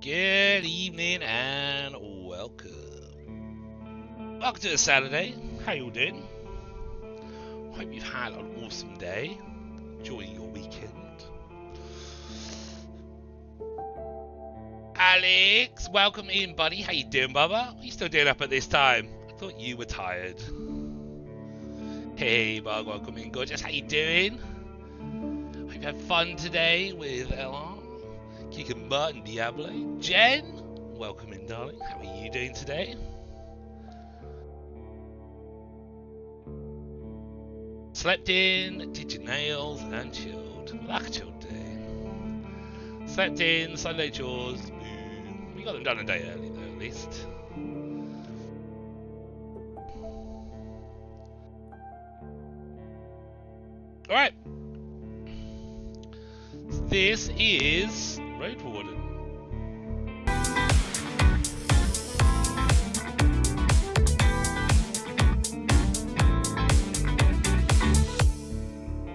Good evening and welcome. Welcome to a Saturday. How you all doing? Hope you've had an awesome day. Enjoying your weekend. Alex, welcome in, buddy. How you doing, Bubba? What are you still doing up at this time? I thought you were tired. Hey, Bug, welcome in, gorgeous. How you doing? Hope you had fun today with Ella, kicking butt and Diablo. Jen, welcome in, darling. How are you doing today? Slept in, did your nails, and chilled. Like a chilled day. Slept in, Sunday chores. We got them done a day early though, at least. Alright. This is Roadwarden.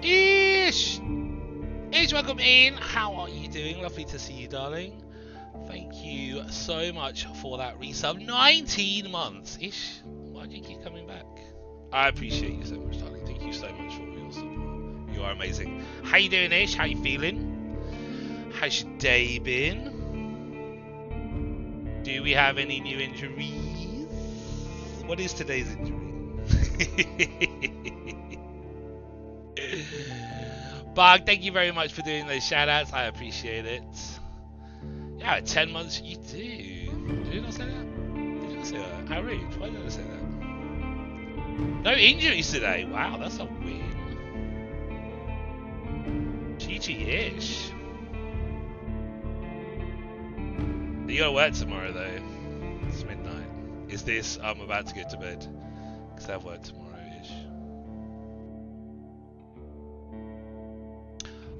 Ish, welcome in. How are you doing? Lovely to see you, darling. Thank you so much for that resub. 19 months. Ish, why do you keep coming back? I appreciate you so much, darling. Thank you so much for your support. You are amazing. How you doing, Ish? How you feeling? How's your day been? Do we have any new injuries? What is today's injury? Bug, thank you very much for doing those shoutouts. I appreciate it. Yeah, 10 months you do. Did you not say that? Did you not say that? How rude. Why did I say that? No injuries today. Wow, that's a win. GG-ish. You gotta work tomorrow though. It's midnight. Is this I'm about to go to bed? Because I have work tomorrow-ish.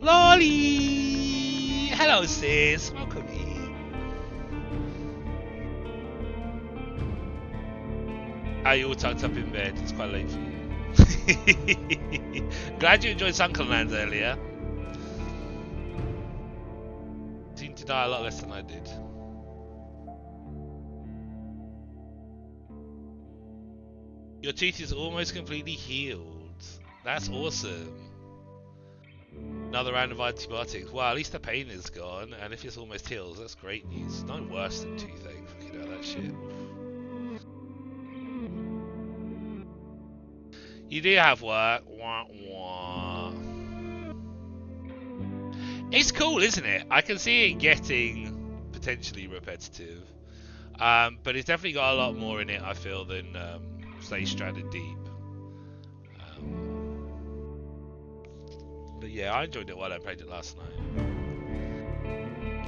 Lolly! Hello sis, welcome in. Are you all tucked up in bed? It's quite late for you. Glad you enjoyed Sunken Lands earlier. Seemed to die a lot less than I did. Your tooth is almost completely healed. That's awesome. Another round of antibiotics. Well, at least the pain is gone, and if it's almost healed, that's great news. No worse than toothache. Fucking hell, that shit. You do have work. Wah, wah. It's cool, isn't it? I can see it getting potentially repetitive, but it's definitely got a lot more in it, I feel, than say Stranded Deep. But yeah, I enjoyed it while I played it last night.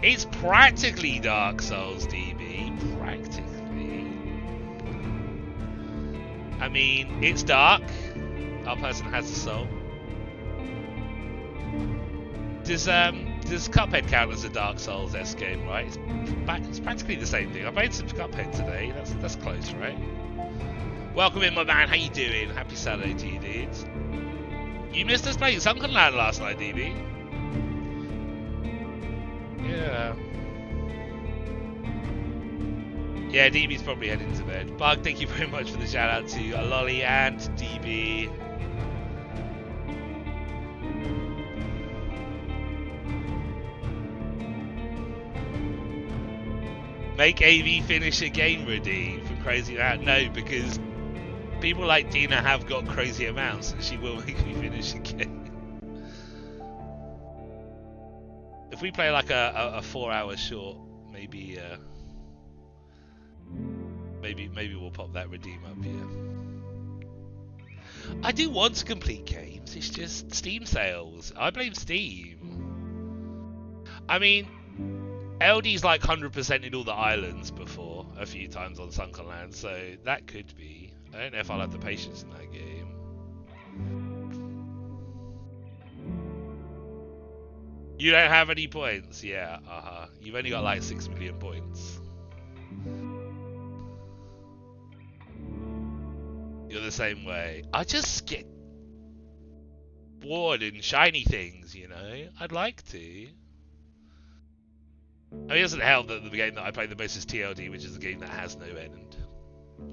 It's practically Dark Souls, DB. Practically. I mean, it's dark. Our person has a soul. Does Cuphead count as a Dark Souls-esque game, right? It's practically the same thing. I played some Cuphead today. That's close, right? Welcome in, my man. How you doing? Happy Saturday to you, dudes. You missed us playing Sunken Land last night, DB. Yeah. Yeah, DB's probably heading to bed. Bug, thank you very much for the shout out to Lolly and DB. Make AV finish a game redeem for crazy amount. No, because people like Dina have got crazy amounts and she will make me finish a game. If we play like a 4-hour short, maybe we'll pop that redeem up here. I do want to complete games, it's just Steam sales. I blame Steam. I mean, LD's like 100% in all the islands before, a few times on Sunken Land, so that could be. I don't know if I'll have the patience in that game. You don't have any points? Yeah, You've only got like 6 million points. You're the same way. I just get bored in shiny things, you know? I'd like to. I mean, it doesn't help that the game that I play the most is TLD, which is a game that has no end.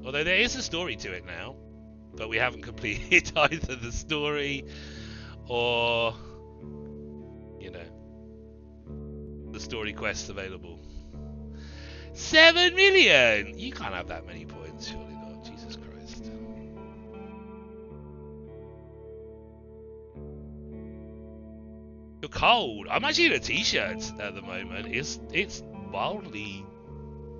Although there is a story to it now, but we haven't completed either the story or, you know, the story quests available. 7 million! You can't have that many points, surely not. Jesus Christ. You're cold. I'm actually in a t-shirt at the moment. It's wildly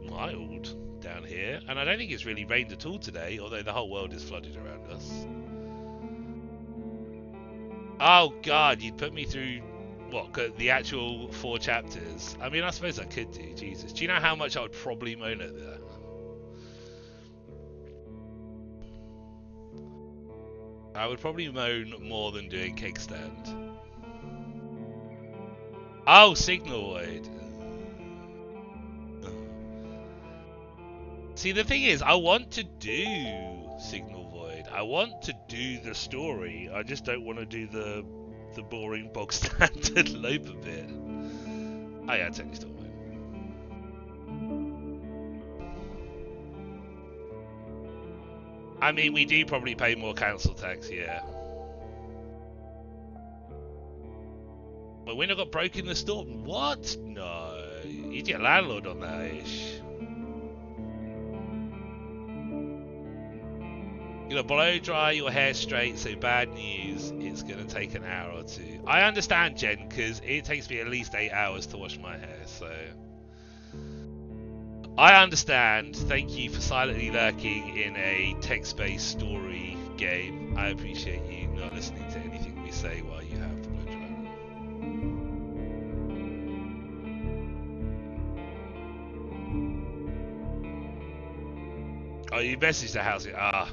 mild down here, and I don't think it's really rained at all today, although the whole world is flooded around us. Oh god, you'd put me through what, the actual 4 chapters? I mean, I suppose I could do. Jesus, do you know how much I would probably moan at that? I would probably moan more than doing kickstand. Oh, Signal Void. See, the thing is, I want to do Signal Void. I want to do the story. I just don't want to do the boring bog standard Lopa bit. Oh yeah, technically still won't. I mean, we do probably pay more council tax, yeah. My window got broken in the storm. What? No. You'd get a landlord on that ish. You're gonna blow dry your hair straight, so bad news, it's gonna take an hour or 2. I understand, Jen, because it takes me at least 8 hours to wash my hair, so... I understand. Thank you for silently lurking in a text-based story game. I appreciate you not listening to anything we say while you have the blow dryer on. Oh, you messaged the house. Ah.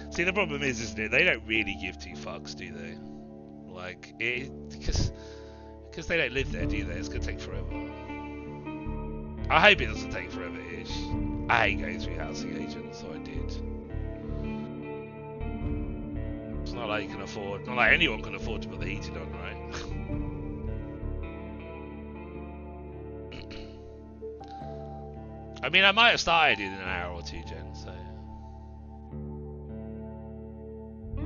See, the problem is, isn't it? They don't really give 2 fucks, do they? Like, because they don't live there, do they? It's gonna take forever. I hope it doesn't take forever-ish. I hate going through housing agents, so I did. It's not like you can afford, not like anyone can afford to put the heating on, right? I mean, I might have started in an hour or 2, Jen, so...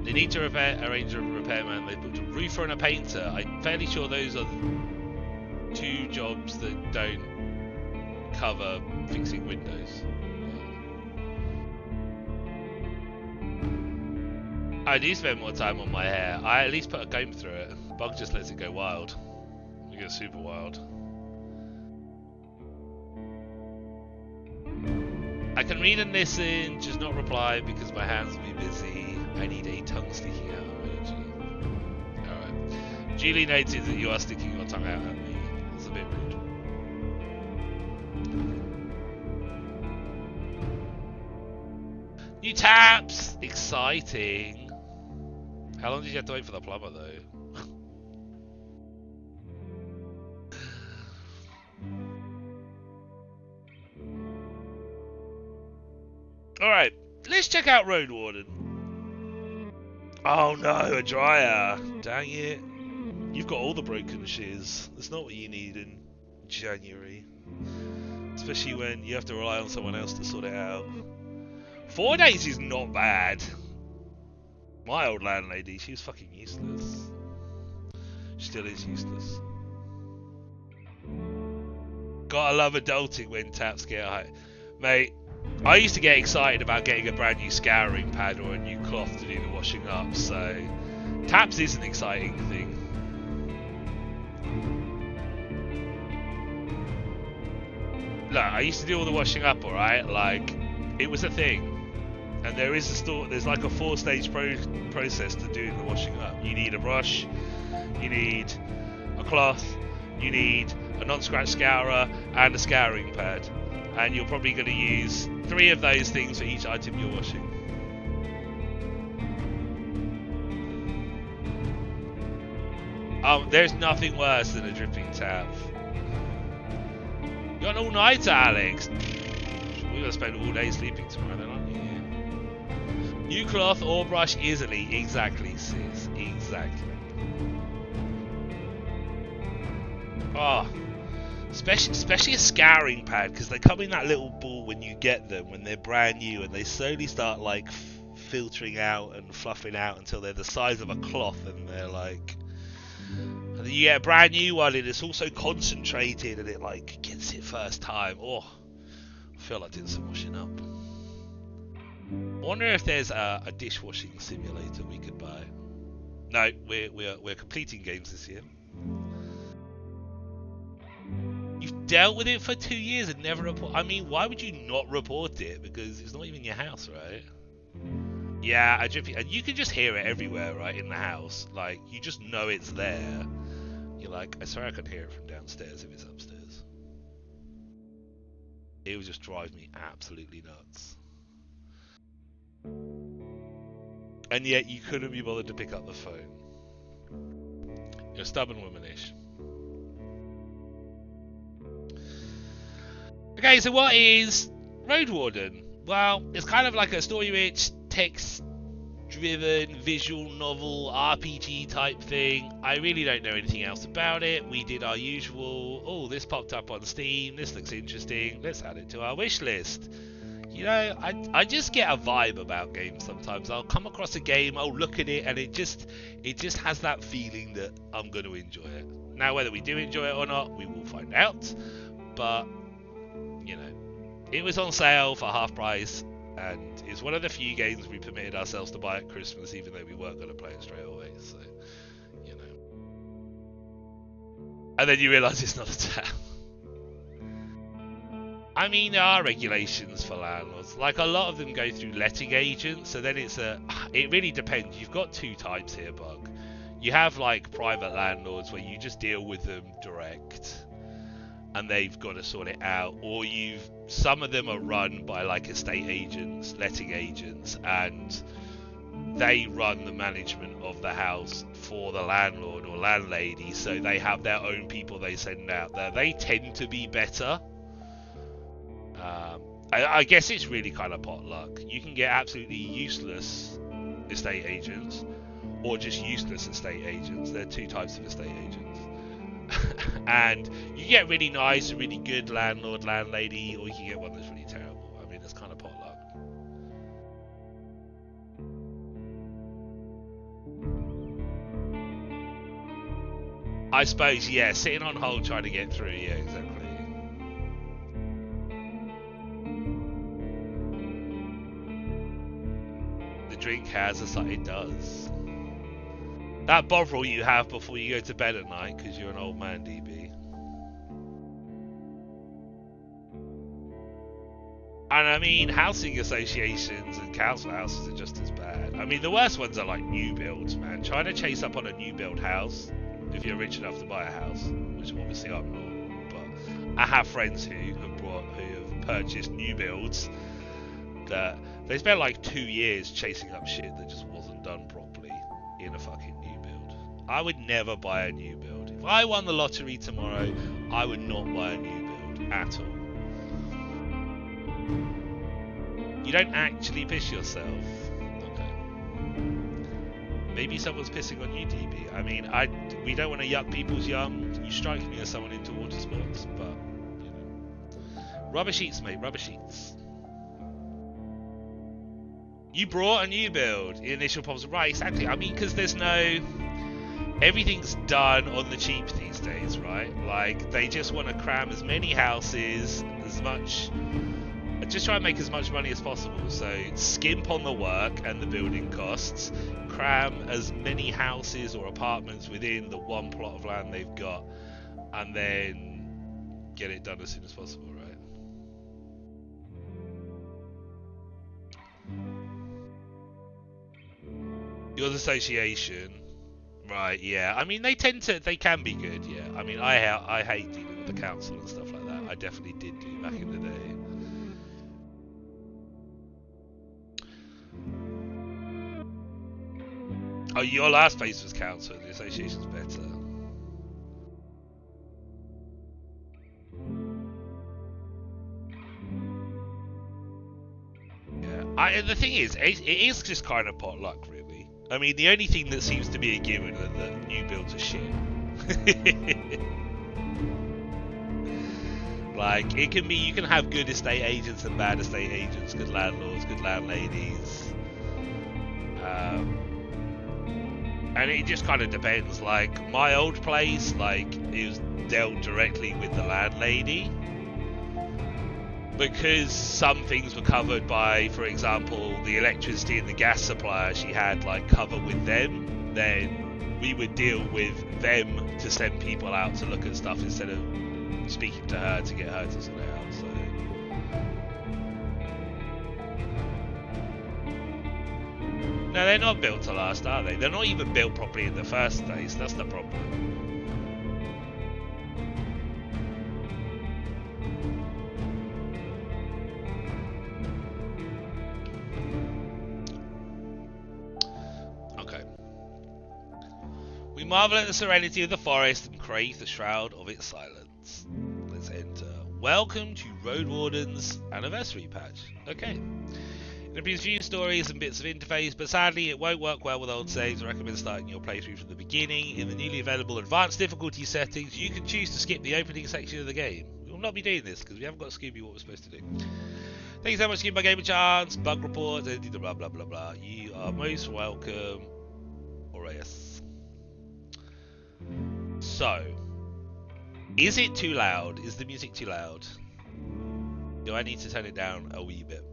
They need to arrange a repairman. They booked a roofer and a painter. I'm fairly sure those are 2 jobs that don't cover fixing windows. I do spend more time on my hair. I at least put a comb through it. Bug just lets it go wild. It goes super wild. I can read and listen, just not reply because my hands will be busy. I need a tongue sticking out emoji. Alright. Duly noted that you are sticking your tongue out at me. It's a bit rude. New taps! Exciting. How long did you have to wait for the plumber though? Alright, let's check out Roadwarden. Oh no, a dryer. Dang it. You've got all the broken shiz. That's not what you need in January. Especially when you have to rely on someone else to sort it out. 4 days is not bad. My old landlady, she was fucking useless. Still is useless. Gotta love adulting when taps get high. Mate, I used to get excited about getting a brand new scouring pad or a new cloth to do the washing up, so taps is an exciting thing. Look, I used to do all the washing up, alright? Like, it was a thing. And there is there's like a 4-stage process to doing the washing up. You need a brush, you need a cloth, you need a non-scratch scourer, and a scouring pad. And you're probably going to use 3 of those things for each item you're washing. There's nothing worse than a dripping tap. You're an all-nighter, Alex. We're going to spend all day sleeping tomorrow then, aren't you? New cloth or brush easily. Exactly, sis. Exactly. Oh. Especially a scouring pad, because they come in that little ball when you get them, when they're brand new, and they slowly start like filtering out and fluffing out until they're the size of a cloth, and they're like, and then you get a brand new one and it's also concentrated and it like gets it first time. Oh, I feel like doing some washing up. I wonder if there's a dishwashing simulator we could buy. No, we're completing games this year. You've dealt with it for 2 years and never report. I mean, why would you not report it? Because it's not even your house, right? Yeah, and you can just hear it everywhere, right, in the house. Like, you just know it's there. You're like, I swear I could hear it from downstairs if it's upstairs. It would just drive me absolutely nuts. And yet you couldn't be bothered to pick up the phone. You're a stubborn womanish. Okay, so what is Roadwarden? Well, it's kind of like a story-rich, text-driven, visual novel, RPG type thing. I really don't know anything else about it. We did our usual, oh, this popped up on Steam, this looks interesting, let's add it to our wish list. You know, I just get a vibe about games sometimes. I'll come across a game, I'll look at it, and it just has that feeling that I'm going to enjoy it. Now, whether we do enjoy it or not, we will find out. But, you know, it was on sale for half price, and it's one of the few games we permitted ourselves to buy at Christmas, even though we weren't going to play it straight away. So, you know. And then you realise it's not a town. I mean, there are regulations for landlords. Like, a lot of them go through letting agents, so then it really depends. You've got two types here, Bug. You have, like, private landlords where you just deal with them direct, and they've got to sort it out. Or some of them are run by, like, estate agents, letting agents, and they run the management of the house for the landlord or landlady, so they have their own people they send out there. They tend to be better. I guess it's really kind of potluck. You can get absolutely useless estate agents, or just useless estate agents. There are two types of estate agents. And you get really nice, really good landlord, landlady, or you can get one that's really terrible. I mean, it's kind of potluck. I suppose, yeah, sitting on hold trying to get through, yeah, exactly. Drink has it does. That bovril you have before you go to bed at night because you're an old man, DB. And I mean, housing associations and council houses are just as bad. I mean, the worst ones are like new builds, man. Trying to chase up on a new build house if you're rich enough to buy a house, which obviously I'm not, but I have friends who have purchased new builds that they spent like 2 years chasing up shit that just wasn't done properly in a fucking new build. I would never buy a new build. If I won the lottery tomorrow, I would not buy a new build at all. You don't actually piss yourself. Okay. Maybe someone's pissing on you, DB. I mean, we don't want to yuck people's yum. You strike me as someone into water sports, but, you know. Rubber sheets, mate, rubber sheets. You brought a new build. Initial problems. Right, exactly. I mean, because there's no... Everything's done on the cheap these days, right? Like, they just want to cram as many houses, as much... Just try and make as much money as possible. So, skimp on the work and the building costs. Cram as many houses or apartments within the one plot of land they've got. And then get it done as soon as possible, right? Yours association, right? Yeah. I mean, they can be good. Yeah. I mean, I hate dealing with the council and stuff like that. I definitely did do back in the day. Oh, your last place was council. The association's better. Yeah. The thing is, it is just kind of potluck, really. I mean, the only thing that seems to be a given are that new builds are shit. Like, it can be, you can have good estate agents and bad estate agents, good landlords, good landladies. And it just kind of depends. Like, my old place, like, it was dealt directly with the landlady. Because some things were covered by, for example, the electricity and the gas supplier, she had, like, cover with them, then we would deal with them to send people out to look at stuff instead of speaking to her to get her to sort it out. So no, they're not built to last, are they? They're not even built properly in the first place. That's the problem. Okay. We marvel at the serenity of the forest and crave the shroud of its silence. Let's enter. Welcome to Roadwarden's anniversary patch. Okay. It appears few stories and bits of interface, but sadly it won't work well with old saves. I recommend starting your playthrough from the beginning. In the newly available advanced difficulty settings, you can choose to skip the opening section of the game. We will not be doing this because we haven't got Scooby what we're supposed to do. Thank you so much for giving my game a chance. Bug reports, blah blah blah blah. You are most welcome. Aureus. So, is it too loud? Is the music too loud? Do I need to turn it down a wee bit?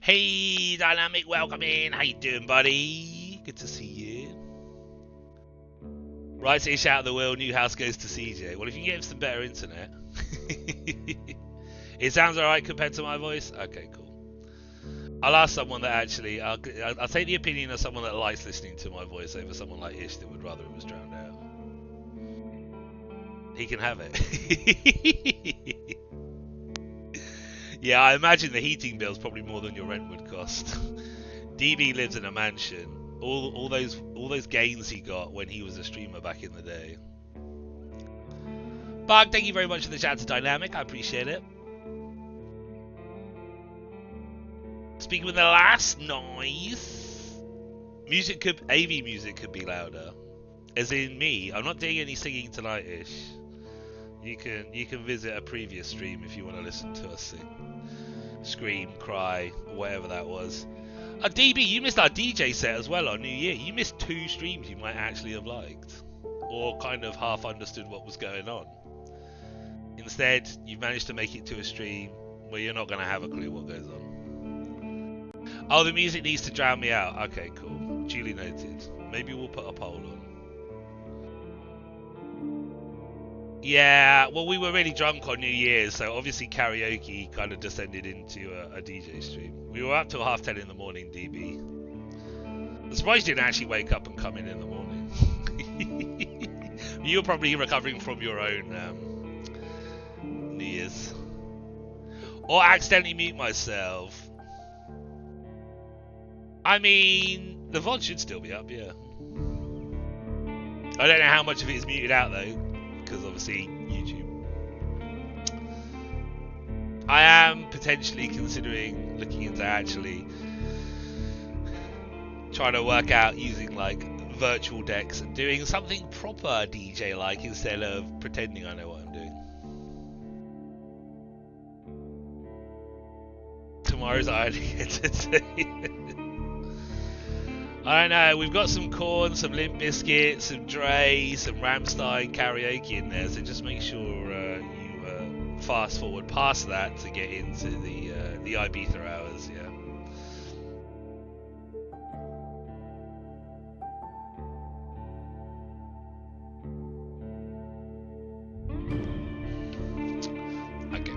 Hey, Dynamic, welcome in. How you doing, buddy? Good to see you. Right ish out of the wheel, new house goes to CJ. Well, if you can get him some better internet. It sounds alright compared to my voice? Okay, cool. I'll ask someone that actually, I'll take the opinion of someone that likes listening to my voice over someone like Ish that would rather it was drowned out. He can have it. Yeah, I imagine the heating bill's probably more than your rent would cost. DB lives in a mansion. All those gains he got when he was a streamer back in the day. Bug, thank you very much for the chat to Dynamic. I appreciate it. Speaking with the last noise. AV music could be louder. As in me. I'm not doing any singing tonight, Ish. You can visit a previous stream if you want to listen to us sing. Scream, cry, whatever that was. DB, you missed our DJ set as well on New Year. You missed 2 streams you might actually have liked. Or kind of half understood what was going on. Instead, you've managed to make it to a stream where you're not going to have a clue what goes on. Oh, the music needs to drown me out. Okay, cool. Duly noted. Maybe we'll put a poll on. Yeah, well, we were really drunk on New Year's, so obviously karaoke kind of descended into a DJ stream. We were up till 10:30 in the morning, DB. I'm surprised you didn't actually wake up and come in the morning. You were probably recovering from your own New Year's. Or accidentally mute myself. I mean, the VOD should still be up, yeah. I don't know how much of it is muted out, though. Because obviously YouTube. I am potentially considering looking into actually trying to work out using like virtual decks and doing something proper DJ like instead of pretending I know what I'm doing. Tomorrow's irony entertainment. I don't know, we've got some Corn, some Limp Bizkit, some Dre, some Rammstein karaoke in there, so just make sure you fast forward past that to get into the Ibiza hours, yeah. Okay.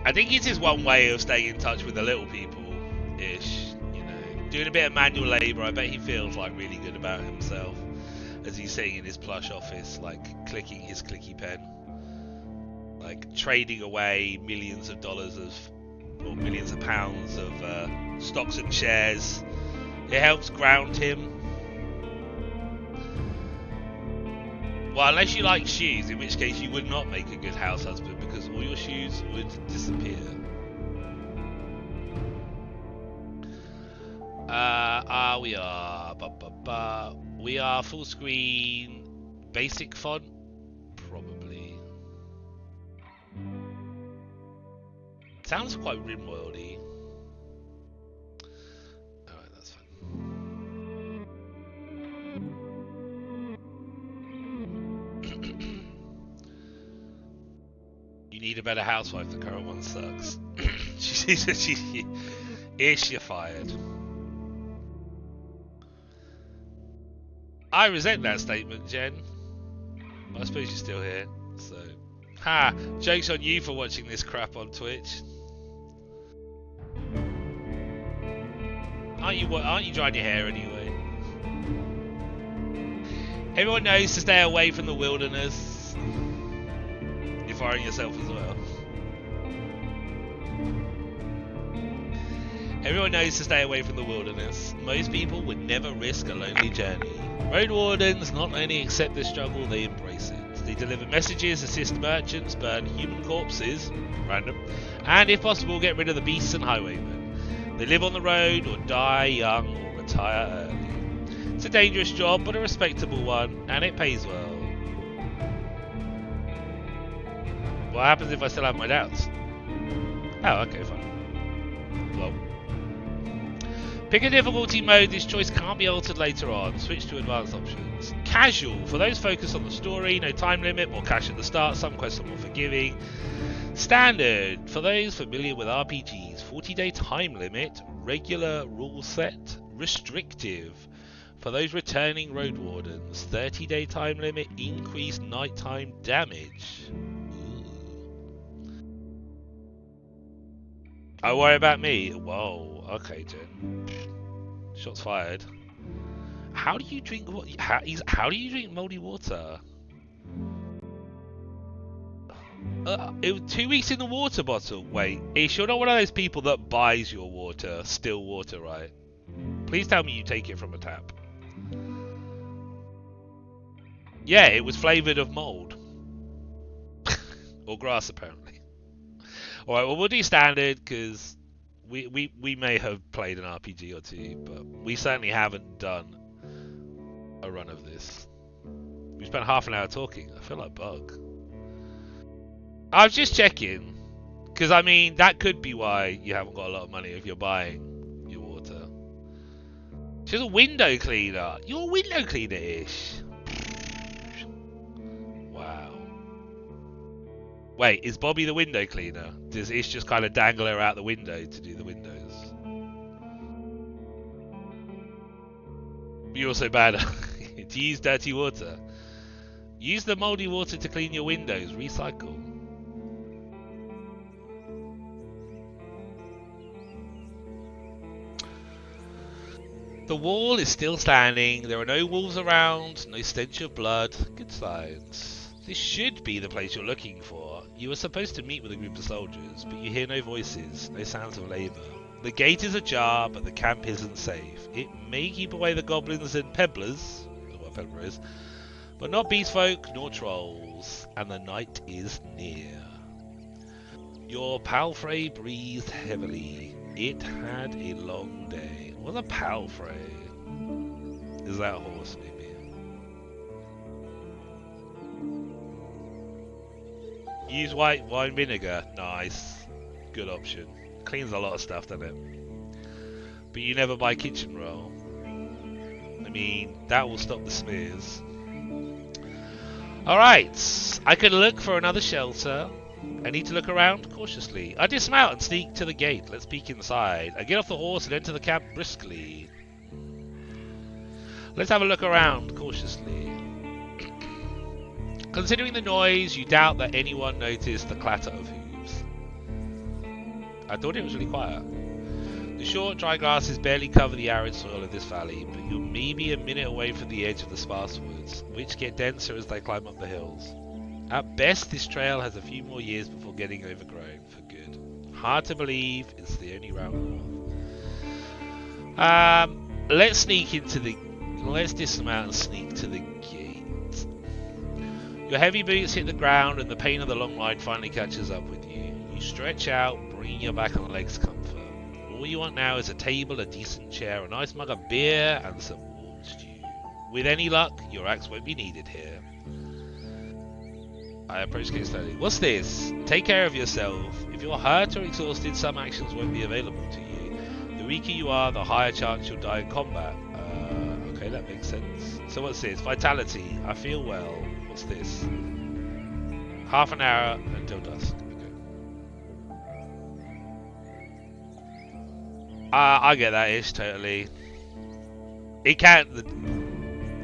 I think it is one way of staying in touch with the little people-ish, you know. Doing a bit of manual labour, I bet he feels like really good about himself as he's sitting in his plush office, like clicking his clicky pen. Like trading away millions of dollars or millions of pounds of stocks and shares. It helps ground him. Well, unless you like shoes, in which case you would not make a good house husband because all your shoes would disappear. We are full screen, basic font, probably. Sounds quite Rimworldy. Alright, that's fine. You need a better housewife, the current one sucks. You're fired. I resent that statement, Jen. I suppose you're still here, so... Ha! Joke's on you for watching this crap on Twitch. Aren't you drying your hair anyway? Everyone knows to stay away from the wilderness. You're firing yourself as well. Everyone knows to stay away from the wilderness. Most people would never risk a lonely journey. Roadwardens not only accept the struggle, they embrace it. They deliver messages, assist merchants, burn human corpses, random, and if possible get rid of the beasts and highwaymen. They live on the road or die young or retire early. It's a dangerous job, but a respectable one, and it pays well. What happens if I still have my doubts? Oh, okay, fine. Well. Pick a difficulty mode, this choice can't be altered later on. Switch to advanced options. Casual, for those focused on the story, no time limit, more cash at the start, some quests are more forgiving. Standard, for those familiar with RPGs, 40-day time limit, regular rule set, restrictive. For those returning Roadwardens, 30-day time limit, increased nighttime damage. Oh, worry about me? Whoa, okay, Jen. Shots fired. How do you drink what? How do you drink moldy water? It was 2 weeks in the water bottle. Wait, Ish, you're not one of those people that buys your water, still water, right? Please tell me you take it from a tap. Yeah, it was flavoured of mould. Or grass, apparently. Alright, well, we'll do standard, because we may have played an RPG or two, but we certainly haven't done a run of this. We spent half an hour talking. I feel like Bug. I was just checking, because I mean, that could be why you haven't got a lot of money if you're buying your water. She's a window cleaner. You're a window cleaner-ish. Wow. Wait, is Bobby the window cleaner? Does Ish just kind of dangle her out the window to do the windows? You're also bad to use dirty water. Use the moldy water to clean your windows. Recycle. The wall is still standing. There are no wolves around. No stench of blood. Good signs. This should be the place you're looking for. You were supposed to meet with a group of soldiers, but you hear no voices, no sounds of labour. The gate is ajar, but the camp isn't safe. It may keep away the goblins and pebblers, I don't know what a pebbler is, but not beast folk nor trolls, and the night is near. Your palfrey breathed heavily. It had a long day. What's a palfrey? Is that a horse, maybe? Use white wine vinegar. Nice. Good option. Cleans a lot of stuff, doesn't it? But you never buy kitchen roll. I mean, that will stop the smears. Alright. I can look for another shelter. I need to look around cautiously. I dismount and sneak to the gate. Let's peek inside. I get off the horse and enter the camp briskly. Let's have a look around cautiously. Considering the noise, you doubt that anyone noticed the clatter of hooves. I thought it was really quiet. The short, dry grasses barely cover the arid soil of this valley, but you're maybe a minute away from the edge of the sparse woods, which get denser as they climb up the hills. At best, this trail has a few more years before getting overgrown for good. Hard to believe it's the only route north. Let's dismount and sneak to the gate. Your heavy boots hit the ground and the pain of the long ride finally catches up with you. You stretch out, bringing your back and legs comfort. All you want now is a table, a decent chair, a nice mug of beer, and some warm stew. With any luck, your axe won't be needed here. I approach Kate slowly. What's this? Take care of yourself. If you're hurt or exhausted, some actions won't be available to you. The weaker you are, the higher chance you'll die in combat. Okay, that makes sense. So what's this? Vitality. I feel well. What's this? Half an hour until dusk. Okay. I get that ish, totally. It can't...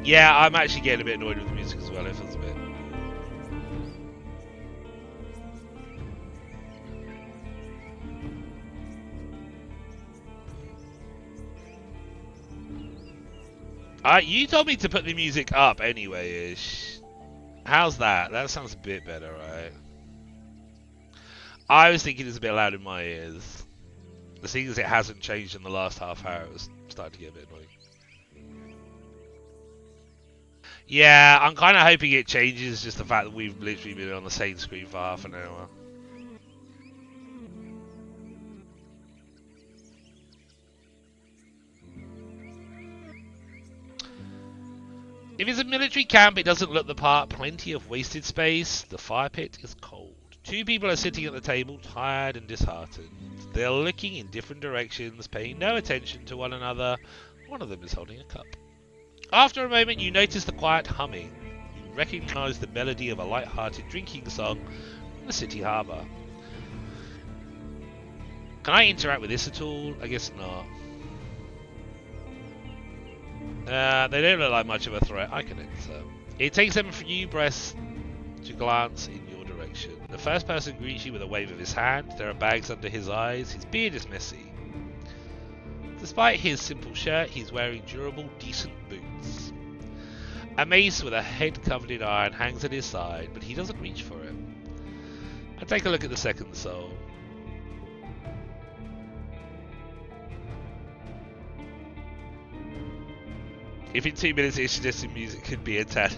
Yeah, I'm actually getting a bit annoyed with the music as well. It feels a bit... you told me to put the music up anyway-ish. How's that? That sounds a bit better, right? I was thinking it's a bit loud in my ears. The thing is, it hasn't changed in the last half hour. It was starting to get a bit annoying. Yeah, I'm kind of hoping it changes, just the fact that we've literally been on the same screen for half an hour. If it's a military camp, it doesn't look the part. Plenty of wasted space. The fire pit is cold. Two people are sitting at the table, tired and disheartened. They're looking in different directions, paying no attention to one another. One of them is holding a cup. After a moment, you notice the quiet humming. You recognize the melody of a light-hearted drinking song from the city harbour. Can I interact with this at all? I guess not. They don't look like much of a threat. I can enter. It takes them a few breaths to glance in your direction. The first person greets you with a wave of his hand. There are bags under his eyes. His beard is messy. Despite his simple shirt, he's wearing durable, decent boots. A mace with a head covered in iron hangs at his side, but he doesn't reach for it. I take a look at the second soul. If in 2 minutes it's suggesting music could be a 10.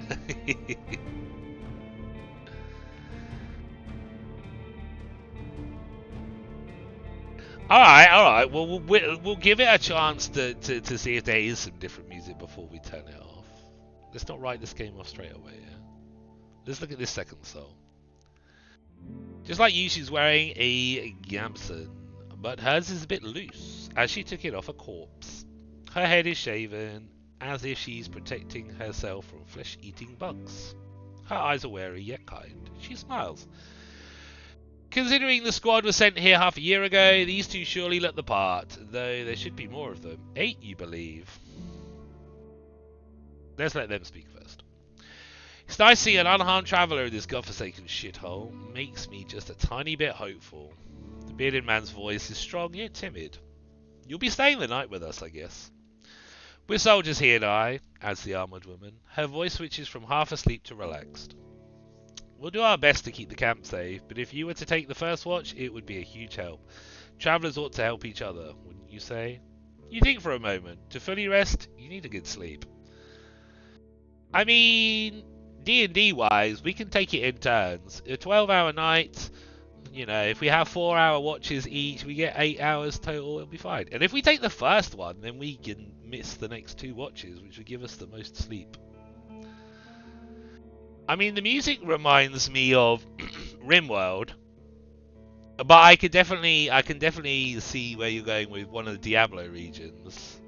Alright. Well, we'll give it a chance to see if there is some different music before we turn it off. Let's not write this game off straight away, yeah? Let's look at this second soul. Just like you, she's wearing a gamson, but hers is a bit loose, as she took it off a corpse. Her head is shaven, as if she's protecting herself from flesh-eating bugs. Her eyes are wary yet kind. She smiles. Considering the squad was sent here half a year ago, these two surely look the part, though there should be more of them. 8, you believe? Let's let them speak first. It's nice seeing an unharmed traveller in this godforsaken shithole. Makes me just a tiny bit hopeful. The bearded man's voice is strong yet timid. You'll be staying the night with us, I guess. We're soldiers here now, adds the armoured woman. Her voice switches from half asleep to relaxed. We'll do our best to keep the camp safe, but if you were to take the first watch, it would be a huge help. Travellers ought to help each other, wouldn't you say? You think for a moment. To fully rest, you need a good sleep. I mean, D&D wise, we can take it in turns. A 12-hour night, you know, if we have 4-hour watches each, we get 8 hours total, it'll be fine. And if we take the first one, then we can miss the next 2 watches, which would give us the most sleep. I mean, the music reminds me of RimWorld, but I can definitely see where you're going with one of the Diablo regions.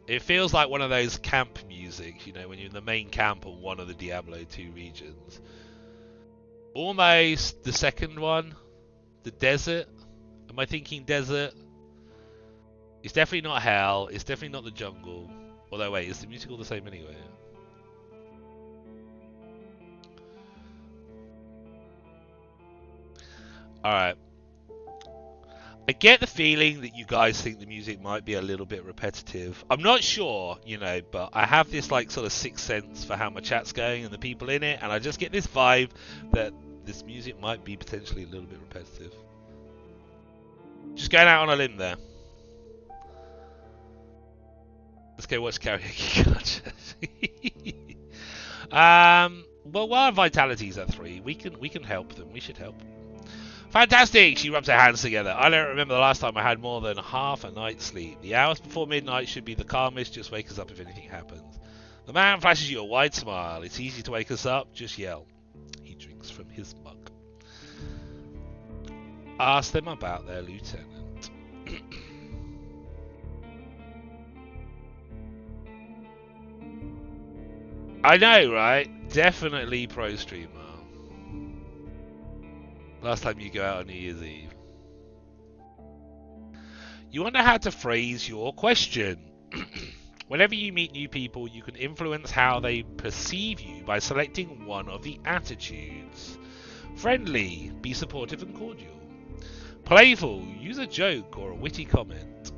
It feels like one of those camp music, you know, when you're in the main camp of one of the Diablo 2 regions. Almost the second one, the desert. Am I thinking desert? It's definitely not hell. It's definitely not the jungle. Although, wait, is the music all the same anyway? Alright. I get the feeling that you guys think the music might be a little bit repetitive. I'm not sure, you know, but I have this like sort of sixth sense for how my chat's going and the people in it, and I just get this vibe that this music might be potentially a little bit repetitive. Just going out on a limb there. Let's go watch karaoke culture. Well, while our vitality's at 3, we can help them. We should help. Fantastic! She rubs her hands together. I don't remember the last time I had more than half a night's sleep. The hours before midnight should be the calmest. Just wake us up if anything happens. The man flashes you a wide smile. It's easy to wake us up. Just yell. He drinks from his mug. Ask them about their lieutenant. I know, right? Definitely pro streamer. Last time you go out on New Year's Eve. You wonder how to phrase your question. Whenever you meet new people, you can influence how they perceive you by selecting one of the attitudes. Friendly, be supportive and cordial. Playful, use a joke or a witty comment.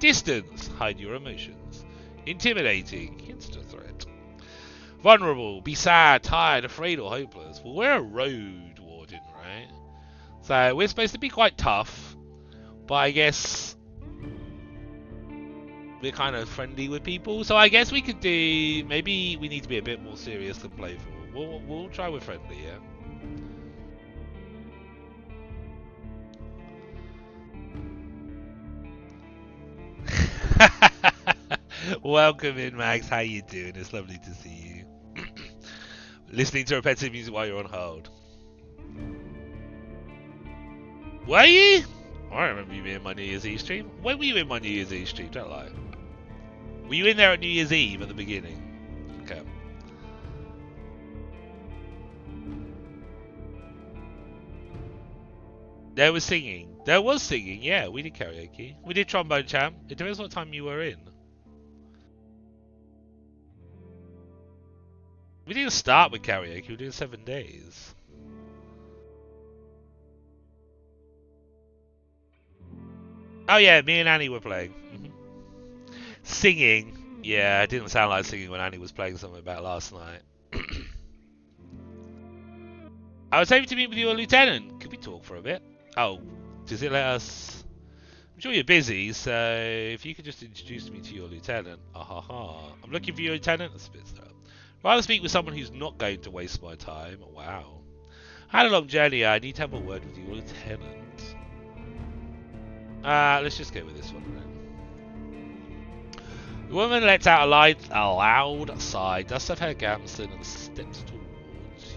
Distance, hide your emotions. Intimidating, hint a threat. Vulnerable, be sad, tired, afraid or hopeless. Well, we're a road warden, right? So we're supposed to be quite tough, but I guess we're kind of friendly with people. So I guess we could do, maybe we need to be a bit more serious than playful. We'll try with friendly, yeah? Welcome in, Max. How you doing? It's lovely to see you. Listening to repetitive music while you're on hold. Were you? I don't remember you being in my New Year's Eve stream. When were you in my New Year's Eve stream? Don't lie. Were you in there at New Year's Eve at the beginning? Okay. There was singing. There was singing, yeah. We did karaoke. We did trombone champ. It depends what time you were in. We didn't start with karaoke. We did 7 days. Oh yeah, me and Annie were playing. Singing. Yeah, it didn't sound like singing when Annie was playing something about last night. I was hoping to meet with you, Lieutenant. Could we talk for a bit? Oh, does it let us? I'm sure you're busy, so if you could just introduce me to your lieutenant. I'm looking for your lieutenant. That's a bit stuff. Rather speak with someone who's not going to waste my time. Wow. I had a long journey. I need to have a word with your lieutenant. Let's just go with this one then. The woman lets out a loud sigh, dusts off her gamson, and steps towards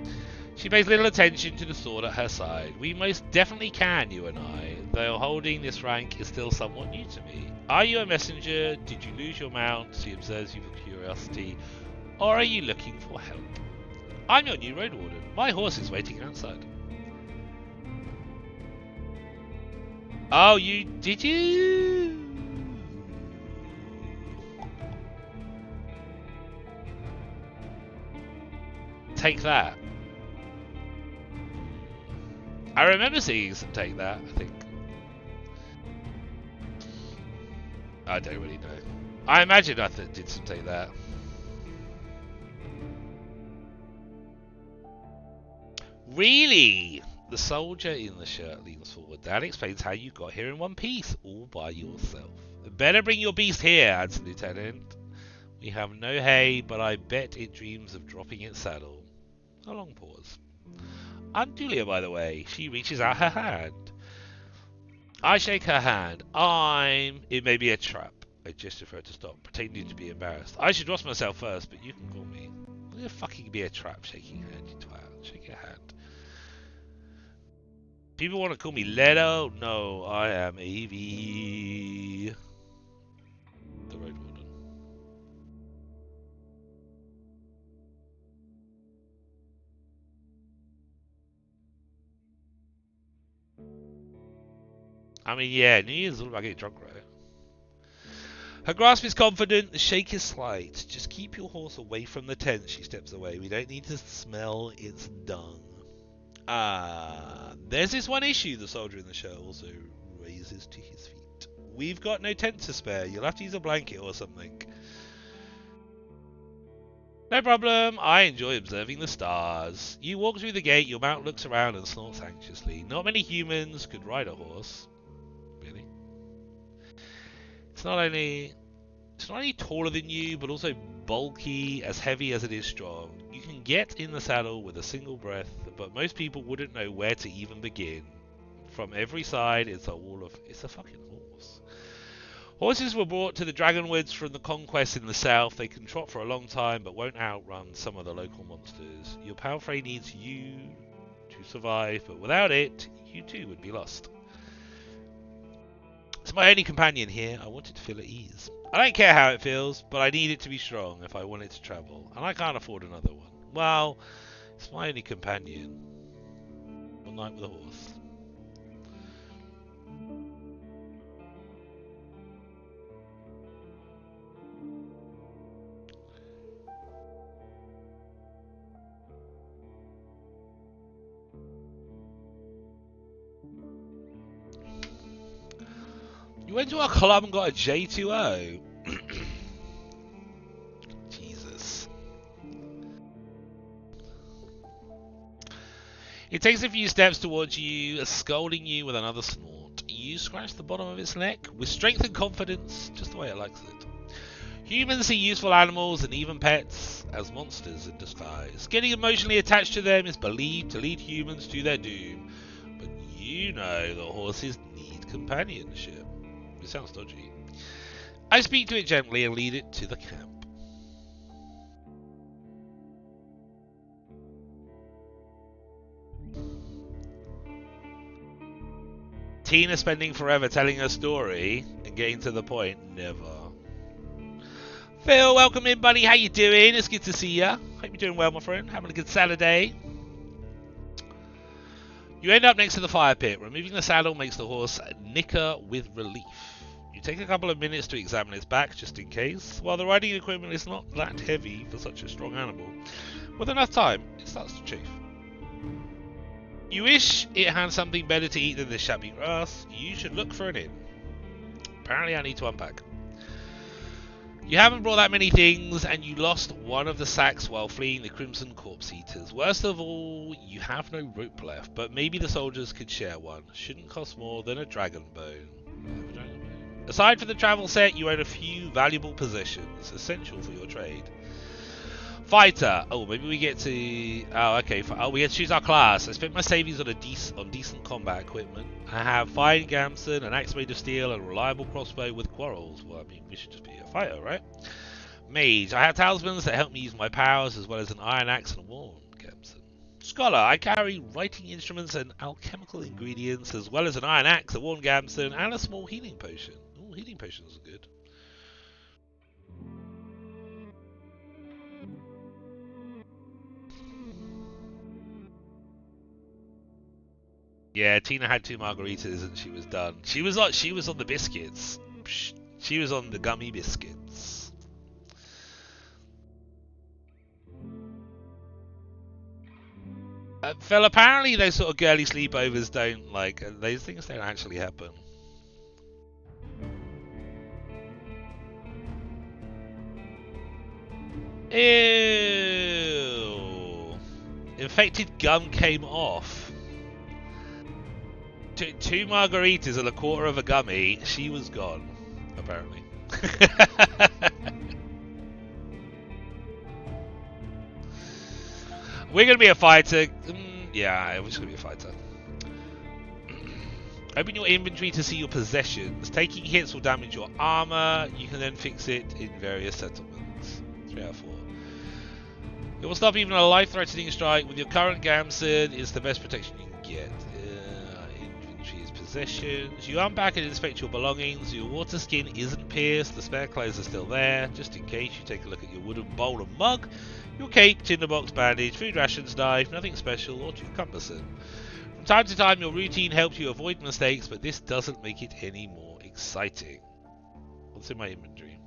you. She pays little attention to the sword at her side. We most definitely can, you and I, though holding this rank is still somewhat new to me. Are you a messenger? Did you lose your mount? She observes you for curiosity. Or are you looking for help? I'm your new Roadwarden. My horse is waiting outside. Oh, did you? Take that. I remember seeing some take that, I think. I don't really know. I imagine I did some take that. Really? The soldier in the shirt leans forward. That explains how you got here in one piece, all by yourself. Better bring your beast here, adds the lieutenant. We have no hay, but I bet it dreams of dropping its saddle. A long pause. I'm Julia, by the way. She reaches out her hand. I shake her hand. It may be a trap. I gesture for her to stop, pretending to be embarrassed. I should wash myself first, but you can call me. Will it fucking be a trap? Shaking her hand, you twat. Shake her hand. People want to call me Leto? No, I am AV. The Roadwarden. I mean, yeah, New Year's is all about getting drunk, right? Her grasp is confident, the shake is slight. Just keep your horse away from the tent, she steps away. We don't need to smell its dung. There's this one issue, the soldier in the shirt also raises to his feet. We've got no tent to spare. You'll have to use a blanket or something. No problem. I enjoy observing the stars. You walk through the gate, your mount looks around and snorts anxiously. Not many humans could ride a horse. Really? It's not only taller than you, but also bulky, as heavy as it is strong. You can get in the saddle with a single breath, but most people wouldn't know where to even begin. From every side, it's a fucking horse. Horses were brought to the Dragonwoods from the conquest in the south. They can trot for a long time, but won't outrun some of the local monsters. Your palfrey needs you to survive, but without it, you too would be lost. It's my only companion here. I want it to feel at ease. I don't care how it feels, but I need it to be strong if I want it to travel, and I can't afford another one. Well, it's my only companion. One night with a horse. You went to our club and got a J2O. Jesus. It takes a few steps towards you, scolding you with another snort. You scratch the bottom of its neck with strength and confidence, just the way it likes it. Humans see useful animals and even pets as monsters in disguise. Getting emotionally attached to them is believed to lead humans to their doom. But you know that horses need companionship. It sounds dodgy. I speak to it gently and lead it to the camp. Tina spending forever telling her story and getting to the point, never. Phil, welcome in, buddy. How you doing? It's good to see ya. Hope you're doing well, my friend. Having a good Saturday. You end up next to the fire pit. Removing the saddle makes the horse nicker with relief. You take a couple of minutes to examine its back, just in case. While the riding equipment is not that heavy for such a strong animal, with enough time, it starts to chafe. You wish it had something better to eat than this shabby grass. You should look for an inn. Apparently I need to unpack. You haven't brought that many things, and you lost one of the sacks while fleeing the Crimson Corpse Eaters. Worst of all, you have no rope left, but maybe the soldiers could share one. Shouldn't cost more than a dragon bone. Aside from the travel set, you own a few valuable possessions, essential for your trade. Fighter. Oh, maybe we get to... Oh, okay. We get to choose our class. I spent my savings on decent combat equipment. I have fine gamson, an axe made of steel, and a reliable crossbow with quarrels. Well, I mean, we should just be a fighter, right? Mage. I have talismans that help me use my powers, as well as an iron axe and a worn gamson. Scholar. I carry writing instruments and alchemical ingredients, as well as an iron axe, a worn gamson, and a small healing potion. Oh, healing potions are good. Yeah, Tina had 2 margaritas and she was done. She was on the biscuits. She was on the gummy biscuits. Phil, apparently those sort of girly sleepovers don't those things don't actually happen. Ew. Infected gum came off. 2 margaritas and a quarter of a gummy. She was gone, apparently. We're gonna be a fighter. Yeah, we're just gonna be a fighter. Open your inventory to see your possessions. Taking hits will damage your armor. You can then fix it in various settlements. 3 out of 4. It will stop even a life-threatening strike. With your current gamson, it's the best protection you can get. Possessions. You unpack and inspect your belongings. Your water skin isn't pierced. The spare clothes are still there. Just in case, you take a look at your wooden bowl and mug. Your cake, tinderbox, bandage, food rations, knife. Nothing special or too cumbersome. From time to time, your routine helps you avoid mistakes, but this doesn't make it any more exciting. What's in my inventory?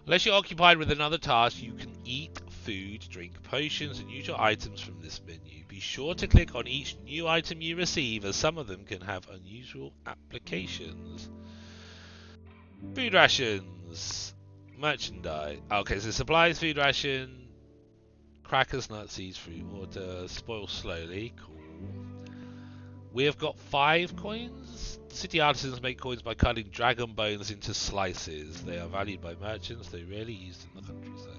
Unless you're occupied with another task, you can eat food, drink potions, and use your items from this menu. Be sure to click on each new item you receive, as some of them can have unusual applications. Food rations. Merchandise. Okay, so supplies, food ration, crackers, nuts, seeds, fruit, water, spoil slowly. Cool. We have got 5 coins. City artisans make coins by cutting dragon bones into slices. They are valued by merchants, though rarely used in the countryside.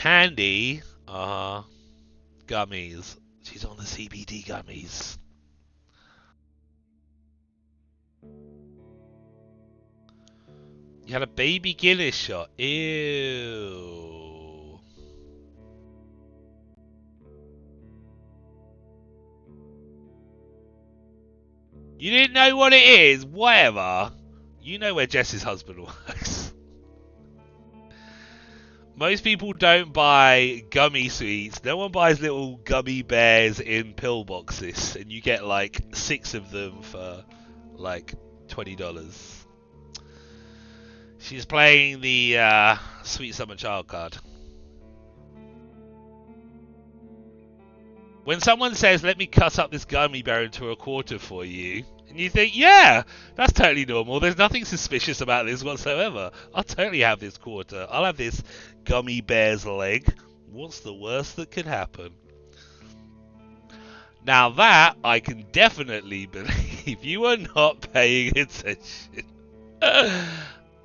Candy. Gummies. She's on the CBD gummies. You had a baby Guinness shot. Ew. You didn't know what it is? Whatever. You know where Jess's husband works. Most people don't buy gummy sweets. No one buys little gummy bears in pill boxes, and you get like 6 of them for like $20. She's playing the Sweet Summer Child card. When someone says, let me cut up this gummy bear into a quarter for you, and you think, yeah, that's totally normal. There's nothing suspicious about this whatsoever. I'll totally have this quarter. I'll have this gummy bear's leg. What's the worst that could happen? Now that I can definitely believe. You are not paying attention.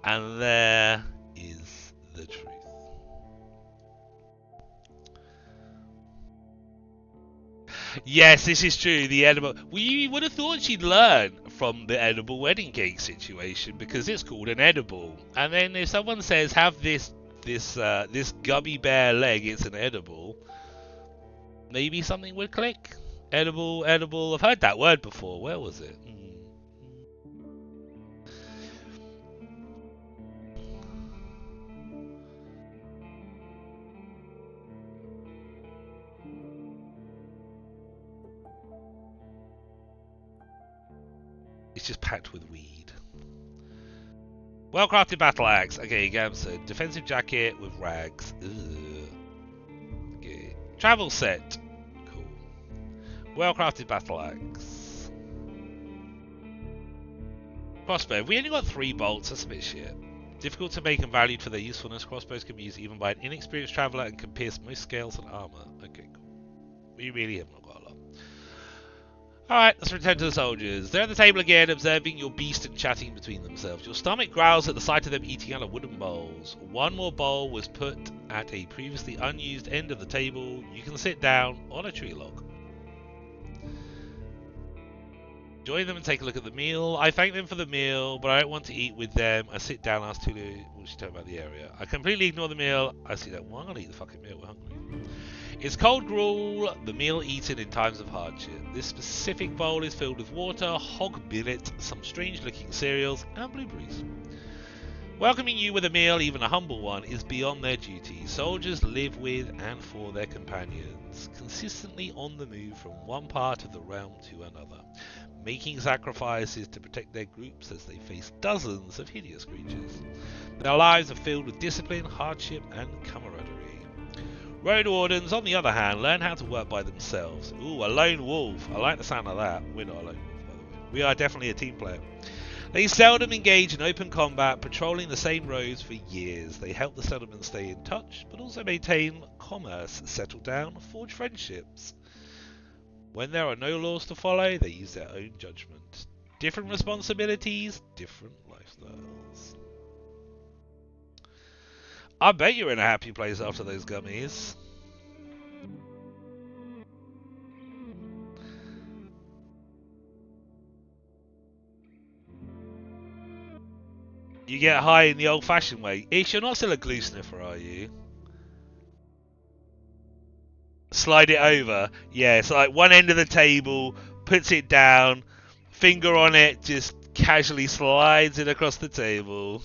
And there is the truth. Yes, this is true. The edible. Well, you would have thought she'd learn from the edible wedding cake situation because it's called an edible. And then if someone says, "Have this gummy bear leg," it's an edible. Maybe something would click. Edible, edible. I've heard that word before. Where was it? It's just packed with weed. Well-crafted battle axe. Okay, Gamson. Defensive jacket with rags. Ugh. Okay. Travel set. Cool. Well-crafted battle axe. Crossbow. We only got 3 bolts. That's a bit shit. Difficult to make and valued for their usefulness. Crossbows can be used even by an inexperienced traveller and can pierce most scales and armour. Okay, cool. We really have not got a lot. Alright, let's return to the soldiers. They're at the table again, observing your beast and chatting between themselves. Your stomach growls at the sight of them eating out of wooden bowls. One more bowl was put at a previously unused end of the table. You can sit down on a tree log. Join them and take a look at the meal. I thank them for the meal, but I don't want to eat with them. I sit down, ask Tulu what she talking about the area. I completely ignore the meal. I sit down. Well, I'm gonna eat the fucking meal. We're hungry. It's cold gruel, the meal eaten in times of hardship. This specific bowl is filled with water, hog billet, some strange-looking cereals, and blueberries. Welcoming you with a meal, even a humble one, is beyond their duty. Soldiers live with and for their companions, consistently on the move from one part of the realm to another, making sacrifices to protect their groups as they face dozens of hideous creatures. Their lives are filled with discipline, hardship, and camaraderie. Roadwardens, on the other hand, learn how to work by themselves. Ooh, a lone wolf. I like the sound of that. We're not a lone wolf, by the way. We are definitely a team player. They seldom engage in open combat, patrolling the same roads for years. They help the settlement stay in touch, but also maintain commerce, settle down, forge friendships. When there are no laws to follow, they use their own judgment. Different responsibilities, different lifestyles. I bet you're in a happy place after those gummies. You get high in the old-fashioned way. Ish, you're not still a glue sniffer, are you? Slide it over. Yeah, it's like one end of the table, puts it down, finger on it, just casually slides it across the table.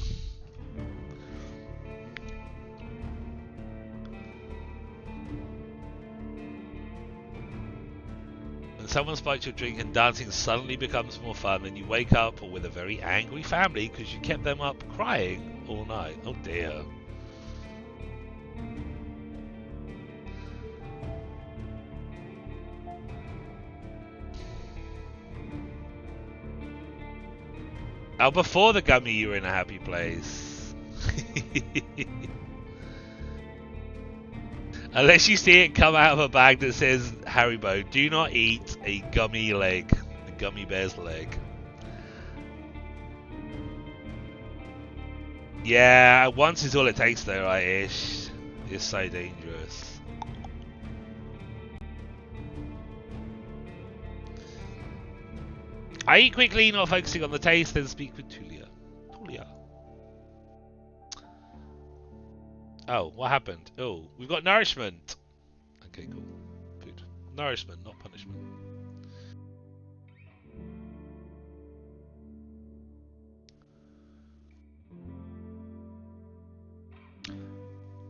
When someone spikes your drink and dancing suddenly becomes more fun, and you wake up with a very angry family because you kept them up crying all night. Oh dear. Oh, before the gummy you were in a happy place. Unless you see it come out of a bag that says, Haribo, do not eat a gummy leg. A gummy bear's leg. Yeah, once is all it takes though, right, Ish? is so dangerous. I eat quickly, not focusing on the taste, then speak with Tulia. Tulia. Oh, what happened? Oh, we've got nourishment. Okay, cool. Good. Nourishment, not punishment.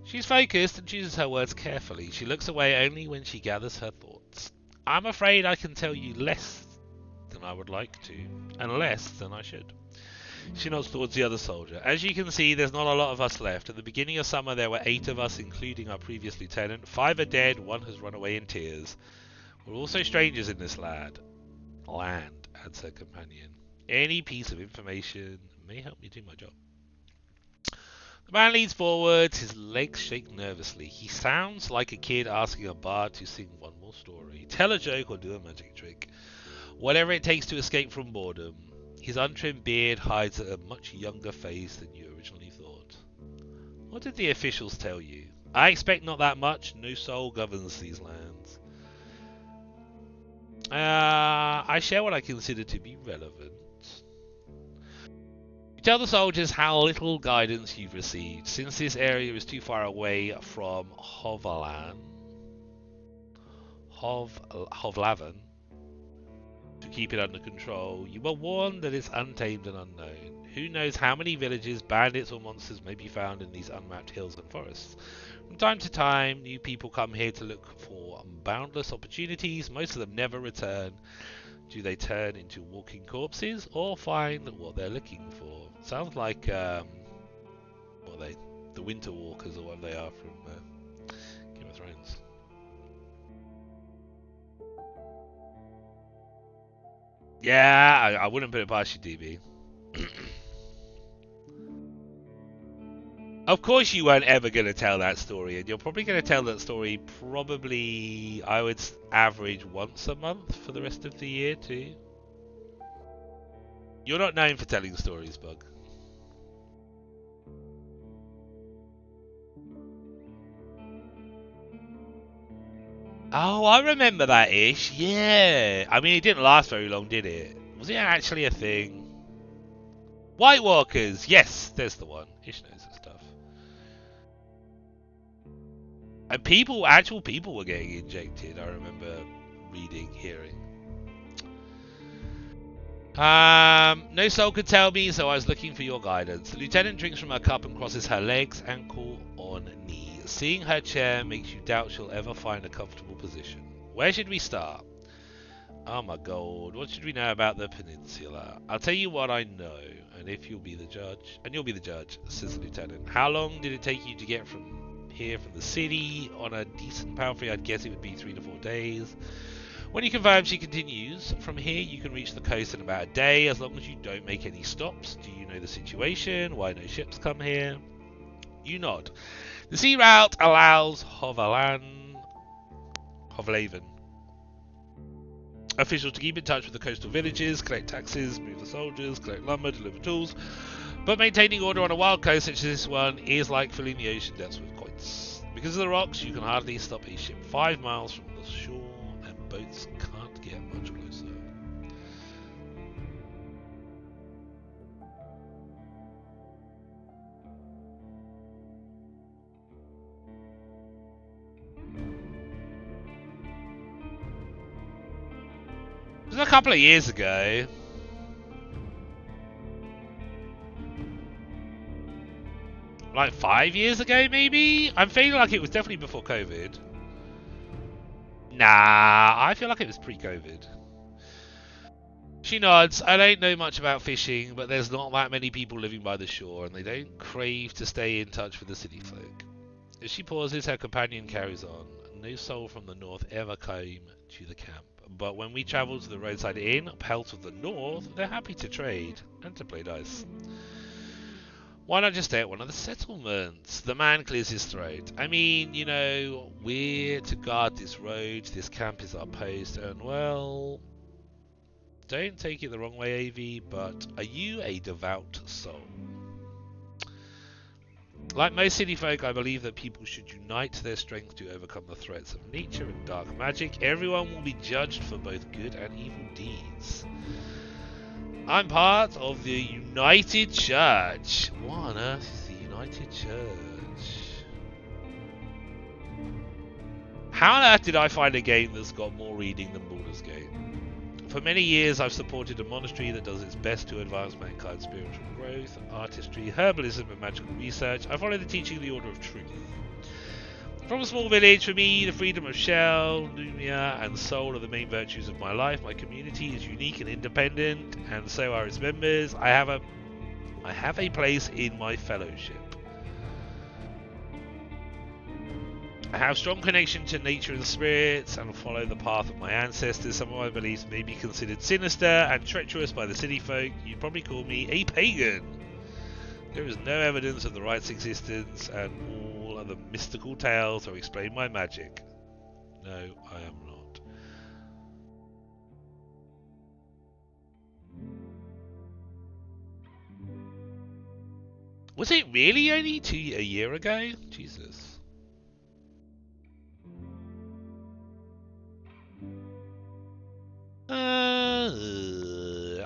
She's focused and chooses her words carefully. She looks away only when she gathers her thoughts. I'm afraid I can tell you less than I would like to, and less than I should. She nods towards the other soldier. As you can see, there's not a lot of us left. At the beginning of summer, there were 8 of us, including our previous lieutenant. 5 are dead, 1 has run away in tears. We're also strangers in this land, adds her companion. Any piece of information may help me do my job. The man leans forward, his legs shake nervously. He sounds like a kid asking a bard to sing one more story, tell a joke, or do a magic trick. Whatever it takes to escape from boredom. His untrimmed beard hides a much younger face than you originally thought. What did the officials tell you? I expect not that much. No soul governs these lands. I share what I consider to be relevant. You tell the soldiers how little guidance you've received. Since this area is too far away from Hovlaven to keep it under control, you were warned that it's untamed and unknown. Who knows how many villages, bandits or monsters may be found in these unmapped hills and forests. From time to time, new people come here to look for boundless opportunities. Most of them never return. Do they turn into walking corpses or find what they're looking for? Sounds like the Winter Walkers or what they are from Game of Thrones. Yeah, I wouldn't put it past you, DB. Of course you weren't ever going to tell that story, and you're probably going to tell that story probably, I would average once a month for the rest of the year too. You're not known for telling stories, Bug. Oh, I remember that ish. Yeah. I mean, it didn't last very long, did it? Was it actually a thing? White Walkers. Yes, there's the one. Ish knows that stuff. And actual people were getting injected. I remember reading, hearing. No soul could tell me, so I was looking for your guidance. The lieutenant drinks from her cup and crosses her legs, ankle on knee. Seeing her chair makes you doubt she'll ever find a comfortable position. Where should we start? Oh my god, what should we know about the peninsula? I'll tell you what I know, and you'll be the judge, says the lieutenant. How long did it take you to get from here from the city? On a decent palfrey, I'd guess it would be 3 to 4 days. When you confirm, she continues. From here, you can reach the coast in about a day, as long as you don't make any stops. Do you know the situation? Why no ships come here? You nod. The sea route allows Hovlaven officials to keep in touch with the coastal villages, collect taxes, move the soldiers, collect lumber, deliver tools. But maintaining order on a wild coast such as this one is like filling the ocean depths with quoits. Because of the rocks, you can hardly stop a ship 5 miles from the shore, and boats can't get much closer. It was a couple of years ago. Like 5 years ago, maybe? I'm feeling like it was definitely before COVID. Nah, I feel like it was pre-COVID. She nods. I don't know much about fishing, but there's not that many people living by the shore, and they don't crave to stay in touch with the city folk. As she pauses, her companion carries on. No soul from the north ever came to the camp. But when we travel to the roadside inn, Pelt of the North, they're happy to trade and to play dice. Why not just stay at one of the settlements? The man clears his throat. I mean, you know, we're to guard this road, this camp is our post, and well, don't take it the wrong way, AV, but are you a devout soul? Like most city folk, I believe that people should unite their strength to overcome the threats of nature and dark magic. Everyone will be judged for both good and evil deeds. I'm part of the United Church. What on earth is the United Church? How on earth did I find a game that's got more reading than Baldur's Gate? For many years, I've supported a monastery that does its best to advance mankind's spiritual growth, artistry, herbalism, and magical research. I follow the teaching of the Order of Truth. From a small village, for me, the freedom of shell, Lumia, and soul are the main virtues of my life. My community is unique and independent, and so are its members. I have a place in my fellowship. I have strong connection to nature and spirits and follow the path of my ancestors. Some of my beliefs may be considered sinister and treacherous by the city folk. You'd probably call me a pagan. There is no evidence of the right's existence, and all of the mystical tales are explained by magic. No, I am not. Was it really only a year ago? Jesus.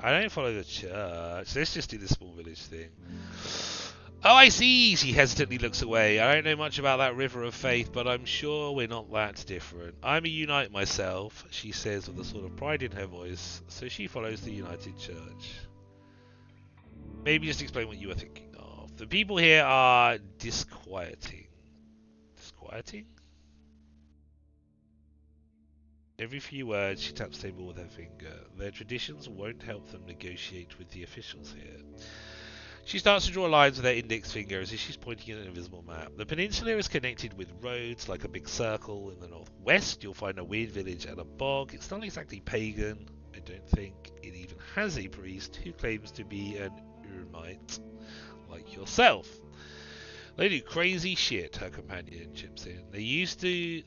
I don't follow the church. Let's just do the small village thing. Oh, I see. She hesitantly looks away. I don't know much about that river of faith, but I'm sure we're not that different. I'm a Unite myself, she says with a sort of pride in her voice, so she follows the United Church. Maybe just explain what you were thinking of. The people here are disquieting. Disquieting? Every few words, she taps the table with her finger. Their traditions won't help them negotiate with the officials here. She starts to draw lines with her index finger as if she's pointing at an invisible map. The peninsula is connected with roads like a big circle. In the northwest, you'll find a weird village and a bog. It's not exactly pagan. I don't think it even has a priest who claims to be an eremite like yourself. They do crazy shit, her companion chips in. They use the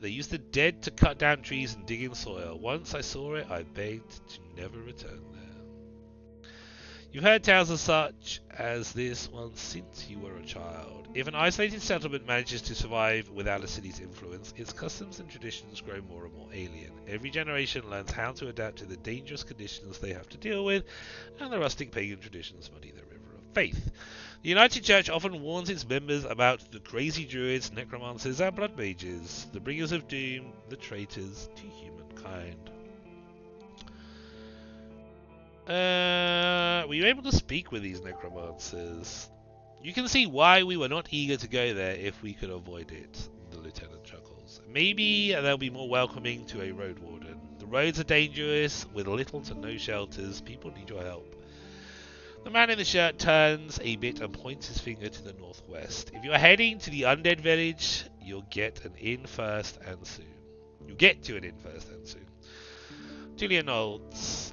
dead to cut down trees and dig in soil. Once I saw it, I begged to never return there. You've heard tales of such as this one since you were a child. If an isolated settlement manages to survive without a city's influence, its customs and traditions grow more and more alien. Every generation learns how to adapt to the dangerous conditions they have to deal with, and the rustic pagan traditions muddy the river of faith. The United Church often warns its members about the crazy druids, necromancers, and blood mages, the bringers of doom, the traitors to humankind. Were you able to speak with these necromancers? You can see why we were not eager to go there if we could avoid it, the lieutenant chuckles. Maybe they'll be more welcoming to a Roadwarden. The roads are dangerous, with little to no shelters. People need your help. The man in the shirt turns a bit and points his finger to the northwest. If you're heading to the undead village, you'll get an inn first and soon. Julia nods.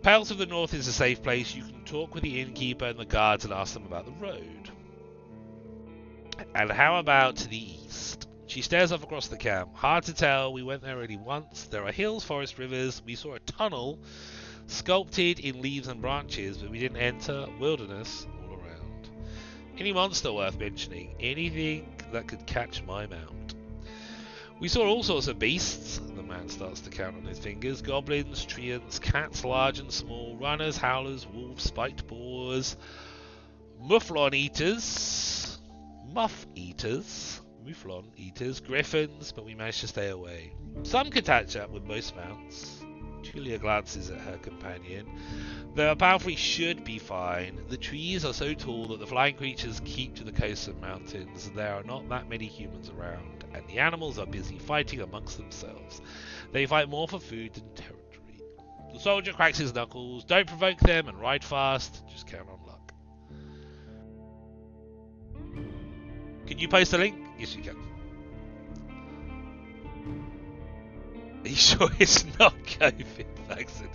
Pales of the North is a safe place. You can talk with the innkeeper and the guards and ask them about the road. And how about to the east? She stares off across the camp. Hard to tell. We went there only once. There are hills, forests, rivers. We saw a tunnel sculpted in leaves and branches, but we didn't enter. Wilderness all around. Any monster worth mentioning? Anything that could catch my mount? We saw all sorts of beasts. The man starts to count on his fingers. Goblins, treants, cats large and small, runners, howlers, wolves, spiked boars, mufflon eaters, griffins, but we managed to stay away. Some could catch up with most mounts. Julia glances at her companion. The Palfrey should be fine. The trees are so tall that the flying creatures keep to the coasts and mountains. There are not that many humans around, and the animals are busy fighting amongst themselves. They fight more for food than territory. The soldier cracks his knuckles. Don't provoke them and ride fast. Just count on luck. Can you post a link? Yes, you can. Are you sure it's not COVID vaccine?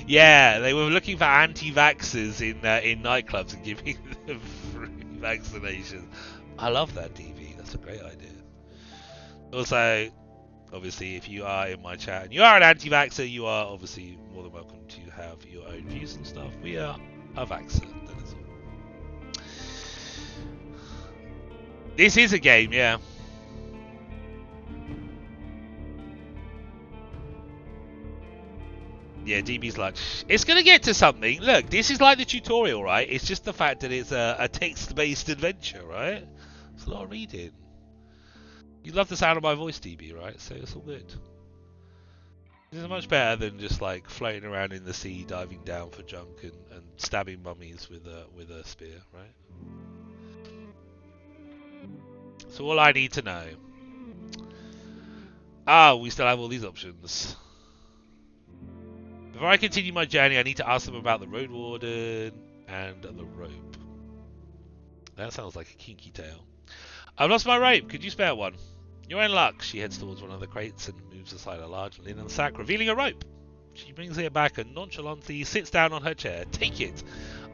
Yeah, they were looking for anti-vaxxers in nightclubs and giving them free vaccinations. I love that, DV. That's a great idea. Also, obviously, if you are in my chat and you are an anti-vaxxer, you are obviously more than welcome to have your own views and stuff. We are a vaxxer, that is all. This is a game, yeah. Yeah, DB's like, it's going to get to something. Look, this is like the tutorial, right? It's just the fact that it's a text-based adventure, right? It's a lot of reading. You love the sound of my voice, DB, right? So it's all good. This is much better than just like floating around in the sea, diving down for junk and stabbing mummies with a spear, right? So all I need to know. We still have all these options. Before I continue my journey, I need to ask them about the Roadwarden and the rope. That sounds like a kinky tale. I've lost my rope. Could you spare one? You're in luck. She heads towards one of the crates and moves aside a large linen sack, revealing a rope. She brings it back and nonchalantly sits down on her chair. Take it.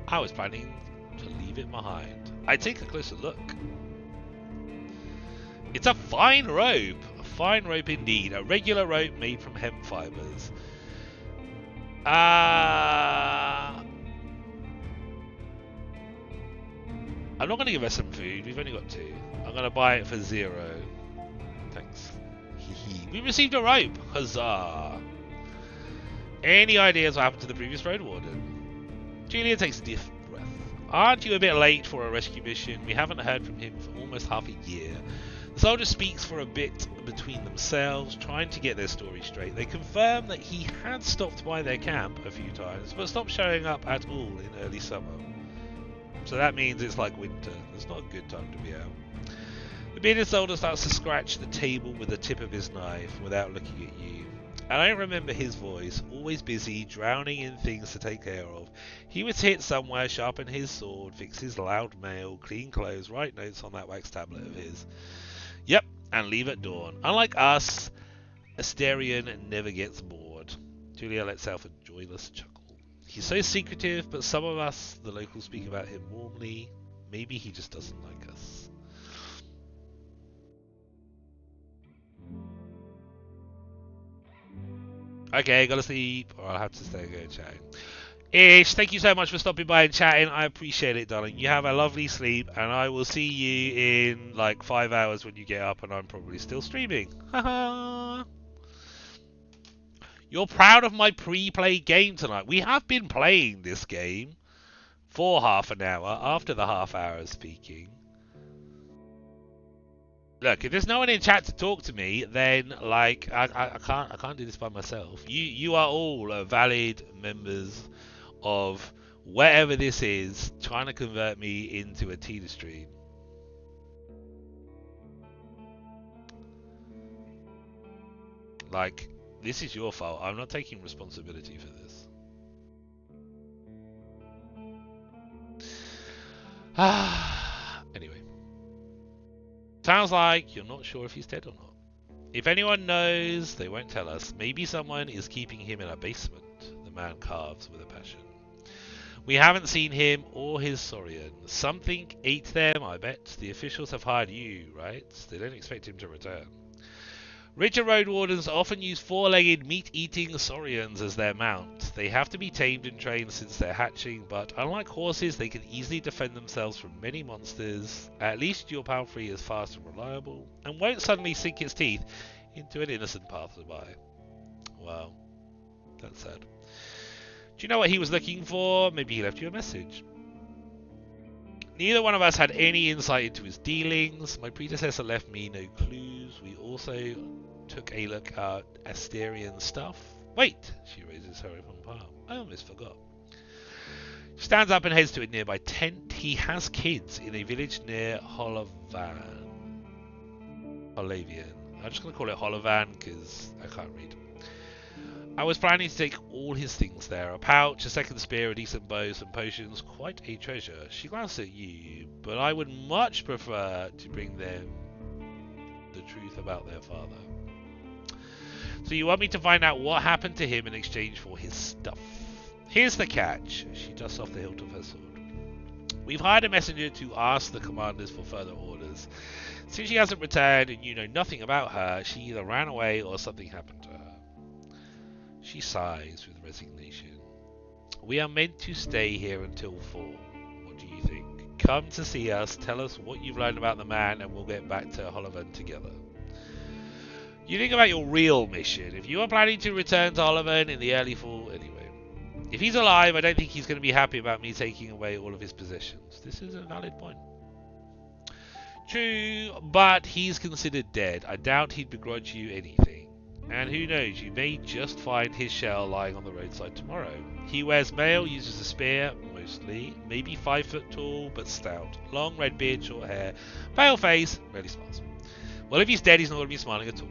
I was planning to leave it behind. I take a closer look. It's a fine rope. A fine rope indeed. A regular rope made from hemp fibers. I'm not going to give her some food. We've only got 2. I'm going to buy it for 0. Thanks. We received a rope. Huzzah. Any ideas what happened to the previous Roadwarden? Julia takes a deep breath. Aren't you a bit late for a rescue mission? We haven't heard from him for almost half a year. The soldier speaks for a bit between themselves, trying to get their story straight. They confirm that he had stopped by their camp a few times, but stopped showing up at all in early summer. So that means it's like winter. It's not a good time to be out. The bearded soldier starts to scratch the table with the tip of his knife without looking at you. I don't remember his voice, always busy, drowning in things to take care of. He was hit somewhere, sharpen his sword, fix his loud mail, clean clothes, write notes on that wax tablet of his. Yep, and leave at dawn. Unlike us, Asterion never gets bored. Julia lets out a joyless chuckle. He's so secretive, but some of us, the locals, speak about him warmly. Maybe he just doesn't like us. Okay, gotta sleep, or I'll have to stay and go chatting. Ish, thank you so much for stopping by and chatting. I appreciate it, darling. You have a lovely sleep, and I will see you in like 5 hours when you get up, and I'm probably still streaming. Haha. You're proud of my pre-play game tonight. We have been playing this game for half an hour after the half hour of speaking. Look, if there's no one in chat to talk to me, then like I can't do this by myself. You are all valid members of whatever this is trying to convert me into a Tina stream. Like, this is your fault. I'm not taking responsibility for this. Anyway. Sounds like you're not sure if he's dead or not. If anyone knows, they won't tell us. Maybe someone is keeping him in a basement, the man carves with a passion. We haven't seen him or his Saurian. Something ate them, I bet. The officials have hired you, right? They don't expect him to return. Richer Roadwardens often use 4-legged meat-eating Saurians as their mount. They have to be tamed and trained since they're hatching, but unlike horses, they can easily defend themselves from many monsters. At least your Palfrey is fast and reliable, and won't suddenly sink its teeth into an innocent passerby. Wow, that's sad. Do you know what he was looking for? Maybe he left you a message. Neither one of us had any insight into his dealings. My predecessor left me no clues. We also took a look at Asterian stuff. Wait! She raises her open palm. I almost forgot. She stands up and heads to a nearby tent. He has kids in a village near Holavan. Holavian. I'm just going to call it Holavan because I can't read. I was planning to take all his things there. A pouch, a second spear, a decent bow, some potions. Quite a treasure. She glanced at you, but I would much prefer to bring them the truth about their father. So you want me to find out what happened to him in exchange for his stuff. Here's the catch. She dusts off the hilt of her sword. We've hired a messenger to ask the commanders for further orders. Since she hasn't returned and you know nothing about her, she either ran away or something happened to her. She sighs with resignation. We are meant to stay here until fall. What do you think? come to see us, tell us what you've learned about the man, and we'll get back to Holloway together. You think about your real mission. If you are planning to return to Holloway in the early fall, anyway. If he's alive, I don't think he's going to be happy about me taking away all of his possessions. This is a valid point. True, but he's considered dead. I doubt he'd begrudge you anything. And who knows, you may just find his shell lying on the roadside tomorrow. He wears mail, uses a spear, mostly. Maybe 5 foot tall, but stout. Long red beard, short hair. Pale face, rarely smiles. Well, if he's dead, he's not going to be smiling at all.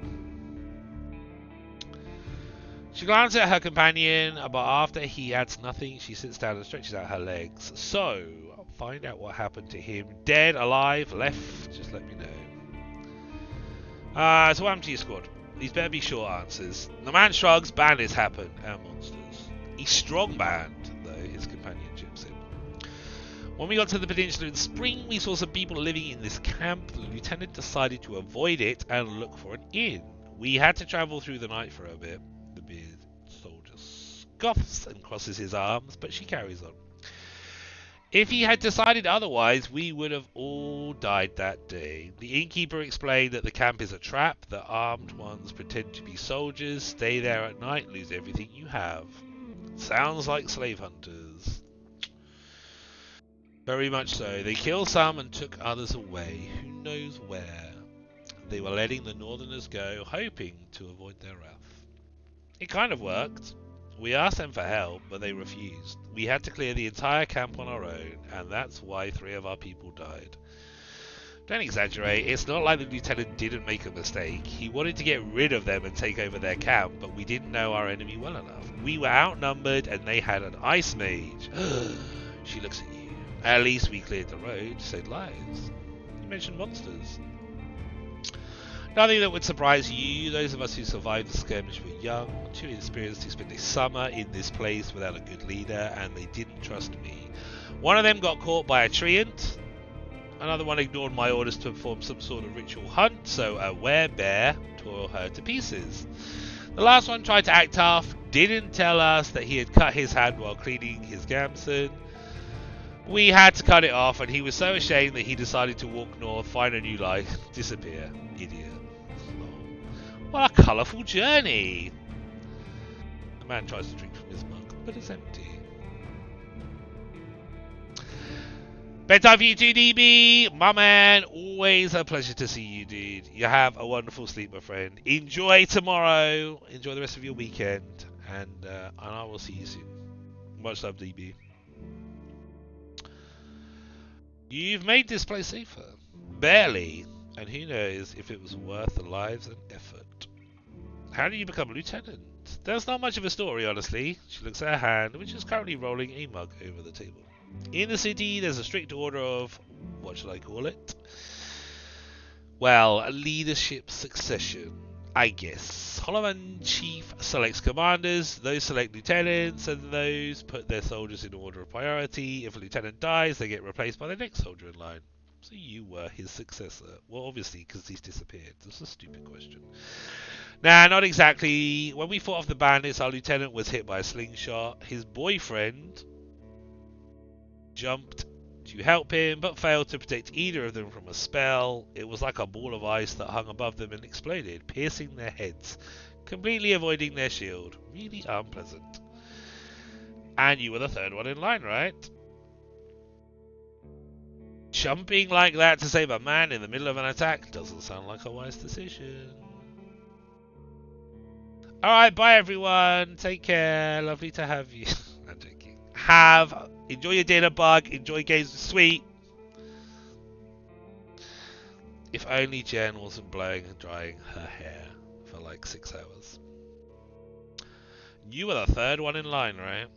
She glances at her companion, but after he adds nothing, she sits down and stretches out her legs. So, find out what happened to him. Dead, alive, left, just let me know. So what happened to your squad? These better be short answers. The man shrugs, bandits happen, and monsters. He's strong banned, though, his companion chips in. When we got to the peninsula in spring, we saw some people living in this camp. The lieutenant decided to avoid it and look for an inn. We had to travel through the night for a bit. The bearded soldier scoffs and crosses his arms, but she carries on. If he had decided otherwise, we would have all died that day. The innkeeper explained that the camp is a trap, that armed ones pretend to be soldiers, stay there at night, lose everything you have. Sounds like slave hunters. Very much so. They killed some and took others away. Who knows where? They were letting the northerners go, hoping to avoid their wrath. It kind of worked. We asked them for help, but they refused. We had to clear the entire camp on our own, and that's why 3 of our people died. Don't exaggerate, it's not like the lieutenant didn't make a mistake. He wanted to get rid of them and take over their camp, but we didn't know our enemy well enough. We were outnumbered, and they had an ice mage. She looks at you. At least we cleared the road, saved lives. You mentioned monsters. Nothing that would surprise you. Those of us who survived the skirmish were young, too inexperienced to spend a summer in this place without a good leader, and they didn't trust me. One of them got caught by a treant. Another one ignored my orders to perform some sort of ritual hunt, so a werebear tore her to pieces. The last one tried to act tough, didn't tell us that he had cut his hand while cleaning his gamson. We had to cut it off, and he was so ashamed that he decided to walk north, find a new life, disappear. Idiot. What a colourful journey! The man tries to drink from his mug, but it's empty. Bedtime for you too, DB! My man, always a pleasure to see you, dude. You have a wonderful sleep, my friend. Enjoy tomorrow. Enjoy the rest of your weekend. And I will see you soon. Much love, DB. You've made this place safer. Barely. And who knows if it was worth the lives and effort. How do you become a lieutenant? There's not much of a story, honestly. She looks at her hand, which is currently rolling a mug over the table. In the city, there's a strict order of, what should I call it? Well, leadership succession, I guess. Holloway chief selects commanders, those select lieutenants, and those put their soldiers in order of priority. If a lieutenant dies, they get replaced by the next soldier in line. So you were his successor. Well, obviously, because he's disappeared. That's a stupid question. Nah, not exactly. When we fought off the bandits, our lieutenant was hit by a slingshot. His boyfriend jumped to help him, but failed to protect either of them from a spell. It was like a ball of ice that hung above them and exploded, piercing their heads, completely avoiding their shield. Really unpleasant. And you were the 3rd one in line, right? Jumping like that to save a man in the middle of an attack doesn't sound like a wise decision. Alright, bye everyone. Take care. Lovely to have you. I'm joking. Enjoy your dinner, Bug. Enjoy games with Sweet. If only Jen wasn't blowing and drying her hair for like 6 hours. You were the 3rd one in line, right?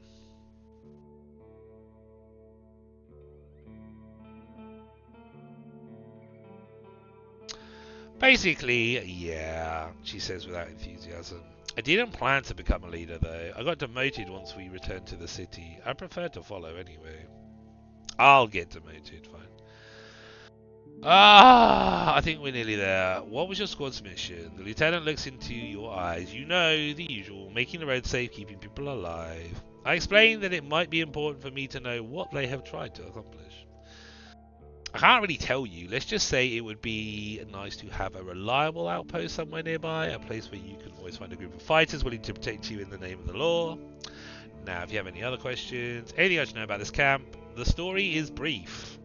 Basically, yeah, she says without enthusiasm. I didn't plan to become a leader though. I got demoted once we returned to the city. I prefer to follow anyway. I'll get demoted, fine. I think we're nearly there. What was your squad's mission? The lieutenant looks into your eyes. You know, the usual. Making the road safe, keeping people alive. I explained that it might be important for me to know what they have tried to accomplish. I can't really tell you. Let's just say it would be nice to have a reliable outpost somewhere nearby, a place where you can always find a group of fighters willing to protect you in the name of the law. Now, if you have any other questions, anything else you know about this camp, the story is brief.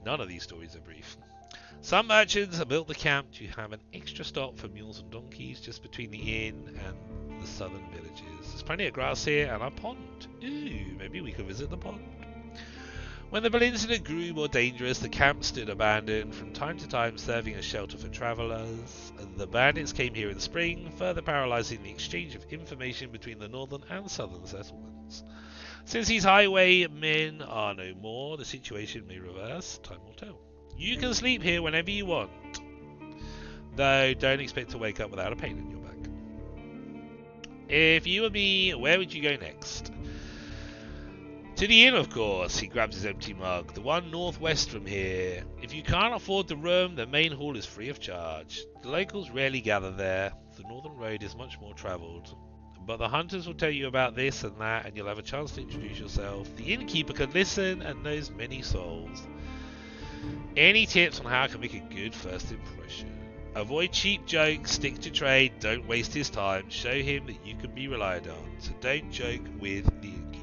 None of these stories are brief. Some merchants have built the camp to have an extra stop for mules and donkeys just between the inn and the southern villages. There's plenty of grass here and a pond. Ooh, maybe we could visit the pond. When the peninsula grew more dangerous, the camp stood abandoned, from time to time serving as shelter for travellers. The bandits came here in spring, further paralysing the exchange of information between the northern and southern settlements. Since these highwaymen are no more, the situation may reverse. Time will tell. You can sleep here whenever you want, though don't expect to wake up without a pain in your back. If you were me, where would you go next? To the inn, of course. He grabs his empty mug. The one northwest from here. If you can't afford the room, the main hall is free of charge. The locals rarely gather there. The northern road is much more travelled. But the hunters will tell you about this and that, and you'll have a chance to introduce yourself. The innkeeper can listen and knows many souls. Any tips on how I can make a good first impression? Avoid cheap jokes, stick to trade, don't waste his time. Show him that you can be relied on. So don't joke with the innkeeper.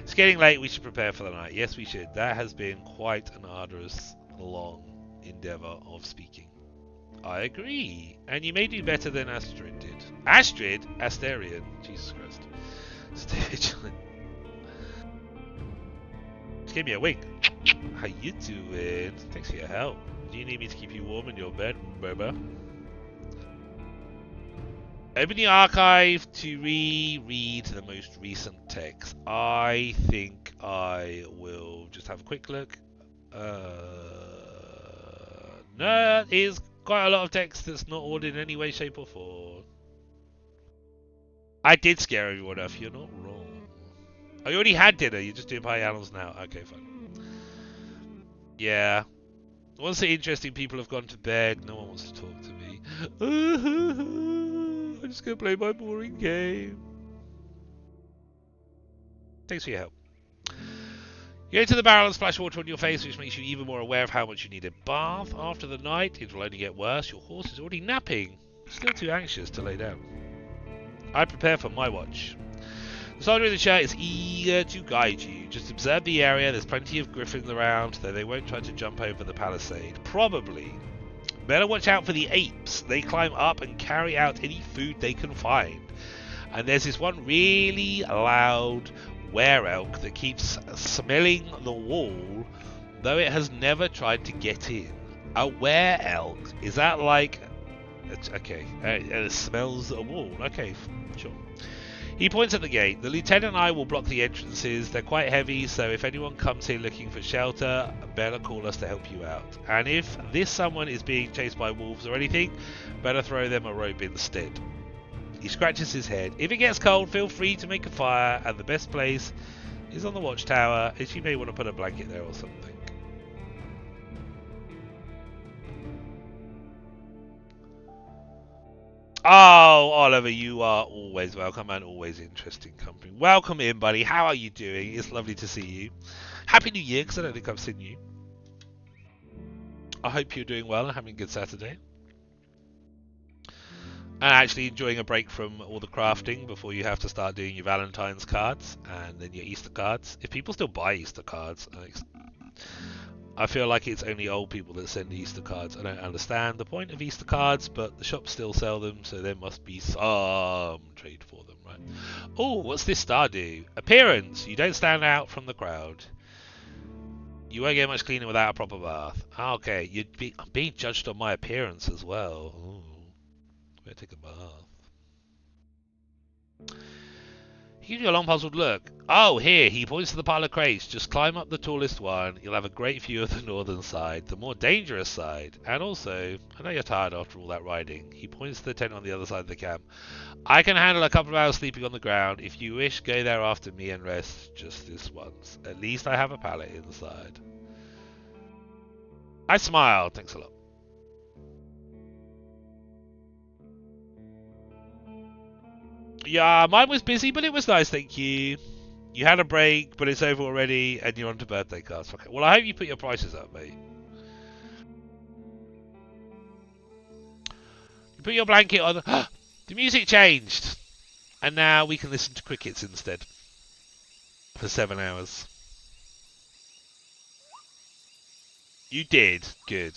It's getting late, we should prepare for the night. Yes, we should. That has been quite an arduous, long endeavour of speaking. I agree. And you may do better than Astrid did. Astrid? Asterion. Jesus Christ. Stay vigilant. Just give me a wink. How you doing? Thanks for your help. Do you need me to keep you warm in your bed, Boba? Open the archive to reread the most recent text. I think I will just have a quick look. No, it is quite a lot of text that's not ordered in any way, shape or form. I did scare everyone off, you're not wrong. Oh, you already had dinner, you're just doing pie annals now. Okay, fine. Yeah. Once the interesting people have gone to bed, no one wants to talk to me. I'm just going to play my boring game. Thanks for your help. You go to the barrel and splash water on your face, which makes you even more aware of how much you need a bath. After the night, it will only get worse. Your horse is already napping. Still too anxious to lay down. I prepare for my watch. The soldier in the chair is eager to guide you. Just observe the area. There's plenty of griffins around, though they won't try to jump over the palisade. Probably. Better watch out for the apes. They climb up and carry out any food they can find. And there's this one really loud were-elk that keeps smelling the wall, though it has never tried to get in. A were-elk? Is that like... Okay, it smells a wall. Okay, sure. He points at the gate. The lieutenant and I will block the entrances. They're quite heavy, so if anyone comes here looking for shelter, better call us to help you out. And if this someone is being chased by wolves or anything, better throw them a rope instead. He scratches his head. If it gets cold, feel free to make a fire, and the best place is on the watchtower, if you may want to put a blanket there or something. Oh, Oliver, you are always welcome and always interesting company. Welcome in, buddy. How are you doing? It's lovely to see you. Happy New Year, because I don't think I've seen you. I hope you're doing well and having a good Saturday. And actually enjoying a break from all the crafting before you have to start doing your Valentine's cards and then your Easter cards. If people still buy Easter cards, I feel like it's only old people that send Easter cards. I don't understand the point of Easter cards, but the shops still sell them, so there must be some trade for them, right? Oh, what's this star do? Appearance. You don't stand out from the crowd. You won't get much cleaner without a proper bath. Okay, I'm being judged on my appearance as well. Ooh. Better take a bath. He gives you a long puzzled look. Oh, here, he points to the pile of crates. Just climb up the tallest one. You'll have a great view of the northern side, the more dangerous side. And also, I know you're tired after all that riding. He points to the tent on the other side of the camp. I can handle a couple of hours sleeping on the ground. If you wish, go there after me and rest just this once. At least I have a pallet inside. I smiled. Thanks a lot. Yeah, mine was busy, but it was nice, thank you. You had a break, but it's over already, and you're on to birthday cards. Okay. Well, I hope you put your prices up, mate. You put your blanket on. The music changed, and now we can listen to crickets instead for 7 hours. You did. Good.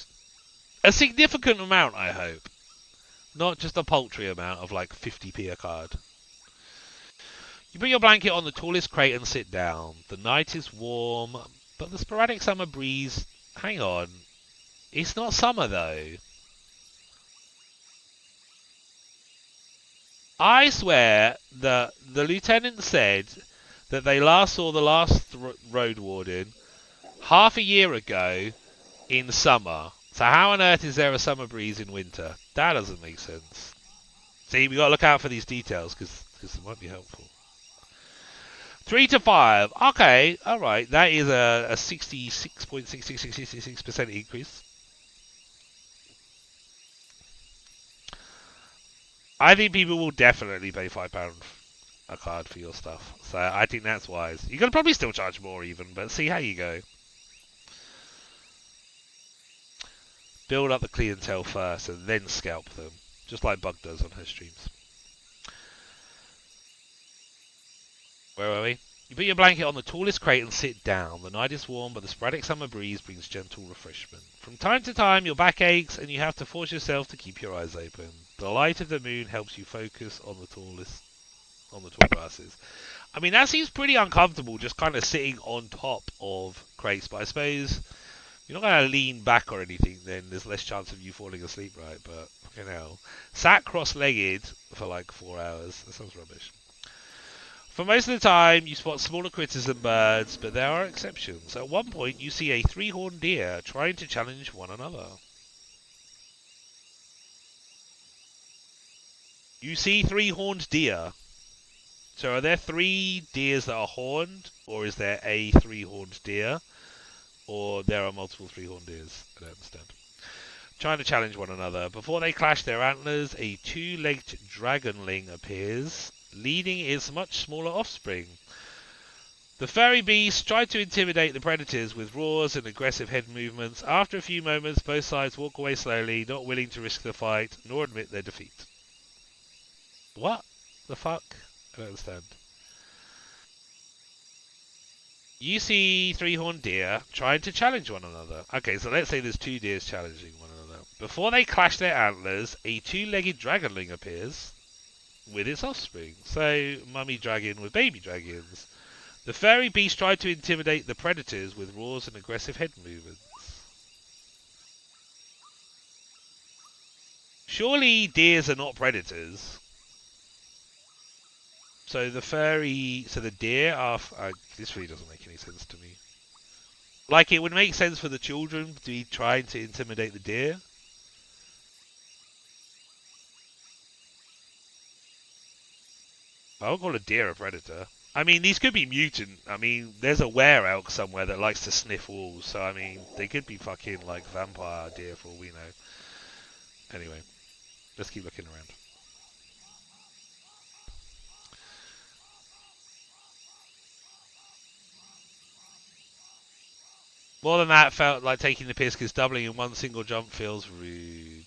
A significant amount, I hope. Not just a paltry amount of like 50p a card. You put your blanket on the tallest crate and sit down. The night is warm, but the sporadic summer breeze... Hang on. It's not summer, though. I swear that the lieutenant said that they last saw the last Roadwarden half a year ago in summer. So how on earth is there a summer breeze in winter? That doesn't make sense. See, we got to look out for these details because it might be helpful. 3 to 5. Okay, all right. That is a 66.6666% increase. I think people will definitely pay £5 a card for your stuff. So I think that's wise. You're going to probably still charge more even, but see how you go. Build up the clientele first and then scalp them. Just like Bug does on her streams. Where are we? You put your blanket on the tallest crate and sit down. The night is warm, but the sporadic summer breeze brings gentle refreshment. From time to time, your back aches, and you have to force yourself to keep your eyes open. The light of the moon helps you focus on the tall grasses. I mean, that seems pretty uncomfortable, just kind of sitting on top of crates. But I suppose you're not going to lean back or anything. Then there's less chance of you falling asleep, right? But fucking hell, sat cross-legged for like 4 hours. That sounds rubbish. For most of the time, you spot smaller critters and birds, but there are exceptions. At one point, you see a 3-horned deer trying to challenge one another. You see 3-horned deer. So are there 3 deers that are horned, or is there a 3-horned deer? Or there are multiple 3-horned deers? I don't understand. Trying to challenge one another. Before they clash their antlers, a 2-legged dragonling appears, leading its much smaller offspring. The furry beasts try to intimidate the predators with roars and aggressive head movements. After a few moments, both sides walk away slowly, not willing to risk the fight, nor admit their defeat. What the fuck? I don't understand. You see 3-horned deer trying to challenge one another. Okay, so let's say there's 2 deers challenging one another. Before they clash their antlers, a 2-legged dragonling appears with its offspring. So, mummy dragon with baby dragons. The furry beast tried to intimidate the predators with roars and aggressive head movements. Surely deers are not predators. So the deer are... this really doesn't make any sense to me. Like, it would make sense for the children to be trying to intimidate the deer. I would call a deer a predator. I mean, these could be mutant. I mean, there's a were-elk somewhere that likes to sniff walls. So, I mean, they could be fucking, like, vampire deer for all we know. Anyway, let's keep looking around. More than that, felt like taking the piss because doubling in one single jump feels rude.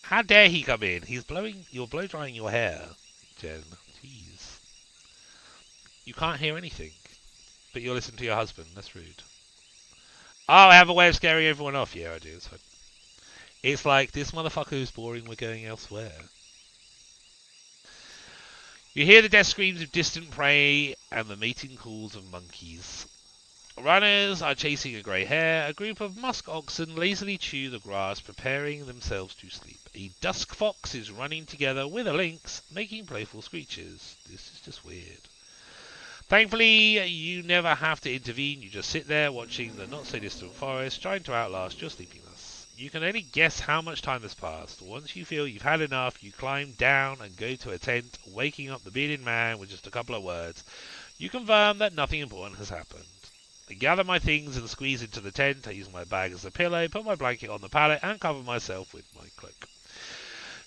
How dare he come in? You're blow drying your hair, Jen. Jeez. You can't hear anything, but you'll listen to your husband. That's rude. Oh, I have a way of scaring everyone off. Yeah, I do. It's fine. It's like, this motherfucker who's boring, we're going elsewhere. You hear the death screams of distant prey and the mating calls of monkeys. Runners are chasing a grey hare. A group of musk oxen lazily chew the grass, preparing themselves to sleep. A dusk fox is running together with a lynx, making playful screeches. This is just weird. Thankfully, you never have to intervene. You just sit there watching the not-so-distant forest, trying to outlast your sleepiness. You can only guess how much time has passed. Once you feel you've had enough, you climb down and go to a tent, waking up the bearded man with just a couple of words. You confirm that nothing important has happened. I gather my things and squeeze into the tent. I use my bag as a pillow, put my blanket on the pallet, and cover myself with my cloak.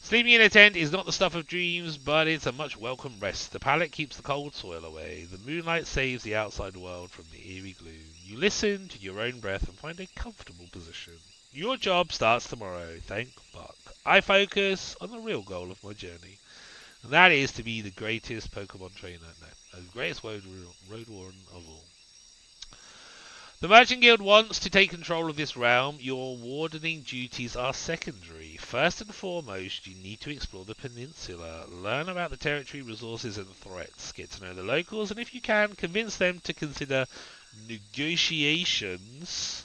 Sleeping in a tent is not the stuff of dreams, but it's a much welcome rest. The pallet keeps the cold soil away. The moonlight saves the outside world from the eerie gloom. You listen to your own breath and find a comfortable position. Your job starts tomorrow, thank Buck. I focus on the real goal of my journey, and that is to be the greatest Pokemon trainer, no, the greatest road warden of all. The Merchant Guild wants to take control of this realm. Your wardening duties are secondary. First and foremost, you need to explore the peninsula, learn about the territory, resources, and threats, get to know the locals, and if you can, convince them to consider negotiations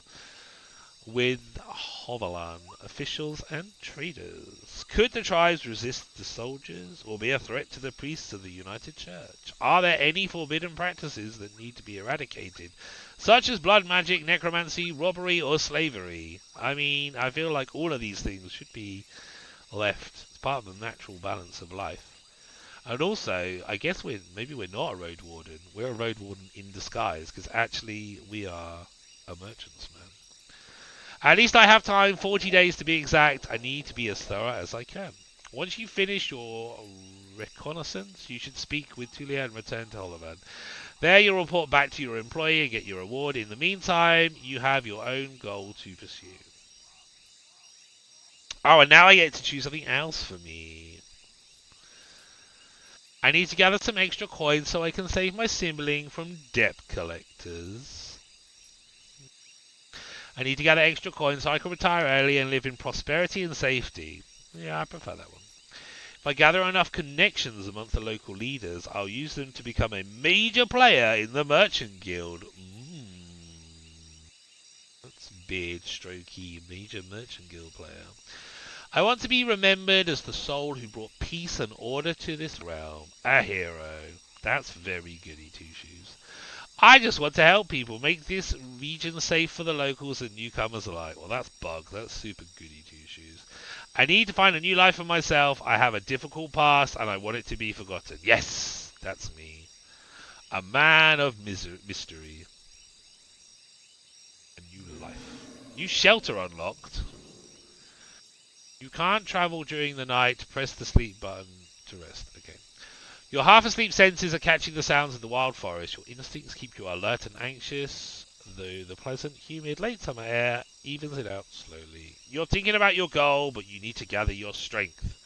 with Hovelan officials and traders. Could the tribes resist the soldiers or be a threat to the priests of the United Church? Are there any forbidden practices that need to be eradicated, such as blood magic, necromancy, robbery, or slavery? I mean, I feel like all of these things should be left as part of the natural balance of life. And also, I guess maybe we're not a road warden. We're a road warden in disguise, because actually we are a merchant's man. At least I have time, 40 days to be exact. I need to be as thorough as I can. Once you finish your reconnaissance, you should speak with Tulia and return to Holovan. There you'll report back to your employer and get your reward. In the meantime, you have your own goal to pursue. Oh, and now I get to choose something else for me. I need to gather some extra coins so I can save my sibling from debt collectors. I need to gather extra coins so I can retire early and live in prosperity and safety. Yeah, I prefer that one. If I gather enough connections amongst the local leaders, I'll use them to become a major player in the Merchant Guild. That's beard strokey, major Merchant Guild player. I want to be remembered as the soul who brought peace and order to this realm. A hero. That's very goody two-shoes. I just want to help people, make this region safe for the locals and newcomers alike. Well, that's Bug. That's super goody two-shoes. I need to find a new life for myself. I have a difficult past, and I want it to be forgotten. Yes, that's me. A man of mystery. A new life. New shelter unlocked. You can't travel during the night. Press the sleep button to rest. Okay. Your half-asleep senses are catching the sounds of the wild forest. Your instincts keep you alert and anxious, though the pleasant, humid, late summer air evens it out slowly. You're thinking about your goal, but you need to gather your strength.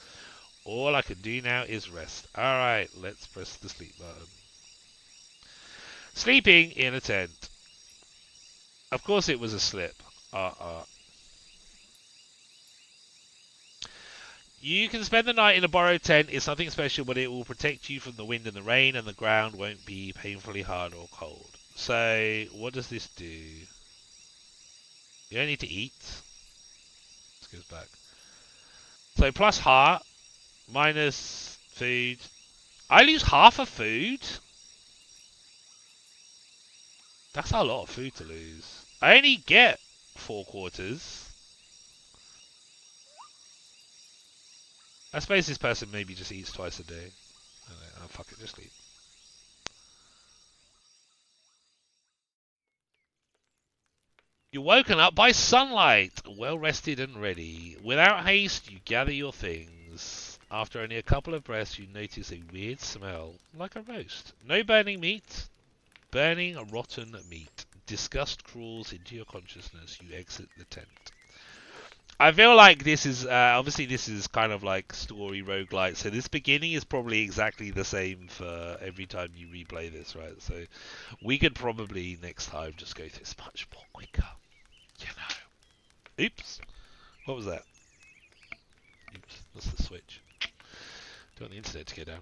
All I can do now is rest. Alright, let's press the sleep button. Sleeping in a tent. Of course it was a slip. You can spend the night in a borrowed tent. It's nothing special, but it will protect you from the wind and the rain, and the ground won't be painfully hard or cold. So, what does this do? You don't need to eat. This goes back. So, plus heart, minus food. I lose half of food? That's a lot of food to lose. I only get 4/4. I suppose this person maybe just eats twice a day. Oh, fuck it, just sleep. You're woken up by sunlight, well rested and ready. Without haste, you gather your things. After only a couple of breaths, you notice a weird smell, like a roast. No burning meat, burning rotten meat. Disgust crawls into your consciousness. You exit the tent. I feel like this is, obviously this is kind of like story roguelite, so this beginning is probably exactly the same for every time you replay this, right? So we could probably next time just go through this much more quicker, you know. Oops. What was that? Oops, that's the switch. Don't want the internet to go down.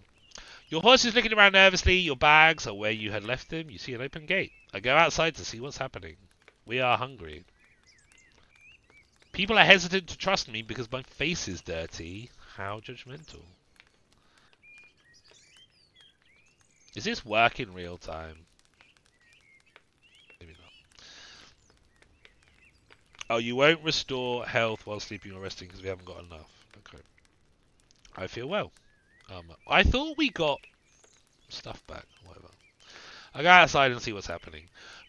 Your horse is looking around nervously. Your bags are where you had left them. You see an open gate. I go outside to see what's happening. We are hungry. People are hesitant to trust me because my face is dirty. How judgmental. Is this work in real time? Maybe not. Oh, you won't restore health while sleeping or resting because we haven't got enough. Okay. I feel well. I thought we got stuff back. Whatever. I go outside and see what's happening.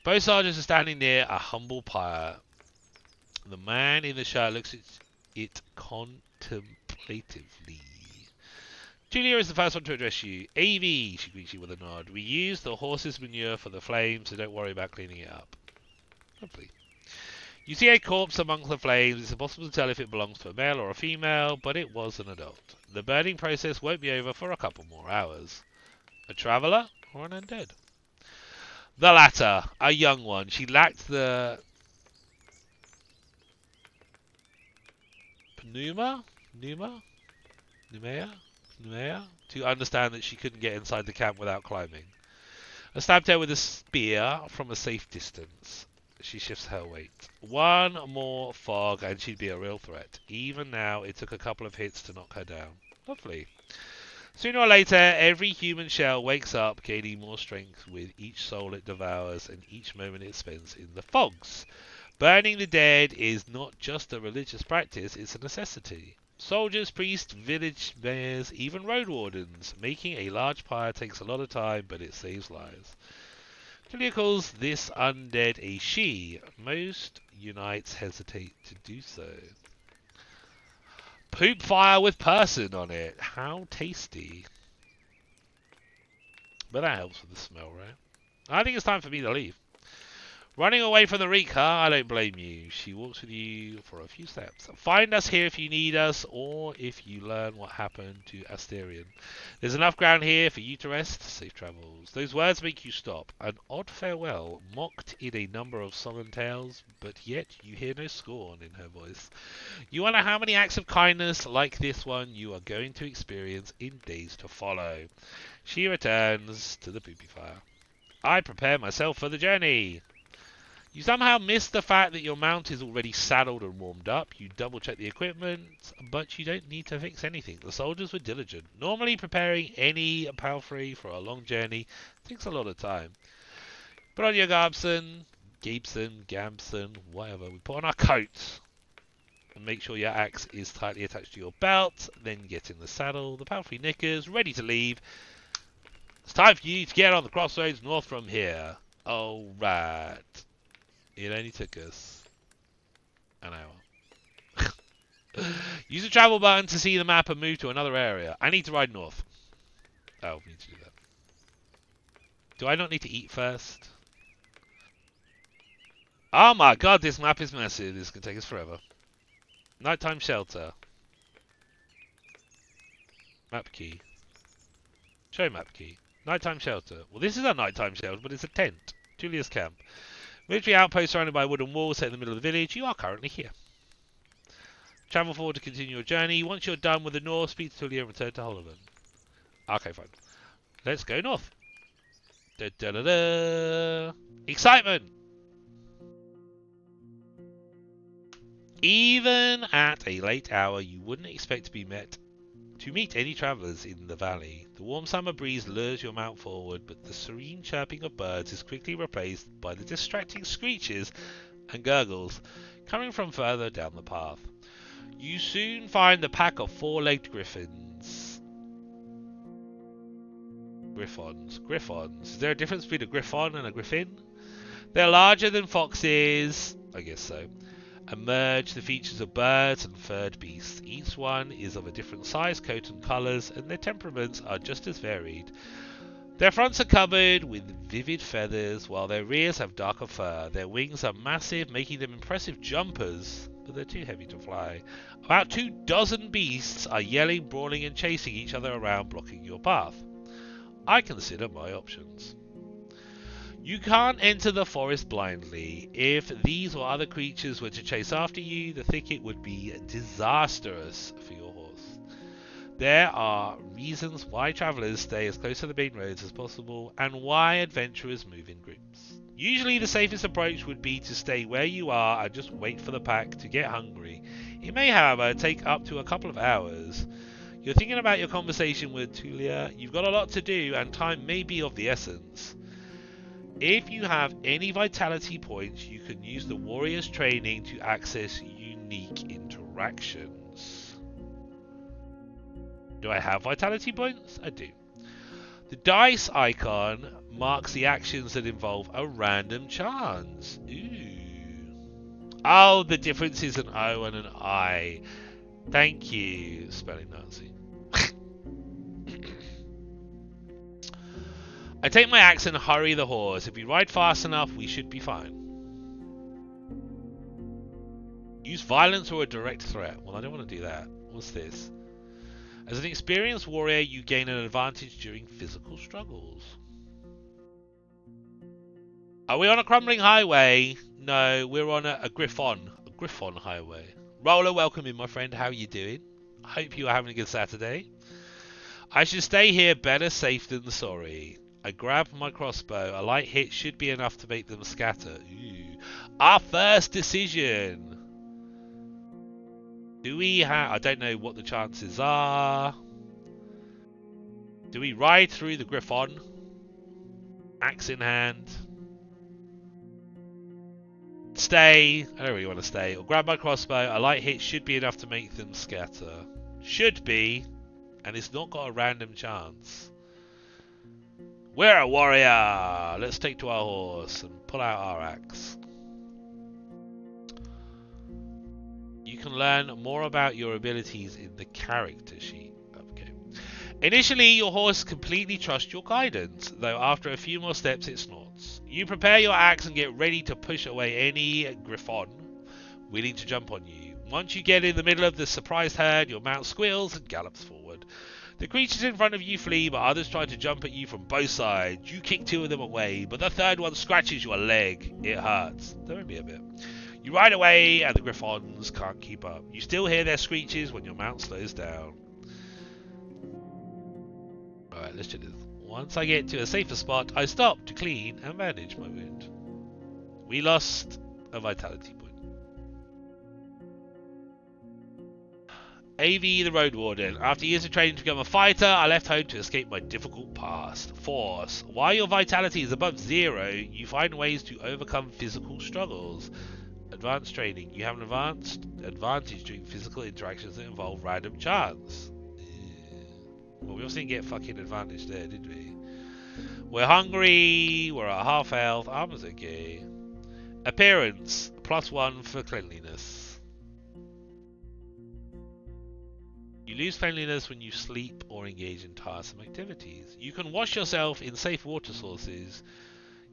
Both sergeants are standing near a humble pyre. The man in the shirt looks at it contemplatively. Julia is the first one to address you. AV, she greets you with a nod. We use the horse's manure for the flames, so don't worry about cleaning it up. Lovely. You see a corpse among the flames. It's impossible to tell if it belongs to a male or a female, but it was an adult. The burning process won't be over for a couple more hours. A traveller or an undead? The latter, a young one. She lacked the pneuma to understand that she couldn't get inside the camp without climbing. I stabbed her with a spear from a safe distance. She shifts her weight. One more fog and she'd be a real threat. Even now, it took a couple of hits to knock her down. Lovely. Sooner or later, every human shell wakes up, gaining more strength with each soul it devours and each moment it spends in the fogs. Burning the dead is not just a religious practice, it's a necessity. Soldiers, priests, village mayors, even road wardens. Making a large pyre takes a lot of time, but it saves lives. Julia calls this undead a she. Most unites hesitate to do so. Poop fire with person on it. How tasty. But that helps with the smell, right? I think it's time for me to leave. Running away from the Reaker, I don't blame you. She walks with you for a few steps. Find us here if you need us, or if you learn what happened to Asterion. There's enough ground here for you to rest. Safe travels. Those words make you stop. An odd farewell, mocked in a number of solemn tales, but yet you hear no scorn in her voice. You wonder how many acts of kindness like this one you are going to experience in days to follow. She returns to the poopy fire. I prepare myself for the journey. You somehow miss the fact that your mount is already saddled and warmed up. You double check the equipment, but you don't need to fix anything. The soldiers were diligent. Normally preparing any palfrey for a long journey takes a lot of time. Put on your Gabson, whatever. We put on our coats and make sure your axe is tightly attached to your belt. Then get in the saddle, the palfrey knickers, ready to leave. It's time for you to get on the crossroads north from here. Alright. It only took us an hour. Use the travel button to see the map and move to another area. I need to ride north. Oh, we need to do that. Do I not need to eat first? Oh my god, this map is massive. This can take us forever. Nighttime shelter. Map key. Show map key. Nighttime shelter. Well, this is a nighttime shelter, but it's a tent. Julia's camp. Military outpost surrounded by a wooden wall set in the middle of the village. You are currently here. Travel forward to continue your journey. Once you're done with the north, speak to Julia and return to Hollovan. Okay, fine. Let's go north. Da, da, da, da. Excitement! Even at a late hour, you wouldn't expect to meet any travellers in the valley. The warm summer breeze lures your mount forward, but the serene chirping of birds is quickly replaced by the distracting screeches and gurgles coming from further down the path. You soon find the pack of four-legged griffons. Griffons. Is there a difference between a griffon and a griffin? They're larger than foxes. I guess so. And merge the features of birds and furred beasts. Each one is of a different size, coat and colours, and their temperaments are just as varied. Their fronts are covered with vivid feathers, while their rears have darker fur. Their wings are massive, making them impressive jumpers, but they're too heavy to fly. About 24 beasts are yelling, brawling and chasing each other around, blocking your path. I consider my options. You can't enter the forest blindly. If these or other creatures were to chase after you, the thicket would be disastrous for your horse. There are reasons why travellers stay as close to the main roads as possible, and why adventurers move in groups. Usually the safest approach would be to stay where you are and just wait for the pack to get hungry. It may, however, take up to a couple of hours. You're thinking about your conversation with Tulia. You've got a lot to do, and time may be of the essence. If you have any vitality points, you can use the warrior's training to access unique interactions. Do I have vitality points? I do. The dice icon marks the actions that involve a random chance. Ooh. Oh, the difference is an O and an I. Thank you, spelling Nazi. I take my axe and hurry the horse. If we ride fast enough, we should be fine. Use violence or a direct threat. Well, I don't want to do that. What's this? As an experienced warrior, you gain an advantage during physical struggles. Are we on a crumbling highway? No, we're on a Griffon. A Griffon highway. Roller, welcome in, my friend. How are you doing? I hope you are having a good Saturday. I should stay here, better safe than sorry. I grab my crossbow. A light hit should be enough to make them scatter. Ooh. Our first decision. Do we have... I don't know what the chances are. Do we ride through the Griffon? Axe in hand. Stay. I don't really want to stay. Or grab my crossbow. A light hit should be enough to make them scatter. Should be. And it's not got a random chance. We're a warrior. Let's take to our horse and pull out our axe. You can learn more about your abilities in the character sheet. Okay. Initially, your horse completely trusts your guidance, though after a few more steps it snorts. You prepare your axe and get ready to push away any Griffon willing to jump on you. Once you get in the middle of the surprised herd, your mount squeals and gallops forward. The creatures in front of you flee, but others try to jump at you from both sides. You kick two of them away, but the third one scratches your leg. It hurts. There won't be a bit. You ride away, and the Griffons can't keep up. You still hear their screeches when your mount slows down. Alright, let's do this. Once I get to a safer spot, I stop to clean and bandage my wound. We lost a vitality point. AV the Roadwarden. After years of training to become a fighter, I left home to escape my difficult past. Force. While your vitality is above 0, you find ways to overcome physical struggles. Advanced training. You have an advantage during physical interactions that involve random chance. Well, we also didn't get fucking advantage there, did we? We're hungry. We're at half health. Armor's okay. Appearance. +1 for cleanliness. You lose cleanliness when you sleep or engage in tiresome activities. You can wash yourself in safe water sources.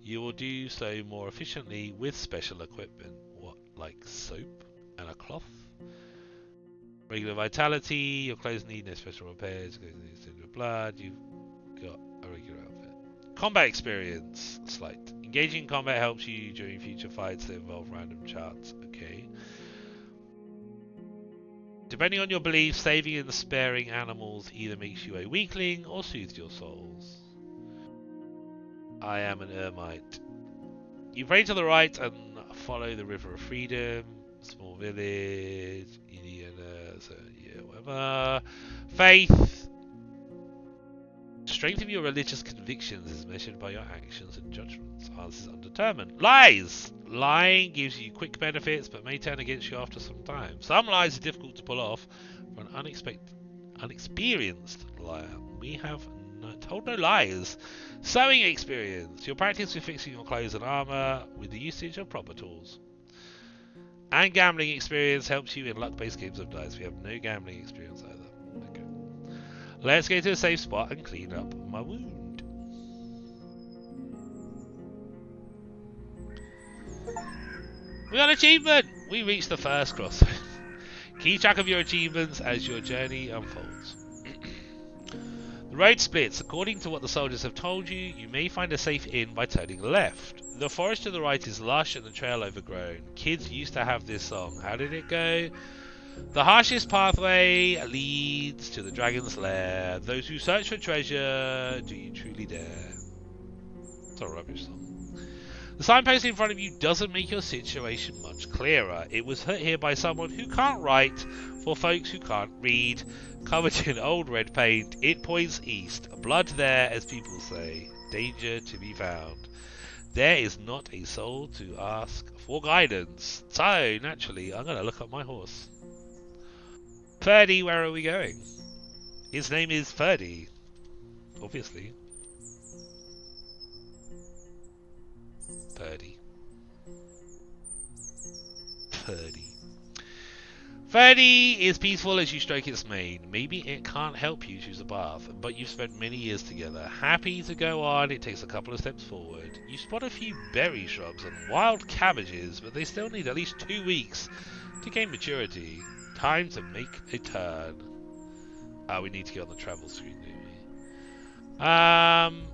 You will do so more efficiently with special equipment. What, like soap and a cloth? Regular vitality, your clothes need no special repairs, your blood, you've got a regular outfit. Combat experience, slight. Engaging in combat helps you during future fights that involve random chance. Okay. Depending on your beliefs, saving and sparing animals either makes you a weakling or soothes your souls. I am an ermite. You pray to the right and follow the River of Freedom. Small village. Indiana. So yeah, whatever. Faith. Strength of your religious convictions is measured by your actions and judgments. Ours is undetermined. Lies! Lying gives you quick benefits, but may turn against you after some time. Some lies are difficult to pull off for an unexperienced liar. We have told no lies. Sewing experience. Your practice with fixing your clothes and armor with the usage of proper tools. And gambling experience helps you in luck-based games of dice. We have no gambling experience either. Okay. Let's go to a safe spot and clean up my wound. We got an achievement! We reached the first crossroad. Keep track of your achievements as your journey unfolds. The road splits. According to what the soldiers have told you, you may find a safe inn by turning left. The forest to the right is lush and the trail overgrown. Kids used to have this song. How did it go? The harshest pathway leads to the dragon's lair. Those who search for treasure, do you truly dare? It's a rubbish song. The signpost in front of you doesn't make your situation much clearer. It was hit here by someone who can't write for folks who can't read. Covered in old red paint, it points east. Blood there, as people say. Danger to be found. There is not a soul to ask for guidance. So, naturally, I'm going to look up my horse. Ferdy, where are we going? His name is Ferdy. Obviously. Purdy. Purdy. Ferdy is peaceful as you stroke its mane. Maybe it can't help you choose a path, but you've spent many years together. Happy to go on, it takes a couple of steps forward. You spot a few berry shrubs and wild cabbages, but they still need at least 2 weeks to gain maturity. Time to make a turn. We need to get on the travel screen, don't we?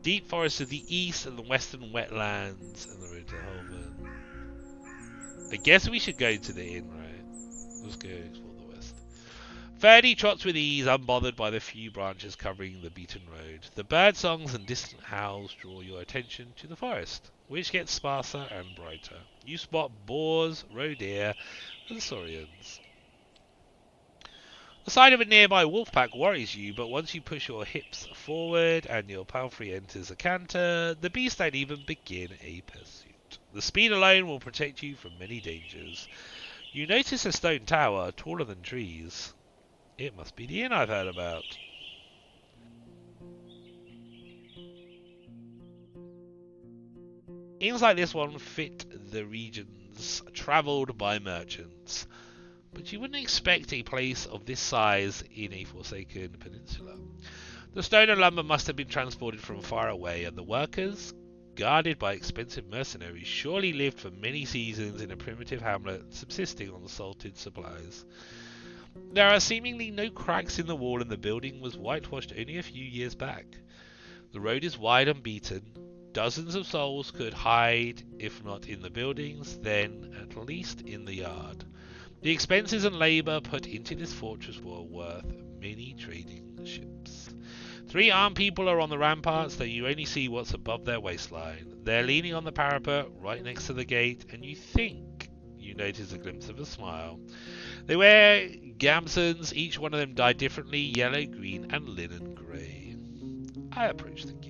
Deep forests to the east and the western wetlands and the road to Holborn. I guess we should go to the inn, right? Let's go explore the west. Ferdy trots with ease, unbothered by the few branches covering the beaten road. The bird songs and distant howls draw your attention to the forest, which gets sparser and brighter. You spot boars, roe deer, and saurians. The sight of a nearby wolf pack worries you, but once you push your hips forward and your palfrey enters a canter, the beast don't even begin a pursuit. The speed alone will protect you from many dangers. You notice a stone tower, taller than trees. It must be the inn I've heard about. Inns like this one fit the regions travelled by merchants, but you wouldn't expect a place of this size in a forsaken peninsula. The stone and lumber must have been transported from far away, and the workers, guarded by expensive mercenaries, surely lived for many seasons in a primitive hamlet, subsisting on salted supplies. There are seemingly no cracks in the wall, and the building was whitewashed only a few years back. The road is wide and beaten. Dozens of souls could hide, if not in the buildings, then at least in the yard. The expenses and labour put into this fortress were worth many trading ships. 3 armed people are on the ramparts, though you only see what's above their waistline. They're leaning on the parapet right next to the gate, and you think you notice a glimpse of a smile. They wear gamsons, each one of them dyed differently, yellow, green, and linen grey. I approach the gate.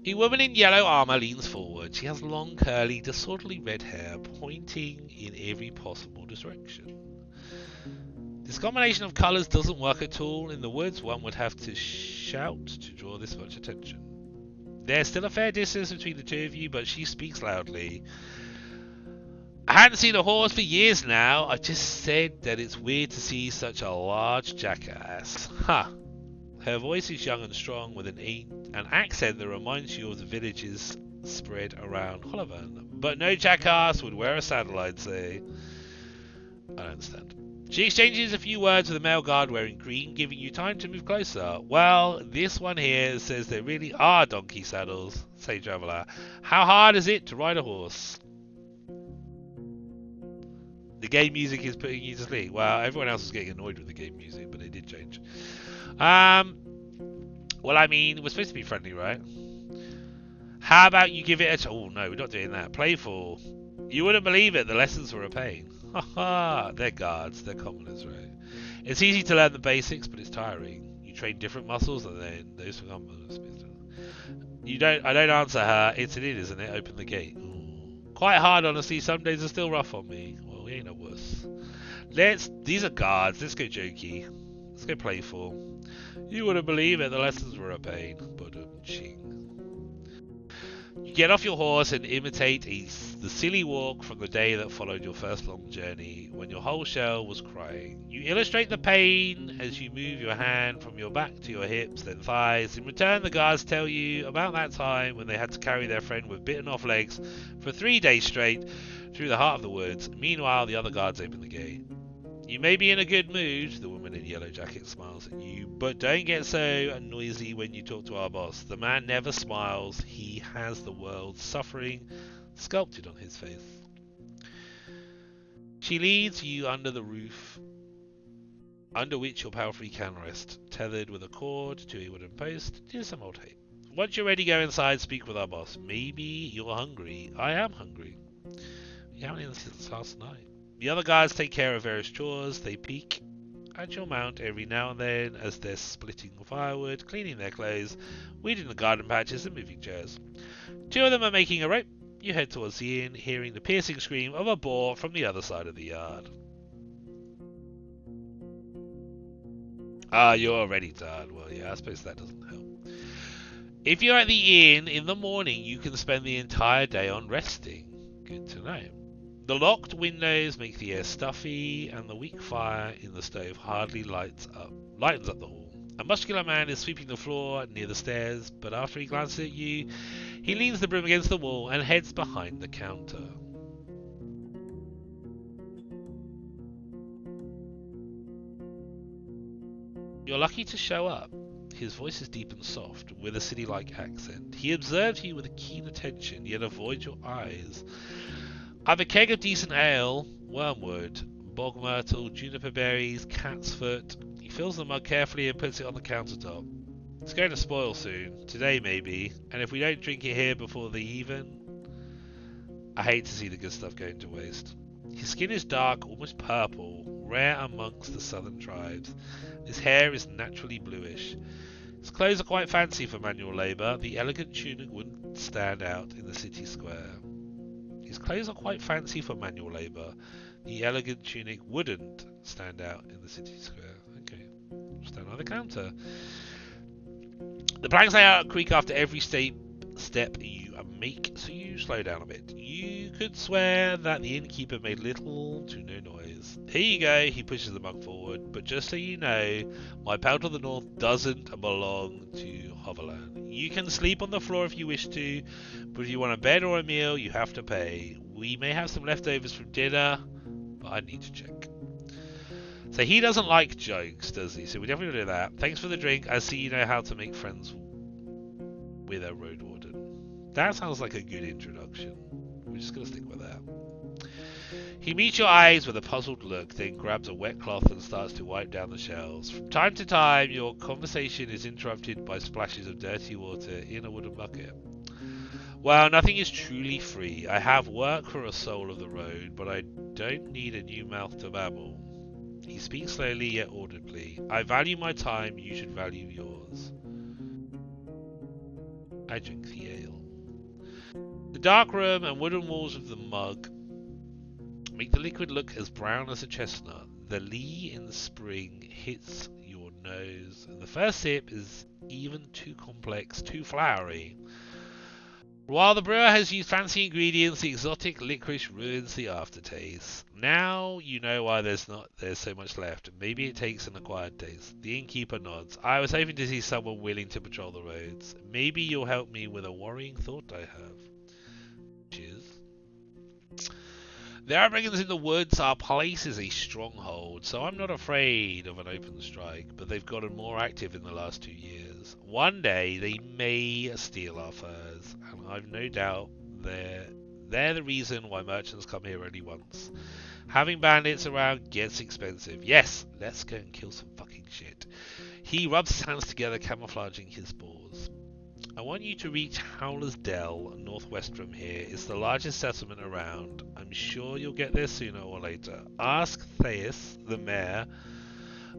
A woman in yellow armour leans forward. She has long, curly, disorderly red hair, pointing in every possible direction. This combination of colours doesn't work at all. In the woods, one would have to shout to draw this much attention. There's still a fair distance between the two of you, but she speaks loudly. I hadn't seen a horse for years now. I just said that it's weird to see such a large jackass. Ha! Her voice is young and strong, with an accent that reminds you of the villages spread around Holborn. But no jackass would wear a saddle, I'd say. I don't understand. She exchanges a few words with a male guard wearing green, giving you time to move closer. Well, this one here says there really are donkey saddles, say traveller. How hard is it to ride a horse? The game music is putting you to sleep. Well, everyone else is getting annoyed with the game music, but it did change. Well, I mean, we're supposed to be friendly, right? How about you give it a... Oh, no, we're not doing that. Playful. You wouldn't believe it. The lessons were a pain. Haha, they're guards. They're commoners, right? It's easy to learn the basics, but it's tiring. You train different muscles, and then those become... I don't answer her. It's an inn, isn't it? Open the gate. Ooh. Quite hard, honestly. Some days are still rough on me. Well, we ain't no wuss. These are guards. Let's go jokey. Let's go playful. You wouldn't believe it, the lessons were a pain. Ching. You get off your horse and imitate the silly walk from the day that followed your first long journey, when your whole shell was crying. You illustrate the pain as you move your hand from your back to your hips, then thighs. In return, the guards tell you about that time when they had to carry their friend with bitten off legs for 3 days straight through the heart of the woods. Meanwhile, the other guards open the gate. You may be in a good mood, the woman in yellow jacket smiles at you, but don't get so noisy when you talk to our boss. The man never smiles. He has the world's suffering sculpted on his face. She leads you under the roof, under which your palfrey can rest, tethered with a cord to a wooden post near some old hay. Once you're ready, go inside, speak with our boss. Maybe you're hungry. I am hungry. We haven't eaten since last night. The other guards take care of various chores. They peek at your mount every now and then as they're splitting firewood, cleaning their clothes, weeding the garden patches, and moving chairs. 2 of them are making a rope. You head towards the inn, hearing the piercing scream of a boar from the other side of the yard. You're already tired. Well, yeah, I suppose that doesn't help. If you're at the inn in the morning, you can spend the entire day on resting. Good to know. The locked windows make the air stuffy, and the weak fire in the stove hardly lightens up the hall. A muscular man is sweeping the floor near the stairs, but after he glances at you, he leans the broom against the wall and heads behind the counter. You're lucky to show up. His voice is deep and soft, with a city-like accent. He observes you with a keen attention, yet avoids your eyes. I've a keg of decent ale, wormwood, bog myrtle, juniper berries, cat's foot. He fills the mug carefully and puts it on the countertop. It's going to spoil soon, today maybe, and if we don't drink it here before the even... I hate to see the good stuff going to waste. His skin is dark, almost purple, rare amongst the southern tribes. His hair is naturally bluish. His clothes are quite fancy for manual labour. The elegant tunic wouldn't stand out in the city square. His clothes are quite fancy for manual labour. The elegant tunic wouldn't stand out in the city square. Okay, stand on the counter. The planks lay out creak after every step you make, so you slow down a bit. You could swear that the innkeeper made little to no noise. Here you go, he pushes the mug forward, but just so you know, my pal to the north doesn't belong to Hoverland. You can sleep on the floor if you wish to, but if you want a bed or a meal, you have to pay. We may have some leftovers from dinner, but I need to check. So he doesn't like jokes, does he? So we definitely do that. Thanks for the drink. I see you know how to make friends with a Roadwarden. That sounds like a good introduction. We're just going to stick with that. He meets your eyes with a puzzled look, then grabs a wet cloth and starts to wipe down the shells. From time to time, your conversation is interrupted by splashes of dirty water in a wooden bucket. Well, nothing is truly free. I have work for a soul of the road, but I don't need a new mouth to babble. He speaks slowly yet audibly. I value my time, you should value yours. I drink the ale. The dark room and wooden walls of the mug make the liquid look as brown as a chestnut. The lee in the spring hits your nose, and the first sip is even too complex, too flowery. While the brewer has used fancy ingredients, the exotic licorice ruins the aftertaste. Now you know why there's so much left. Maybe it takes an acquired taste. The innkeeper nods. I was hoping to see someone willing to patrol the roads. Maybe you'll help me with a worrying thought I have. Cheers. The Arabagans in the woods, our place is a stronghold, so I'm not afraid of an open strike, but they've gotten more active in the last 2 years. One day they may steal our furs, and I've no doubt they're the reason why merchants come here only once. Having bandits around gets expensive. Yes, let's go and kill some fucking shit. He rubs his hands together, camouflaging his paws. I want you to reach Howler's Dell, northwest from here. It's the largest settlement around. I'm sure you'll get there sooner or later. Ask Thais, the mayor,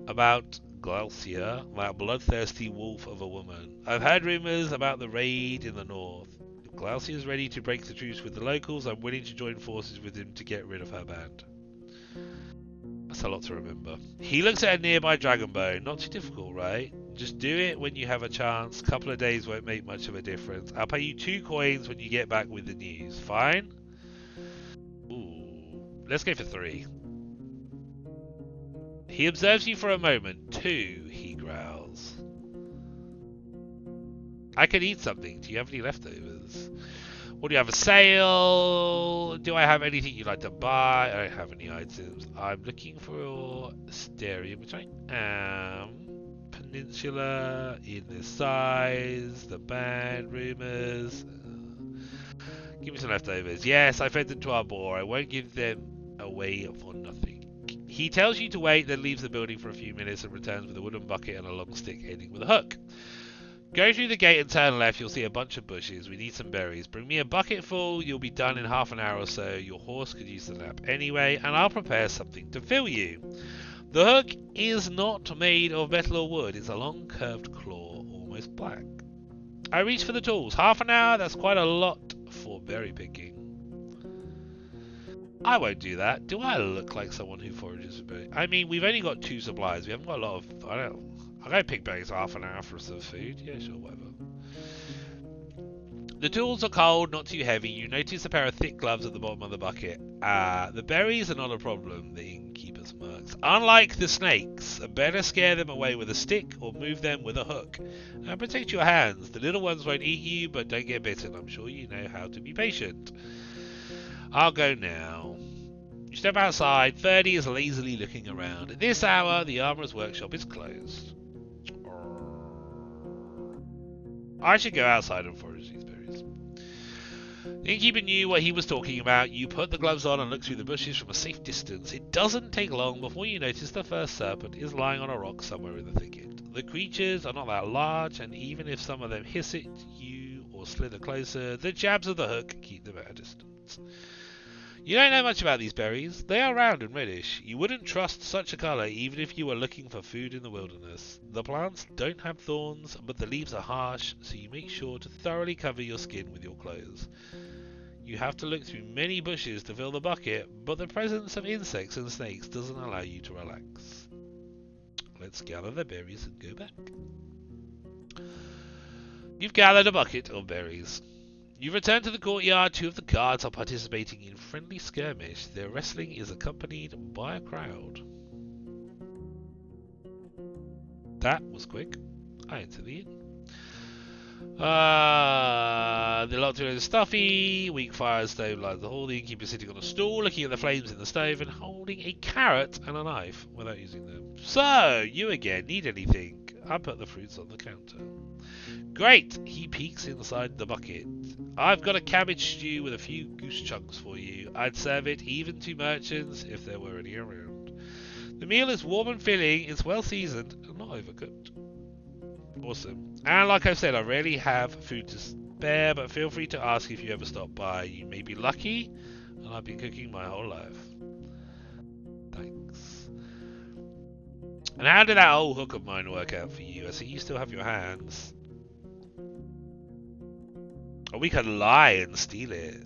about Glaucia, that bloodthirsty wolf of a woman. I've heard rumours about the raid in the north. If Glaucia is ready to break the truce with the locals, I'm willing to join forces with him to get rid of her band. That's a lot to remember. He looks at a nearby dragon bone. Not too difficult, right? Just do it when you have a chance. Couple of days won't make much of a difference. I'll pay you 2 coins when you get back with the news. Fine? Ooh. Let's go for 3. He observes you for a moment. 2, he growls. I could eat something. Do you have any leftovers? What do you have? A sale? Do I have anything you'd like to buy? I don't have any items. I'm looking for Asterium, which I am. Peninsula, in the size, the band, rumours. Give me some leftovers. Yes, I fed them to our boar. I won't give them away for nothing. He tells you to wait, then leaves the building for a few minutes and returns with a wooden bucket and a long stick ending with a hook. Go through the gate and turn left. You'll see a bunch of bushes. We need some berries. Bring me a bucket full. You'll be done in half an hour or so. Your horse could use the nap anyway, and I'll prepare something to fill you. The hook is not made of metal or wood. It's a long curved claw, almost black. I reach for the tools. Half an hour? That's quite a lot for berry picking. I won't do that. Do I look like someone who forages for berries? I mean, we've only got 2 supplies. We haven't got a lot of... I'll go pick berries for half an hour for some food. Yeah, sure, whatever. The tools are cold, not too heavy. You notice a pair of thick gloves at the bottom of the bucket. The berries are not a problem, the innkeeper smirks. Unlike the snakes, better scare them away with a stick or move them with a hook. And protect your hands. The little ones won't eat you, but don't get bitten. I'm sure you know how to be patient. I'll go now. You step outside. Ferdy is lazily looking around. At this hour, the armourer's workshop is closed. I should go outside and forage these berries. The innkeeper knew what he was talking about. You put the gloves on and look through the bushes from a safe distance. It doesn't take long before you notice the first serpent is lying on a rock somewhere in the thicket. The creatures are not that large, and even if some of them hiss at you or slither closer, the jabs of the hook keep them at a distance. You don't know much about these berries. They are round and reddish. You wouldn't trust such a colour even if you were looking for food in the wilderness. The plants don't have thorns, but the leaves are harsh, so you make sure to thoroughly cover your skin with your clothes. You have to look through many bushes to fill the bucket, but the presence of insects and snakes doesn't allow you to relax. Let's gather the berries and go back. You've gathered a bucket of berries. You return to the courtyard. Two of the guards are participating in friendly skirmish. Their wrestling is accompanied by a crowd. That was quick. I enter the inn. The lot is stuffy. Weak fire stove lines the hall. The innkeeper sitting on a stool, looking at the flames in the stove and holding a carrot and a knife without using them. So, you again. Need anything? I put the fruits on the counter. Great! He peeks inside the bucket. I've got a cabbage stew with a few goose chunks for you. I'd serve it even to merchants if there were any around. The meal is warm and filling, it's well seasoned and not overcooked. Awesome. And like I said, I rarely have food to spare, but feel free to ask if you ever stop by. You may be lucky, and I've been cooking my whole life. Thanks. And how did that old hook of mine work out for you? I see you still have your hands. Oh, we could lie and steal it.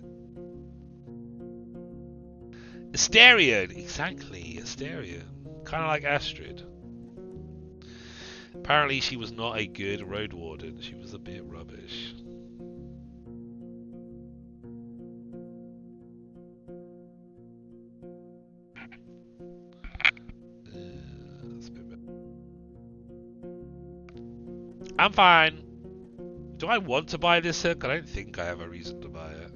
Asterion! Exactly, Asterion. Kind of like Astrid. Apparently she was not a good Roadwarden. She was a bit rubbish. That's a bit better. I'm fine. Do I want to buy this hook? I don't think I have a reason to buy it.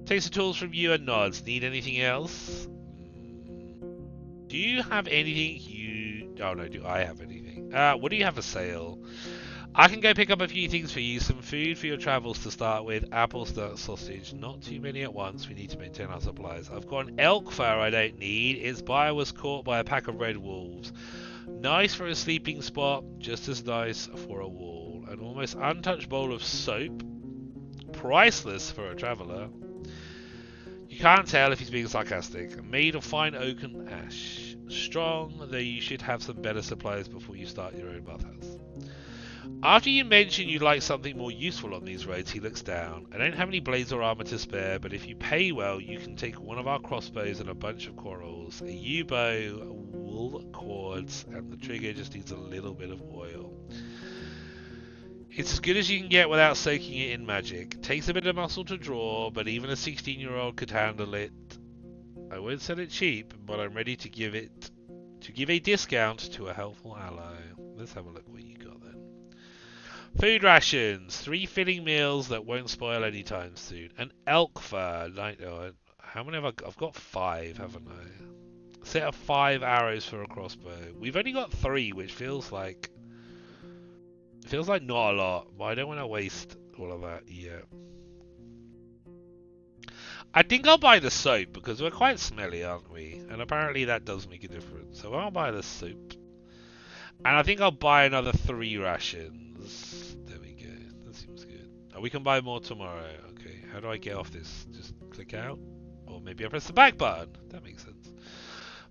Takes the tools from you and nods. Need anything else? Do you have anything you... Oh no, do I have anything? What do you have for sale? I can go pick up a few things for you. Some food for your travels to start with. Apples, nuts, sausage. Not too many at once. We need to maintain our supplies. I've got an elk fur I don't need. Its buyer was caught by a pack of red wolves. Nice for a sleeping spot, just as nice for a wall. An almost untouched bowl of soap. Priceless for a traveller. You can't tell if he's being sarcastic. Made of fine oak and ash. Strong, though you should have some better supplies before you start your own bathhouse. After you mention you'd like something more useful on these roads, he looks down. I don't have any blades or armour to spare, but if you pay well, you can take one of our crossbows and a bunch of quarrels, a yew-bow, wool cords, and the trigger just needs a little bit of oil. It's as good as you can get without soaking it in magic. Takes a bit of muscle to draw, but even a 16-year-old could handle it. I won't sell it cheap, but I'm ready to give a discount to a helpful ally. Let's have a look what you got then. Food rations, 3 filling meals that won't spoil anytime soon. An elk fur. How many have I got? I've got 5, haven't I? Set of 5 arrows for a crossbow. We've only got 3, which feels like not a lot, but I don't want to waste all of that yet. I think I'll buy the soap because we're quite smelly, aren't we? And apparently that does make a difference. So I'll buy the soap. And I think I'll buy another 3 rations. There we go. That seems good. Oh, we can buy more tomorrow. Okay. How do I get off this? Just click out? Or maybe I press the back button. That makes sense.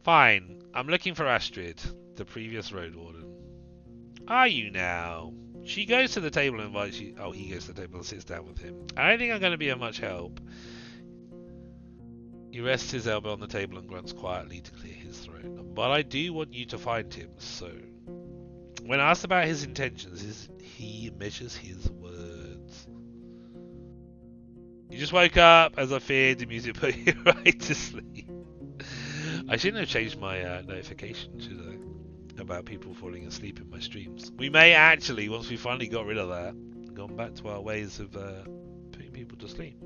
Fine. I'm looking for Astrid, the previous Roadwarden. Are you now? She goes to the table and invites you. Oh, he goes to the table and sits down with him. I don't think I'm going to be of much help. He rests his elbow on the table and grunts quietly to clear his throat. But I do want you to find him, so... When asked about his intentions, he measures his words. You just woke up, as I feared. The music put you right to sleep. I shouldn't have changed my notification, should I? About people falling asleep in my streams. We may actually, once we finally got rid of that, gone back to our ways of putting people to sleep.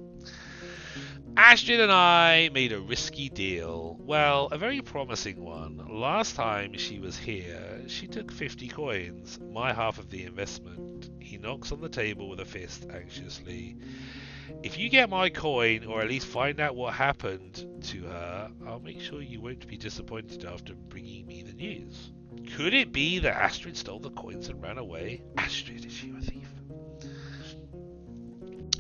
Astrid and I made a risky deal. Well, a very promising one. Last time she was here, she took 50 coins, my half of the investment. He knocks on the table with a fist anxiously. If you get my coin, or at least find out what happened to her, I'll make sure you won't be disappointed after bringing me the news. Could it be that Astrid stole the coins and ran away? Astrid, is she a thief?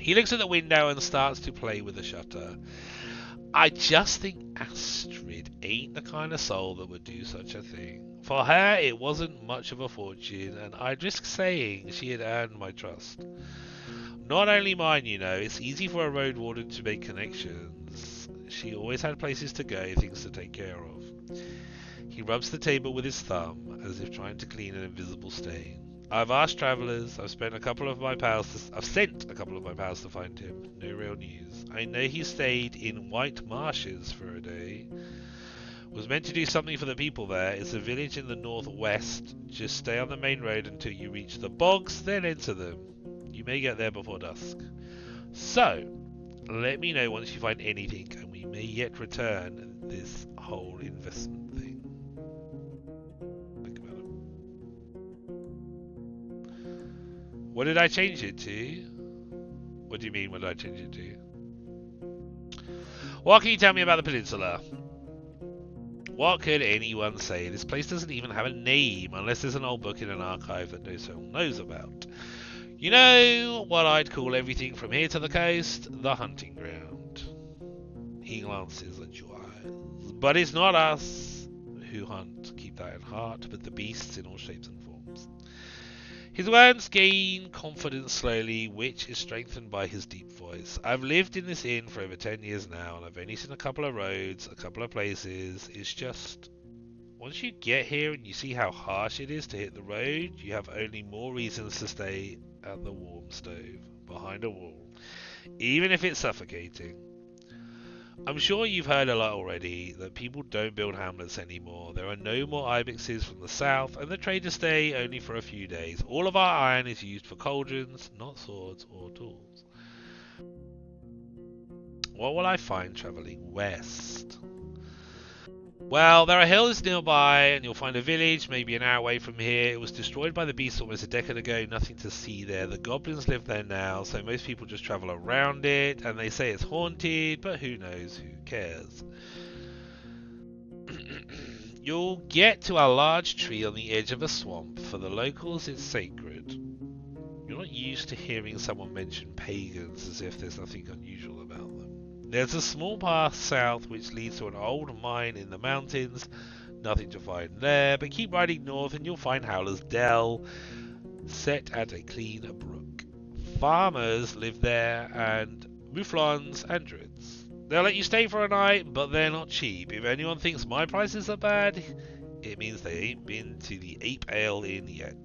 He looks at the window and starts to play with the shutter. I just think Astrid ain't the kind of soul that would do such a thing. For her, it wasn't much of a fortune, and I'd risk saying she had earned my trust. Not only mine, you know, it's easy for a Roadwarden to make connections. She always had places to go, things to take care of. He rubs the table with his thumb, as if trying to clean an invisible stain. I've asked travellers, I've sent a couple of my pals to find him. No real news. I know he stayed in White Marshes for a day. Was meant to do something for the people there. It's a village in the northwest. Just stay on the main road until you reach the bogs, then enter them. You may get there before dusk. So, let me know once you find anything, and we may yet return this whole investment thing. Think about it. What did I change it to? What do you mean, what did I change it to? What can you tell me about the peninsula? What could anyone say? This place doesn't even have a name, unless there's an old book in an archive that no soul knows about. You know what I'd call everything from here to the coast? The hunting ground. He glances at your eyes. But it's not us who hunt, keep that in heart, but the beasts in all shapes and forms. His words gain confidence slowly, which is strengthened by his deep voice. I've lived in this inn for over 10 years now, and I've only seen a couple of roads, a couple of places. It's just, once you get here and you see how harsh it is to hit the road, you have only more reasons to stay at the warm stove, behind a wall, even if it's suffocating. I'm sure you've heard a lot already, that people don't build hamlets anymore. There are no more ibexes from the south, and the traders stay only for a few days. All of our iron is used for cauldrons, not swords or tools. What will I find travelling west? Well, there are hills nearby, and you'll find a village, maybe an hour away from here. It was destroyed by the beasts almost a decade ago, nothing to see there. The goblins live there now, so most people just travel around it, and they say it's haunted, but who knows, who cares? You'll get to a large tree on the edge of a swamp. For the locals, it's sacred. You're not used to hearing someone mention pagans as if there's nothing unusual about them. There's a small path south which leads to an old mine in the mountains. Nothing to find there, but keep riding north and you'll find Howler's Dell, set at a clean brook. Farmers live there, and mouflons and druids. They'll let you stay for a night, but they're not cheap. If anyone thinks my prices are bad, it means they ain't been to the Ape Ale Inn yet.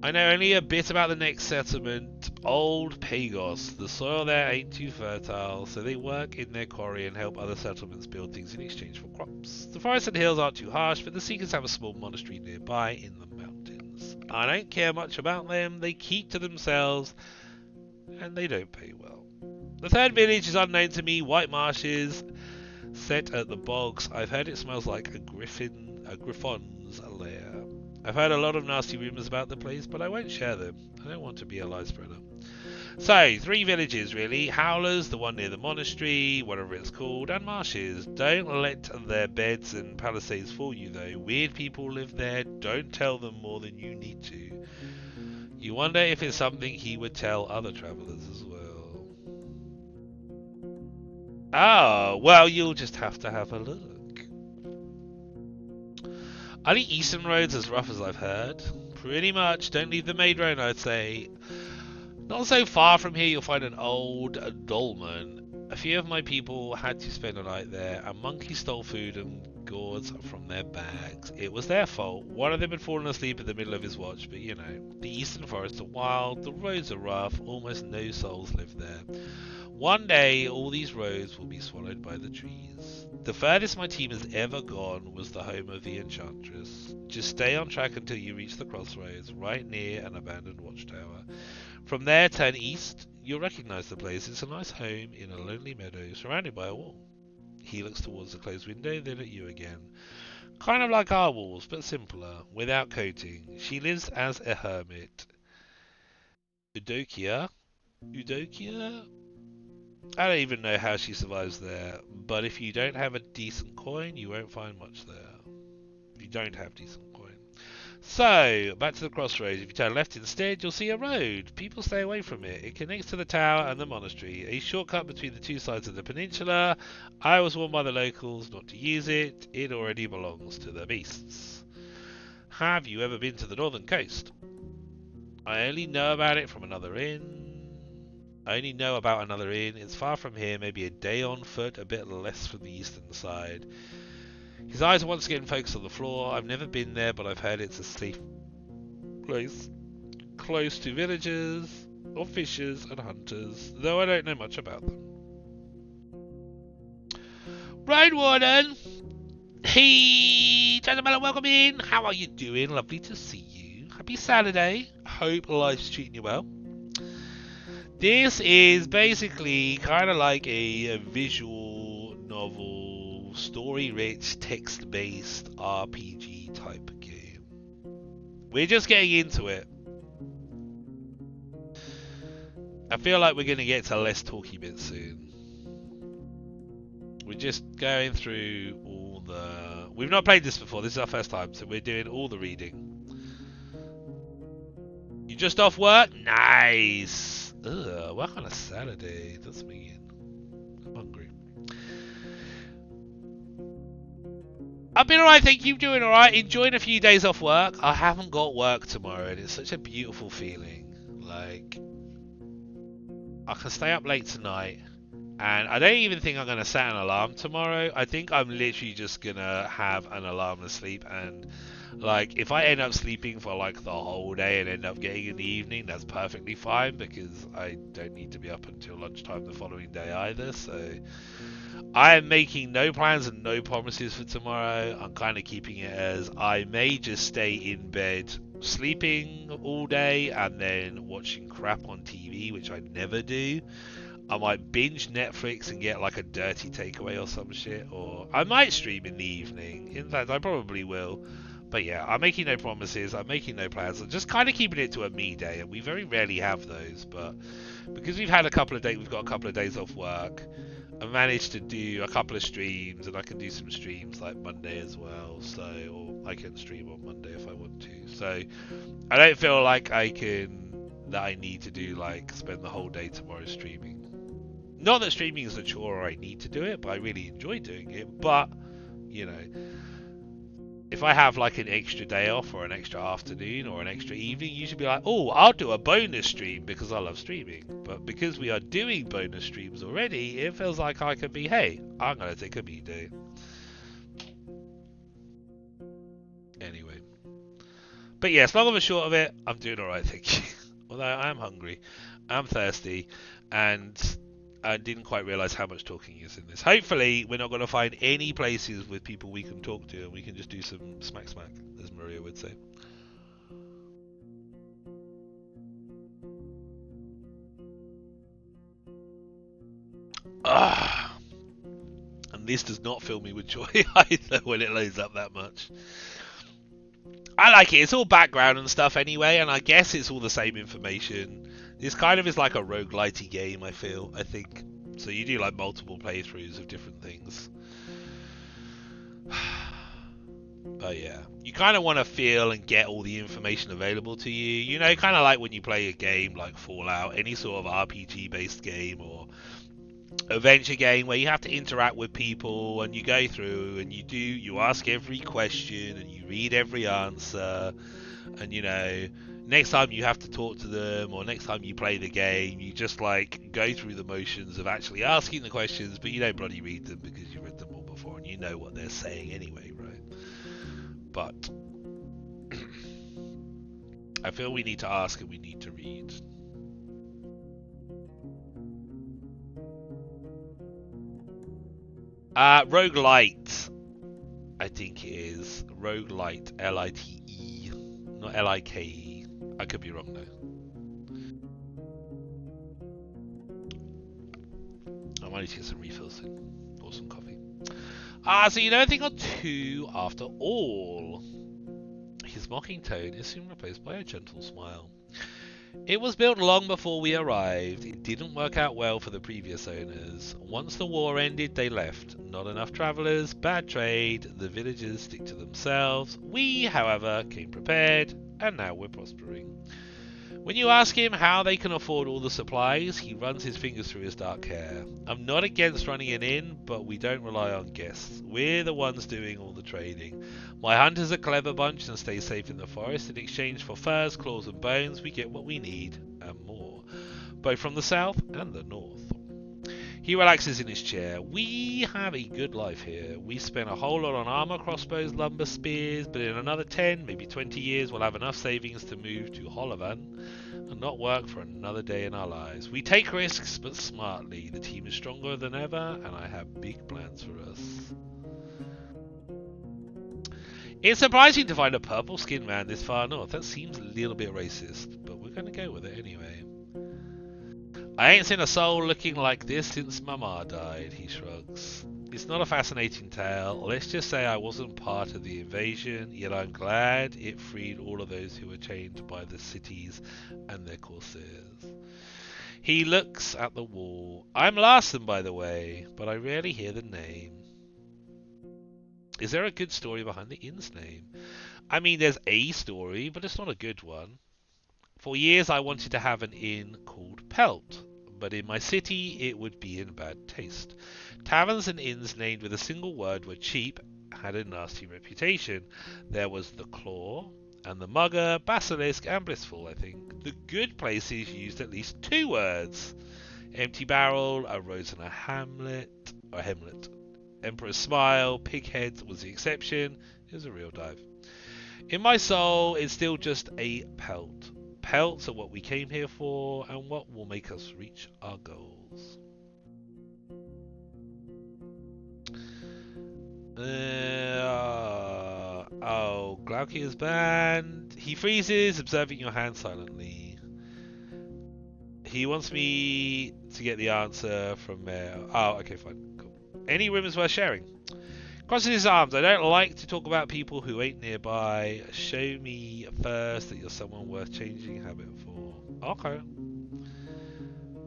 I know only a bit about the next settlement, Old Pagos. The soil there ain't too fertile, so they work in their quarry and help other settlements build things in exchange for crops. The forests and hills aren't too harsh, but the Seekers have a small monastery nearby in the mountains. I don't care much about them, they keep to themselves, and they don't pay well. The third village is unknown to me, White Marshes, set at the bogs. I've heard it smells like a griffon's lair. I've heard a lot of nasty rumours about the place, but I won't share them. I don't want to be a lie spreader. So, 3 villages really. Howlers, the one near the monastery, whatever it's called, and Marshes. Don't let their beds and palisades fool you though. Weird people live there. Don't tell them more than you need to. You wonder if it's something he would tell other travellers as well. Oh, well, you'll just have to have a look. Are the eastern roads as rough as I've heard? Pretty much. Don't leave the main road, I'd say. Not so far from here you'll find an old dolmen. A few of my people had to spend a night there. A monkey stole food and gourds from their bags. It was their fault. One of them had fallen asleep in the middle of his watch, but you know, the eastern forests are wild, the roads are rough, almost no souls live there. One day, all these roads will be swallowed by the trees. The furthest my team has ever gone was the home of the Enchantress. Just stay on track until you reach the crossroads, right near an abandoned watchtower. From there, turn east. You'll recognize the place. It's a nice home in a lonely meadow, surrounded by a wall. He looks towards the closed window, then at you again. Kind of like our walls, but simpler, without coating. She lives as a hermit. Eudokia? I don't even know how she survives there, but if you don't have a decent coin, you won't find much there. If you don't have decent coin. So, back to the crossroads. If you turn left instead, you'll see a road. People stay away from it. It connects to the tower and the monastery, a shortcut between the two sides of the peninsula. I was warned by the locals not to use it. It already belongs to the beasts. Have you ever been to the northern coast? I only know about it from another inn. It's far from here, maybe a day on foot, a bit less from the eastern side. His eyes are once again focused on the floor. I've never been there, but I've heard it's a safe place, close to villagers of fishers and hunters, though I don't know much about them. Roadwarden! Hey, gentlemen, welcome in. How are you doing? Lovely to see you. Happy Saturday. Hope life's treating you well. This is basically kind of like a visual novel, story-rich, text-based RPG type game. We're just getting into it. I feel like we're going to get to less talky bits soon. We're just going through all the... We've not played this before, this is our first time, so we're doing all the reading. You just off work? Nice! Ugh, work on a Saturday. That's me. I'm hungry. I've been alright, thank you. Doing alright. Enjoying a few days off work. I haven't got work tomorrow, and it's such a beautiful feeling. Like, I can stay up late tonight, and I don't even think I'm going to set an alarm tomorrow. I think I'm literally just going to have an alarm to sleep, and like, if I end up sleeping for like the whole day and end up getting in the evening, that's perfectly fine, because I don't need to be up until lunchtime the following day either. So I am making no plans and no promises for tomorrow. I'm kind of keeping it as I may just stay in bed sleeping all day and then watching crap on TV, which I never do. I might binge Netflix and get like a dirty takeaway or some shit, or I might stream in the evening. In fact, I probably will. But yeah, I'm making no promises, I'm making no plans, I'm just kind of keeping it to a me day, and we very rarely have those, but because we've got a couple of days off work, I've managed to do a couple of streams, and I can do some streams like Monday as well, so, or I can stream on Monday if I want to, so I don't feel like I need to do like, spend the whole day tomorrow streaming. Not that streaming is a chore or I need to do it, but I really enjoy doing it, but, you know, if I have like an extra day off or an extra afternoon or an extra evening, you should be like, oh, I'll do a bonus stream because I love streaming. But because we are doing bonus streams already, it feels like I can be, hey, I'm going to take a me day. Anyway. But yes, long and short of it, I'm doing alright, thank you. Although I am hungry, I'm thirsty, and I didn't quite realise how much talking is in this. Hopefully, we're not going to find any places with people we can talk to, and we can just do some smack, as Maria would say. And this does not fill me with joy either when it loads up that much. I like it. It's all background and stuff anyway, and I guess it's all the same information. This kind of is like a roguelite game, I think. So you do like multiple playthroughs of different things. But yeah, you kind of want to feel and get all the information available to you. You know, kind of like when you play a game like Fallout, any sort of RPG based game or adventure game where you have to interact with people and you go through and you ask every question and you read every answer, and you know, next time you have to talk to them or next time you play the game, you just like go through the motions of actually asking the questions, but you don't bloody read them because you read them all before. before, and you know what they're saying anyway, right? But I feel we need to ask and we need to read. Roguelite, I think it is. Roguelite, L-I-T-E, not L-I-K-E. I could be wrong though. I might need to get some refills soon, or some coffee. So you know anything on 2 after all? His mocking tone is soon replaced by a gentle smile. It was built long before we arrived. It didn't work out well for the previous owners. Once the war ended, they left. Not enough travellers, bad trade, the villagers stick to themselves. We, however, came prepared, and now we're prospering. When you ask him how they can afford all the supplies, he runs his fingers through his dark hair. I'm not against running an inn, but we don't rely on guests. We're the ones doing all the trading. My hunters are a clever bunch and stay safe in the forest. In exchange for furs, claws and bones, we get what we need, and more. Both from the south and the north. He relaxes in his chair. We have a good life here. We spent a whole lot on armor, crossbows, lumber, spears, but in another 10, maybe 20 years, we'll have enough savings to move to Holovan and not work for another day in our lives. We take risks, but smartly. The team is stronger than ever, and I have big plans for us. It's surprising to find a purple-skinned man this far north. That seems a little bit racist, but we're going to go with it anyway. I ain't seen a soul looking like this since Mama died, he shrugs. It's not a fascinating tale. Let's just say I wasn't part of the invasion, yet I'm glad it freed all of those who were chained by the cities and their corsairs. He looks at the wall. I'm Larson, by the way, but I rarely hear the name. Is there a good story behind the inn's name? I mean, there's a story, but it's not a good one. For years I wanted to have an inn called Pelt, but in my city it would be in bad taste. Taverns and inns named with a single word were cheap, had a nasty reputation. There was the Claw, and the Mugger, Basilisk, and Blissful, I think. The good places used at least 2 words. Empty Barrel, a Rose and a Hamlet, or Hemlet. Emperor's Smile, Pighead was the exception. It was a real dive. In my soul, it's still just a Pelt. Pelts are what we came here for, and what will make us reach our goals. Glauci is banned. He freezes, observing your hand silently. He wants me to get the answer from Mayor. Oh, okay, fine. Cool. Any rumors worth sharing? Crossing his arms. I don't like to talk about people who ain't nearby. Show me first that you're someone worth changing habit for. Okay.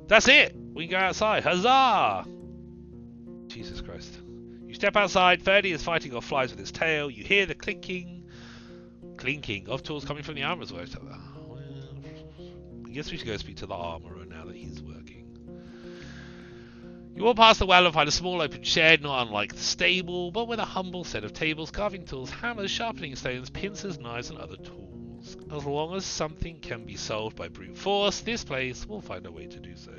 That's it. We can go outside. Huzzah! Jesus Christ. You step outside. Ferdy is fighting off flies with its tail. You hear the clinking of tools coming from the armorer's workshop. Well, I guess we should go speak to the armorer now that he's working. You walk past the well and find a small open shed, not unlike the stable, but with a humble set of tables, carving tools, hammers, sharpening stones, pincers, knives, and other tools. As long as something can be solved by brute force, this place will find a way to do so.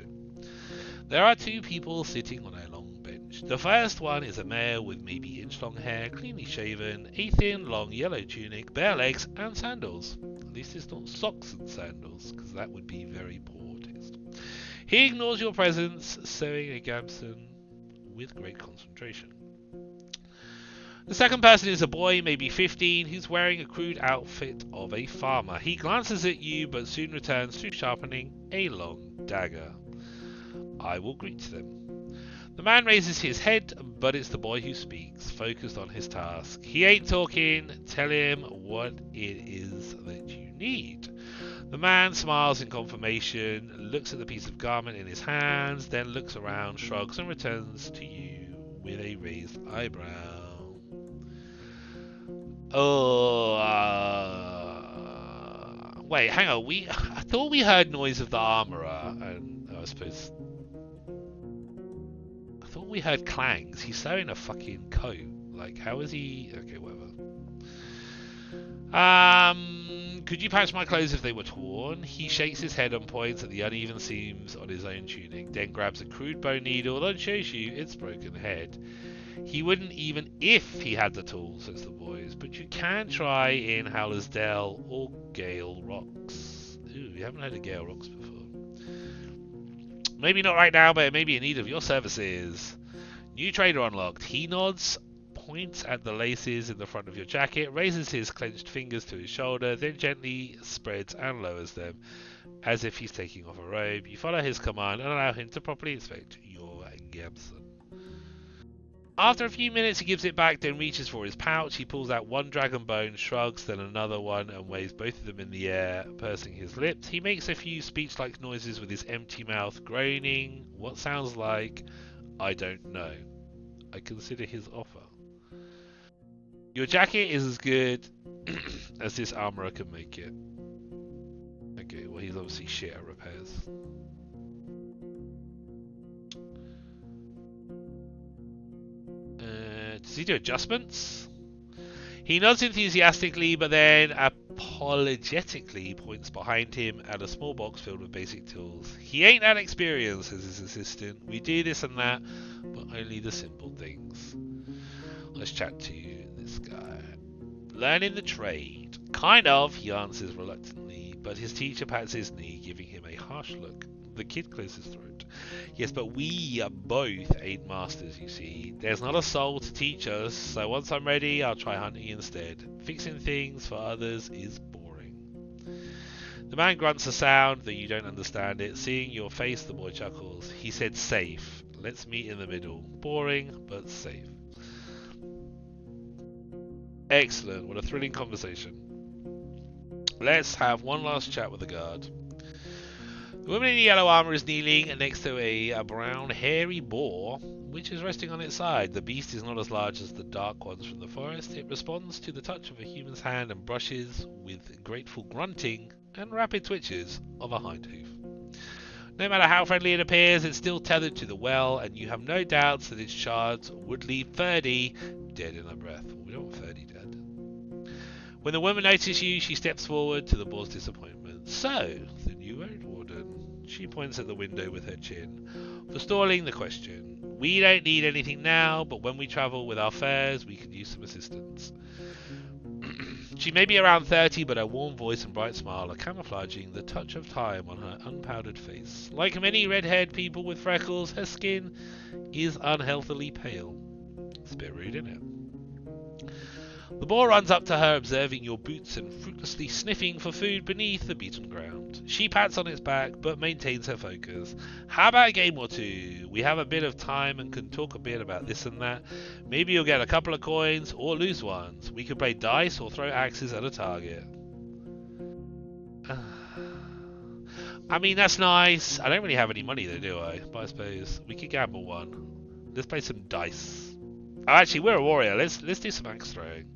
There are 2 people sitting on a long bench. The first one is a male with maybe inch-long hair, cleanly shaven, a thin, long yellow tunic, bare legs, and sandals. At least it's not socks and sandals, because that would be very poor taste. He ignores your presence, sewing a gamson with great concentration. The second person is a boy, maybe 15, who's wearing a crude outfit of a farmer. He glances at you, but soon returns to sharpening a long dagger. I will greet them. The man raises his head, but it's the boy who speaks, focused on his task. He ain't talking. Tell him what it is that you need. The man smiles in confirmation, looks at the piece of garment in his hands, then looks around, shrugs, and returns to you with a raised eyebrow. Wait, hang on. I thought we heard noise of the armorer, and I suppose I thought we heard clangs. He's sewing a fucking coat. Like, how is he? Okay, whatever. Could you patch my clothes if they were torn? He shakes his head and points at the uneven seams on his own tunic, then grabs a crude bone needle and shows you its broken head. He wouldn't even if he had the tools, says the boys, but you can try in Howler's Dell or Gale Rocks. Ooh, we haven't heard of Gale Rocks before. Maybe not right now, but it may be in need of your services. New trader unlocked. He nods, points at the laces in the front of your jacket, raises his clenched fingers to his shoulder, then gently spreads and lowers them, as if he's taking off a robe. You follow his command and allow him to properly inspect your Gamson. After a few minutes, he gives it back, then reaches for his pouch. He pulls out one dragon bone, shrugs, then another one, and waves both of them in the air, pursing his lips. He makes a few speech-like noises with his empty mouth, groaning what sounds like, "I don't know." I consider his offer. Your jacket is as good as this armorer can make it. Okay, well, he's obviously shit at repairs. Does he do adjustments? He nods enthusiastically, but then apologetically points behind him at a small box filled with basic tools. He ain't that experienced, says his assistant. We do this and that, but only the simple things. Let's chat to this guy. Learning the trade. Kind of, he answers reluctantly, but his teacher pats his knee, giving him a harsh look. The kid clears his throat. Yes, but we both ain't masters, you see. There's not a soul to teach us, so once I'm ready, I'll try hunting instead. Fixing things for others is boring. The man grunts a sound that you don't understand it. Seeing your face, the boy chuckles. He said safe. Let's meet in the middle. Boring, but safe. Excellent. What a thrilling conversation. Let's have one last chat with the guard. The woman in the yellow armor is kneeling next to a brown, hairy boar, which is resting on its side. The beast is not as large as the dark ones from the forest. It responds to the touch of a human's hand and brushes with grateful grunting and rapid twitches of a hind hoof. No matter how friendly it appears, it's still tethered to the well, and you have no doubts that its shards would leave Ferdy dead in a breath. Well, we don't want Ferdy dead. When the woman notices you, she steps forward to the boar's disappointment. So, the new Roadwarden. She points at the window with her chin, forestalling the question. We don't need anything now, but when we travel with our fares, we could use some assistance. She may be around 30, but her warm voice and bright smile are camouflaging the touch of time on her unpowdered face. Like many red-haired people with freckles, her skin is unhealthily pale. It's a bit rude, isn't it? The boar runs up to her, observing your boots and fruitlessly sniffing for food beneath the beaten ground. She pats on its back, but maintains her focus. How about a game or two? We have a bit of time and can talk a bit about this and that. Maybe you'll get a couple of coins, or lose ones. We could play dice or throw axes at a target. I mean, that's nice. I don't really have any money though, do I? But I suppose we could gamble one. Let's play some dice. Oh, actually, we're a warrior. Let's do some axe throwing.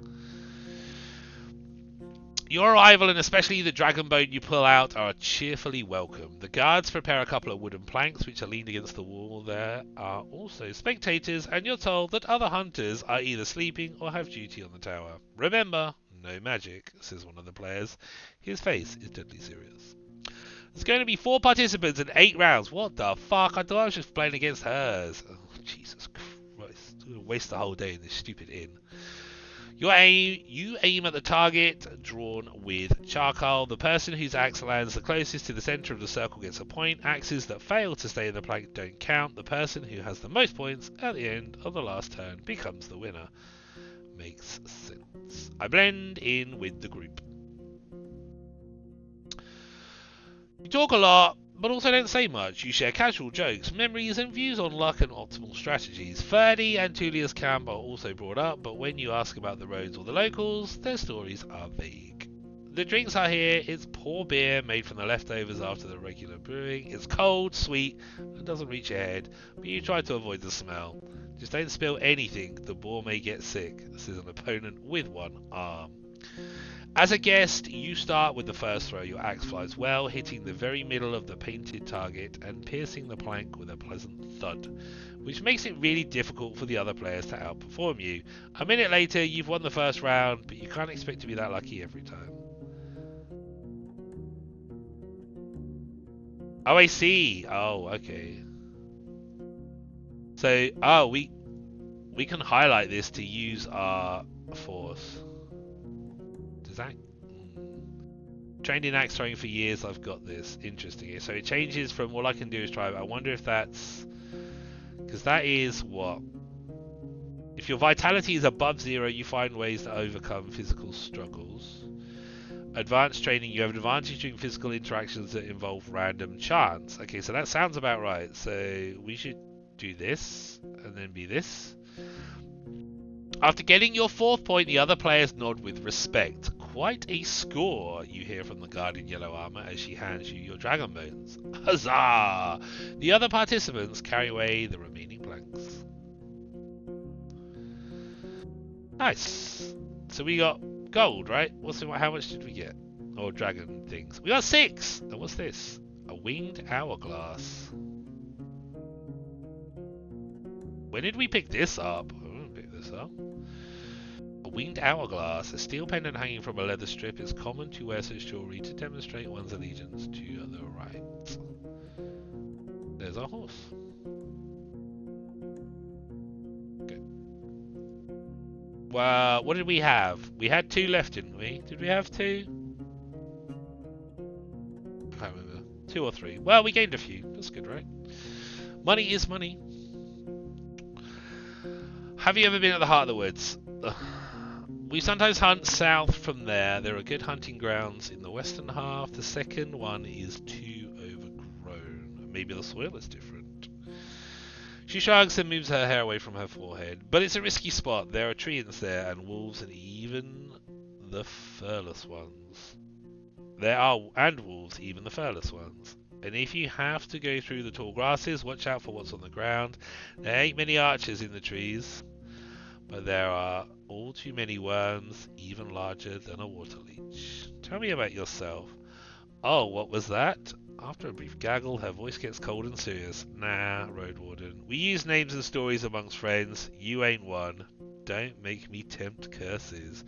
Your arrival, and especially the dragon bone you pull out, are cheerfully welcome. The guards prepare a couple of wooden planks which are leaned against the wall. There are also spectators, and you're told that other hunters are either sleeping or have duty on the tower. Remember, no magic, says one of the players. His face is deadly serious. There's going to be 4 participants and 8 rounds. What the fuck? I thought I was just playing against hers. Oh, Jesus Christ. I'm going to waste the whole day in this stupid inn. You aim at the target drawn with charcoal. The person whose axe lands the closest to the centre of the circle gets a point. Axes that fail to stay in the plank don't count. The person who has the most points at the end of the last turn becomes the winner. Makes sense. I blend in with the group. You talk a lot, but also don't say much. You share casual jokes, memories, and views on luck and optimal strategies. Ferdy and Tullia's camp are also brought up, but when you ask about the roads or the locals, their stories are vague. The drinks are here. It's poor beer made from the leftovers after the regular brewing. It's cold, sweet, and doesn't reach your head, but you try to avoid the smell. Just don't spill anything. The boar may get sick, says an opponent with one arm. As a guest, you start with the first throw. Your axe flies well, hitting the very middle of the painted target and piercing the plank with a pleasant thud, which makes it really difficult for the other players to outperform you. A minute later, you've won the first round, but you can't expect to be that lucky every time. Oh, I see. Oh, okay. So, we We can highlight this to use our force. Does that... Trained in axe throwing for years, I've got this. Interesting. So it changes from all I can do is try. I wonder if that's... Because that is what? If your vitality is above 0, you find ways to overcome physical struggles. Advanced training, you have an advantage during physical interactions that involve random chance. Okay, so that sounds about right. So we should do this, and then be this. After getting your 4th point, the other players nod with respect. Quite a score, you hear from the guard in yellow armor as she hands you your dragon bones. Huzzah! The other participants carry away the remaining planks. Nice. So we got gold, right? How much did we get? Or dragon things. We got 6! And what's this? A winged hourglass. When did we pick this up? I didn't pick this up. A winged hourglass, a steel pendant hanging from a leather strip, is common to wear such jewelry to demonstrate one's allegiance to the right. There's our horse. Okay. Well, what did we have? We had 2 left, didn't we? Did we have 2? I can't remember. 2 or 3. Well, we gained a few. That's good, right? Money is money. Have you ever been at the heart of the woods? We sometimes hunt south from there. There are good hunting grounds in the western half. The second one is too overgrown. Maybe the soil is different. She shrugs and moves her hair away from her forehead. But it's a risky spot. There are treants there, and wolves, and even the furless ones. And wolves, even the furless ones. And if you have to go through the tall grasses, watch out for what's on the ground. There ain't many archers in the trees, but there are all too many worms, even larger than a water leech. Tell me about yourself. Oh, what was that? After a brief gaggle, her voice gets cold and serious. Nah, Roadwarden. We use names and stories amongst friends. You ain't one. Don't make me tempt curses.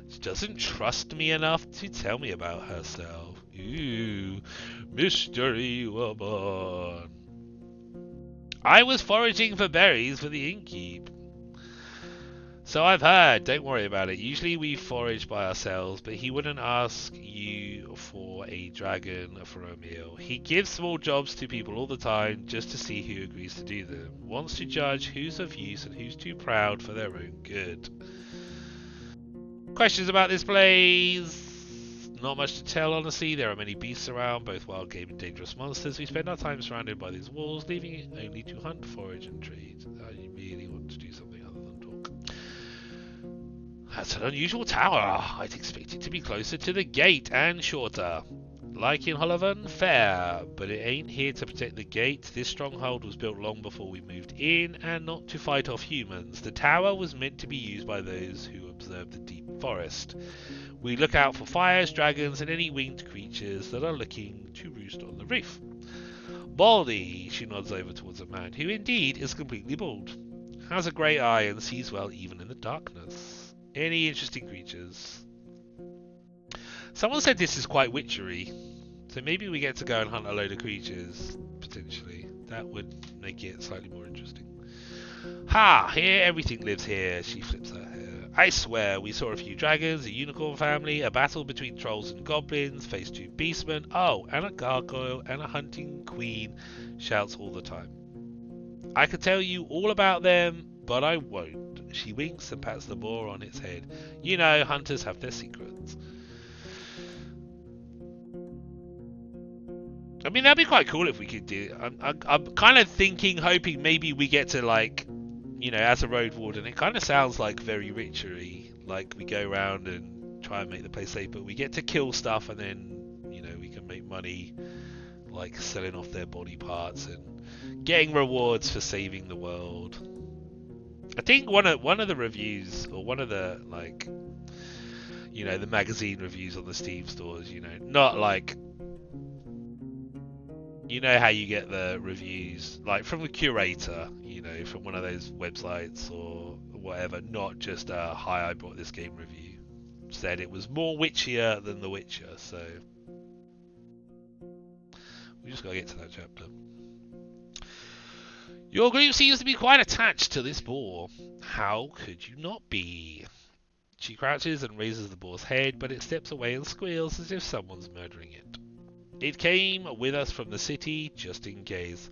She doesn't trust me enough to tell me about herself. Ooh, mystery woman. I was foraging for berries for the innkeep. So I've heard, don't worry about it. Usually we forage by ourselves, but he wouldn't ask you for a dragon for a meal. He gives small jobs to people all the time just to see who agrees to do them. Wants to judge who's of use and who's too proud for their own good. Questions about this place? Not much to tell, honestly. There are many beasts around, both wild game and dangerous monsters. We spend our time surrounded by these walls, leaving it only to hunt, forage, and trade. I really want to do something other than talk. That's an unusual tower. I'd expect it to be closer to the gate and shorter. Like in Hollovan, fair, but it ain't here to protect the gate. This stronghold was built long before we moved in, and not to fight off humans. The tower was meant to be used by those who observe the deep forest. We look out for fires, dragons, and any winged creatures that are looking to roost on the roof. Baldy, she nods over towards a man who indeed is completely bald. Has a grey eye and sees well even in the darkness. Any interesting creatures? Someone said this is quite witchery, so maybe we get to go and hunt a load of creatures, potentially. That would make it slightly more interesting. Ha! Here, everything lives here. She flips her hair. I swear, we saw a few dragons, a unicorn family, a battle between trolls and goblins, faced 2 beastmen, oh, and a gargoyle, and a hunting queen, shouts all the time. I could tell you all about them, but I won't. She winks and pats the boar on its head. You know, hunters have their secrets. I mean, that'd be quite cool if we could do it. I'm kind of hoping maybe we get to, like, you know, as a Roadwarden, it kind of sounds like very witchery. Like, we go around and try and make the place safe, but we get to kill stuff and then, you know, we can make money, like, selling off their body parts and getting rewards for saving the world. I think one of the reviews, or one of the, like, you know, the magazine reviews on the Steam stores, you know, not like... You know how you get the reviews, like from the curator, you know, from one of those websites or whatever, not just a hi, I bought this game review. Said it was more witchier than The Witcher, so we just gotta get to that chapter. Your group seems to be quite attached to this boar. How could you not be? She crouches and raises the boar's head, but it steps away and squeals as if someone's murdering it. It came with us from the city, just in case.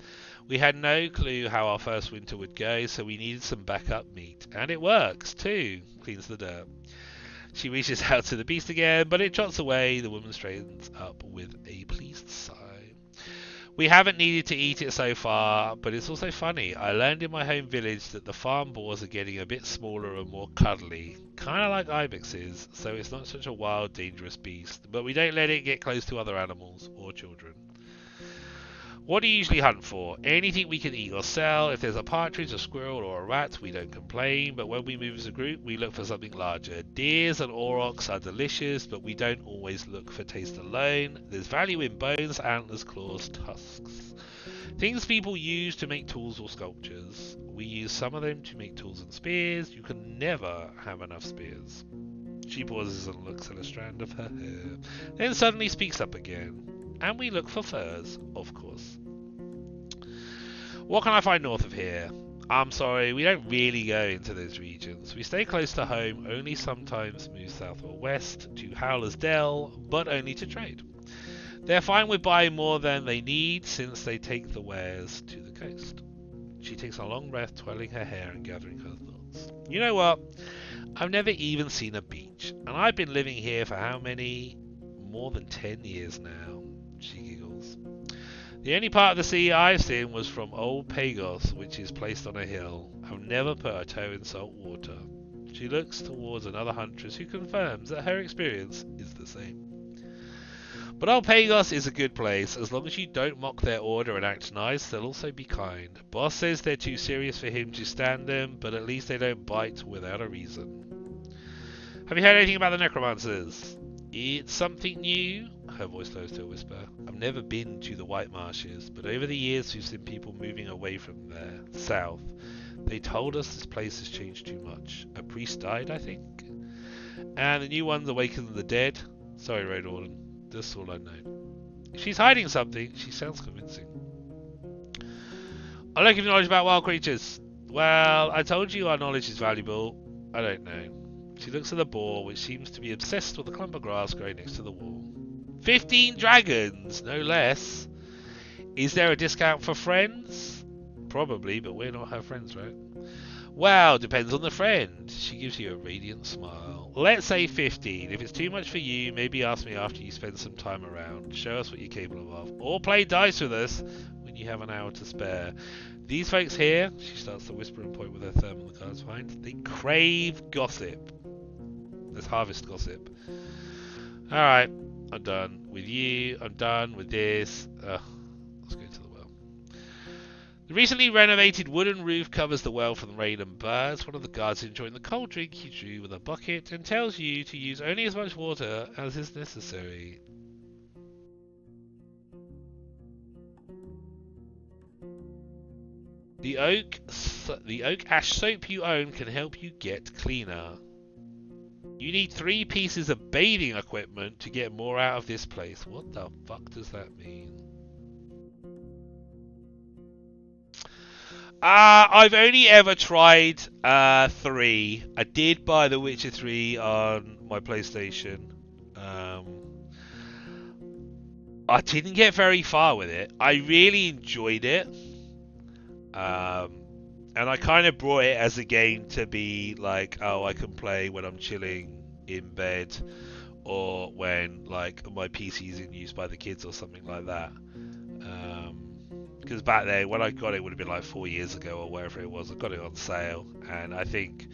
We had no clue how our first winter would go, so we needed some backup meat. And it works, too. Cleans the dirt. She reaches out to the beast again, but it trots away. The woman straightens up with a pleased sigh. We haven't needed to eat it so far, but it's also funny. I learned in my home village that the farm boars are getting a bit smaller and more cuddly, kind of like ibexes, so it's not such a wild, dangerous beast, but we don't let it get close to other animals or children. What do you usually hunt for? Anything we can eat or sell. If there's a partridge, a squirrel, or a rat, we don't complain, but when we move as a group, we look for something larger. Deers and aurochs are delicious, but we don't always look for taste alone. There's value in bones, antlers, claws, tusks. Things people use to make tools or sculptures. We use some of them to make tools and spears. You can never have enough spears. She pauses and looks at a strand of her hair, then suddenly speaks up again. And we look for furs, of course. What can I find north of here? I'm sorry, we don't really go into those regions. We stay close to home, only sometimes move south or west to Howler's Dell, but only to trade. They're fine with buying more than they need since they take the wares to the coast. She takes a long breath, twirling her hair and gathering her thoughts. You know what? I've never even seen a beach, and I've been living here for how many? More than 10 years now. She giggles. The only part of the sea I've seen was from Old Pagos, which is placed on a hill. I've never put a toe in salt water. She looks towards another huntress who confirms that her experience is the same. But Old Pagos is a good place. As long as you don't mock their order and act nice, they'll also be kind. Boss says they're too serious for him to stand them, but at least they don't bite without a reason. Have you heard anything about the necromancers? It's something new? Her voice slows to a whisper. I've never been to the White Marshes, but over the years we've seen people moving away from there, south. They told us this place has changed too much. A priest died, I think? And the new ones awakened the dead? Sorry, Roadwarden. That's all I know. If she's hiding something, she sounds convincing. I don't give you knowledge about wild creatures. Well, I told you our knowledge is valuable. I don't know. She looks at the boar, which seems to be obsessed with a clump of grass growing next to the wall. 15 dragons, no less. Is there a discount for friends? Probably, but we're not her friends, right? Well, depends on the friend. She gives you a radiant smile. Let's say 15. If it's too much for you, maybe ask me after you spend some time around. Show us what you're capable of. Or play dice with us when you have an hour to spare. These folks here, she starts to whisper and point with her thumb on the card's find, they crave gossip. Let's harvest gossip. Alright, I'm done with you. I'm done with this. Let's go to the well. The recently renovated wooden roof covers the well from rain and birds. One of the guards enjoying the cold drink he drew with a bucket and tells you to use only as much water as is necessary. The oak ash soap you own can help you get cleaner. You need 3 pieces of bathing equipment to get more out of this place. What the fuck does that mean? I've only ever tried 3. I did buy The Witcher 3 on my PlayStation. I didn't get very far with it. I really enjoyed it. And I kind of brought it as a game to be like, oh, I can play when I'm chilling in bed or when like my PC is in use by the kids or something like that. Because back then, when I got it, would have been like 4 years ago or wherever it was. I got it on sale, and I think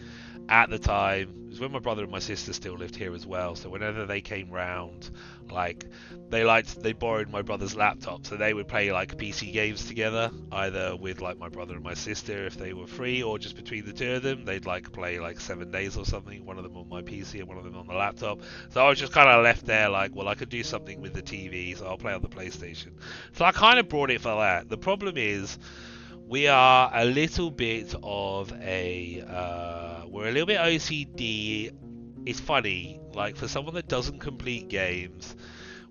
at the time, it was when my brother and my sister still lived here as well. So whenever they came round, like they borrowed my brother's laptop, so they would play like PC games together, either with like my brother and my sister if they were free, or just between the two of them. They'd like play like 7 days or something, one of them on my PC and one of them on the laptop. So I was just kind of left there like, well, I could do something with the TV, so I'll play on the PlayStation. So I kind of brought it for that. The problem is, we are a little bit of we're a little bit OCD. It's funny, like for someone that doesn't complete games,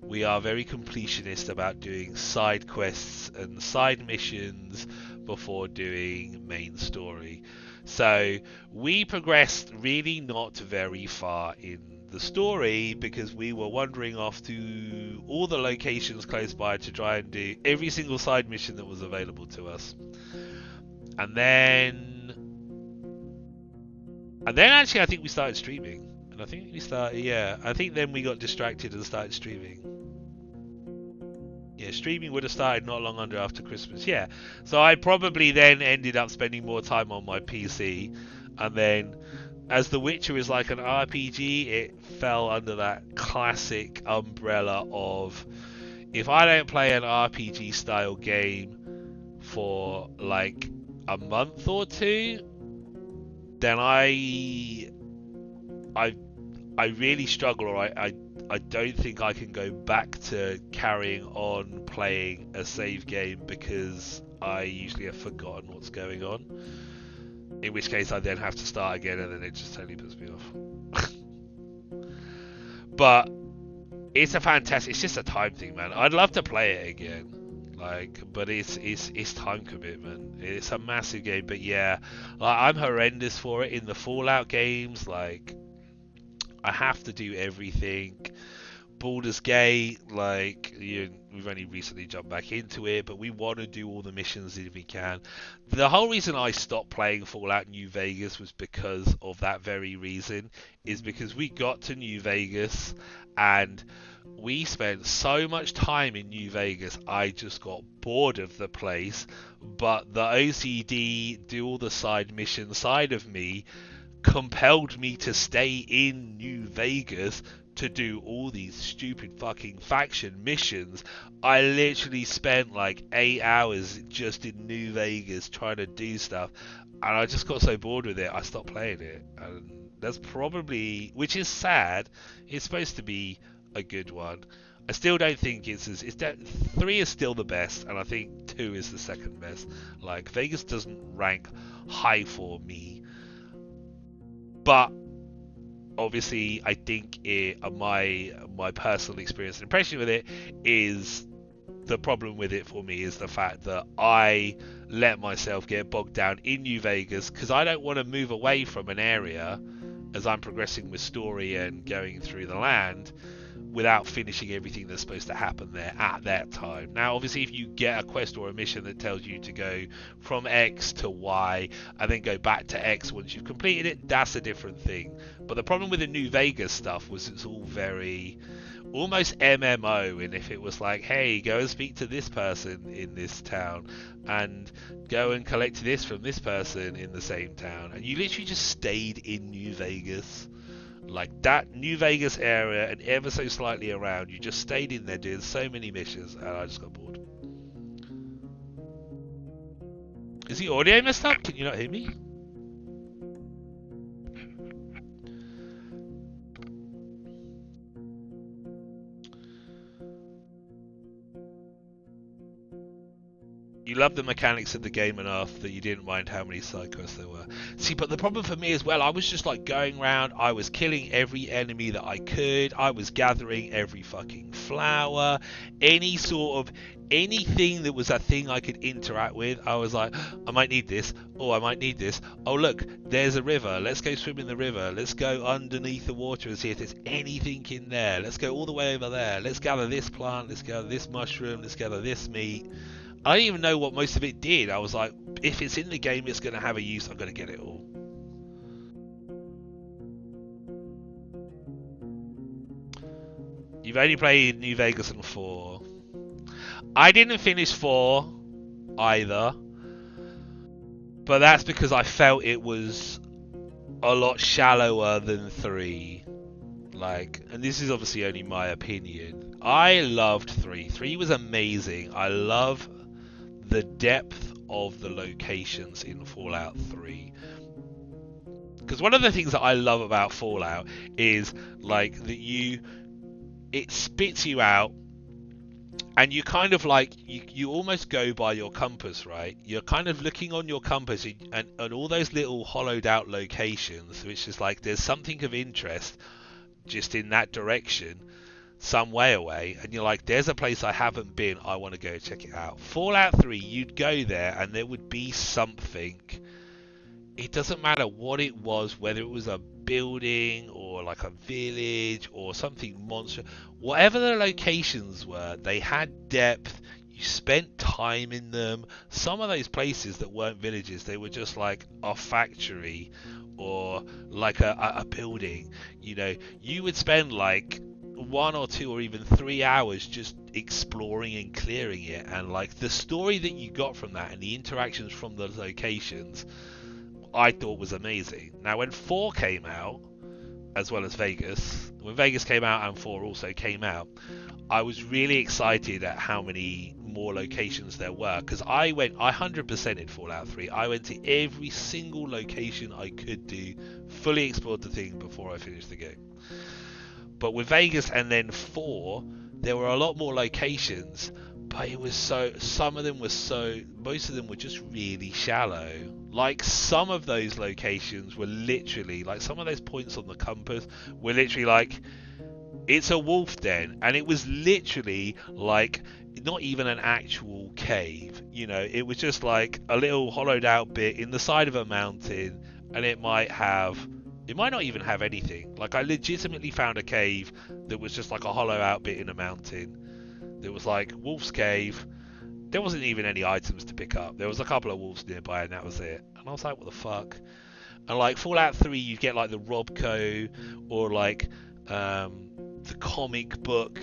we are very completionist about doing side quests and side missions before doing main story. So we progressed really not very far in the story because we were wandering off to all the locations close by to try and do every single side mission that was available to us. And then actually I think we started streaming. And I think I think then we got distracted and started streaming. Yeah, streaming would have started not long after Christmas. Yeah, so I probably then ended up spending more time on my PC, and then as The Witcher is like an RPG, it fell under that classic umbrella of if I don't play an RPG style game for like a month or two, then I really struggle, or I don't think I can go back to carrying on playing a save game because I usually have forgotten what's going on. In which case I then have to start again, and then it just totally puts me off. But it's just a time thing, man. I'd love to play it again. But it's time commitment. It's a massive game, but yeah, I'm horrendous for it in the Fallout games. I have to do everything. Baldur's Gate, we've only recently jumped back into it, but we want to do all the missions if we can. The whole reason I stopped playing Fallout New Vegas was because of that very reason, is because we got to New Vegas and we spent so much time in New Vegas, I just got bored of the place, but the OCD, do all the side mission side of me compelled me to stay in New Vegas to do all these stupid fucking faction missions. I literally spent like 8 hours just in New Vegas trying to do stuff, and I just got so bored with it I stopped playing it. And that's probably, which is sad. It's supposed to be a good one. I still don't think it's 3 is still the best, and I think 2 is the second best. Vegas doesn't rank high for me, but obviously I think my personal experience and impression with it is, the problem with it for me is the fact that I let myself get bogged down in New Vegas because I don't want to move away from an area as I'm progressing with story and going through the land without finishing everything that's supposed to happen there at that time. Now, obviously, if you get a quest or a mission that tells you to go from X to Y and then go back to X once you've completed it, that's a different thing. But the problem with the New Vegas stuff was it's all very almost MMO, and if it was like, hey, go and speak to this person in this town and go and collect this from this person in the same town, and you literally just stayed in New Vegas. That New Vegas area and ever so slightly around, you just stayed in there doing so many missions, and I just got bored. Is the audio messed up? Can you not hear me? You loved the mechanics of the game enough that you didn't mind how many side quests there were. See, but the problem for me as well, I was just going around, I was killing every enemy that I could, I was gathering every fucking flower, anything that was a thing I could interact with. I was like, I might need this, I might need this, oh look, there's a river, let's go swim in the river, let's go underneath the water and see if there's anything in there, let's go all the way over there, let's gather this plant, let's gather this mushroom, let's gather this meat. I didn't even know what most of it did. I was like, if it's in the game, it's going to have a use. I'm going to get it all. You've only played New Vegas and 4. I didn't finish 4 either. But that's because I felt it was a lot shallower than 3. And this is obviously only my opinion. I loved 3. 3 was amazing. I love the depth of the locations in Fallout 3, because one of the things that I love about Fallout is that it spits you out, and you kind of you almost go by your compass, right? You're kind of looking on your compass and all those little hollowed out locations, which is there's something of interest just in that direction. some way away, and you're like, there's a place I haven't been, I want to go check it out. Fallout 3, you'd go there and there would be something. It doesn't matter what it was, whether it was a building or like a village or something monster, whatever the locations were, they had depth. You spent time in them. Some of those places that weren't villages, they were just like a factory or like a building. You know, you would spend like 1 or 2 or even 3 hours just exploring and clearing it, and like the story that you got from that and the interactions from those locations, I thought was amazing. Now when 4 came out, as well as Vegas, when Vegas came out and 4 also came out, I was really excited at how many more locations there were, because I 100%ed Fallout 3. I went to every single location I could do, fully explored the thing before I finished the game. But with Vegas and then 4, there were a lot more locations, but it was most of them were just really shallow. Like some of those locations were literally, like some of those points on the compass were literally like, it's a wolf den, and it was literally like not even an actual cave, you know, it was just like a little hollowed out bit in the side of a mountain, and it might not even have anything. Like I legitimately found a cave that was just like a hollow out bit in a mountain. There was like Wolf's Cave. There wasn't even any items to pick up. There was a couple of wolves nearby and that was it. And I was like, what the fuck? And like Fallout 3, you'd get like the Robco or like the comic book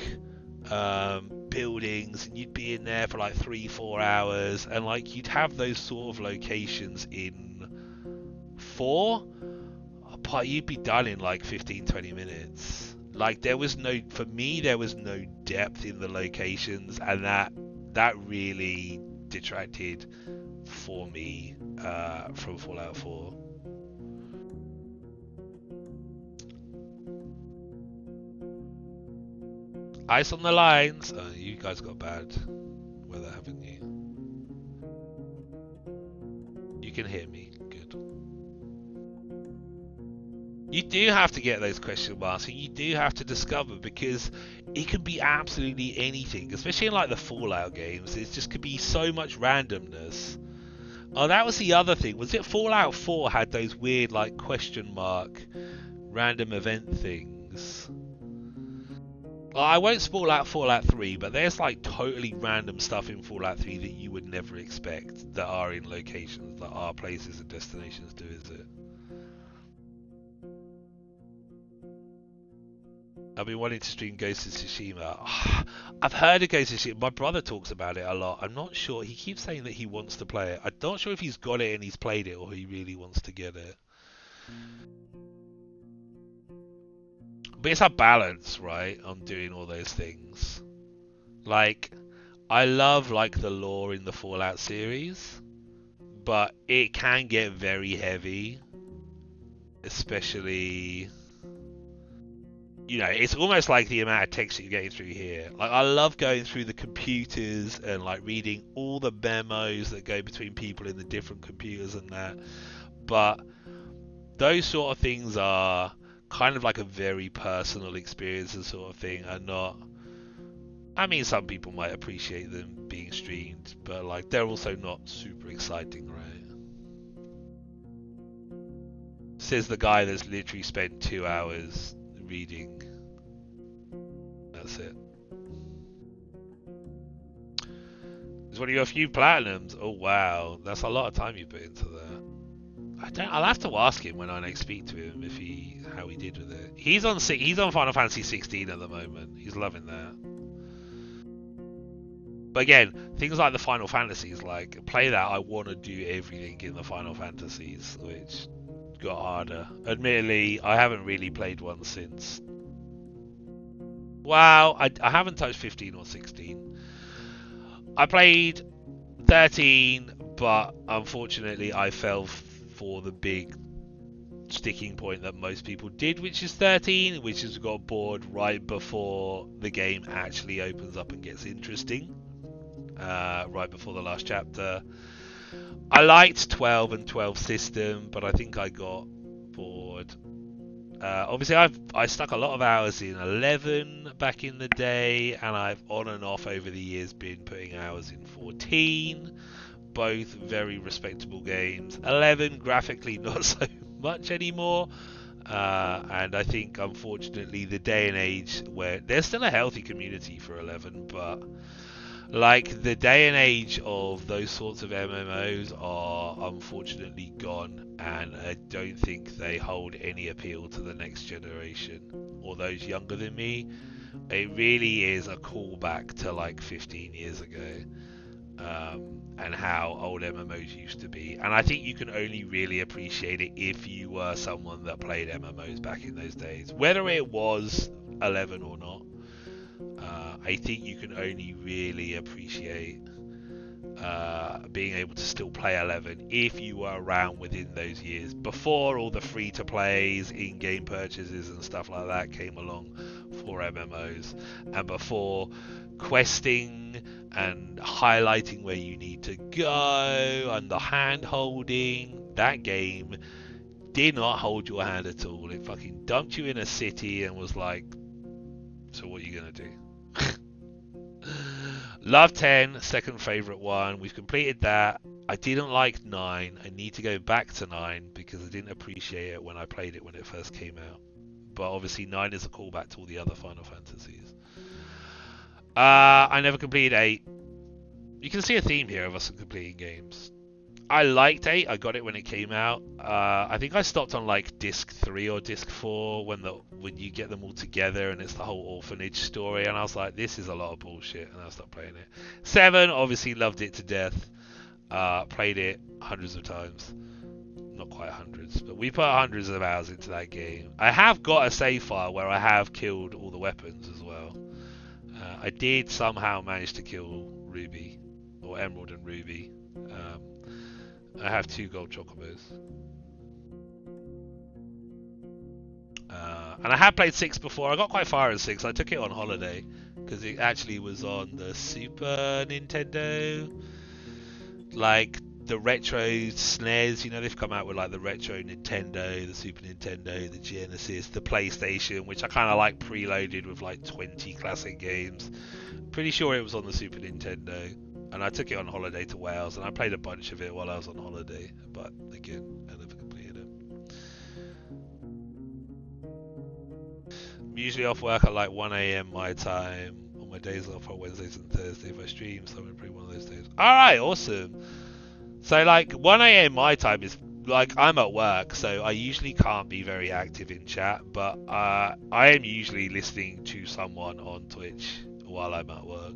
buildings, and you'd be in there for like 3-4 hours, and like you'd have those sort of locations in 4, but you'd be done in like 15-20 minutes. Like there was no depth in the locations, and that really detracted for me from Fallout 4. Ice on the lines. Oh, you guys got bad weather, haven't you? You can hear me. Good. You do have to get those question marks, and you do have to discover, because it can be absolutely anything, especially in like the Fallout games. It just could be so much randomness. Oh, that was the other thing. Was it Fallout 4 had those weird like question mark random event things? I won't spoil out Fallout 3, but there's like totally random stuff in Fallout 3 that you would never expect that are in locations, that are places and destinations to visit. I've been wanting to stream Ghost of Tsushima. I've heard of Ghost of Tsushima. My brother talks about it a lot. I'm not sure. He keeps saying that he wants to play it. I'm not sure if he's got it and he's played it, or he really wants to get it. But it's a balance, right, on doing all those things. Like, I love like the lore in the Fallout series, but it can get very heavy, especially, you know, it's almost like the amount of text that you're getting through here. Like, I love going through the computers and like reading all the memos that go between people in the different computers and that, but those sort of things are kind of like a very personal experience and sort of thing, and not, I mean, some people might appreciate them being streamed, but like they're also not super exciting, right? Says the guy that's literally spent 2 hours reading. That's it. It's one of your few platinums. Oh wow, that's a lot of time you put into that. I'll have to ask him when I next speak to him how he did with it. He's on Final Fantasy 16 at the moment. He's loving that. But again, things like the Final Fantasies, like play that, I want to do everything in the Final Fantasies, which got harder. Admittedly, I haven't really played one since. Wow, I haven't touched 15 or 16. I played 13, but unfortunately I fell for the big sticking point that most people did, which is 13, which is got bored right before the game actually opens up and gets interesting, right before the last chapter. I liked 12 and 12 system, but I think I got bored. Obviously, I stuck a lot of hours in 11 back in the day, and I've on and off over the years been putting hours in 14. Both very respectable games. 11 graphically not so much anymore. And I think, unfortunately, the day and age where there's still a healthy community for 11, but like the day and age of those sorts of MMOs are unfortunately gone, and I don't think they hold any appeal to the next generation or those younger than me. It really is a callback to like 15 years ago. And how old MMOs used to be. And I think you can only really appreciate it if you were someone that played MMOs back in those days. Whether it was 11 or not, I think you can only really appreciate being able to still play 11 if you were around within those years. Before all the free-to-plays, in-game purchases and stuff like that came along for MMOs. And before questing and highlighting where you need to go and the hand holding, that game did not hold your hand at all. It fucking dumped you in a city and was like, so what are you gonna do? Love 10, second favourite one. We've completed that. I didn't like 9. I need to go back to 9 because I didn't appreciate it when I played it when it first came out. But obviously 9 is a callback to all the other Final Fantasies. I never completed 8. You can see a theme here of us completing games. I liked 8. I got it when it came out. I think I stopped on like disc 3 or disc 4 when you get them all together and it's the whole orphanage story, and I was like, this is a lot of bullshit, and I stopped playing it. 7, obviously loved it to death. Played it hundreds of times. Not quite hundreds, but we put hundreds of hours into that game. I have got a save file where I have killed all the weapons as well. I did somehow manage to kill Ruby, or Emerald and Ruby. I have 2 gold chocobos. And I had played 6 before. I got quite far in 6. I took it on holiday because it actually was on the Super Nintendo. Like the retro SNES, you know, they've come out with like the retro Nintendo, the Super Nintendo, the Genesis, the PlayStation, which I kind of like preloaded with like 20 classic games. Pretty sure it was on the Super Nintendo. And I took it on holiday to Wales, and I played a bunch of it while I was on holiday. But again, I never completed it. I'm usually off work at like 1 a.m. my time. On my days off on Wednesdays and Thursdays, if I stream, so I'm gonna play one of those days. Alright, awesome. So like 1 a.m. my time is like I'm at work, so I usually can't be very active in chat, but I am usually listening to someone on Twitch while I'm at work.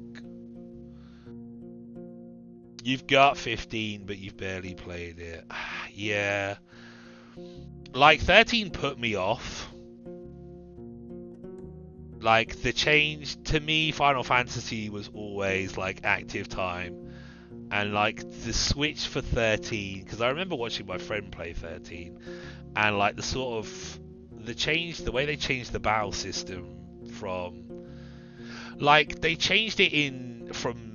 You've got 15, but you've barely played it. Yeah. Like, 13 put me off. Like, the change, to me, Final Fantasy was always, like, active time. And, like, the switch for 13, because I remember watching my friend play 13, and, like, the sort of, the way they changed the battle system from, like, they changed it from,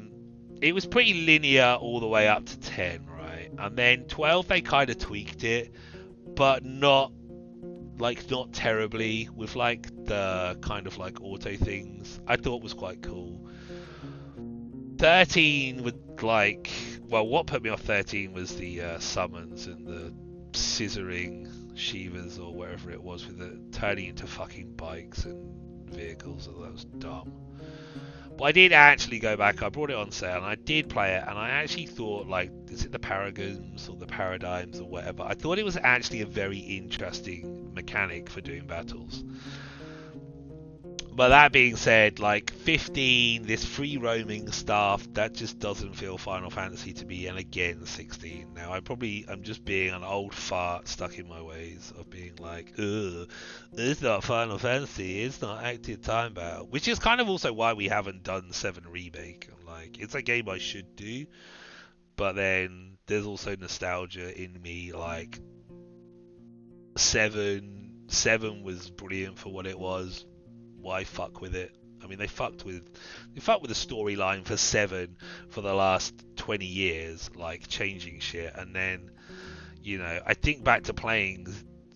it was pretty linear all the way up to 10, right? And then 12 they kind of tweaked it, but not terribly, with like the kind of like auto things. I thought was quite cool. 13 would like, well, what put me off 13 was the summons and the scissoring Shivas or wherever it was with it turning into fucking bikes and vehicles, and that was dumb. But I did actually go back, I brought it on sale, and I did play it, and I actually thought, like, is it the Paragons or the Paradigms or whatever? I thought it was actually a very interesting mechanic for doing battles. But that being said, like, 15, this free roaming stuff, that just doesn't feel Final Fantasy to me, and again, 16. Now, I'm just being an old fart stuck in my ways of being like, ugh, it's not Final Fantasy, it's not active time battle, which is kind of also why we haven't done 7 Remake. I'm like, it's a game I should do, but then there's also nostalgia in me, like, 7 was brilliant for what it was. Why fuck with it? I mean, they fucked with the storyline for 7 for the last 20 years, like changing shit. And then, you know, I think back to playing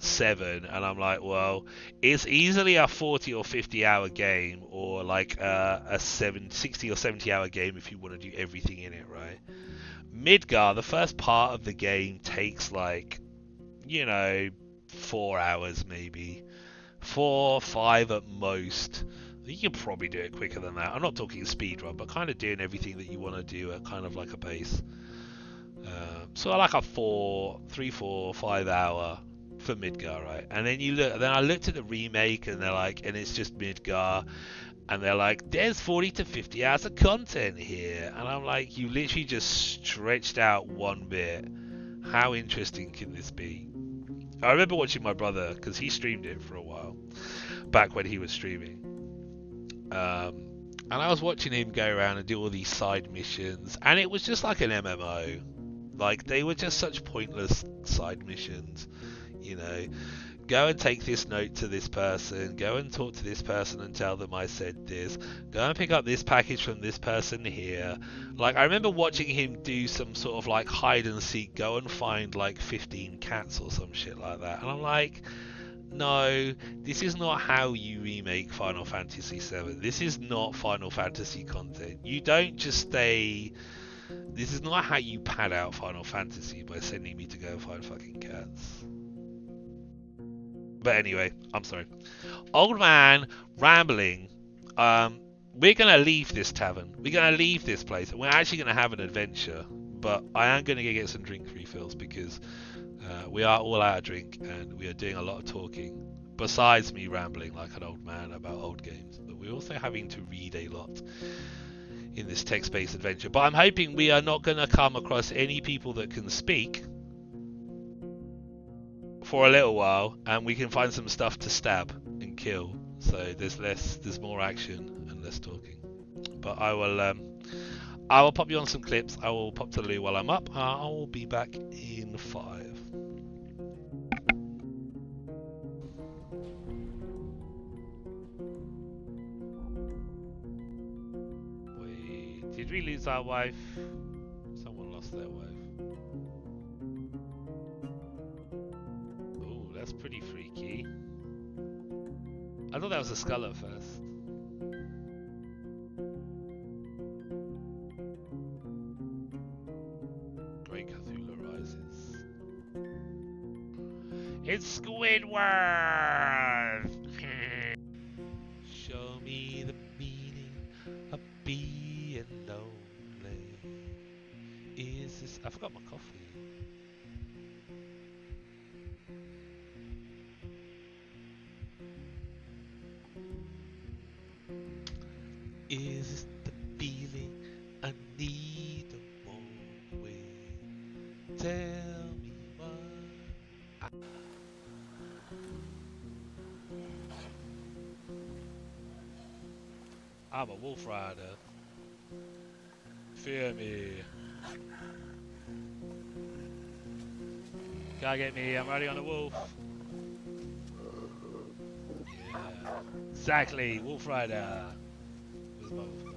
7, and I'm like, well, it's easily a 40 or 50 hour game, or like a 60 or 70 hour game if you want to do everything in it, right? Midgar, the first part of the game takes like, 4 hours maybe. 4, 5 at most. You can probably do it quicker than that. I'm not talking speedrun, but kind of doing everything that you want to do at kind of like a pace. So I like a 3, 4, 5 hour for Midgar, right? And then I looked at the remake, and they're like, and it's just Midgar, and they're like, there's 40 to 50 hours of content here, and I'm like, you literally just stretched out one bit. How interesting can this be? I remember watching my brother, because he streamed it for a while, back when he was streaming. And I was watching him go around and do all these side missions, and it was just like an MMO. Like, they were just such pointless side missions, Go and take this note to this person, go and talk to this person and tell them I said this, go and pick up this package from this person here. Like, I remember watching him do some sort of like hide and seek, go and find like 15 cats or some shit like that, and I'm like, no, this is not how you remake Final Fantasy VII. This is not Final Fantasy content. You don't just stay... This is not how you pad out Final Fantasy by sending me to go find fucking cats. But anyway, I'm sorry. Old man rambling. We're going to leave this tavern. We're going to leave this place. And we're actually going to have an adventure. But I am going to go get some drink refills because we are all out of drink and we are doing a lot of talking. Besides me rambling like an old man about old games. But we're also having to read a lot in this text-based adventure. But I'm hoping we are not going to come across any people that can speak for a little while, and we can find some stuff to stab and kill. So there's more action and less talking. But I will pop you on some clips. I will pop to the loo while I'm up. I will be back in 5. Wait, did we lose our wife? Someone lost their wife. Oh, that's pretty freaky. I thought that was a skull at first. Great Cthulhu rises. It's Squidward! Show me the meaning of being lonely. Is this... I forgot my coffee. Is this the feeling I need a more way? Tell me why. I'm a wolf rider. Fear me. Can't get me, I'm riding on a wolf. Yeah. Exactly, wolf rider. Where's my wolf gone?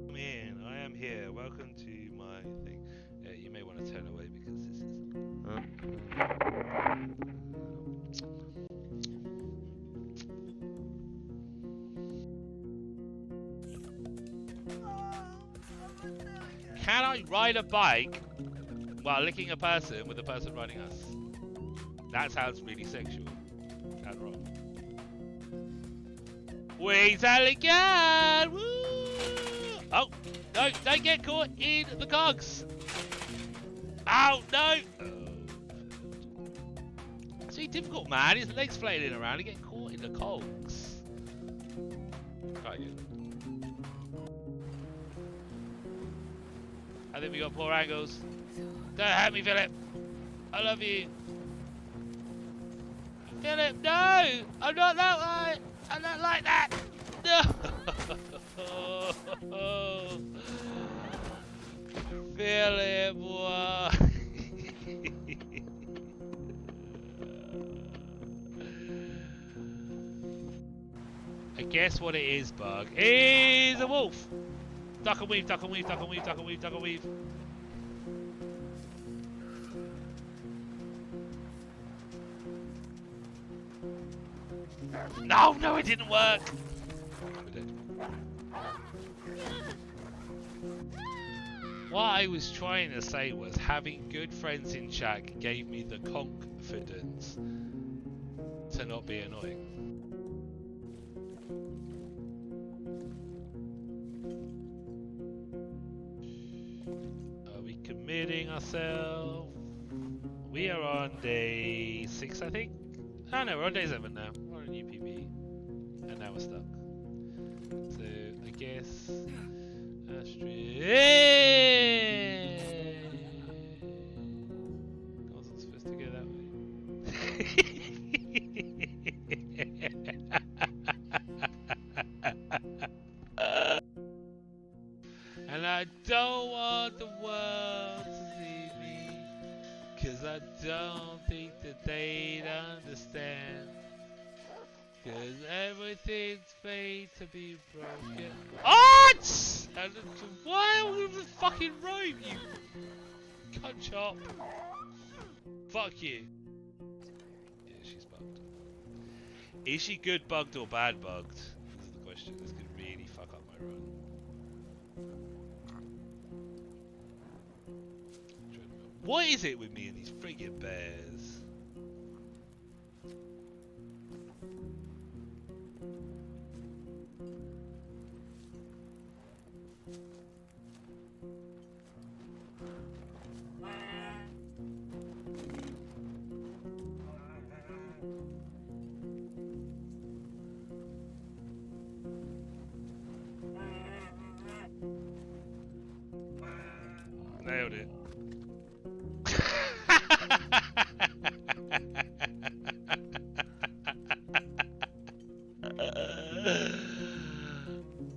Come in, I am here. Welcome to my thing. Yeah, you may want to turn away because this is... Can I ride a bike while licking a person with a person riding us? That sounds really sexual. Sounds wrong. Weasel again! Woo! Oh, no, don't get caught in the cogs! Ow, no! Oh. It's really difficult, man. His legs flailing around and getting caught in the cogs. Try again. I think we got poor angles. Don't hurt me, Philip. I love you. Philip, no! I'm not that way! I'm not like that! No! Philip, why? I guess what it is, Bug, is a wolf! Duck and weave, duck and weave, duck and weave, duck and weave, duck and weave. No, no, it didn't work. We're dead. What I was trying to say was having good friends in chat gave me the confidence to not be annoying. Are we committing ourselves? We are on day 6, I think. Oh no, we're on day 7 now. We're on UPB. And now we're stuck. So, I guess... I wasn't supposed to go that way. And I don't want the world to see me, 'cause I don't think that they'd understand. 'Cause everything's made to be broken. What? And why are we on the fucking road, you cunt chop? Fuck you. Yeah, she's bugged. Is she good bugged or bad bugged? This is the question. This could really fuck up my run. What is it with me and these friggin' bears? Nailed it.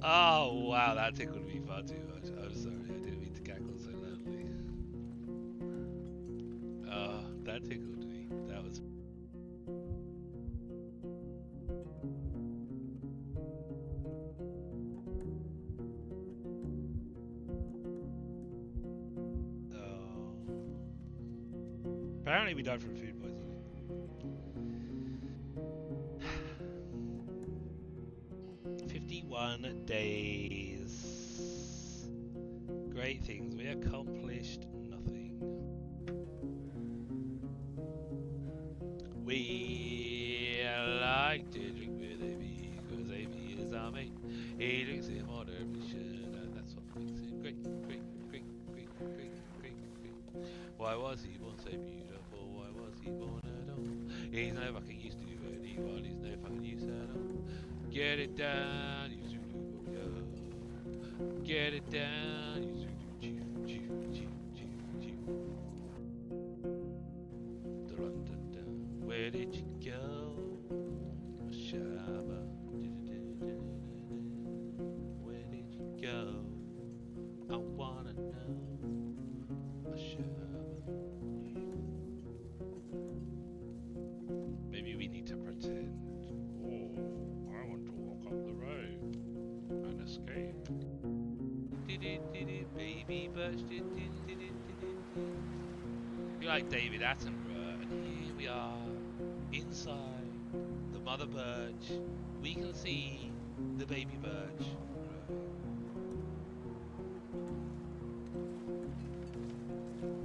Oh wow, that tickled me far too much. I'm sorry, I didn't mean to cackle so loudly. Oh, that tickled me. That was... Apparently we died from food poisoning. "51 days. Great things. We accomplished nothing. We like to drink with Amy because Amy is our mate. He drinks in moderation, and that's what makes it great, great, great, great, great, great, great. Why was he born so beautiful? Why was he born at all? He's no fucking used to anyone. He's no fucking use at all. Get it down, you Zulu warrior. Get it down, you Zulu chew, chew, chew, chew, chew. Dun, dun, dun. Where did you go? Shaba. Where did you go? I wanna know. Maybe we need to pretend. Oh, I want to walk up the road and escape. Baby birch. You're like David Attenborough, and here we are inside the mother birch. We can see the baby birch.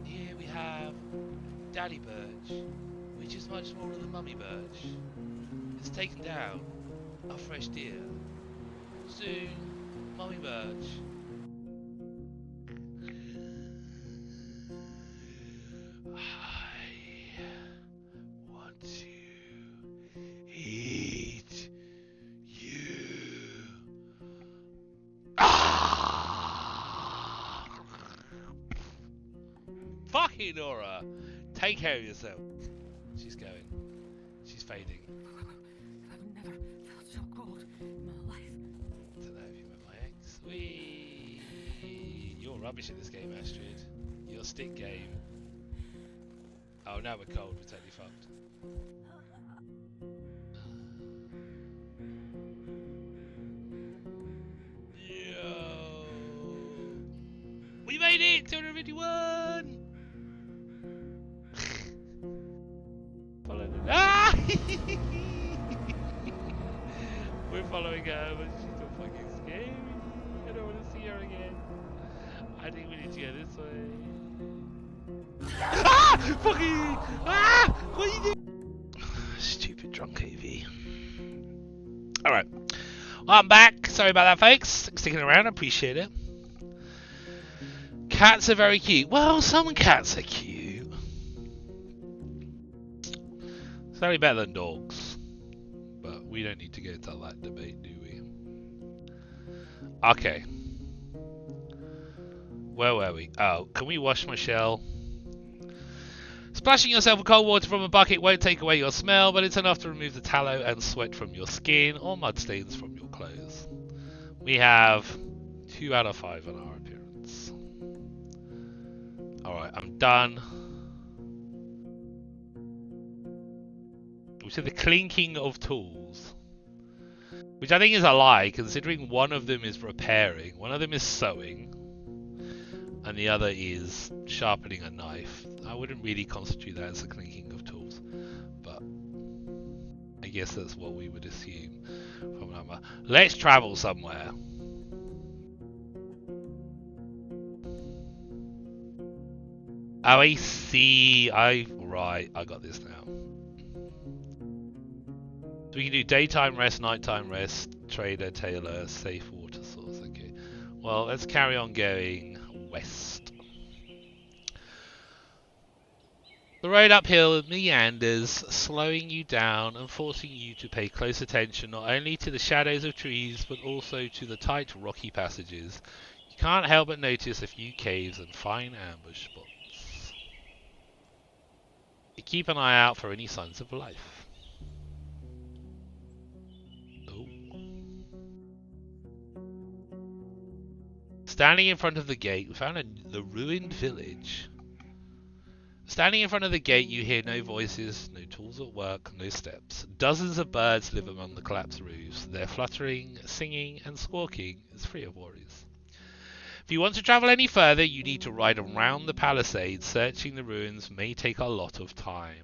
Here we have Daddy Birch, which is much smaller than Mummy Birch. It's taken down a fresh deer. Soon, Mummy Birch. I want to eat you. Ah! Fucking Nora! Take care of yourself. She's going. She's fading. I've never felt so cold in my life. I don't know if you met my ex. Whee! You're rubbish at this game, Astrid. Your stick game. Oh, now we're cold. We're totally fucked. Yo! made it! 251! Follow the... Ah! We're following her, but she's so fucking scary. I don't want to see her again. I think we need to go this way. Ah! Fucking! Ah! What are you doing? Stupid drunk AV. Alright. Well, I'm back. Sorry about that, folks. Thanks for sticking around. I appreciate it. Cats are very cute. Well, some cats are cute. It's only better than dogs. But we don't need to go into that debate, do we? Okay. Where were we? Oh, can we wash my shell? Splashing yourself with cold water from a bucket won't take away your smell, but it's enough to remove the tallow and sweat from your skin or mud stains from your clothes. We have 2 out of 5 on our appearance. Alright, I'm done. We said the clinking of tools. Which I think is a lie, considering one of them is repairing, one of them is sewing, and the other is sharpening a knife. I wouldn't really constitute that as a clinking of tools, but I guess that's what we would assume from number. Let's travel somewhere. Oh, I see. Right, I got this now. So we can do daytime rest, nighttime rest, trader, tailor, safe water source. Okay. Well, let's carry on going west. The road uphill meanders, slowing you down and forcing you to pay close attention not only to the shadows of trees, but also to the tight rocky passages. You can't help but notice a few caves and fine ambush spots. You keep an eye out for any signs of life. Oh. Standing in front of the gate, we found the ruined village. Standing in front of the gate, you hear no voices, no tools at work, no steps. Dozens of birds live among the collapsed roofs. Their fluttering, singing, and squawking is free of worries. If you want to travel any further, you need to ride around the palisade. Searching the ruins may take a lot of time.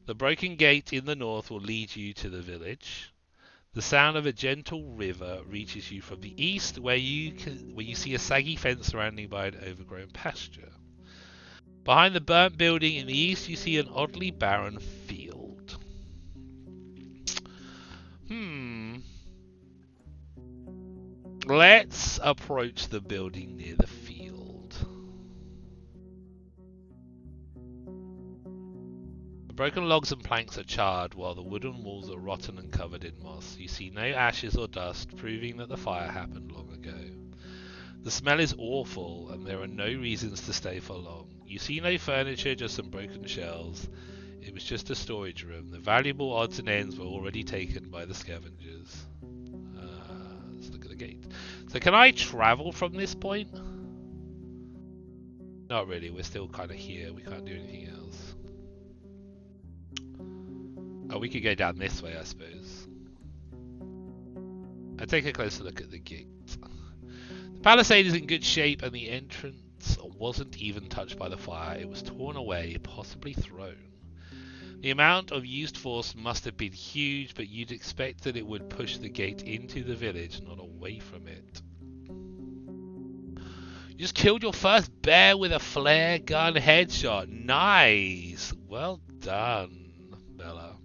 The broken gate in the north will lead you to the village. The sound of a gentle river reaches you from the east, where you see a saggy fence surrounded by an overgrown pasture. Behind the burnt building in the east, you see an oddly barren field. Let's approach the building near the field. The broken logs and planks are charred, while the wooden walls are rotten and covered in moss. You see no ashes or dust, proving that the fire happened long ago. The smell is awful, and there are no reasons to stay for long. You see no furniture, just some broken shelves. It was just a storage room. The valuable odds and ends were already taken by the scavengers. Let's look at the gate. So can I travel from this point? Not really, we're still kind of here. We can't do anything else. Oh, we could go down this way, I suppose. I'll take a closer look at the gate. The palisade is in good shape, and the entrance wasn't even touched by the fire. It was torn away, possibly thrown. The amount of used force must have been huge, but you'd expect that it would push the gate into the village, not away from it. You just killed your first bear with a flare gun headshot. Nice! Well done, Bella.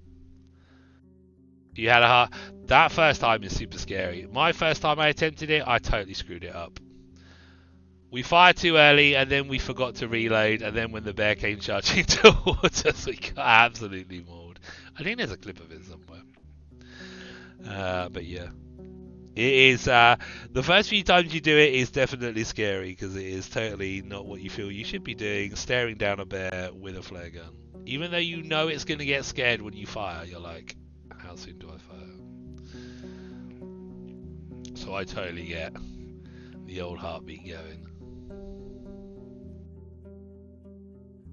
You had a that first time is super scary. My first time I attempted it, I totally screwed it up. We fired too early, and then we forgot to reload, and then when the bear came charging towards us, we got absolutely mauled. I think there's a clip of it somewhere. But yeah. It is, the first few times you do it is definitely scary, because it is totally not what you feel you should be doing, staring down a bear with a flare gun. Even though you know it's going to get scared when you fire, you're like, how soon do I fire? So I totally get the old heartbeat going.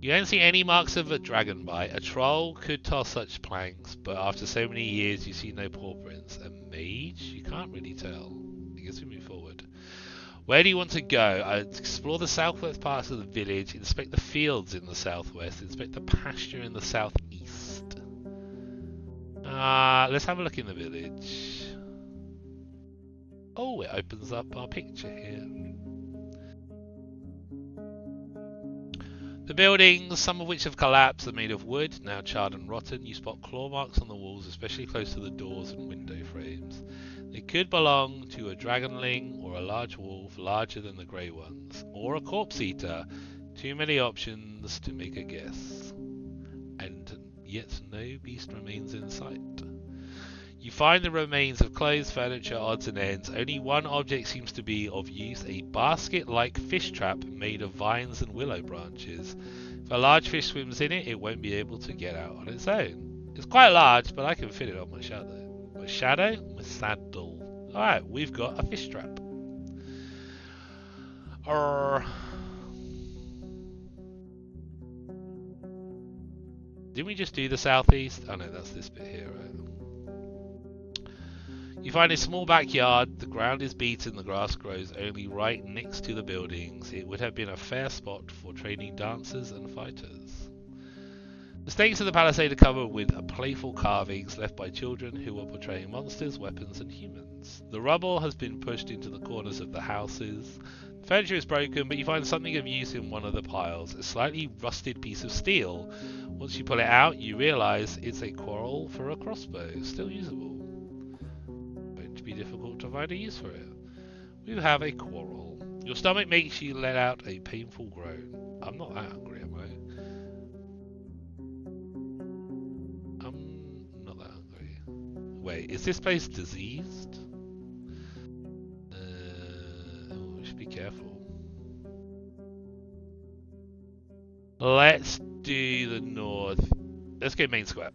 You don't see any marks of a dragon bite. A troll could toss such planks, but after so many years you see no paw prints. A mage? You can't really tell. I guess we move forward. Where do you want to go? Explore the southwest parts of the village, inspect the fields in the southwest, inspect the pasture in the southeast. Let's have a look in the village. Oh, it opens up our picture here. The buildings, some of which have collapsed, are made of wood, now charred and rotten. You spot claw marks on the walls, especially close to the doors and window frames. They could belong to a dragonling or a large wolf larger than the grey ones, or a corpse eater. Too many options to make a guess. And yet no beast remains in sight. You find the remains of clothes, furniture, odds and ends. Only one object seems to be of use, a basket-like fish trap made of vines and willow branches. If a large fish swims in it, it won't be able to get out on its own. It's quite large, but I can fit it on my shadow. My shadow? My saddle. Alright, we've got a fish trap. Didn't we just do the southeast? Oh no, that's this bit here, right? You find a small backyard. The ground is beaten, the grass grows only right next to the buildings. It would have been a fair spot for training dancers and fighters. The stakes of the palisade are covered with playful carvings left by children who are portraying monsters, weapons and humans. The rubble has been pushed into the corners of the houses. The furniture is broken, but you find something of use in one of the piles, a slightly rusted piece of steel. Once you pull it out, you realise it's a quarrel for a crossbow, still usable. Be difficult to find a use for it. We have a quarrel. Your stomach makes you let out a painful groan. I'm not that hungry, am I? I'm not that hungry. Wait, is this place diseased? We should be careful. Let's do the north. Let's go main square.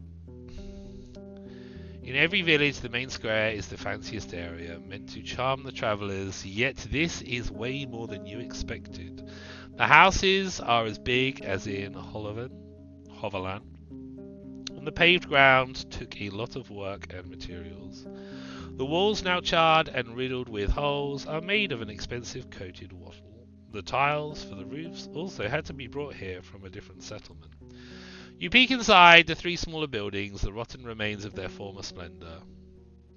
In every village, the main square is the fanciest area, meant to charm the travellers, yet this is way more than you expected. The houses are as big as in Hoverland, and the paved ground took a lot of work and materials. The walls, now charred and riddled with holes, are made of an expensive coated wattle. The tiles for the roofs also had to be brought here from a different settlement. You peek inside the three smaller buildings, the rotten remains of their former splendour.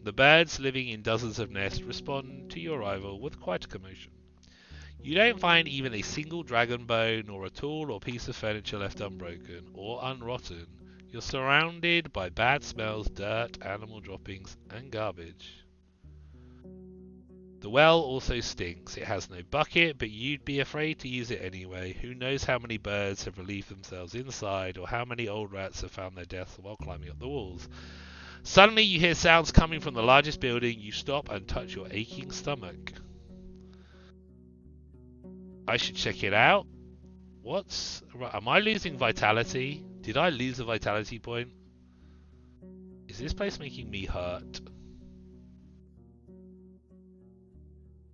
The birds living in dozens of nests respond to your arrival with quite a commotion. You don't find even a single dragon bone or a tool or piece of furniture left unbroken or unrotten. You're surrounded by bad smells, dirt, animal droppings and garbage. The well also stinks. It has no bucket, but you'd be afraid to use it anyway. Who knows how many birds have relieved themselves inside, or how many old rats have found their deaths while climbing up the walls. Suddenly you hear sounds coming from the largest building. You stop and touch your aching stomach. I should check it out. Am I losing vitality? Did I lose a vitality point? Is this place making me hurt?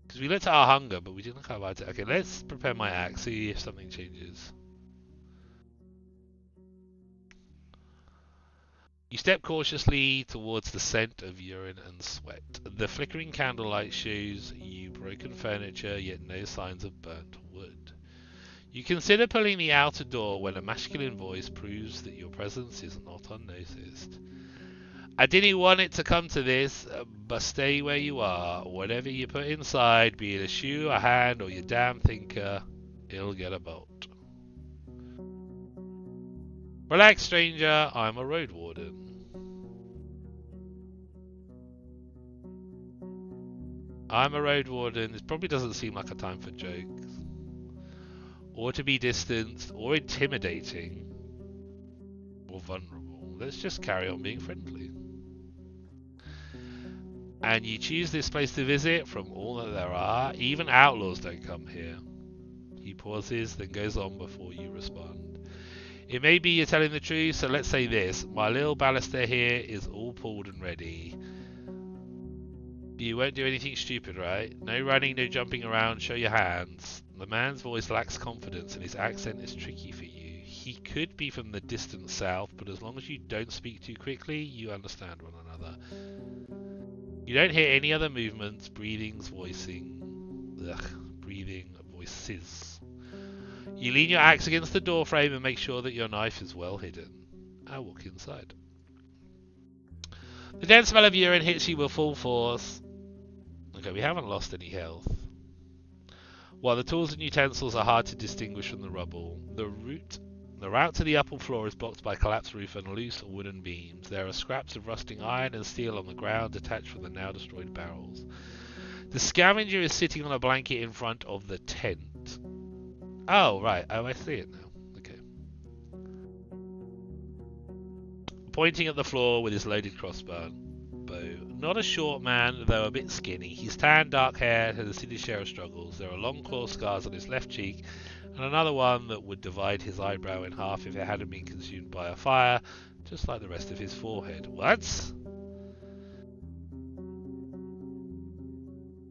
Because we looked at our hunger, but we didn't look at our vitality. Okay, let's prepare my axe, see if something changes. You step cautiously towards the scent of urine and sweat. The flickering candlelight shows you broken furniture, yet no signs of burnt wood. You consider pulling the outer door when a masculine voice proves that your presence is not unnoticed. I didn't want it to come to this, but stay where you are. Whatever you put inside, be it a shoe, a hand, or your damn thinker, it'll get a bolt. Relax, stranger, I'm a Roadwarden. I'm a Roadwarden. This probably doesn't seem like a time for jokes. Or to be distanced, or intimidating, or vulnerable. Let's just carry on being friendly. And you choose this place to visit from all that there are. Even outlaws don't come here. He pauses, then goes on before you respond. It may be you're telling the truth, so let's say this. My little baluster here is all pulled and ready. You won't do anything stupid, right? No running, no jumping around, show your hands. The man's voice lacks confidence and his accent is tricky for you. He could be from the distant south, but as long as you don't speak too quickly, you understand one another. You don't hear any other movements, breathings, voicing. breathing voices. You lean your axe against the doorframe and make sure that your knife is well hidden. I walk inside. The dense smell of urine hits you with full force. Okay, we haven't lost any health. While the tools and utensils are hard to distinguish from the rubble, the route to the upper floor is blocked by collapsed roof and loose wooden beams. There are scraps of rusting iron and steel on the ground detached from the now destroyed barrels. The scavenger is sitting on a blanket in front of the tent. Oh, right. Oh, I see it now. Okay. Pointing at the floor with his loaded crossbow. Not a short man, though a bit skinny. He's tan, dark hair, has seen his share of struggles. There are long claw scars on his left cheek, and another one that would divide his eyebrow in half if it hadn't been consumed by a fire, just like the rest of his forehead. What?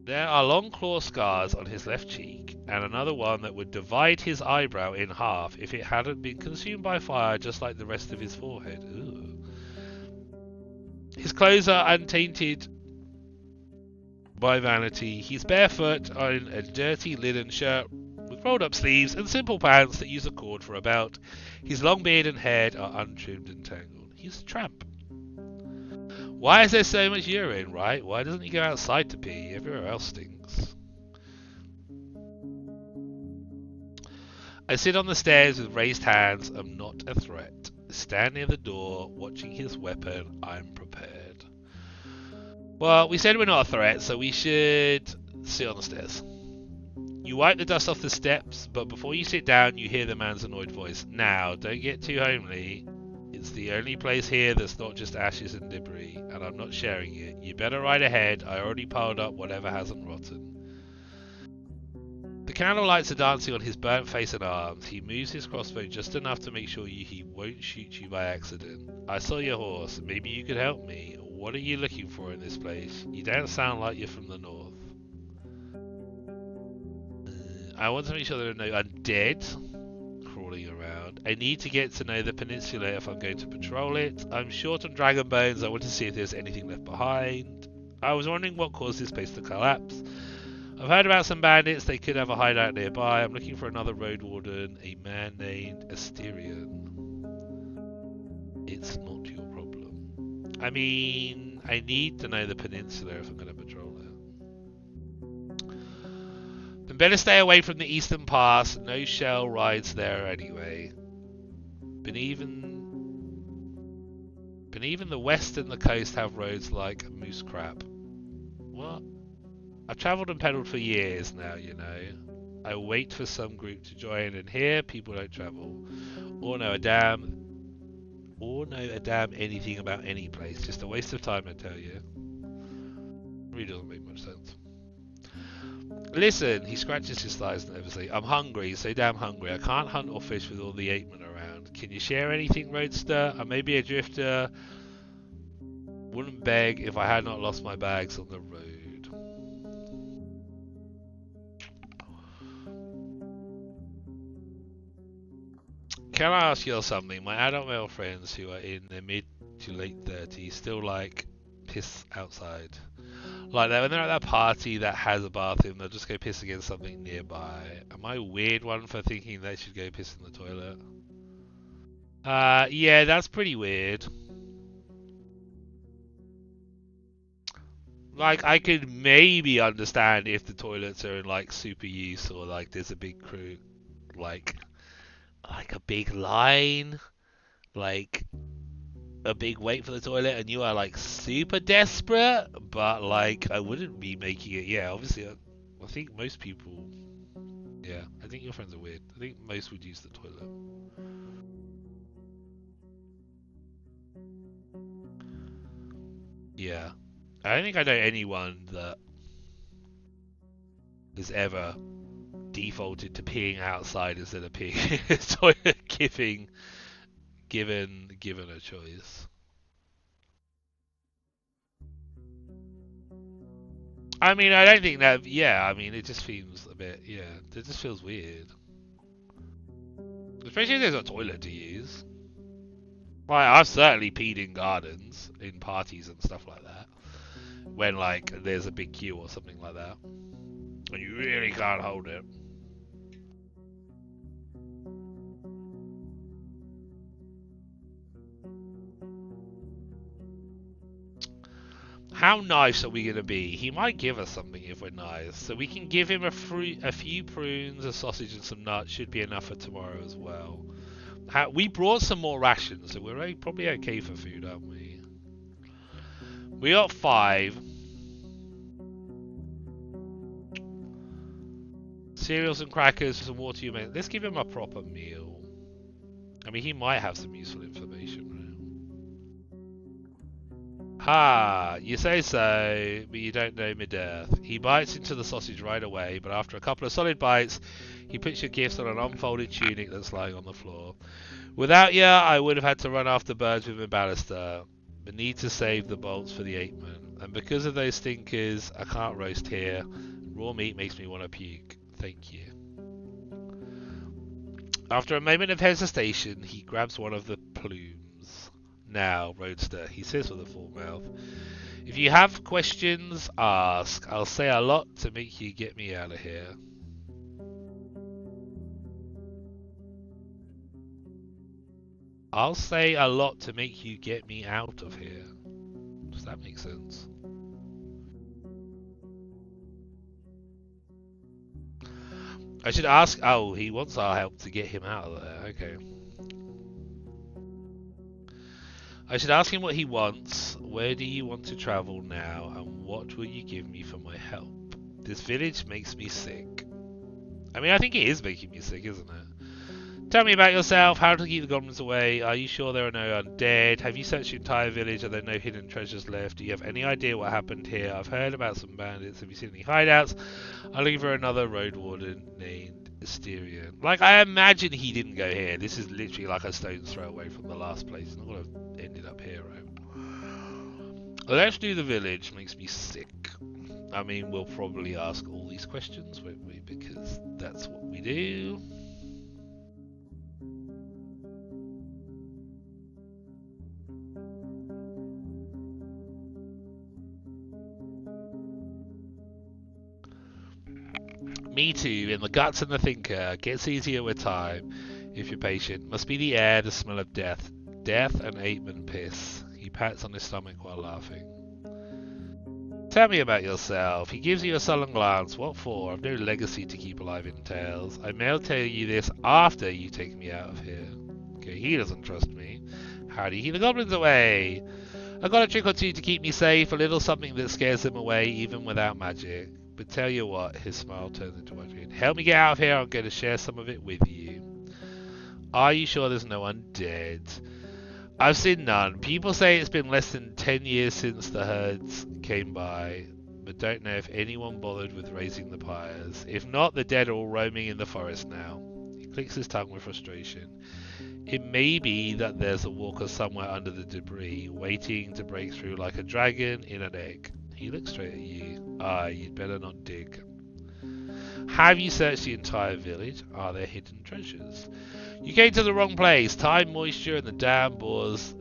There are long claw scars on his left cheek, and another one that would divide his eyebrow in half if it hadn't been consumed by fire, just like the rest of his forehead. Ooh. His clothes are untainted by vanity. He's barefoot on a dirty linen shirt with rolled up sleeves and simple pants that use a cord for a belt. His long beard and hair are untrimmed and tangled. He's a tramp. Why is there so much urine, right? Why doesn't he go outside to pee? Everywhere else stinks. I sit on the stairs with raised hands. I'm not a threat. Stand near the door, watching his weapon. I'm prepared. Well, we said we're not a threat, so we should sit on the stairs. You wipe the dust off the steps, but before you sit down, you hear the man's annoyed voice. Now, don't get too homely. It's the only place here that's not just ashes and debris, and I'm not sharing it. You better ride ahead. I already piled up whatever hasn't rotten. The candle lights are dancing on his burnt face and arms. He moves his crossbow just enough to make sure he won't shoot you by accident. I saw your horse. Maybe you could help me. What are you looking for in this place? You don't sound like you're from the north. I want to make sure there are no undead crawling around. I need to get to know the peninsula if I'm going to patrol it. I'm short on dragon bones. I want to see if there's anything left behind. I was wondering what caused this place to collapse. I've heard about some bandits. They could have a hideout nearby. I'm looking for another Roadwarden, a man named Asterion. It's not your problem. I mean, I need to know the peninsula if I'm going to patrol it. Then better stay away from the eastern pass. No shell rides there anyway. But even the west and the coast have roads like Moose Crap. What? I've travelled and pedalled for years now, you know. I wait for some group to join, and here people don't travel or know a damn anything about any place. Just a waste of time, I tell you. It really doesn't make much sense. Listen, he scratches his thighs nervously. I'm hungry, so damn hungry. I can't hunt or fish with all the ape men around. Can you share anything, Roadster? I may be a drifter. Wouldn't beg if I had not lost my bags on the road. Can I ask you something? My adult male friends who are in their mid to late 30s still like piss outside. Like that when they're at that party that has a bathroom, they'll just go piss against something nearby. Am I a weird one for thinking they should go piss in the toilet? Yeah, that's pretty weird. Like, I could maybe understand if the toilets are in like super use or like there's a big crew, like a big line, like a big wait for the toilet, and you are like super desperate. But like, I wouldn't be making it. Yeah, obviously, I think most people. Yeah, I think your friends are weird. I think most would use the toilet. Yeah, I don't think I know anyone that has ever defaulted to peeing outside instead of peeing in the toilet, given a choice. I mean, I don't think that. Yeah, I mean, it just seems a bit. Yeah, it just feels weird, especially if there's a toilet to use. Like, I've certainly peed in gardens, in parties and stuff like that, when like there's a big queue or something like that, and you really can't hold it. How nice are we going to be? He might give us something if we're nice. So we can give him a few prunes, a sausage and some nuts. Should be enough for tomorrow as well. We brought some more rations, so we're probably okay for food, aren't we? We got 5. Cereals and crackers, some water, you Let's give him a proper meal. I mean, he might have some useful information, right? Ha! You say so, but you don't know me death. He bites into the sausage right away, but after a couple of solid bites, he puts your gifts on an unfolded tunic that's lying on the floor. Without ya, I would have had to run after birds with my ballista, but need to save the bolts for the 8-man. And because of those stinkers, I can't roast here. Raw meat makes me want to puke. Thank you. After a moment of hesitation, he grabs one of the plumes. Now, Roadster, he says with a full mouth, if you have questions, ask. I'll say a lot to make you get me out of here. I'll say a lot to make you get me out of here. Does that make sense? I should ask... Oh, he wants our help to get him out of there. Okay. I should ask him what he wants. Where do you want to travel now? And what will you give me for my help? This village makes me sick. I mean, I think it is making me sick, isn't it? Tell me about yourself. How to keep the goblins away? Are you sure there are no undead? Have you searched the entire village? Are there no hidden treasures left? Do you have any idea what happened here? I've heard about some bandits. Have you seen any hideouts? I'm looking for another Roadwarden named Asterion. Like, I imagine he didn't go here. This is literally like a stone's throw away from the last place. He's not going to ended up here, right? Let's do the village. Makes me sick. I mean, we'll probably ask all these questions, won't we? Because that's what we do. Me too, in the guts and the thinker. Gets easier with time, if you're patient. Must be the air, the smell of death. Death and 8-man piss. He pats on his stomach while laughing. Tell me about yourself. He gives you a sullen glance. What for? I've no legacy to keep alive in tales. I may tell you this after you take me out of here. Okay, he doesn't trust me. How do you keep the goblins away? I've got a trick or two to keep me safe. A little something that scares them away, even without magic. But tell you what, his smile turns into wondering. Help me get out of here, I'm going to share some of it with you. Are you sure there's no undead? I've seen none. People say it's been less than 10 years since the herds came by, but don't know if anyone bothered with raising the pyres. If not, the dead are all roaming in the forest now. He clicks his tongue with frustration. It may be that there's a walker somewhere under the debris, waiting to break through like a dragon in an egg. He looks straight at you. You'd better not dig. Have you searched the entire village? Are there hidden treasures? You came to the wrong place. Time, moisture, and the damn borers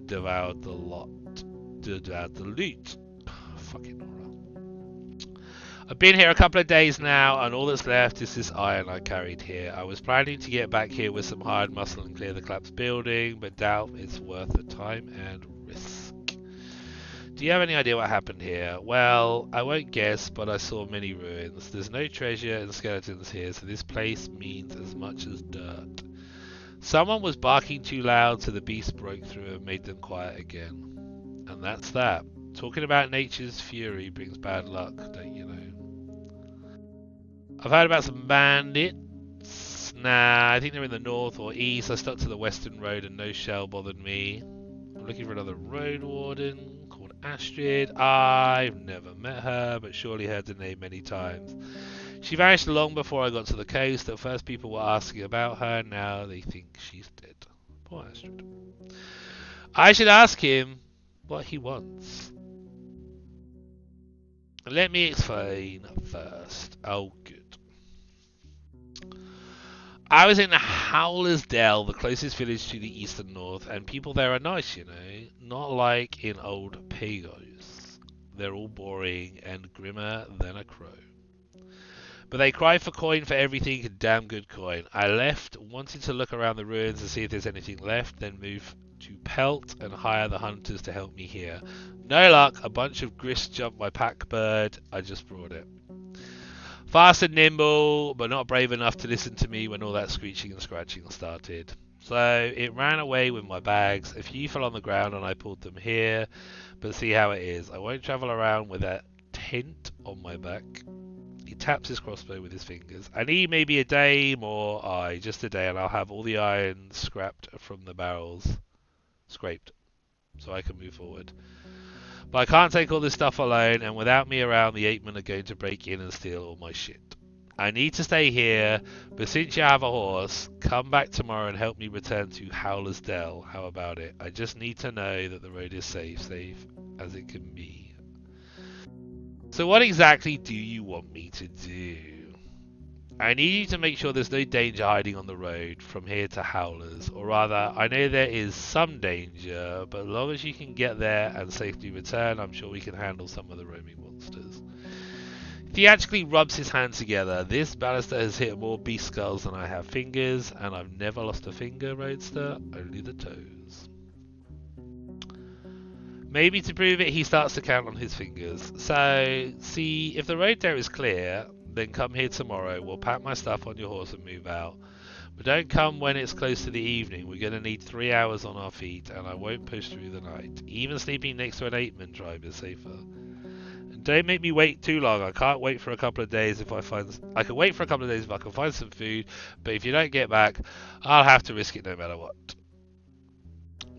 devoured the loot. Fucking horror. I've been here a couple of days now, and all that's left is this iron I carried here. I was planning to get back here with some hired muscle and clear the collapsed building, but doubt it's worth the time and risk. Do you have any idea what happened here? Well, I won't guess, but I saw many ruins. There's no treasure and skeletons here, so this place means as much as dirt. Someone was barking too loud, so the beast broke through and made them quiet again. And that's that. Talking about nature's fury brings bad luck, don't you know? I've heard about some bandits. Nah, I think they're in the north or east. I stuck to the western road and no shell bothered me. I'm looking for another Roadwarden. Astrid, I've never met her, but surely heard the name many times. She vanished long before I got to the coast. At first people were asking about her, now they think she's dead. Poor Astrid. I should ask him what he wants. Let me explain first. Oh, good. I was in Howler's Dell, the closest village to the east and north, and people there are nice, you know. Not like in old Pagos. They're all boring and grimmer than a crow. But they cry for coin for everything, and damn good coin. I left, wanting to look around the ruins and see if there's anything left, then move to Pelt and hire the hunters to help me here. No luck, a bunch of grist jumped my pack bird, I just brought it. Fast and nimble, but not brave enough to listen to me when all that screeching and scratching started. So it ran away with my bags. A few fell on the ground and I pulled them here, but see how it is. I won't travel around with that tent on my back. He taps his crossbow with his fingers. I need maybe a day more, just a day, and I'll have all the iron scrapped from the barrels. Scraped. So I can move forward. But I can't take all this stuff alone, and without me around, the ape men are going to break in and steal all my shit. I need to stay here, but since you have a horse, come back tomorrow and help me return to Howler's Dell. How about it? I just need to know that the road is safe as it can be. So what exactly do you want me to do? I need you to make sure there's no danger hiding on the road from here to Howler's, or rather, I know there is some danger, but as long as you can get there and safely return, I'm sure we can handle some of the roaming monsters. He actually rubs his hands together. This ballista has hit more beast skulls than I have fingers, and I've never lost a finger, Roadster, only the toes. Maybe to prove it, he starts to count on his fingers. So, see, if the road there is clear, then come here tomorrow. We'll pack my stuff on your horse and move out. But don't come when it's close to the evening. We're going to need 3 hours on our feet, and I won't push through the night. Even sleeping next to an 8-man tribe is safer. And don't make me wait too long. I can't wait for a couple of days if I can wait for a couple of days if I can find some food, but if you don't get back, I'll have to risk it no matter what.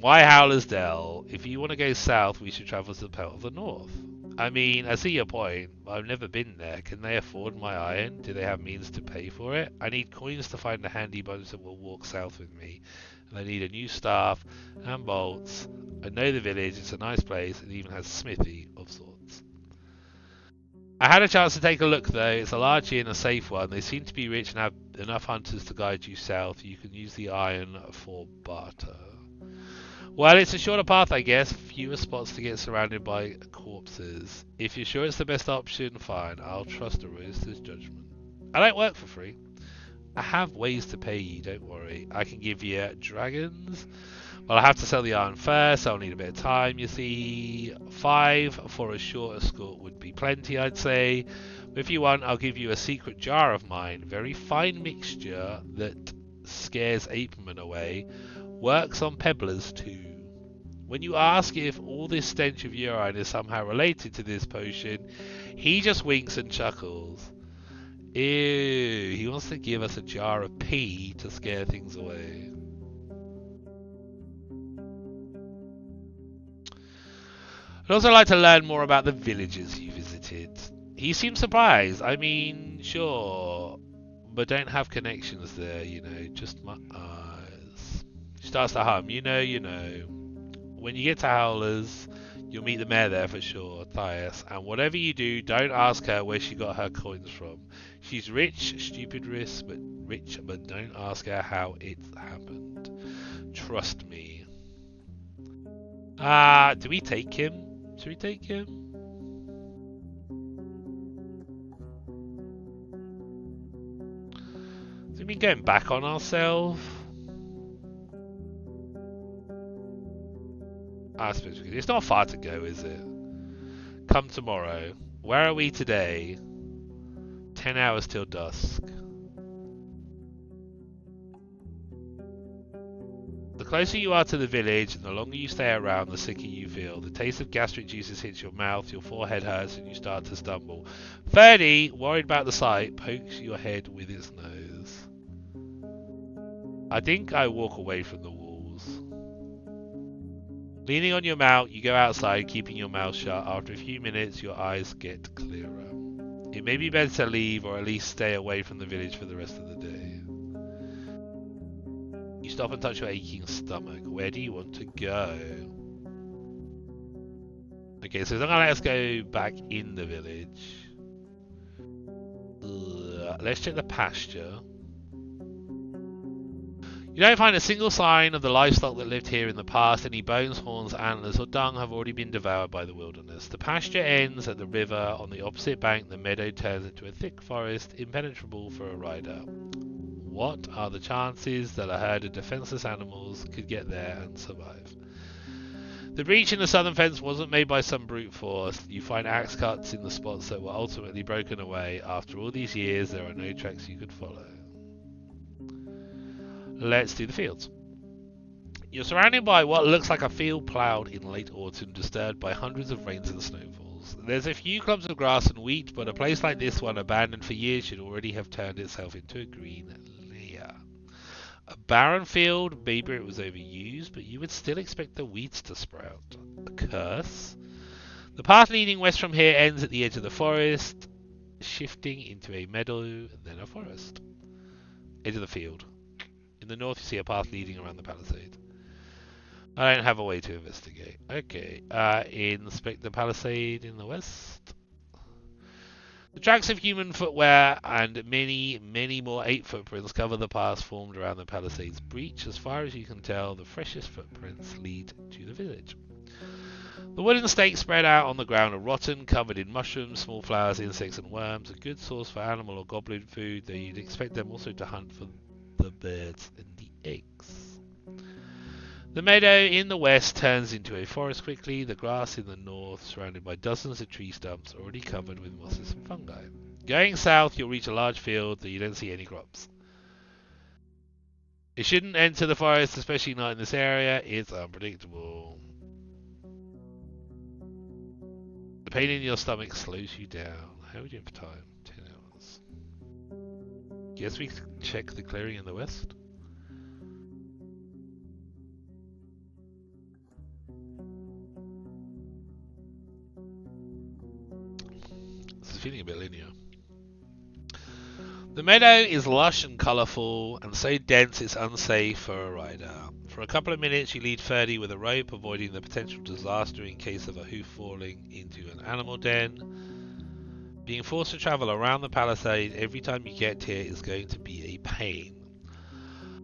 Why Howler's Dell? If you want to go south, we should travel to the Pelt of the North. I mean, I see your point, but I've never been there. Can they afford my iron? Do they have means to pay for it? I need coins to find a handy bunch that will walk south with me. And I need a new staff and bolts. I know the village, it's a nice place, it even has a smithy of sorts. I had a chance to take a look though. It's a large inn, a safe one. They seem to be rich and have enough hunters to guide you south. You can use the iron for barter. Well, it's a shorter path, I guess. Fewer spots to get surrounded by corpses. If you're sure it's the best option, fine. I'll trust a Roadster's judgment. I don't work for free. I have ways to pay you, don't worry. I can give you dragons. Well, I have to sell the iron first. I'll need a bit of time, you see. 5 for a short escort would be plenty, I'd say. If you want, I'll give you a secret jar of mine. Very fine mixture that scares apemen away. Works on pebblers too. When you ask if all this stench of urine is somehow related to this potion, he just winks and chuckles. Ew, he wants to give us a jar of pee to scare things away. I'd also like to learn more about the villages you visited. He seemed surprised. I mean, sure, but don't have connections there, you know, just my eyes. Starts to hum, you know. When you get to Howler's, you'll meet the mayor there for sure, Thias. And whatever you do, don't ask her where she got her coins from. She's rich, but don't ask her how it happened. Trust me. Do we take him? Should we take him? Do we mean going back on ourselves? I suppose we could. It's not far to go, is it? Come tomorrow. Where are we today? 10 hours till dusk. The closer you are to the village and the longer you stay around, the sicker you feel. The taste of gastric juices hits your mouth, your forehead hurts, and you start to stumble. Ferdy, worried about the sight, pokes your head with its nose. I think I walk away from the walls. Leaning on your mount, you go outside, keeping your mouth shut. After a few minutes, your eyes get clearer. It may be better to leave, or at least stay away from the village for the rest of the day. You stop and touch your aching stomach. Where do you want to go? Okay, so it's not going to let us go back in the village. Let's check the pasture. You don't find a single sign of the livestock that lived here in the past. Any bones, horns, antlers, or dung have already been devoured by the wilderness. The pasture ends at the river. On the opposite bank, the meadow turns into a thick forest, impenetrable for a rider. What are the chances that a herd of defenseless animals could get there and survive? The breach in the southern fence wasn't made by some brute force. You find axe cuts in the spots that were ultimately broken away. After all these years, there are no tracks you could follow. Let's do the fields. You're surrounded by what looks like a field ploughed in late autumn, disturbed by hundreds of rains and snowfalls. There's a few clumps of grass and wheat, but a place like this one, abandoned for years, should already have turned itself into a green layer. A barren field, maybe it was overused, but you would still expect the weeds to sprout. A curse? The path leading west from here ends at the edge of the forest, shifting into a meadow, then a forest. Edge of the field. In the north, you see a path leading around the palisade. I don't have a way to investigate. Okay, inspect the palisade in the west. The tracks of human footwear and many more 8 footprints cover the paths formed around the palisade's breach. As far as you can tell, the freshest footprints lead to the village. The wooden stakes spread out on the ground are rotten, covered in mushrooms, small flowers, insects and worms. A good source for animal or goblin food, though you'd expect them also to hunt for the birds and the eggs. The meadow in the west turns into a forest quickly, the grass in the north surrounded by dozens of tree stumps already covered with mosses and fungi. Going south, you'll reach a large field, though you don't see any crops. You shouldn't enter the forest, especially not in this area. It's unpredictable. The pain in your stomach slows you down. How are we doing for time? 10 hours. Guess we check the clearing in the west? This is feeling a bit linear. The meadow is lush and colourful, and so dense it's unsafe for a rider. For a couple of minutes you lead Ferdy with a rope, avoiding the potential disaster in case of a hoof falling into an animal den. Being forced to travel around the palisade every time you get here is going to be a pain.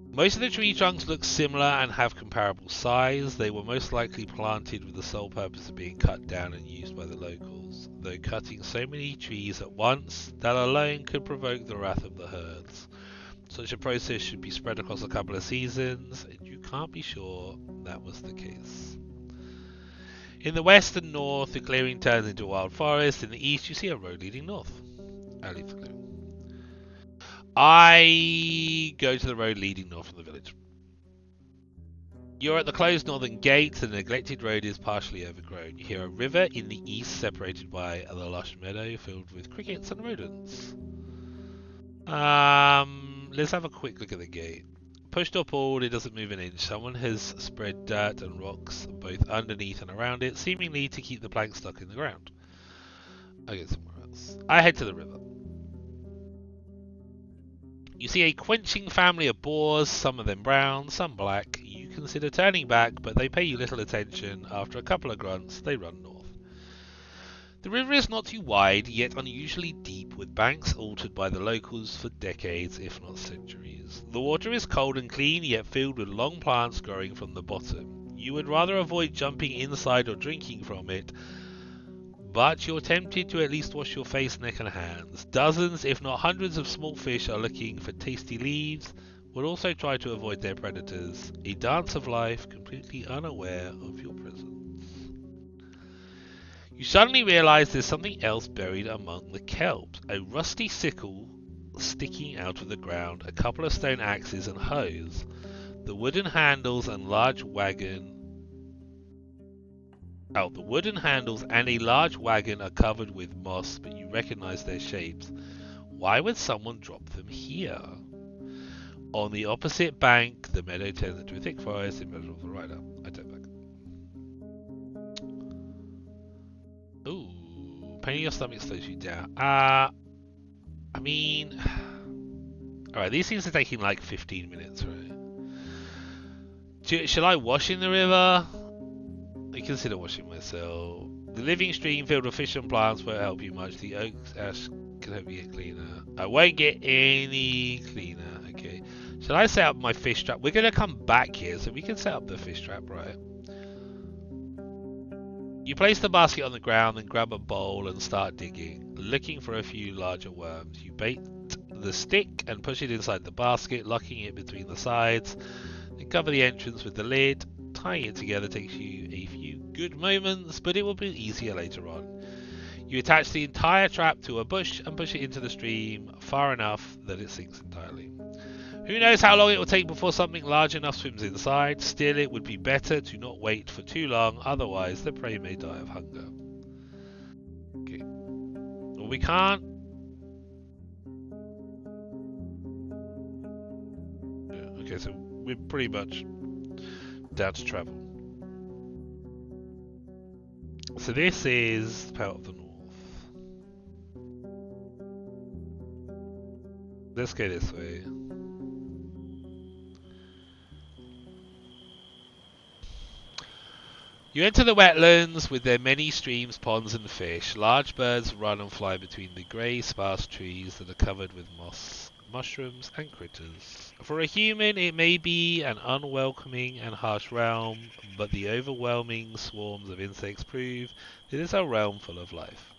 Most of the tree trunks look similar and have comparable size. They were most likely planted with the sole purpose of being cut down and used by the locals, though cutting so many trees at once, that alone could provoke the wrath of the herds. Such a process should be spread across a couple of seasons, and you can't be sure that was the case. In the west and north, the clearing turns into a wild forest. In the east, you see a road leading north. I leave the clearing. I go to the road leading north from the village. You're at the closed northern gate. The neglected road is partially overgrown. You hear a river in the east, separated by the lush meadow filled with crickets and rodents. Let's have a quick look at the gate. Pushed or pulled, it doesn't move an inch. Someone has spread dirt and rocks both underneath and around it, seemingly to keep the plank stuck in the ground. I go somewhere else. I head to the river. You see a quenching family of boars, some of them brown, some black. You consider turning back, but they pay you little attention. After a couple of grunts, they run north. The river is not too wide, yet unusually deep, with banks altered by the locals for decades, if not centuries. The water is cold and clean, yet filled with long plants growing from the bottom. You would rather avoid jumping inside or drinking from it, but you're tempted to at least wash your face, neck and hands. Dozens, if not hundreds of small fish are looking for tasty leaves, will also try to avoid their predators. A dance of life, completely unaware of your presence. You suddenly realise there's something else buried among the kelp. A rusty sickle sticking out of the ground, a couple of stone axes and hoes. The wooden handles and large wagon the wooden handles and a large wagon are covered with moss, but you recognise their shapes. Why would someone drop them here? On the opposite bank, the meadow turns into a thick forest in measure of the rider. I turn back. Ooh, pain in your stomach slows you down. I mean, alright, these things are taking like 15 minutes, right? Should I wash in the river? I consider washing myself. The living stream filled with fish and plants won't help you much. The oak ash can help you get cleaner. I won't get any cleaner. Okay. Should I set up my fish trap? We're going to come back here, so we can set up the fish trap, right? You place the basket on the ground, then grab a bowl and start digging, looking for a few larger worms. You bait the stick and push it inside the basket, locking it between the sides. Then cover the entrance with the lid. Tying it together takes you a few good moments, but it will be easier later on. You attach the entire trap to a bush and push it into the stream far enough that it sinks entirely. Who knows how long it will take before something large enough swims inside. Still, it would be better to not wait for too long, otherwise the prey may die of hunger. Okay. Well, we can't. Yeah, okay, so we're pretty much down to travel. So this is part of the north. Let's go this way. You enter the wetlands with their many streams, ponds and fish. Large birds run and fly between the grey, sparse trees that are covered with moss, mushrooms and critters. For a human, it may be an unwelcoming and harsh realm, but the overwhelming swarms of insects prove that it's a realm full of life.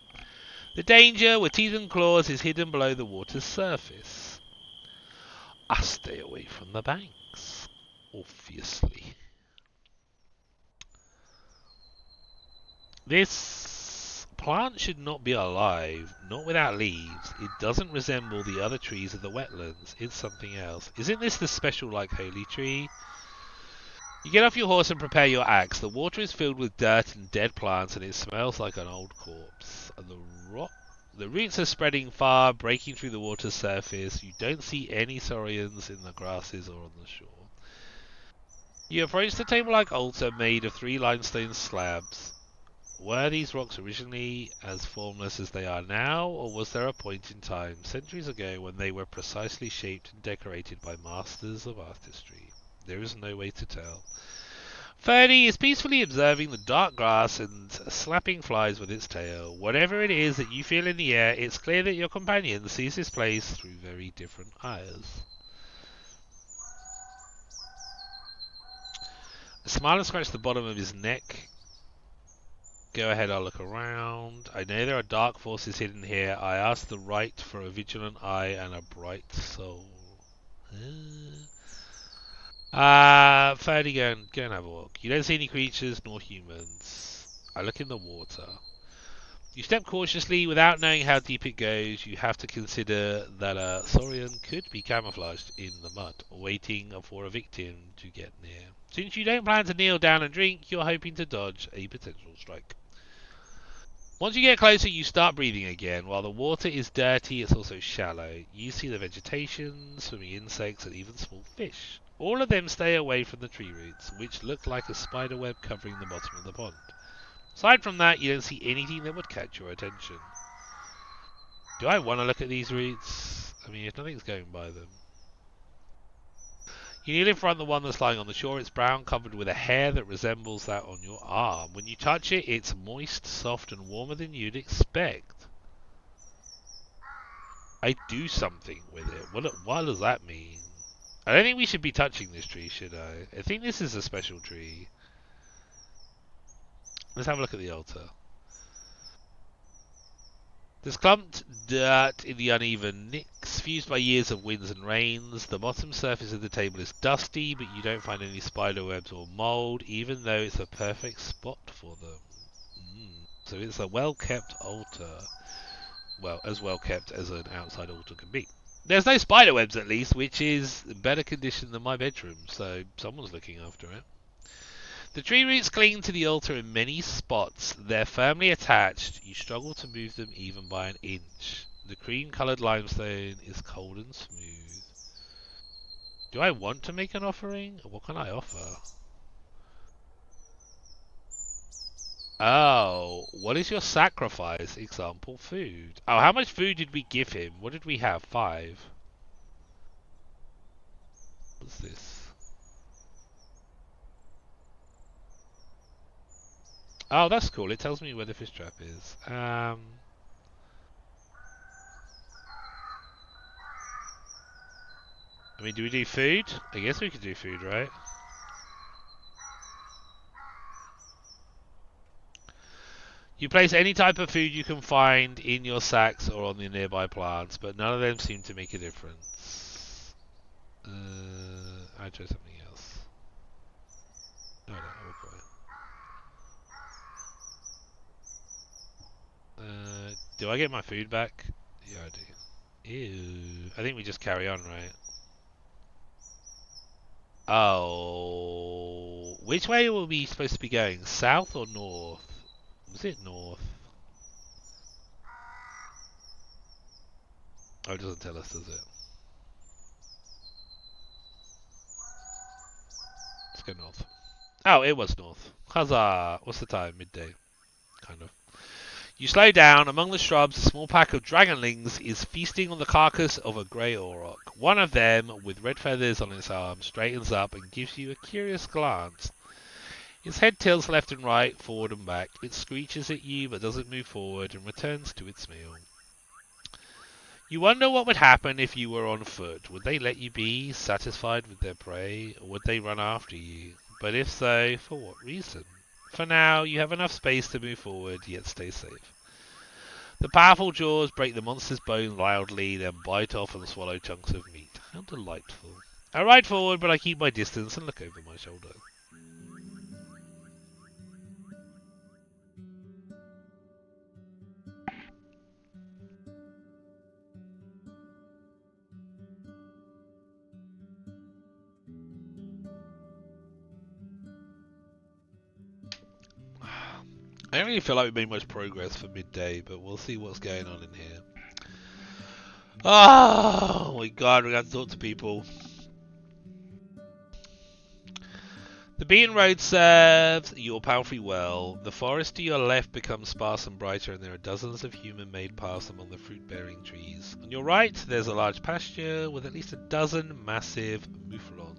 The danger, with teeth and claws, is hidden below the water's surface. I stay away from the banks, obviously. This plant should not be alive, not without leaves. It doesn't resemble the other trees of the wetlands. It's something else. Isn't this the special, like, holy tree? You get off your horse and prepare your axe. The water is filled with dirt and dead plants, and it smells like an old corpse. And the roots are spreading far, breaking through the water's surface. You don't see any saurians in the grasses or on the shore. You approach the table-like altar made of 3 limestone slabs. Were these rocks originally as formless as they are now, or was there a point in time, centuries ago, when they were precisely shaped and decorated by masters of artistry? There is no way to tell. Ferdy is peacefully observing the dark grass and slapping flies with its tail. Whatever it is that you feel in the air, it's clear that your companion sees this place through very different eyes. A smile scratched the bottom of his neck. Go ahead, I'll look around. I know there are dark forces hidden here. I ask the right for a vigilant eye and a bright soul. Ferdy, go and have a walk. You don't see any creatures nor humans. I look in the water. You step cautiously without knowing how deep it goes. You have to consider that a saurian could be camouflaged in the mud, waiting for a victim to get near. Since you don't plan to kneel down and drink, you're hoping to dodge a potential strike. Once you get closer, you start breathing again. While the water is dirty, it's also shallow. You see the vegetation, swimming insects, and even small fish. All of them stay away from the tree roots, which look like a spider web covering the bottom of the pond. Aside from that, you don't see anything that would catch your attention. Do I want to look at these roots? I mean, if nothing's going by them. You kneel in front of the one that's lying on the shore. It's brown, covered with a hair that resembles that on your arm. When you touch it, it's moist, soft, and warmer than you'd expect. I do something with it. What does that mean? I don't think we should be touching this tree, should I? I think this is a special tree. Let's have a look at the altar. There's clumped dirt in the uneven nicks, fused by years of winds and rains. The bottom surface of the table is dusty, but you don't find any spiderwebs or mould, even though it's a perfect spot for them. So it's a well-kept altar. Well, as well-kept as an outside altar can be. There's no spiderwebs, at least, which is better condition than my bedroom, so someone's looking after it. The tree roots cling to the altar in many spots. They're firmly attached. You struggle to move them even by an inch. The cream-coloured limestone is cold and smooth. Do I want to make an offering? What can I offer? Oh, what is your sacrifice? Example, food. Oh, how much food did we give him? What did we have? 5. What's this? Oh, that's cool. It tells me where the fish trap is. I mean, do we do food? I guess we could do food, right? You place any type of food you can find in your sacks or on the nearby plants, but none of them seem to make a difference. I'd try something else. No, no, I'll walk away. Do I get my food back? Yeah, I do. Ew. I think we just carry on, right? Oh. Which way were we supposed to be going? South or north? Was it north? Oh, it doesn't tell us, does it? Let's go north. Oh, it was north. Huzzah! What's the time? Midday. Kind of. You slow down. Among the shrubs, a small pack of dragonlings is feasting on the carcass of a grey auroch. One of them, with red feathers on its arm, straightens up and gives you a curious glance. Its head tilts left and right, forward and back. It screeches at you but doesn't move forward and returns to its meal. You wonder what would happen if you were on foot. Would they let you be satisfied with their prey, or would they run after you? But if so, for what reason? For now, you have enough space to move forward, yet stay safe. The powerful jaws break the monster's bone loudly, then bite off and swallow chunks of meat. How delightful. I ride forward, but I keep my distance and look over my shoulder. I don't really feel like we made much progress for midday, but we'll see what's going on in here. Oh my god, we got to talk to people. The beaten road serves your palfrey well. The forest to your left becomes sparse and brighter, and there are dozens of human-made paths among the fruit-bearing trees. On your right, there's a large pasture with at least a dozen massive mouflons.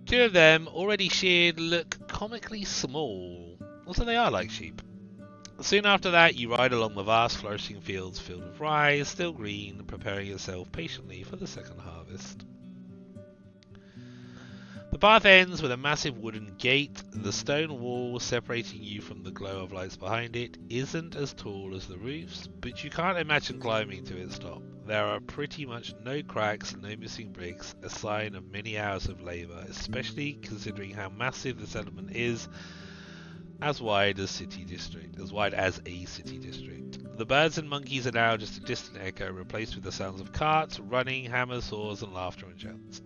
Two of them, already sheared, look comically small. Also, they are like sheep. Soon after that, you ride along the vast flourishing fields filled with rye, still green, preparing yourself patiently for the second harvest. The path ends with a massive wooden gate. The stone wall separating you from the glow of lights behind it isn't as tall as the roofs, but you can't imagine climbing to its top. There are pretty much no cracks, no missing bricks, a sign of many hours of labour, especially considering how massive the settlement is, as wide as a city district. The birds and monkeys are now just a distant echo, replaced with the sounds of carts, running, hammers, saws, and laughter and shouts.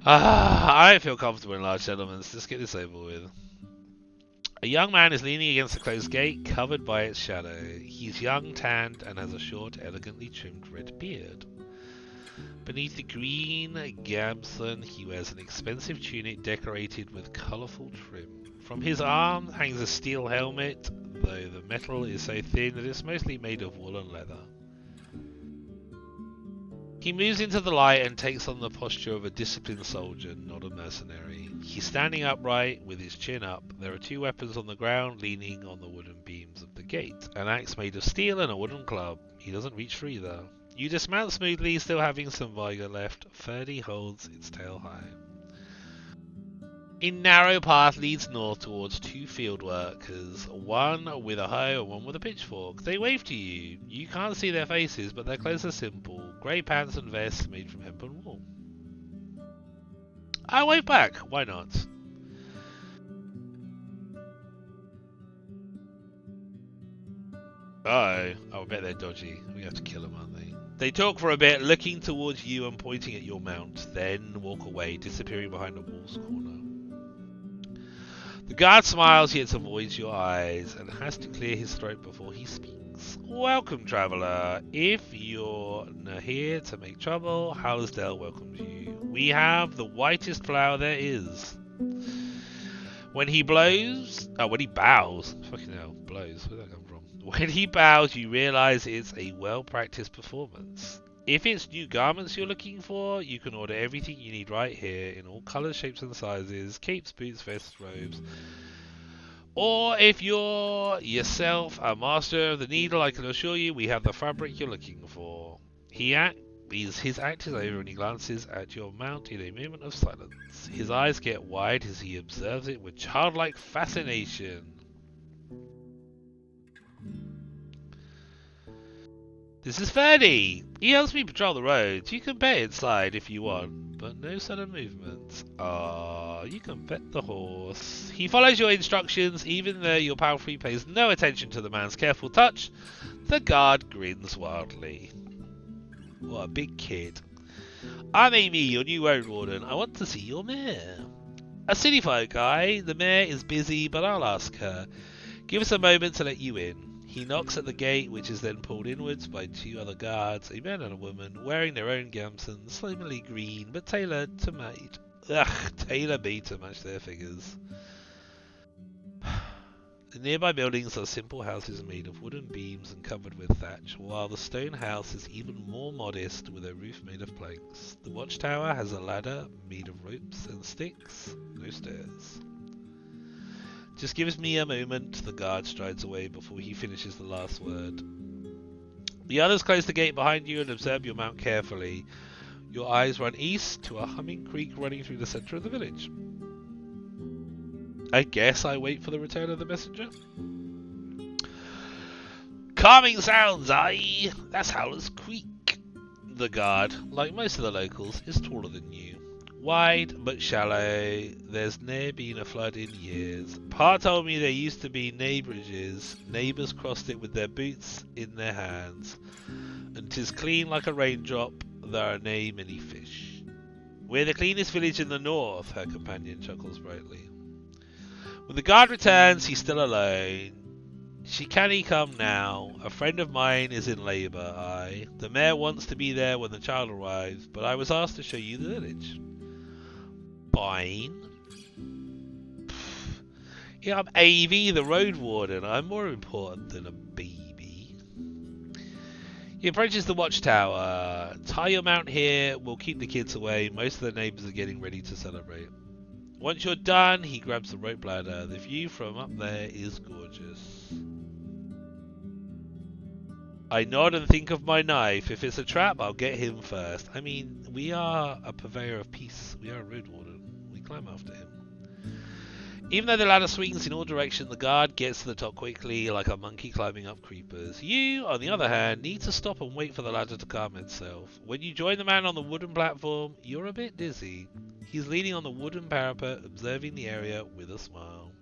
I don't feel comfortable in large settlements. Let's get this over with. A young man is leaning against the closed gate, covered by its shadow. He's young, tanned, and has a short, elegantly trimmed red beard. Beneath the green gamson, he wears an expensive tunic decorated with colourful trim. From his arm hangs a steel helmet, though the metal is so thin that it's mostly made of wool and leather. He moves into the light and takes on the posture of a disciplined soldier, not a mercenary. He's standing upright with his chin up. There are two weapons on the ground leaning on the wooden beams of the gate. An axe made of steel and a wooden club. He doesn't reach for either. You dismount smoothly, still having some vigor left. Ferdy holds its tail high. A narrow path leads north towards two field workers, one with a hoe and one with a pitchfork. They wave to you. You can't see their faces, but their clothes are simple. Grey pants and vests made from hemp and wool. I wave back. Why not? Oh, I bet they're dodgy. We have to kill them, aren't they? They talk for a bit, looking towards you and pointing at your mount, then walk away, disappearing behind a wall's corner. The guard smiles yet avoids your eyes and has to clear his throat before he speaks. Welcome, traveller. If you're here to make trouble, Halsdale welcomes you. We have the whitest flower there is. When he bows, fucking hell, blows, where'd that come from? When he bows, you realise it's a well-practiced performance. If it's new garments you're looking for, you can order everything you need right here in all colours, shapes and sizes, capes, boots, vests, robes. Or if you're yourself a master of the needle, I can assure you we have the fabric you're looking for. He His act is over and he glances at your mount in a moment of silence. His eyes get wide as he observes it with childlike fascination. This is Ferdy. He helps me patrol the roads. You can pay inside if you want, but no sudden movements. Ah, you can pet the horse. He follows your instructions, even though your palfrey pays no attention to the man's careful touch. The guard grins wildly. What a big kid. I'm Amy, your new Roadwarden. I want to see your mare. A city folk guy. The mare is busy, but I'll ask her. Give us a moment to let you in. He knocks at the gate, which is then pulled inwards by two other guards, a man and a woman, wearing their own gamsons, slightly green, but tailored to mate. Tailor-made to match their figures. The nearby buildings are simple houses made of wooden beams and covered with thatch, while the stone house is even more modest with a roof made of planks. The watchtower has a ladder made of ropes and sticks, no stairs. Just give me a moment, the guard strides away before he finishes the last word. The others close the gate behind you and observe your mount carefully. Your eyes run east to a humming creek running through the centre of the village. I guess I wait for the return of the messenger. Calming sounds, aye? That's Howler's Creek. The guard, like most of the locals, is taller than you. Wide but shallow, there's ne'er been a flood in years. Pa told me there used to be nae bridges, neighbours crossed it with their boots in their hands. And 'tis clean like a raindrop, there are nae many fish. We're the cleanest village in the north, her companion chuckles brightly. When the guard returns, he's still alone. She can't come now. A friend of mine is in labour, aye. The mayor wants to be there when the child arrives, but I was asked to show you the village. Fine. Yeah, I'm Avy, the Roadwarden. I'm more important than a baby. He approaches the watchtower. Tie your mount here. We'll keep the kids away. Most of the neighbours are getting ready to celebrate. Once you're done, he grabs the rope ladder. The view from up there is gorgeous. I nod and think of my knife. If it's a trap, I'll get him first. I mean, we are a purveyor of peace. We are a Roadwarden. We climb after him. Even though the ladder swings in all directions, the guard gets to the top quickly, like a monkey climbing up creepers. You, on the other hand, need to stop and wait for the ladder to calm itself. When you join the man on the wooden platform, you're a bit dizzy. He's leaning on the wooden parapet, observing the area with a smile.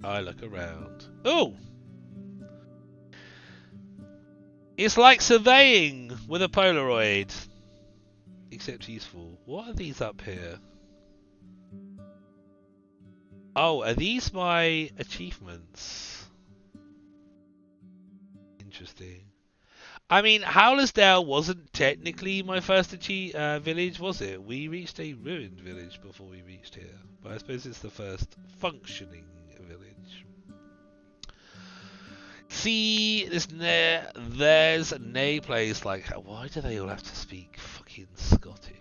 I look around. Oh! It's like surveying with a Polaroid. Except useful. What are these up here? Oh, are these my achievements? Interesting. I mean, Howlersdale wasn't technically my first village, was it? We reached a ruined village before we reached here. But I suppose it's the first functioning village. See, there's no place like... Why do they all have to speak fucking Scottish?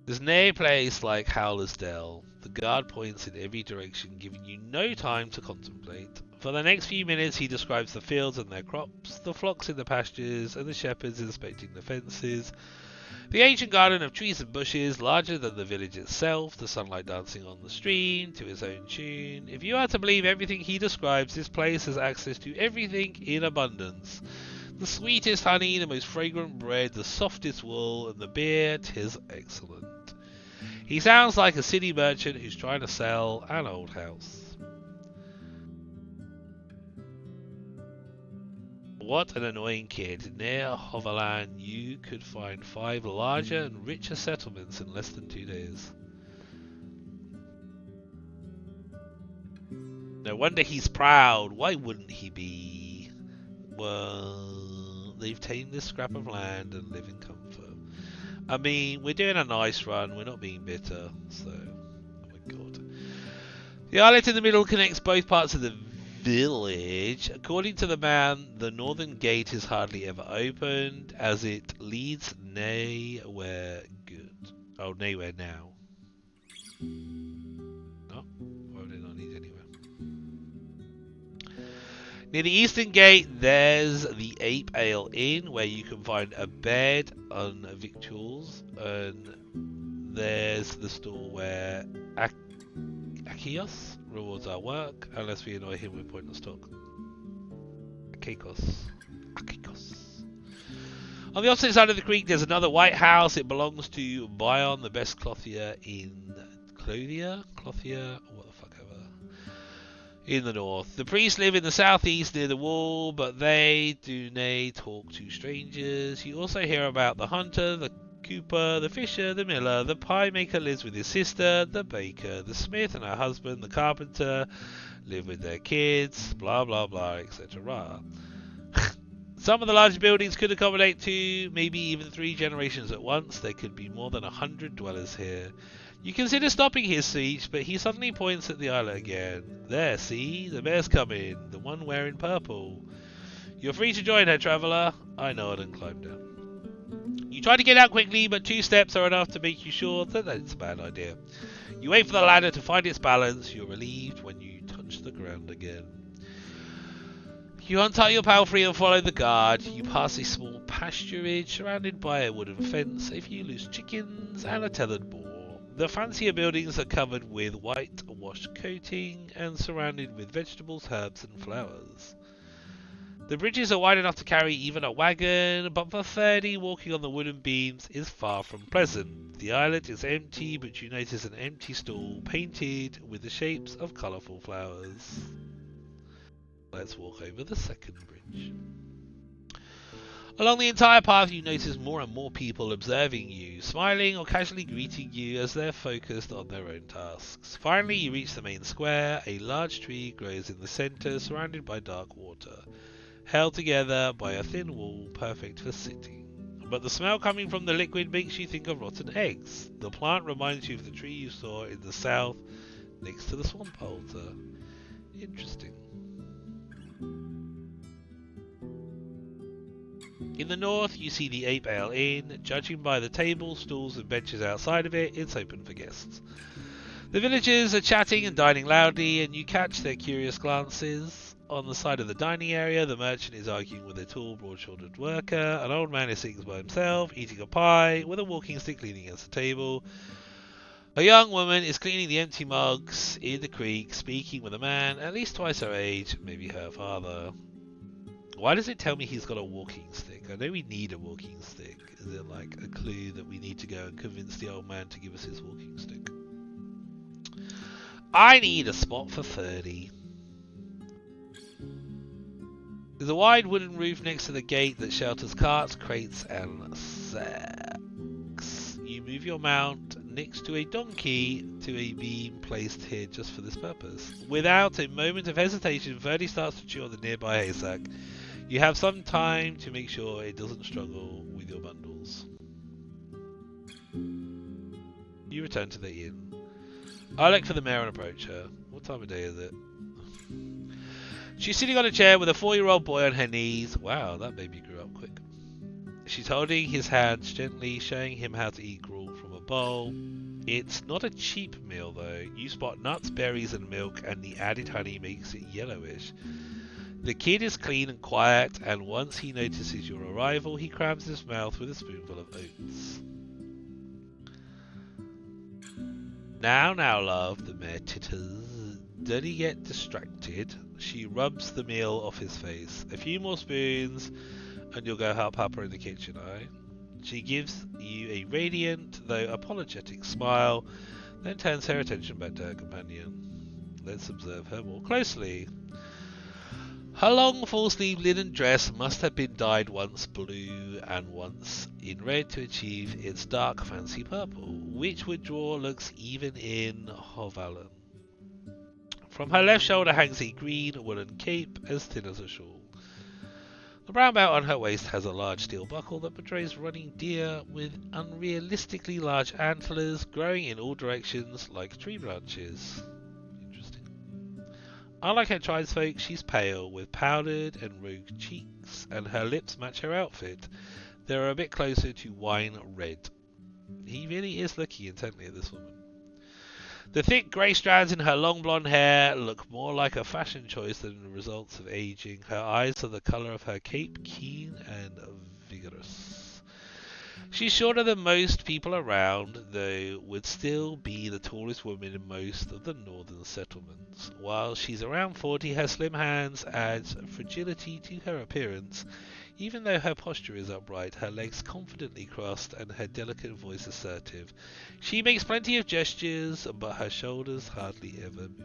There's no place like Howlersdale. The guard points in every direction, giving you no time to contemplate. For the next few minutes, he describes the fields and their crops, the flocks in the pastures, and the shepherds inspecting the fences. The ancient garden of trees and bushes, larger than the village itself, the sunlight dancing on the stream to his own tune. If you are to believe everything he describes, this place has access to everything in abundance. The sweetest honey, the most fragrant bread, the softest wool, and the beer, 'tis excellent. He sounds like a city merchant who's trying to sell an old house. What an annoying kid. Near Hoverland, you could find 5 larger and richer settlements in less than 2 days. No wonder he's proud. Why wouldn't he be? Well, they've tamed this scrap of land and live in comfort. I mean, we're doing a nice run. We're not being bitter. So, oh my god. The islet in the middle connects both parts of the village. According to the man, the northern gate is hardly ever opened, as it leads nowhere good. Oh, nowhere now. No? Why would it not lead anywhere? Near the eastern gate, there's the Ape Ale Inn, where you can find a bed and victuals, and there's the store where Akios rewards our work, unless we annoy him with pointless talk. Akikos. On the opposite side of the creek, there's another white house. It belongs to Bion, the best clothier in Clothier, what the fuck ever. In the north. The priests live in the southeast near the wall, but they do nay talk to strangers. You also hear about the hunter, the cooper, the fisher, the miller, the pie maker lives with his sister, the baker, the smith and her husband, the carpenter live with their kids, blah blah blah, etc. Some of the large buildings could accommodate 2, maybe even 3 generations at once. There could be more than 100 dwellers here. You consider stopping his speech, but he suddenly points at the islet again. There, see? The bear's coming. The one wearing purple. You're free to join her, traveller. I nod and climb down. You try to get out quickly, but 2 steps are enough to make you sure that it's a bad idea. You wait for the ladder to find its balance. You're relieved when you touch the ground again. You untie your palfrey and follow the guard. You pass a small pasturage surrounded by a wooden fence, a few loose chickens, and a tethered boar. The fancier buildings are covered with white-washed coating and surrounded with vegetables, herbs, and flowers. The bridges are wide enough to carry even a wagon, but for 30, walking on the wooden beams is far from pleasant. The islet is empty, but you notice an empty stall painted with the shapes of colourful flowers. Let's walk over the second bridge. Along the entire path you notice more and more people observing you, smiling or casually greeting you as they're focused on their own tasks. Finally you reach the main square. A large tree grows in the centre, surrounded by dark water, held together by a thin wall, perfect for sitting. But the smell coming from the liquid makes you think of rotten eggs. The plant reminds you of the tree you saw in the south, next to the swamp altar. Interesting. In the north, you see the Ape Ale Inn. Judging by the tables, stools and benches outside of it, it's open for guests. The villagers are chatting and dining loudly, and you catch their curious glances. On the side of the dining area, the merchant is arguing with a tall, broad-shouldered worker. An old man is sitting by himself, eating a pie, with a walking stick leaning against the table. A young woman is cleaning the empty mugs in the creek, speaking with a man at least twice her age, maybe her father. Why does it tell me he's got a walking stick? I know we need a walking stick. Is it like a clue that we need to go and convince the old man to give us his walking stick? I need a spot for 30. There's a wide wooden roof next to the gate that shelters carts, crates, and sacks. You move your mount next to a donkey to a beam placed here just for this purpose. Without a moment of hesitation, Verdi starts to chew on the nearby haystack. You have some time to make sure it doesn't struggle with your bundles. You return to the inn. I look for the mare and approach her. What time of day is it? She's sitting on a chair with a 4-year-old boy on her knees. Wow, that baby grew up quick. She's holding his hands gently, showing him how to eat gruel from a bowl. It's not a cheap meal though. You spot nuts, berries and milk, and the added honey makes it yellowish. The kid is clean and quiet, and once he notices your arrival, he crams his mouth with a spoonful of oats. Now, love, the mare titters. Don't he get distracted? She rubs the meal off his face. A few more spoons, and you'll go help Papa in the kitchen, eh? She gives you a radiant, though apologetic smile, then turns her attention back to her companion. Let's observe her more closely. Her long full-sleeve linen dress must have been dyed once blue and once in red to achieve its dark fancy purple, which would draw looks even in Hovalan. From her left shoulder hangs a green woolen cape as thin as a shawl. The brown belt on her waist has a large steel buckle that portrays running deer with unrealistically large antlers growing in all directions like tree branches. Interesting. Unlike her tribesfolk, she's pale with powdered and rogue cheeks, and her lips match her outfit. They're a bit closer to wine red. He really is looking intently at this woman. The thick grey strands in her long blonde hair look more like a fashion choice than the results of aging. Her eyes are the colour of her cape, keen and vigorous. She's shorter than most people around, though would still be the tallest woman in most of the northern settlements. While she's around 40, her slim hands adds fragility to her appearance. Even though her posture is upright, her legs confidently crossed and her delicate voice assertive. She makes plenty of gestures, but her shoulders hardly ever move.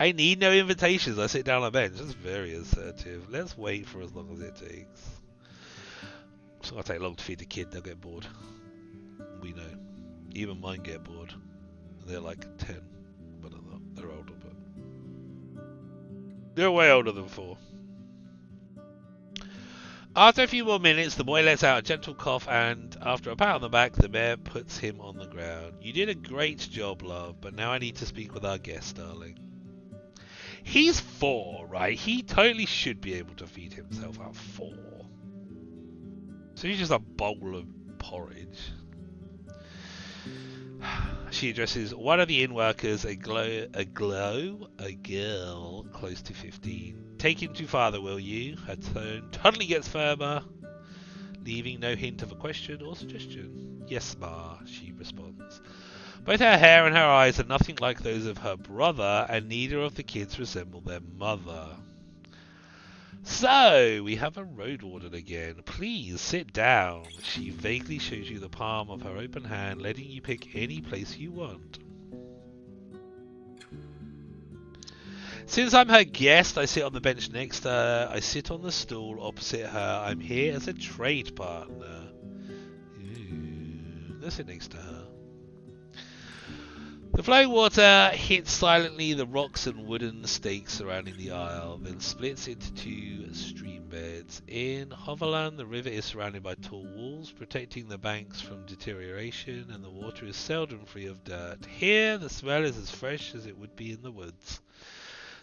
I need no invitations. I sit down on a bench. That's very assertive. Let's wait for as long as it takes. It's not going to take long to feed a kid. They'll get bored. We know. Even mine get bored. They're like 10. But they're older, but... They're way older than 4. After a few more minutes, the boy lets out a gentle cough and, after a pat on the back, the mayor puts him on the ground. You did a great job, love, but now I need to speak with our guest, darling. He's 4, right? He totally should be able to feed himself at 4. So he's just a bowl of porridge. She addresses one of the inn workers, a girl close to 15. Take him to father, will you? Her tone suddenly gets firmer, leaving no hint of a question or suggestion. Yes, ma, she responds. Both her hair and her eyes are nothing like those of her brother, and neither of the kids resemble their mother. So, we have a Roadwarden again. Please sit down. She vaguely shows you the palm of her open hand, letting you pick any place you want. Since I'm her guest, I sit on the bench next to her. I sit on the stool opposite her. I'm here as a trade partner. Ooh, let's sit next to her. The flowing water hits silently the rocks and wooden stakes surrounding the isle, then splits into 2 stream beds. In Hoverland, the river is surrounded by tall walls, protecting the banks from deterioration, and the water is seldom free of dirt. Here, the smell is as fresh as it would be in the woods.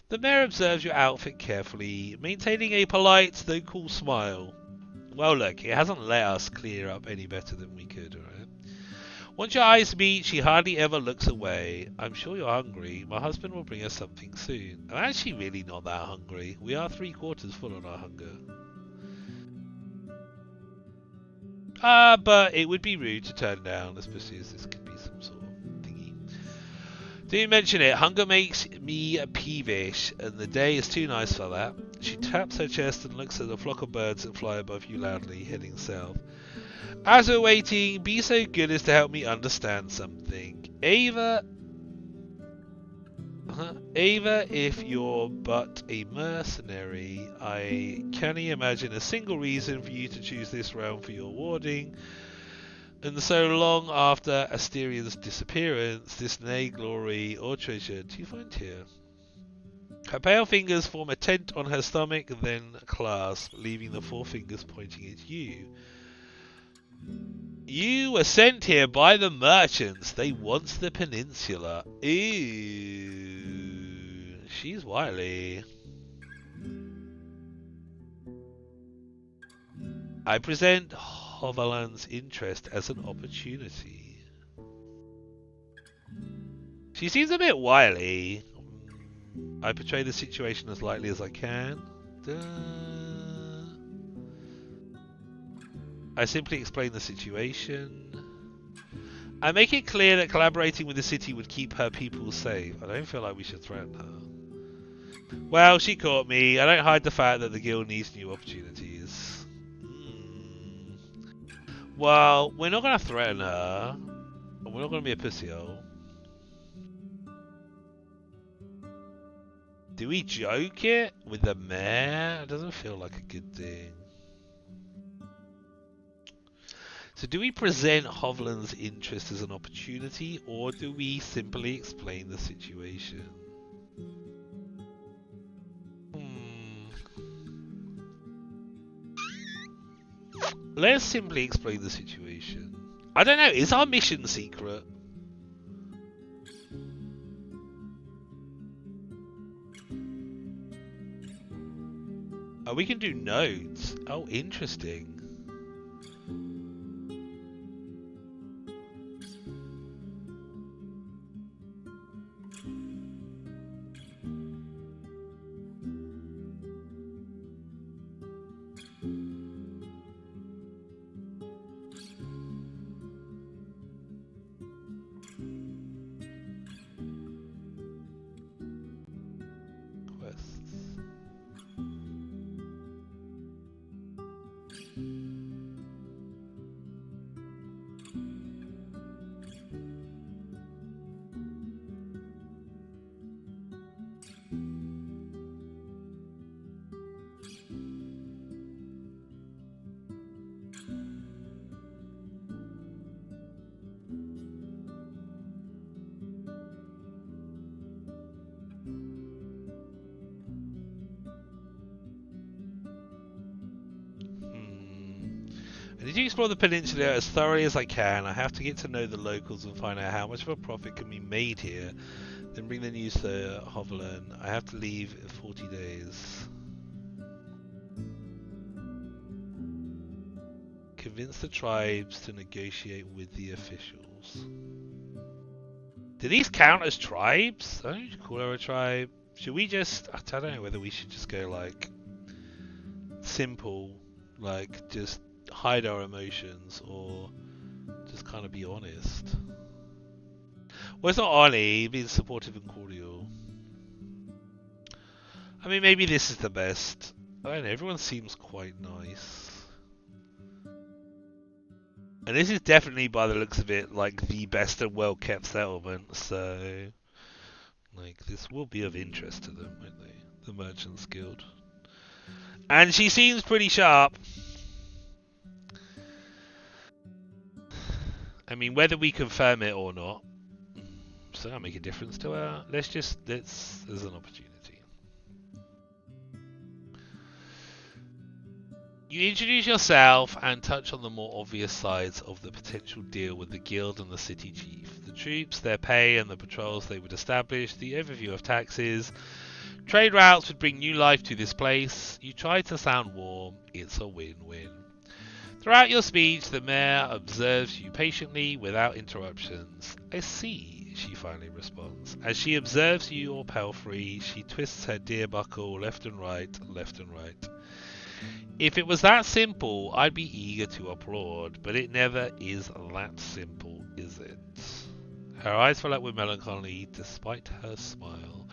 The mayor observes your outfit carefully, maintaining a polite, though cool smile. Well, look, it hasn't let us clear up any better than we could, alright? Once your eyes meet, she hardly ever looks away. I'm sure you're hungry. My husband will bring us something soon. I'm actually really not that hungry. We are 3/4 full on our hunger. But it would be rude to turn down, especially as this could be some sort of thingy. Do mention it. Hunger makes me peevish, and the day is too nice for that. She taps her chest and looks at the flock of birds that fly above you loudly, heading south. As we're waiting, be so good as to help me understand something. Ava, if you're but a mercenary, I can't imagine a single reason for you to choose this realm for your warding. And so long after Asterian's disappearance, this nay glory or treasure do you find here? Her pale fingers form a tent on her stomach, then clasp, leaving the 4 fingers pointing at you. You were sent here by the merchants. They want the peninsula. Ooh, she's wily. I present Hoverland's interest as an opportunity. She seems a bit wily. I portray the situation as lightly as I can. I simply explain the situation. I make it clear that collaborating with the city would keep her people safe. I don't feel like we should threaten her. Well, she caught me. I don't hide the fact that the guild needs new opportunities. Well, we're not going to threaten her. We're not going to be a pussyhole. Do we joke it with the mayor? It doesn't feel like a good thing. So do we present Hovland's interest as an opportunity, or do we simply explain the situation? Let's simply explain the situation. I don't know, is our mission secret? Oh, we can do notes. Oh, interesting. I need to explore the peninsula as thoroughly as I can. I have to get to know the locals and find out how much of a profit can be made here. Then bring the news to Hovland. I have to leave in 40 days. Convince the tribes to negotiate with the officials. Do these count as tribes? I don't need to call her a tribe. Should we just... I don't know whether we should just go like... simple. Like just hide our emotions or just kind of be honest. Well, it's not Ollie being supportive and cordial. I mean, maybe this is the best. I don't know, everyone seems quite nice. And this is definitely, by the looks of it, like the best and well-kept settlement, so... like, this will be of interest to them, won't they? The Merchants Guild. And she seems pretty sharp. I mean, whether we confirm it or not, does that make a difference to her? There's an opportunity. You introduce yourself and touch on the more obvious sides of the potential deal with the guild and the city chief. The troops, their pay and the patrols they would establish, the overview of taxes. Trade routes would bring new life to this place. You try to sound warm, it's a win-win. Throughout your speech, the mayor observes you patiently without interruptions. I see, she finally responds. As she observes you, your palfrey, she twists her deer buckle left and right, left and right. If it was that simple, I'd be eager to applaud, but it never is that simple, is it? Her eyes fill up with melancholy, despite her smile.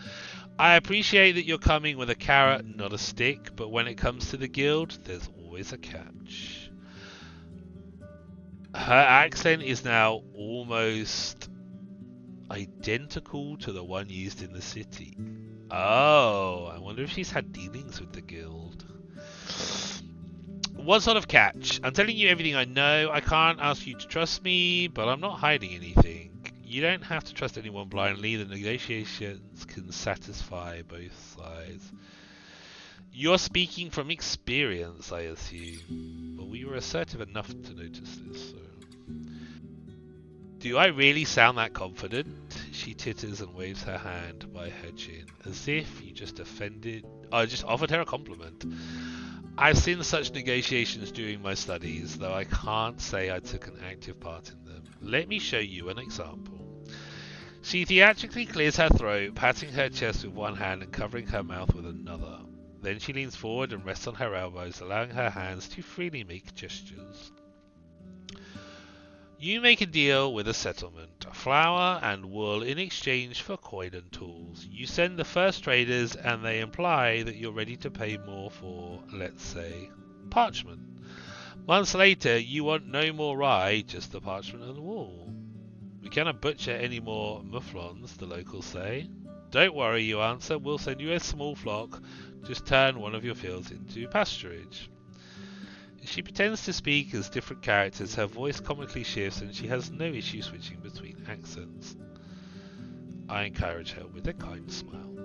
I appreciate that you're coming with a carrot, not a stick, but when it comes to the guild, there's always a catch. Her accent is now almost identical to the one used in the city. Oh, I wonder if she's had dealings with the guild. What sort of catch? I'm telling you everything I know. I can't ask you to trust me, but I'm not hiding anything. You don't have to trust anyone blindly. The negotiations can satisfy both sides. You're speaking from experience, I assume. But we were assertive enough to notice this, so... Do I really sound that confident? She titters and waves her hand by her chin, as if you just I just offered her a compliment. I've seen such negotiations during my studies, though I can't say I took an active part in them. Let me show you an example. She theatrically clears her throat, patting her chest with one hand and covering her mouth with another. Then she leans forward and rests on her elbows, allowing her hands to freely make gestures. You make a deal with a settlement, flour and wool in exchange for coin and tools. You send the first traders and they imply that you're ready to pay more for, let's say, parchment. Months later, you want no more rye, just the parchment and wool. We cannot butcher any more mouflons, the locals say. Don't worry, you answer, we'll send you a small flock. Just turn one of your fields into pasturage. She pretends to speak as different characters, her voice comically shifts and she has no issue switching between accents. I encourage her with a kind smile.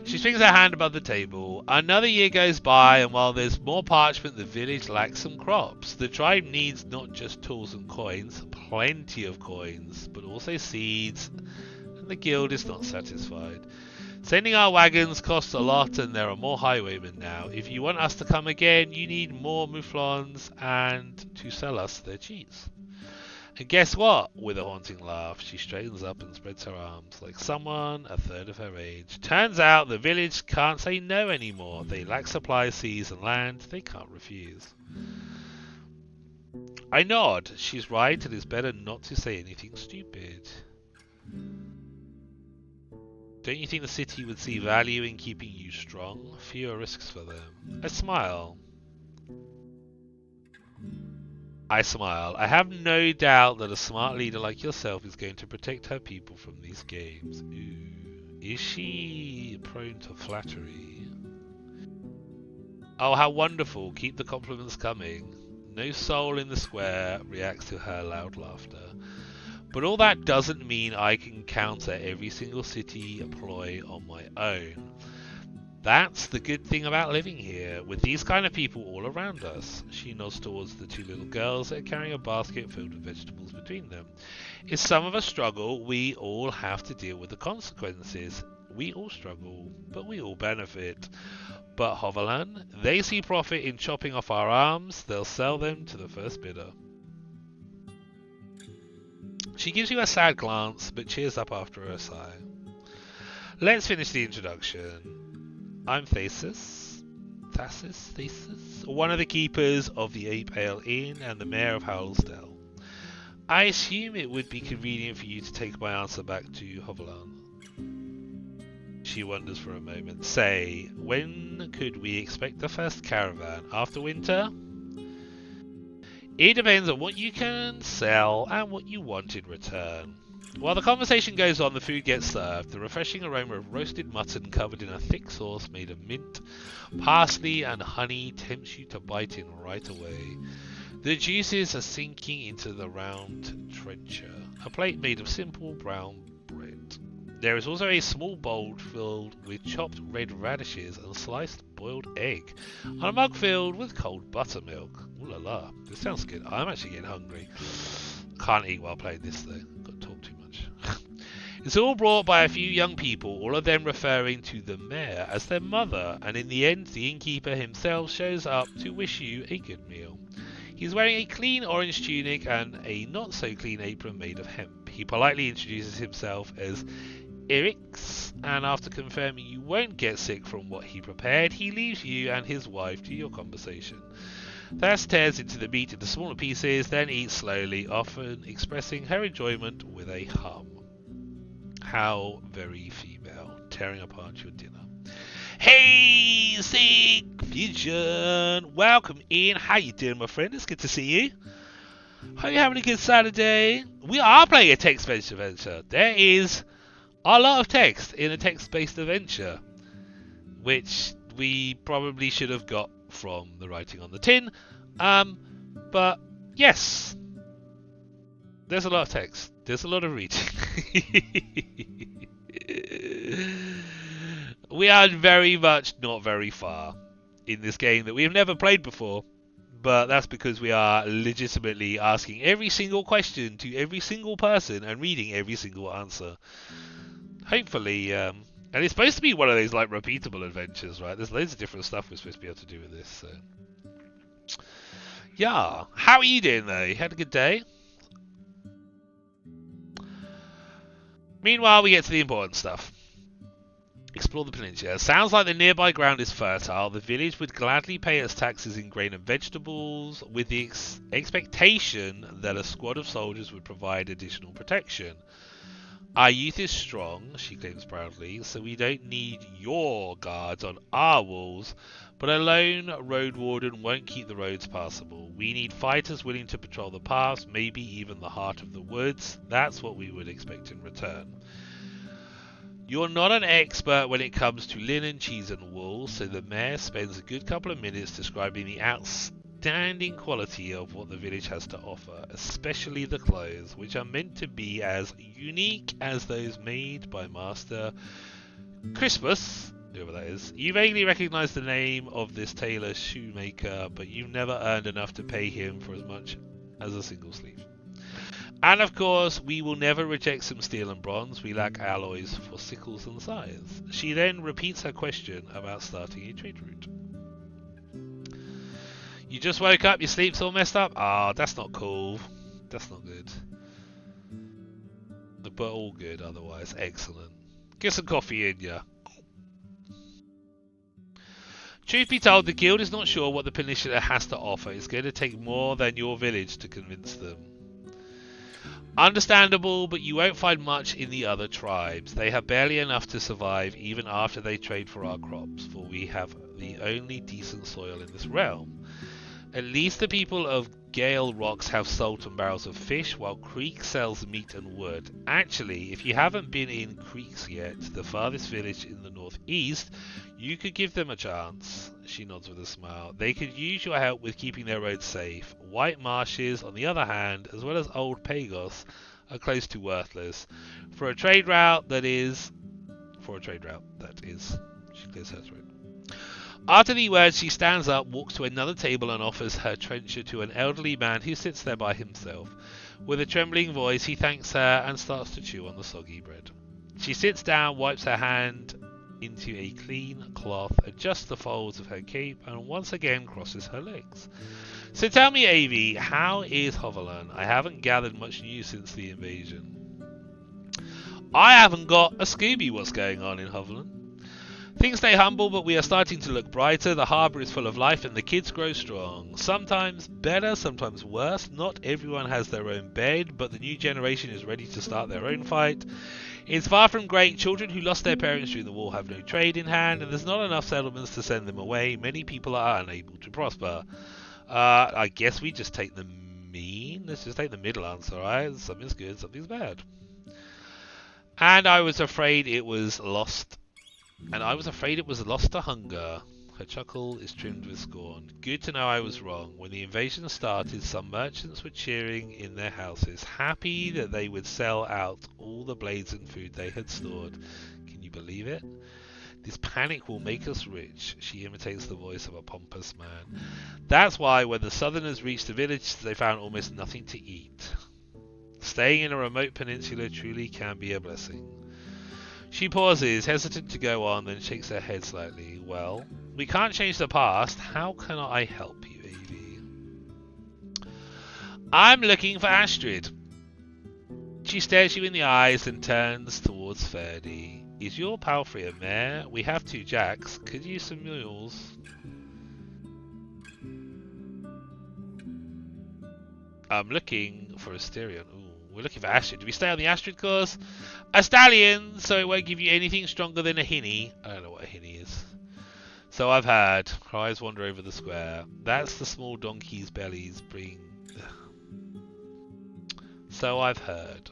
She swings her hand above the table. Another year goes by and while there's more parchment, the village lacks some crops. The tribe needs not just tools and coins, plenty of coins, but also seeds, and the guild is not satisfied. Sending our wagons costs a lot and there are more highwaymen now. If you want us to come again, you need more mouflons and to sell us their cheese. And guess what? With a haunting laugh, she straightens up and spreads her arms like someone a third of her age. Turns out the village can't say no anymore. They lack supplies, seas and land they can't refuse. I nod. She's right. It is better not to say anything stupid. Don't you think the city would see value in keeping you strong? Fewer risks for them. I smile. I have no doubt that a smart leader like yourself is going to protect her people from these games. Ooh. Is she prone to flattery? Oh, how wonderful. Keep the compliments coming. No soul in the square reacts to her loud laughter. But all that doesn't mean I can counter every single city ploy on my own. That's the good thing about living here, with these kind of people all around us. She nods towards the two little girls that are carrying a basket filled with vegetables between them. If some of us struggle, we all have to deal with the consequences. We all struggle, but we all benefit. But Hovelan, they see profit in chopping off our arms. They'll sell them to the first bidder. She gives you a sad glance, but cheers up after her sigh. Let's finish the introduction. I'm Thesis, one of the keepers of the Ape Ale Inn and the mayor of Howlsdale. I assume it would be convenient for you to take my answer back to Hovelan. She wonders for a moment. Say, when could we expect the first caravan? After winter? It depends on what you can sell and what you want in return. While the conversation goes on, the food gets served. The refreshing aroma of roasted mutton covered in a thick sauce made of mint, parsley and honey tempts you to bite in right away. The juices are sinking into the round trencher, a plate made of simple brown bread. There is also a small bowl filled with chopped red radishes and sliced boiled egg, on a mug filled with cold buttermilk. Ooh la la, this sounds good. I'm actually getting hungry. Can't eat while playing this though. Got to talk too much. It's all brought by a few young people, all of them referring to the mayor as their mother, and in the end the innkeeper himself shows up to wish you a good meal. He's wearing a clean orange tunic and a not so clean apron made of hemp. He politely introduces himself as Eric's, and after confirming you won't get sick from what he prepared, he leaves you and his wife to your conversation. Thas tears into the meat into smaller pieces, then eats slowly, often expressing her enjoyment with a hum. How very female, tearing apart your dinner. Hey, Sick Pigeon! Welcome in. How you doing, my friend? It's good to see you. Hope you're having a good Saturday. We are playing a text-based adventure. There is a lot of text in a text-based adventure, which we probably should have got from the writing on the tin. But yes, there's a lot of text. There's a lot of reading. We are very much not very far in this game that we have never played before, but that's because we are legitimately asking every single question to every single person and reading every single answer. Hopefully, and it's supposed to be one of those like repeatable adventures, right? There's loads of different stuff we're supposed to be able to do with this. So, yeah. How are you doing though? You had a good day? Meanwhile, we get to the important stuff. Explore the peninsula. Sounds like the nearby ground is fertile. The village would gladly pay its taxes in grain and vegetables, with the expectation that a squad of soldiers would provide additional protection. Our youth is strong, she claims proudly, so we don't need your guards on our walls, but a lone Roadwarden won't keep the roads passable. We need fighters willing to patrol the paths, maybe even the heart of the woods. That's what we would expect in return. You're not an expert when it comes to linen, cheese and wool, so the mayor spends a good couple of minutes describing the outstanding quality of what the village has to offer, especially the clothes, which are meant to be as unique as those made by Master Crispus, whoever that is. You vaguely recognize the name of this tailor shoemaker, but you've never earned enough to pay him for as much as a single sleeve. And of course, we will never reject some steel and bronze. We lack alloys for sickles and scythes. She then repeats her question about starting a trade route. You just woke up, your sleep's all messed up? Ah, that's not cool. That's not good. But all good otherwise. Excellent. Get some coffee in ya. Truth be told, the guild is not sure what the peninsula has to offer. It's going to take more than your village to convince them. Understandable, but you won't find much in the other tribes. They have barely enough to survive even after they trade for our crops, for we have the only decent soil in this realm. At least the people of Gale Rocks have salt and barrels of fish, while Creek sells meat and wood. Actually, if you haven't been in Creeks yet, the farthest village in the northeast, you could give them a chance. She nods with a smile. They could use your help with keeping their roads safe. White Marshes, on the other hand, as well as Old Pagos, are close to worthless. For a trade route, that is. She clears her throat. After the words, she stands up, walks to another table and offers her trencher to an elderly man who sits there by himself. With a trembling voice, he thanks her and starts to chew on the soggy bread. She sits down, wipes her hand into a clean cloth, adjusts the folds of her cape, and once again crosses her legs. So tell me, Avi, how is Hovelan? I haven't gathered much news since the invasion. I haven't got a Scooby what's going on in Hovelan. Things stay humble, but we are starting to look brighter. The harbour is full of life and the kids grow strong. Sometimes better, sometimes worse. Not everyone has their own bed, but the new generation is ready to start their own fight. It's far from great. Children who lost their parents during the war have no trade in hand, and there's not enough settlements to send them away. Many people are unable to prosper. I guess we just take the mean. Let's just take the middle answer, right? Something's good, something's bad. And I was afraid it was lost. To hunger. Her chuckle is trimmed with scorn. Good to know I was wrong. When the invasion started, some merchants were cheering in their houses, happy that they would sell out all the blades and food they had stored. Can you believe it? This panic will make us rich. She imitates the voice of a pompous man. That's why when the southerners reached the village, they found almost nothing to eat. Staying in a remote peninsula truly can be a blessing. She pauses, hesitant to go on, then shakes her head slightly. Well, we can't change the past. How can I help you, Avi? I'm looking for Astrid. She stares you in the eyes and turns towards Ferdy. Is your palfrey a mare? We have 2 jacks. Could use some mules. I'm looking for a stallion. Ooh, we're looking for Astrid. Do we stay on the Astrid course? A stallion, so it won't give you anything stronger than a hinny. I don't know what a hinny is. So I've heard. Her eyes wander over the square. That's the small donkey's bellies bring. So I've heard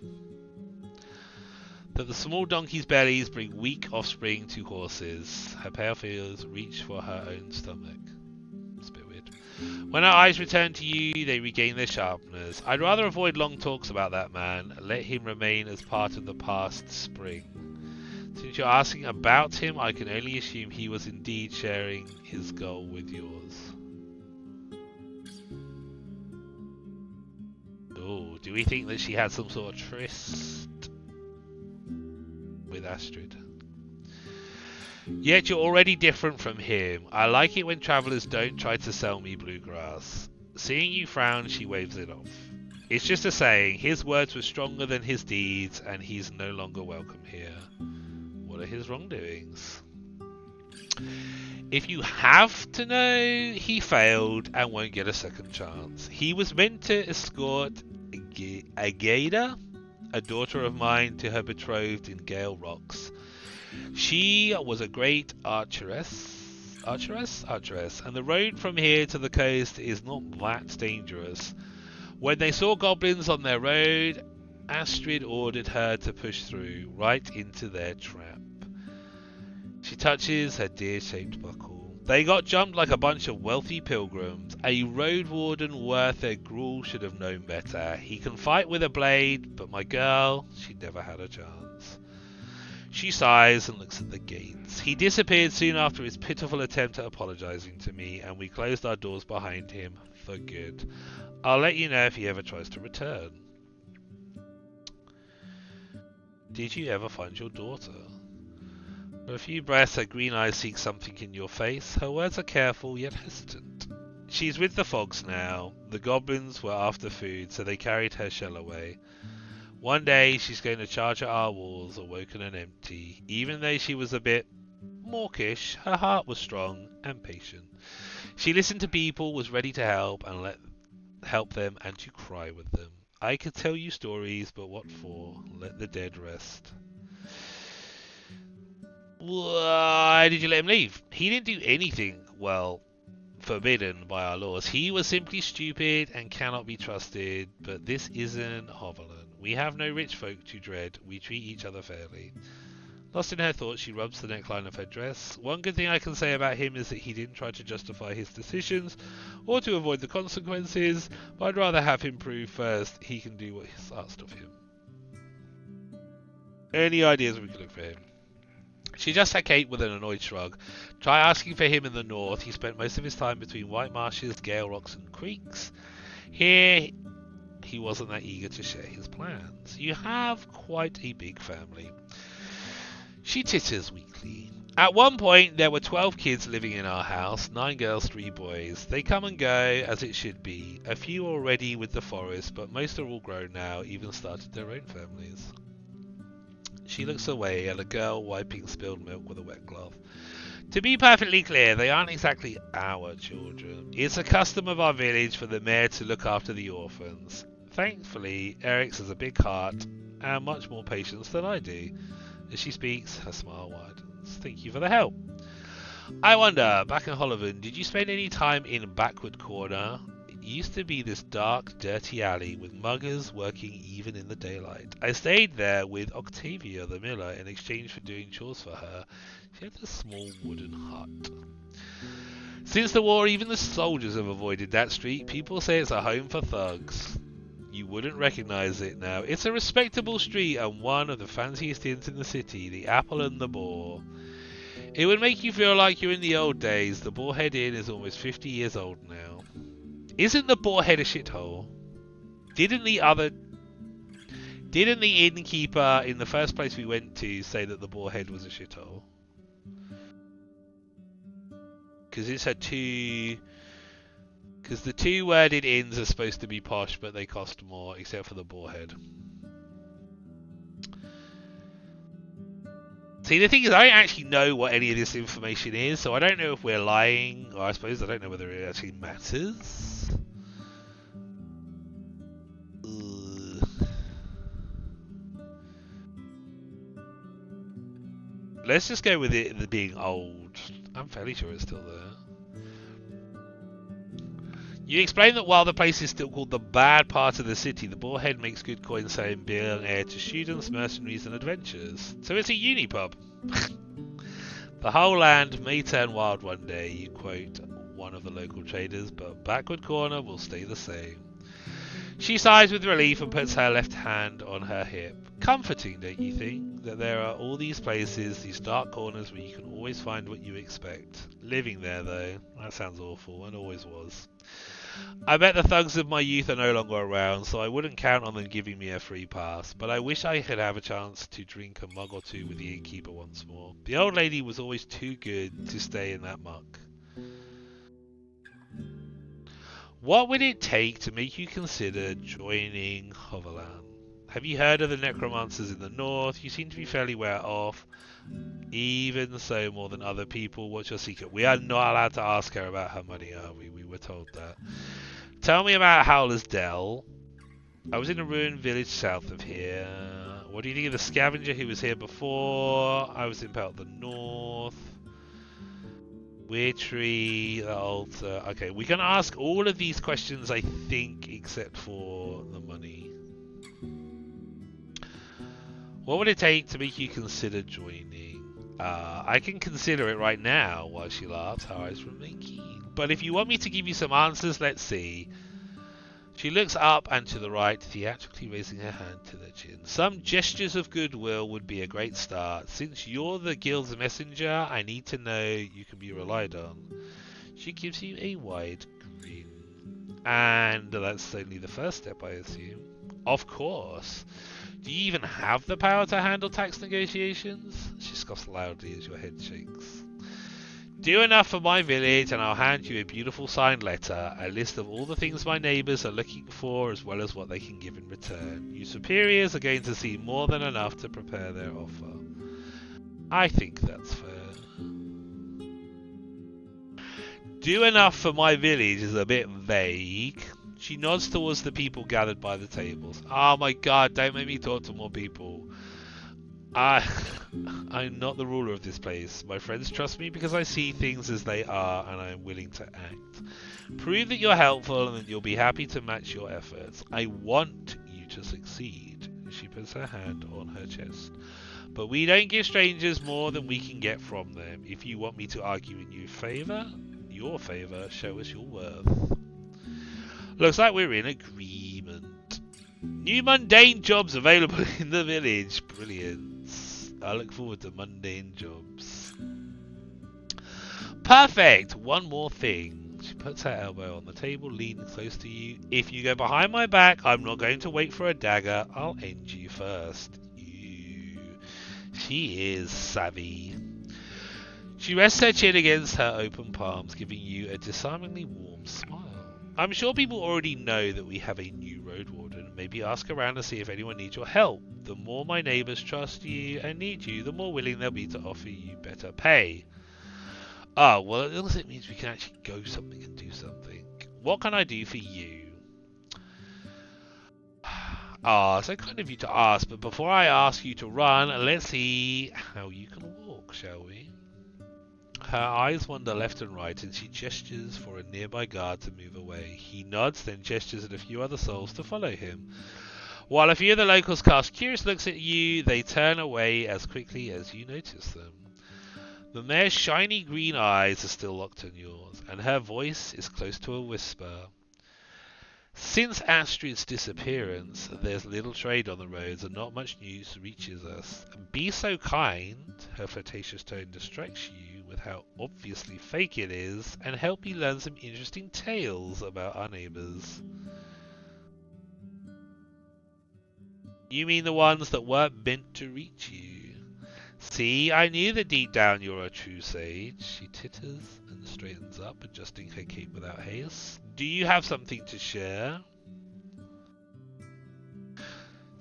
that the small donkey's bellies bring weak offspring to horses. Her pale feelers reach for her own stomach. It's a bit weird. When her eyes return to you, they regain their sharpness. I'd rather avoid long talks about that man. Let him remain as part of the past spring. Since you're asking about him, I can only assume he was indeed sharing his goal with yours. Oh, do we think that she had some sort of tryst with Astrid? Yet you're already different from him. I like it when travellers don't try to sell me bluegrass. Seeing you frown, she waves it off. It's just a saying. His words were stronger than his deeds, and he's no longer welcome here. What are his wrongdoings? If you have to know, he failed and won't get a second chance. He was meant to escort Agada, a daughter of mine, to her betrothed in Gale Rocks. She was a great archeress, and the road from here to the coast is not that dangerous. When they saw goblins on their road, Astrid ordered her to push through, right into their trap. She touches her deer-shaped buckle. They got jumped like a bunch of wealthy pilgrims. A Roadwarden worth their gruel should have known better. He can fight with a blade, but my girl, she never had a chance. She sighs and looks at the gates. He disappeared soon after his pitiful attempt at apologizing to me, and we closed our doors behind him for good. I'll let you know if he ever tries to return. Did you ever find your daughter? For a few breaths, her green eyes seek something in your face. Her words are careful, yet hesitant. She's with the fogs now. The goblins were after food, so they carried her shell away. One day, she's going to charge at our walls, awoken and empty. Even though she was a bit mawkish, her heart was strong and patient. She listened to people, was ready to help them and to cry with them. I could tell you stories, but what for? Let the dead rest. Why did you let him leave? He didn't do anything, well, forbidden by our laws. He was simply stupid and cannot be trusted, but this isn't Hovelan. We have no rich folk to dread. We treat each other fairly. Lost in her thoughts, she rubs the neckline of her dress. One good thing I can say about him is that he didn't try to justify his decisions or to avoid the consequences, but I'd rather have him prove first he can do what is asked of him. Any ideas we could look for him? She just had Kate with an annoyed shrug. Try asking for him in the north. He spent most of his time between white marshes, gale rocks, and creeks. Here, he wasn't that eager to share his plans. You have quite a big family. She titters weakly. At one point, there were 12 kids living in our house, 9 girls, 3 boys. They come and go, as it should be. A few already with the forest, but most are all grown now, even started their own families. She looks away at a girl wiping spilled milk with a wet cloth. To be perfectly clear, they aren't exactly our children. It's a custom of our village for the mayor to look after the orphans. Thankfully, Eric's has a big heart and much more patience than I do. As she speaks, her smile widens. Thank you for the help. I wonder, back in Hollywood, did you spend any time in Backward Corner? It used to be this dark, dirty alley with muggers working even in the daylight. I stayed there with Octavia the miller in exchange for doing chores for her. She had a small wooden hut. Since the war, even the soldiers have avoided that street. People say it's a home for thugs. You wouldn't recognize it now. It's a respectable street and one of the fanciest inns in the city, the Apple and the Boar. It would make you feel like you're in the old days. The Boarhead Inn is almost 50 years old now. Isn't the Boarhead a shithole? Didn't the innkeeper in the first place we went to say that the Boarhead was a shithole? Because it's had two... Because the two-worded inns are supposed to be posh, but they cost more, except for the Boarhead. See, the thing is, I don't actually know what any of this information is, so I don't know if we're lying, or I suppose I don't know whether it actually matters. Ugh. Let's just go with it being old. I'm fairly sure it's still there. You explain that while the place is still called the bad part of the city, the Boarhead makes good coin selling beer and air to students, mercenaries and adventurers. So it's a uni pub. The whole land may turn wild one day, you quote one of the local traders, but Backward Corner will stay the same. She sighs with relief and puts her left hand on her hip. Comforting, don't you think, that there are all these places, these dark corners where you can always find what you expect. Living there, though, that sounds awful, and always was. I bet the thugs of my youth are no longer around, so I wouldn't count on them giving me a free pass, but I wish I could have a chance to drink a mug or two with the innkeeper once more. The old lady was always too good to stay in that muck. What would it take to make you consider joining Hoverland? Have you heard of the necromancers in the north? You seem to be fairly well off. Even so, more than other people. What's your secret? We are not allowed to ask her about her money, are we? We were told that. Tell me about Howler's Dell. I was in a ruined village south of here. What do you think of the scavenger who was here before? I was in Pelt the north. Weird tree, the altar. Okay, we can ask all of these questions, I think, except for the money. What would it take to make you consider joining? I can consider it right now, while she laughs. Her eyes remain keen. But if you want me to give you some answers, let's see. She looks up and to the right, theatrically raising her hand to the chin. Some gestures of goodwill would be a great start. Since you're the guild's messenger, I need to know you can be relied on. She gives you a wide grin. And that's only the first step, I assume. Of course. Do you even have the power to handle tax negotiations? She scoffs loudly as your head shakes. Do enough for my village and I'll hand you a beautiful signed letter, a list of all the things my neighbours are looking for as well as what they can give in return. You superiors are going to see more than enough to prepare their offer. I think that's fair. Do enough for my village is a bit vague. She nods towards the people gathered by the tables. Oh my god, don't make me talk to more people. I'm not the ruler of this place. My friends trust me because I see things as they are and I am willing to act. Prove that you're helpful and that you'll be happy to match your efforts. I want you to succeed. She puts her hand on her chest. But we don't give strangers more than we can get from them. If you want me to argue in your favour, show us your worth. Looks like we're in agreement. New mundane jobs available in the village. Brilliant. I look forward to mundane jobs. Perfect! One more thing. She puts her elbow on the table, leaning close to you. If you go behind my back, I'm not going to wait for a dagger. I'll end you first. She is savvy. She rests her chin against her open palms, giving you a disarmingly warm smile. I'm sure people already know that we have a new Roadwarden. Maybe ask around to see if anyone needs your help. The more my neighbours trust you and need you, the more willing they'll be to offer you better pay. Ah, well, at least it means we can actually go something and do something. What can I do for you? Ah, so kind of you to ask, but before I ask you to run, let's see how you can walk, shall we? Her eyes wander left and right, and she gestures for a nearby guard to move away. He nods, then gestures at a few other souls to follow him. While a few of the locals cast curious looks at you, they turn away as quickly as you notice them. The mare's shiny green eyes are still locked on yours, and her voice is close to a whisper. Since Astrid's disappearance, there's little trade on the roads and not much news reaches us. Be so kind, her flirtatious tone distracts you with how obviously fake it is, and help you learn some interesting tales about our neighbours. You mean the ones that weren't meant to reach you? See, I knew that deep down you're a true sage. She titters and straightens up, adjusting her cape without haste. Do you have something to share?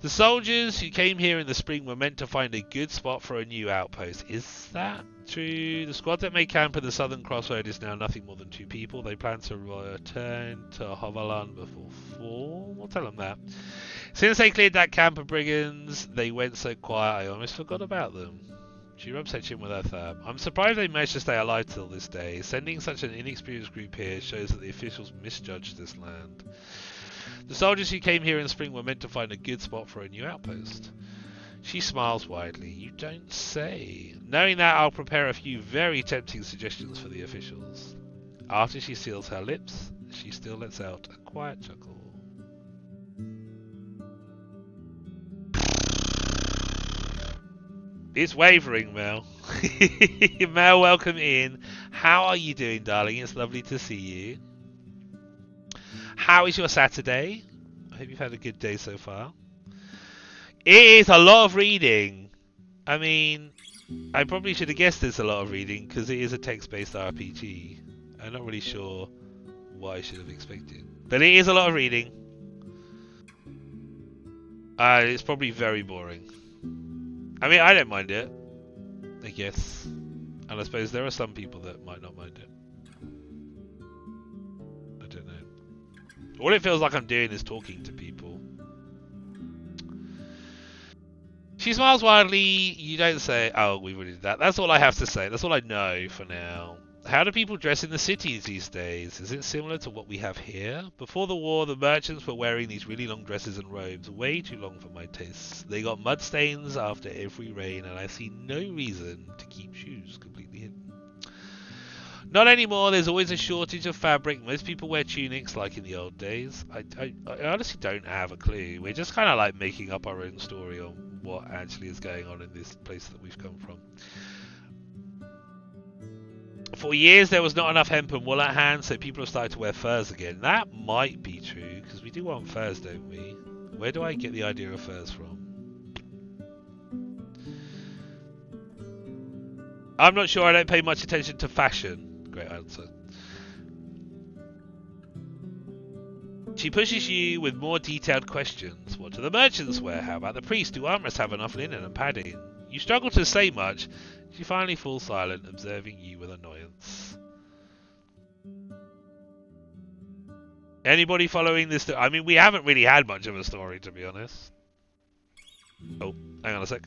The soldiers who came here in the spring were meant to find a good spot for a new outpost. Is that true? The squad that made camp at the southern crossroad is now nothing more than 2 people. They plan to return to Hovaland before fall. We'll tell them that. Since they cleared that camp of brigands, they went so quiet I almost forgot about them. She rubs her chin with her thumb. I'm surprised they managed to stay alive till this day. Sending such an inexperienced group here shows that the officials misjudged this land. The soldiers who came here in spring were meant to find a good spot for a new outpost. She smiles widely. You don't say. Knowing that, I'll prepare a few very tempting suggestions for the officials. After she seals her lips, she still lets out a quiet chuckle. It's wavering, Mel. Mel, welcome in. How are you doing, darling? It's lovely to see you. How is your Saturday? I hope you've had a good day so far. It is a lot of reading. I mean, I probably should have guessed there's a lot of reading because it is a text-based RPG. I'm not really sure what I should have expected. But it is a lot of reading. It's probably very boring. I mean, I don't mind it, I guess. And I suppose there are some people that might not mind it. I don't know. All it feels like I'm doing is talking to people. She smiles wildly. You don't say, oh, we already did that. That's all I have to say. That's all I know for now. How do people dress in the cities these days? Is it similar to what we have here? Before the war, the merchants were wearing these really long dresses and robes, way too long for my tastes. They got mud stains after every rain, and I see no reason to keep shoes completely hidden. Not anymore. There's always a shortage of fabric. Most people wear tunics like in the old days. I honestly don't have a clue. We're just kind of like making up our own story on what actually is going on in this place that we've come from. For years there was not enough hemp and wool at hand, so people have started to wear furs again. That might be true, because we do want furs, don't we? Where do I get the idea of furs from? I'm not sure. I don't pay much attention to fashion. Great answer. She pushes you with more detailed questions. What do the merchants wear? How about the priests? Do armorists have enough linen and padding? You struggle to say much. She finally falls silent, observing you with annoyance. Anybody following this? I mean, we haven't really had much of a story, to be honest. Oh, hang on a sec.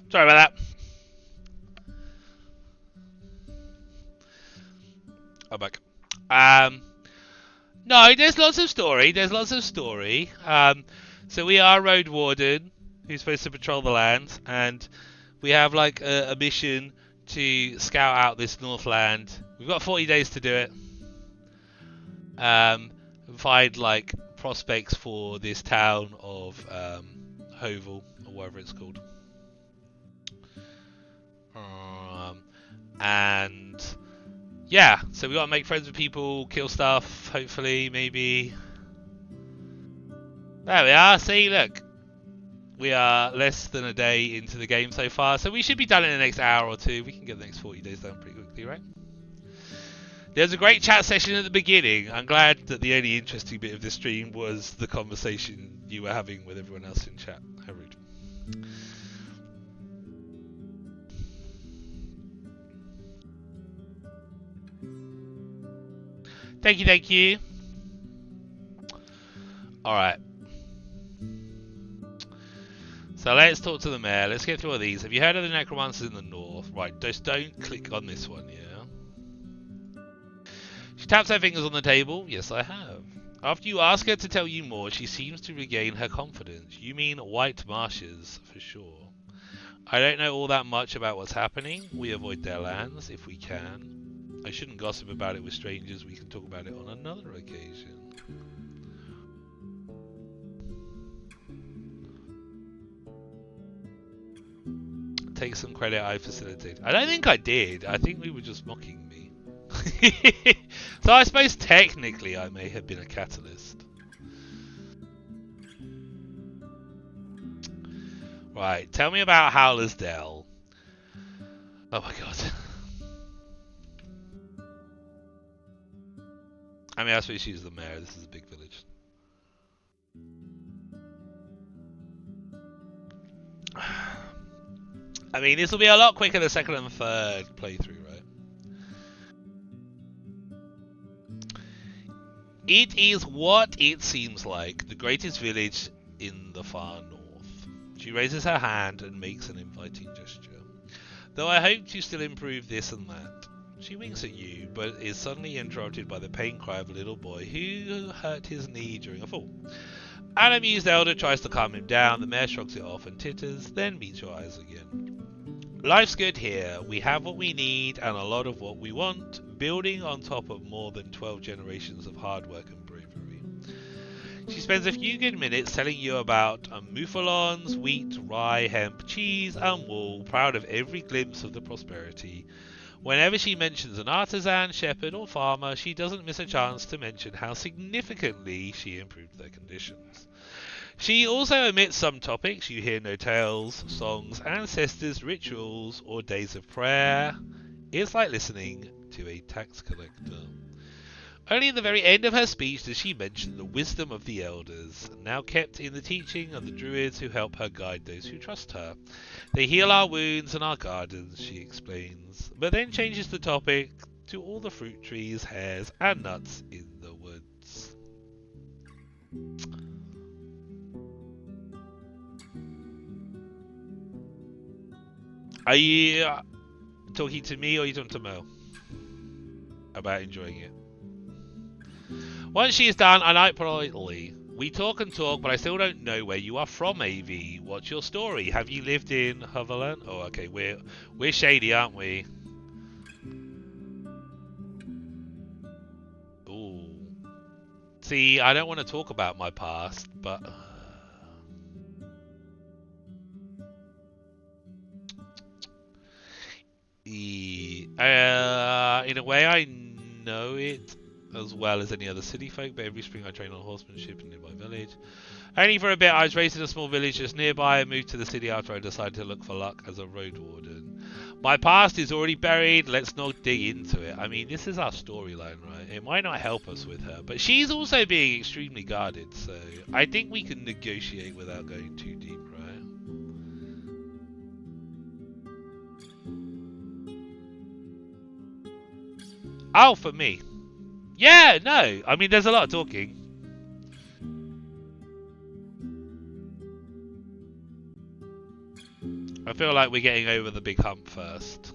Sorry about that. I'm back. No, there's lots of story. So we are Roadwarden, who's supposed to patrol the land, and we have like a mission to scout out this Northland. We've got 40 days to do it. Find like prospects for this town of Hovel or whatever it's called. And yeah, so we gotta make friends with people, kill stuff, hopefully, maybe. There we are. See, look. We are less than a day into the game so far, so we should be done in the next hour or two. We can get the next 40 days done pretty quickly, right? There's a great chat session at the beginning. I'm glad that the only interesting bit of the stream was the conversation you were having with everyone else in chat. How rude. Thank you. Alright. So let's talk to the mayor. Let's get through all these. Have you heard of the necromancers in the north? Right, just don't click on this one, yeah? She taps her fingers on the table. Yes, I have. After you ask her to tell you more, she seems to regain her confidence. You mean white marshes, for sure. I don't know all that much about what's happening. We avoid their lands, if we can. I shouldn't gossip about it with strangers. We can talk about it on another occasion. Take some credit, I facilitated. I don't think I did. I think we were just mocking me. So I suppose technically I may have been a catalyst. Right, tell me about Howler's Dell. Oh my god. I mean, I suppose she's the mayor. This is a big village. I mean, this will be a lot quicker the second and third playthrough, right? It is what it seems like, the greatest village in the far north. She raises her hand and makes an inviting gesture. Though I hope to still improve this and that. She winks at you, but is suddenly interrupted by the pain cry of a little boy who hurt his knee during a fall. An amused elder tries to calm him down. The mayor shrugs it off and titters, then meets your eyes again. Life's good here. We have what we need and a lot of what we want, building on top of more than 12 generations of hard work and bravery. She spends a few good minutes telling you about mouflons, wheat, rye, hemp, cheese, and wool, proud of every glimpse of the prosperity. Whenever she mentions an artisan, shepherd, or farmer, she doesn't miss a chance to mention how significantly she improved their conditions. She also omits some topics. You hear no tales, songs, ancestors, rituals, or days of prayer. It's like listening to a tax collector. Only at the very end of her speech does she mention the wisdom of the elders, now kept in the teaching of the druids who help her guide those who trust her. They heal our wounds and our gardens, she explains, but then changes the topic to all the fruit trees, hares, and nuts in the woods. Are you talking to me or are you talking to Mo about enjoying it? Once she is done, I note politely. We talk and talk, but I still don't know where you are from, AV. What's your story? Have you lived in Hoverland? Oh, okay, we're shady, aren't we? Ooh. See, I don't want to talk about my past, but... in a way, I know it as well as any other city folk, but every spring I train on horsemanship in a nearby village. Only for a bit. I was raised in a small village just nearby and moved to the city after I decided to look for luck as a Roadwarden. My past is already buried. Let's not dig into it. I mean, this is our storyline, right? It might not help us with her, but she's also being extremely guarded, so I think we can negotiate without going too deep, right? Oh, for me. Yeah, no. I mean, there's a lot of talking. I feel like we're getting over the big hump first.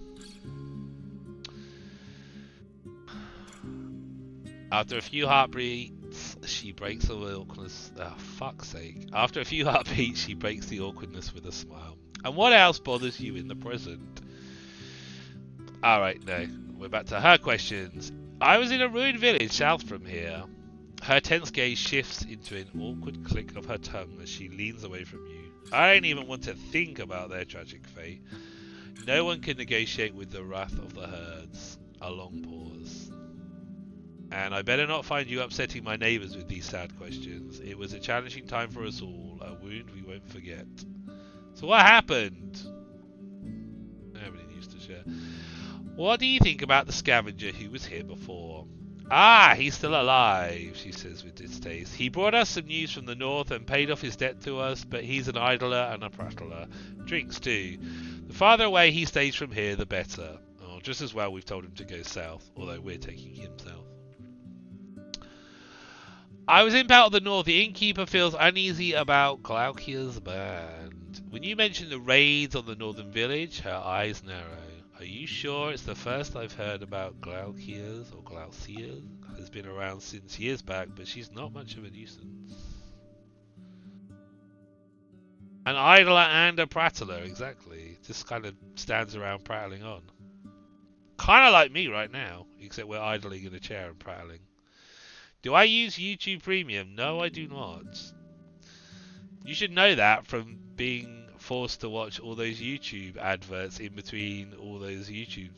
After a few heartbeats, she breaks the awkwardness. Oh, fuck's sake. After a few heartbeats, she breaks the awkwardness with a smile. And what else bothers you in the present? Alright, no. We're back to her questions. I was in a ruined village south from here. Her tense gaze shifts into an awkward click of her tongue as she leans away from you. I don't even want to think about their tragic fate. No one can negotiate with the wrath of the herds. A long pause. And I better not find you upsetting my neighbours with these sad questions. It was a challenging time for us all, a wound we won't forget. So what happened? Nobody needs to share. What do you think about the scavenger who was here before? Ah, he's still alive, she says with distaste. He brought us some news from the north and paid off his debt to us, but he's an idler and a prattler. Drinks too. The farther away he stays from here, the better. Oh, just as well we've told him to go south, although we're taking him south. I was in Battle of the North. The innkeeper feels uneasy about Glaucia's band. When you mention the raids on the northern village, her eyes narrow. Are you sure it's the first I've heard about Glaucia's or Glaucia? Has been around since years back, but she's not much of a nuisance. An idler and a prattler, exactly. Just kind of stands around prattling on. Kind of like me right now, except we're idling in a chair and prattling. Do I use YouTube Premium? No, I do not. You should know that from being forced to watch all those YouTube adverts in between all those YouTube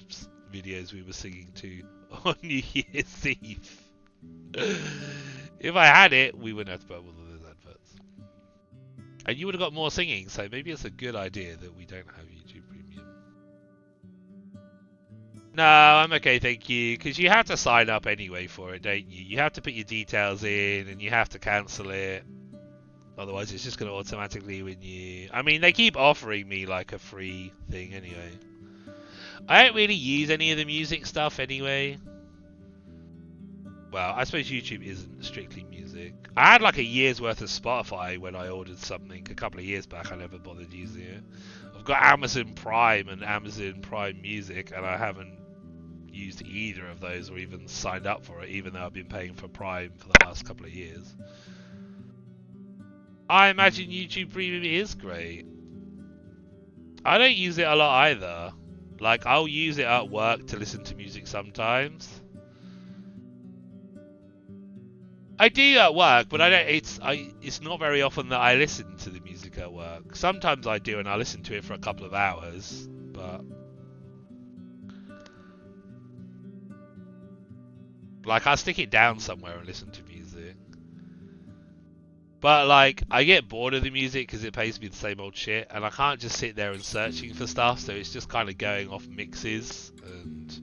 videos we were singing to on New Year's Eve. If I had it, we wouldn't have to put up all of those adverts. And you would have got more singing, so maybe it's a good idea that we don't have YouTube Premium. No, I'm okay, thank you. Because you have to sign up anyway for it, don't you? You have to put your details in and you have to cancel it. Otherwise, it's just going to automatically renew. I mean, they keep offering me like a free thing anyway. I don't really use any of the music stuff anyway. Well, I suppose YouTube isn't strictly music. I had like a year's worth of Spotify when I ordered something a couple of years back. I never bothered using it. I've got Amazon Prime and Amazon Prime Music, and I haven't used either of those or even signed up for it, even though I've been paying for Prime for the last couple of years. I imagine YouTube Premium is great. I don't use it a lot either. Like, I'll use it at work to listen to music sometimes. I do at work, but I don't. It's not very often that I listen to the music at work. Sometimes I do, and I listen to it for a couple of hours. But like, I'll stick it down somewhere and listen to music. But like, I get bored of the music because it pays me the same old shit, and I can't just sit there and searching for stuff. So it's just kind of going off mixes, and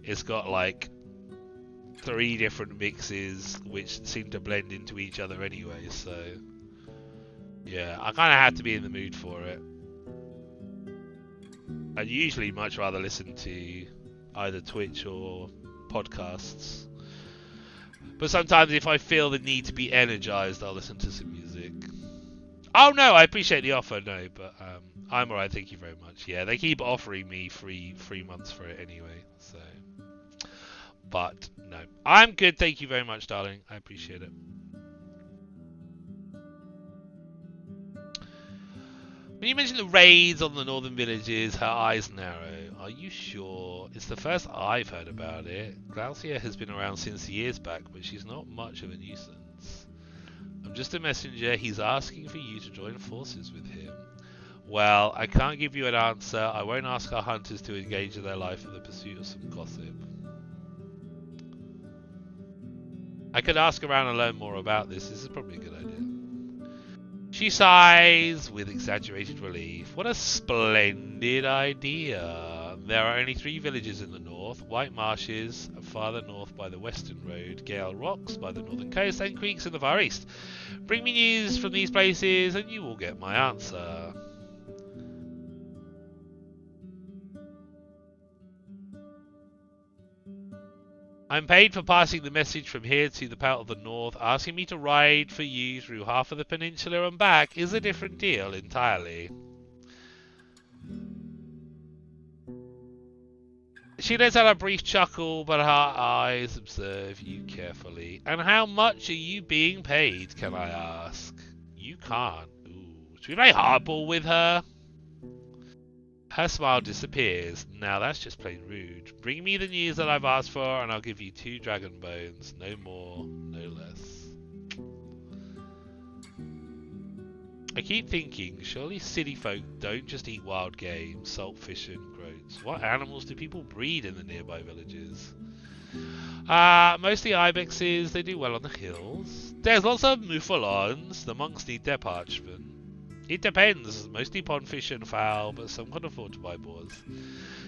it's got like 3 different mixes which seem to blend into each other anyway. So yeah, I kind of have to be in the mood for it. I'd usually much rather listen to either Twitch or podcasts. But sometimes if I feel the need to be energized, I'll listen to some music. Oh no, I appreciate the offer, no, but I'm alright, thank you very much. Yeah, they keep offering me free months for it anyway, so. But no, I'm good, thank you very much, darling. I appreciate it. When you mention the raids on the northern villages, her eyes narrow. Are you sure? It's the first I've heard about it. Glaucia has been around since years back, but she's not much of a nuisance. I'm just a messenger. He's asking for you to join forces with him. Well, I can't give you an answer. I won't ask our hunters to engage in their life in the pursuit of some gossip. I could ask around and learn more about this. This is probably a good idea. She sighs with exaggerated relief. What a splendid idea. There are only 3 villages in the north. White Marshes, farther north by the western road, Gale Rocks by the northern coast, and creeks in the far east. Bring me news from these places and you will get my answer. I'm paid for passing the message from here to the Pelt of the North. Asking me to ride for you through half of the peninsula and back is a different deal entirely. She lets out a brief chuckle, but her eyes observe you carefully. And how much are you being paid, can I ask? You can't. Ooh. Should we play hardball with her? Her smile disappears. Now that's just plain rude. Bring me the news that I've asked for, and I'll give you 2 dragon bones. No more, no less. I keep thinking, surely city folk don't just eat wild game, salt fish and groats. What animals do people breed in the nearby villages? Mostly ibexes, they do well on the hills. There's lots of mouflons, the monks need their parchment. It depends, mostly pondfish and fowl, but some can afford to buy boars.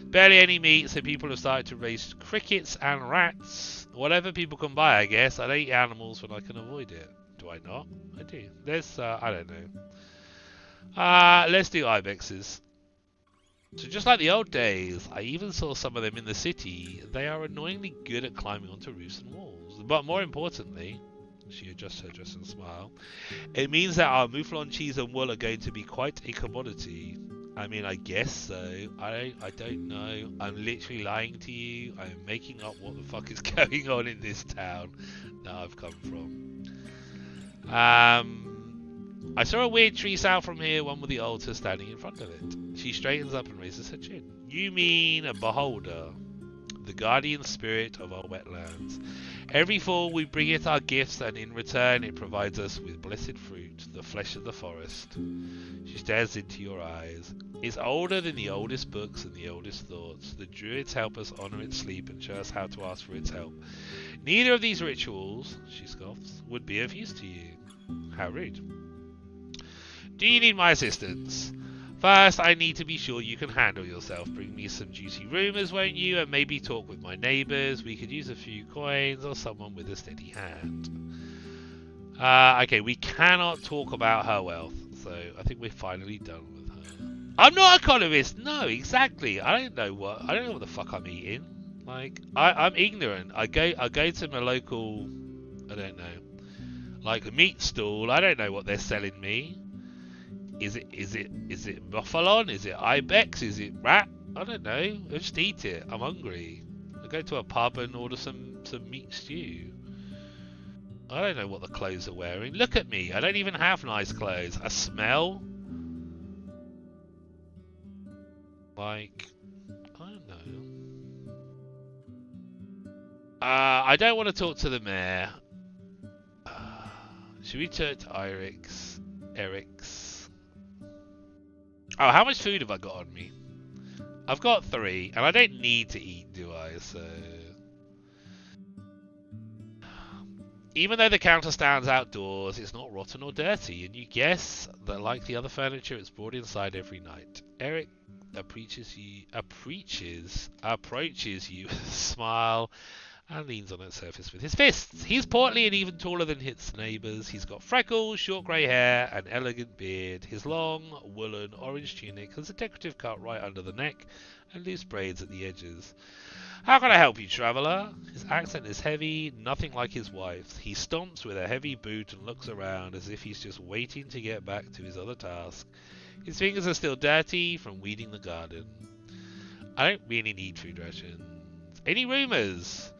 Barely any meat, so people have started to raise crickets and rats. Whatever people can buy, I guess. I don't eat animals when I can avoid it. Do I not? I do. There's, I don't know. Let's do ibexes. So just like the old days, I even saw some of them in the city. They are annoyingly good at climbing onto roofs and walls. But more importantly, she adjusts her dress and smile, it means that our mouflon cheese and wool are going to be quite a commodity. I mean, I guess so. I don't know. I'm literally lying to you. I'm making up what the fuck is going on in this town that I've come from. I saw a weird tree south from here, one with the altar standing in front of it. She straightens up and raises her chin. You mean a beholder, the guardian spirit of our wetlands. Every fall we bring it our gifts, and in return it provides us with blessed fruit, the flesh of the forest. She stares into your eyes. It's older than the oldest books and the oldest thoughts. The druids help us honor its sleep and show us how to ask for its help. Neither of these rituals, she scoffs, would be of use to you. How rude. Do you need my assistance? First, I need to be sure you can handle yourself. Bring me some juicy rumours, won't you? And maybe talk with my neighbours. We could use a few coins or someone with a steady hand. Okay, we cannot talk about her wealth. So I think we're finally done with her. I'm not an economist. No, exactly. I don't know what the fuck I'm eating. Like, I'm ignorant. I go to my local, I don't know, like a meat stall. I don't know what they're selling me. Is it muffalon? Is it ibex? Is it rat? I don't know. I just eat it. I'm hungry. I go to a pub and order some meat stew. I don't know what the clothes are wearing. Look at me. I don't even have nice clothes. I smell like, I don't know. I don't want to talk to the mayor. Should we turn to Eric's? Oh, how much food have I got on me? I've got 3, and I don't need to eat, do I? So, even though the counter stands outdoors, it's not rotten or dirty, and you guess that, like the other furniture, it's brought inside every night. Eric approaches you with a smile and leans on its surface with his fists. He's portly and even taller than his neighbours. He's got freckles, short grey hair, an elegant beard. His long, woolen, orange tunic has a decorative cut right under the neck and loose braids at the edges. How can I help you, traveller? His accent is heavy, nothing like his wife's. He stomps with a heavy boot and looks around as if he's just waiting to get back to his other task. His fingers are still dirty from weeding the garden. I don't really need food rations. Any rumours?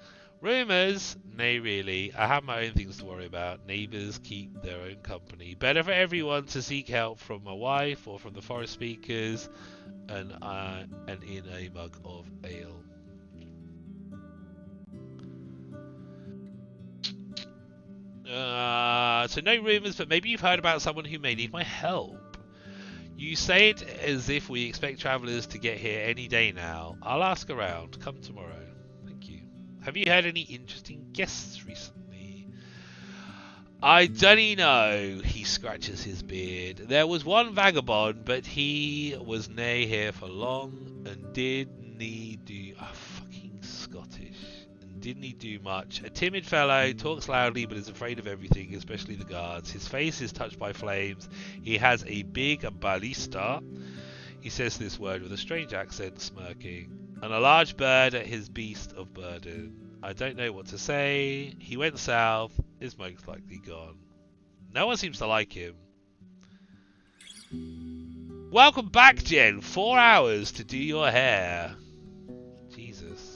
Rumours? Nay, really. I have my own things to worry about. Neighbours keep their own company. Better for everyone to seek help from my wife or from the forest speakers and in a mug of ale. So no rumours, but maybe you've heard about someone who may need my help. You say it as if we expect travellers to get here any day now. I'll ask around. Come tomorrow. Have you had any interesting guests recently? I don't know. He scratches his beard. There was one vagabond, but he was nae here for long, and didn't he do fucking Scottish? And didn't he do much? A timid fellow, talks loudly, but is afraid of everything, especially the guards. His face is touched by flames. He has a big ballista. He says this word with a strange accent, smirking. And a large bird at his beast of burden. I don't know what to say. He went south, is most likely gone. No one seems to like him. Welcome back, Jen. 4 hours to do your hair. Jesus.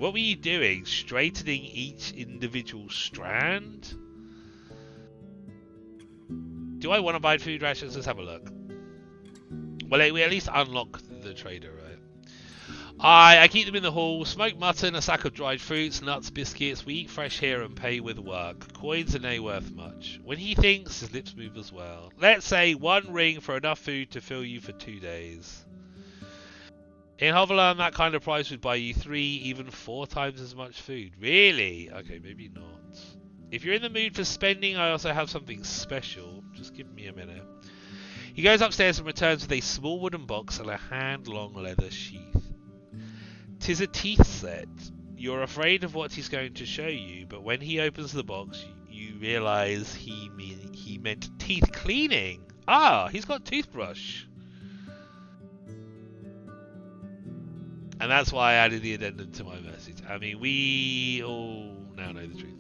What were you doing? Straightening each individual strand? Do I want to buy food rations? Let's have a look. Well, we at least unlock the trader, right? I keep them in the hall. Smoked mutton, a sack of dried fruits, nuts, biscuits. We eat fresh here and pay with work. Coins are no worth much. When he thinks, his lips move as well. Let's say 1 ring for enough food to fill you for 2 days. In Hoveland, that kind of price would buy you 3, even 4 times as much food. Really? Okay, maybe not. If you're in the mood for spending, I also have something special. Just give me a minute. He goes upstairs and returns with a small wooden box and a hand-long leather sheath. 'Tis a teeth set. You're afraid of what he's going to show you, but when he opens the box, you realise he meant teeth cleaning. Ah, he's got toothbrush. And that's why I added the addendum to my message. I mean, we all now know the truth.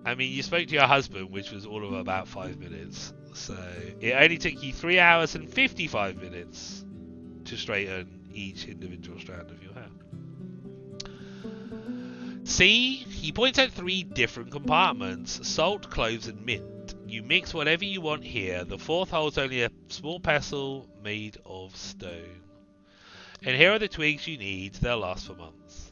I mean, you spoke to your husband, which was all of about 5 minutes. So it only took you 3 hours and 55 minutes to straighten each individual strand of your hair. See? He points out 3 different compartments. Salt, cloves and mint. You mix whatever you want here. The 4th holds only a small pestle made of stone. And here are the twigs you need. They'll last for months.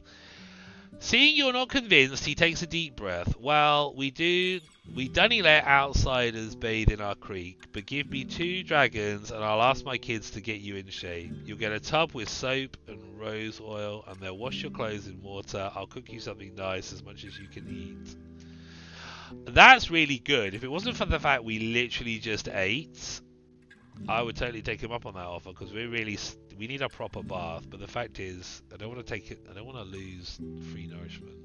Seeing you're not convinced, he takes a deep breath. Well, we dunny let outsiders bathe in our creek, but give me 2 dragons and I'll ask my kids to get you in shape. You'll get a tub with soap and rose oil and they'll wash your clothes in water. I'll cook you something nice, as much as you can eat. That's really good. If it wasn't for the fact we literally just ate, I would totally take him up on that offer, because we need a proper bath. But the fact is, I don't want to lose free nourishment.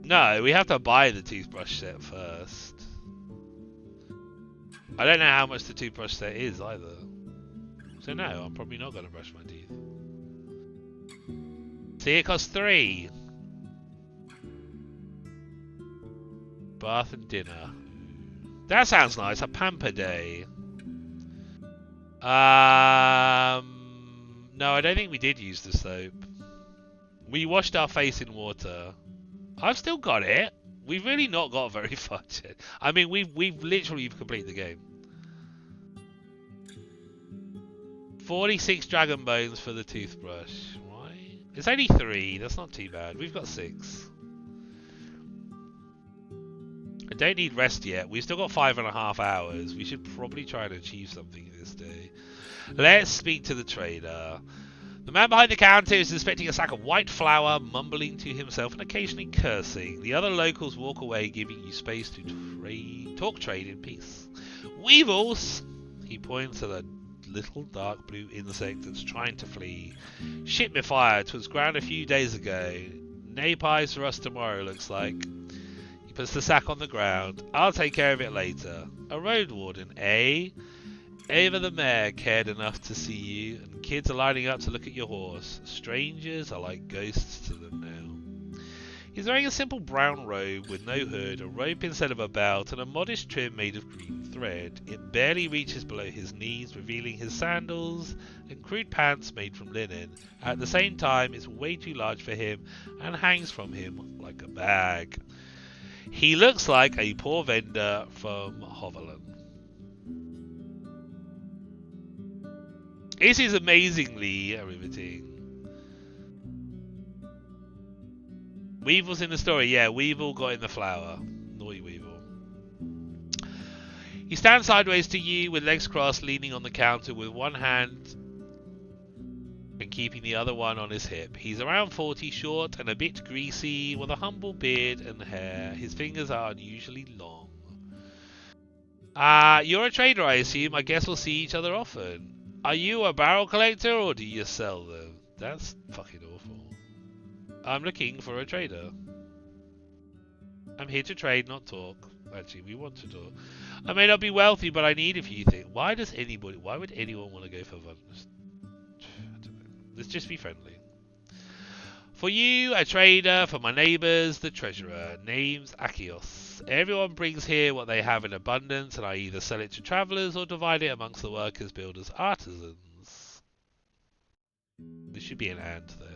No, we have to buy the toothbrush set first. I don't know how much the toothbrush set is either. So no, I'm probably not going to brush my teeth. See, it costs 3. Bath and dinner. That sounds nice. A pamper day. No, I don't think we did use the soap. We washed our face in water. I've still got it. We've really not got very far yet. I mean, we've literally completed the game. 46 dragon bones for the toothbrush. Why? It's only 3. That's not too bad. We've got 6. I don't need rest yet. We've still got 5.5 hours. We should probably try and achieve something this day. Let's speak to the trader. The man behind the counter is inspecting a sack of white flour, mumbling to himself and occasionally cursing. The other locals walk away, giving you space to talk trade in peace. Weevils! He points at a little dark blue insect that's trying to flee. Shit me fire, 'twas ground a few days ago. No pies for us tomorrow, looks like. He puts the sack on the ground. I'll take care of it later. A Roadwarden, eh? Ava the mare cared enough to see you, and kids are lining up to look at your horse. Strangers are like ghosts to them now. He's wearing a simple brown robe with no hood, a rope instead of a belt, and a modest trim made of green thread. It barely reaches below his knees, revealing his sandals and crude pants made from linen. At the same time, it's way too large for him and hangs from him like a bag. He looks like a poor vendor from Hoveland. This is amazingly riveting. Weevil's in the story. Yeah, Weevil got in the flower. Naughty Weevil. He stands sideways to you with legs crossed, leaning on the counter with one hand and keeping the other one on his hip. He's around 40, short and a bit greasy, with a humble beard and hair. His fingers are unusually long. You're a trader, I assume. I guess we'll see each other often. Are you a barrel collector or do you sell them? That's fucking awful. I'm looking for a trader. I'm here to trade, not talk. Actually, we want to talk. I may not be wealthy, but I need a few things. Why would anyone want to go for one? I don't know. Let's just be friendly. For you, a trader. For my neighbours, the treasurer. Name's Achios. Everyone brings here what they have in abundance, and I either sell it to travellers or divide it amongst the workers, builders, artisans. should be an and there.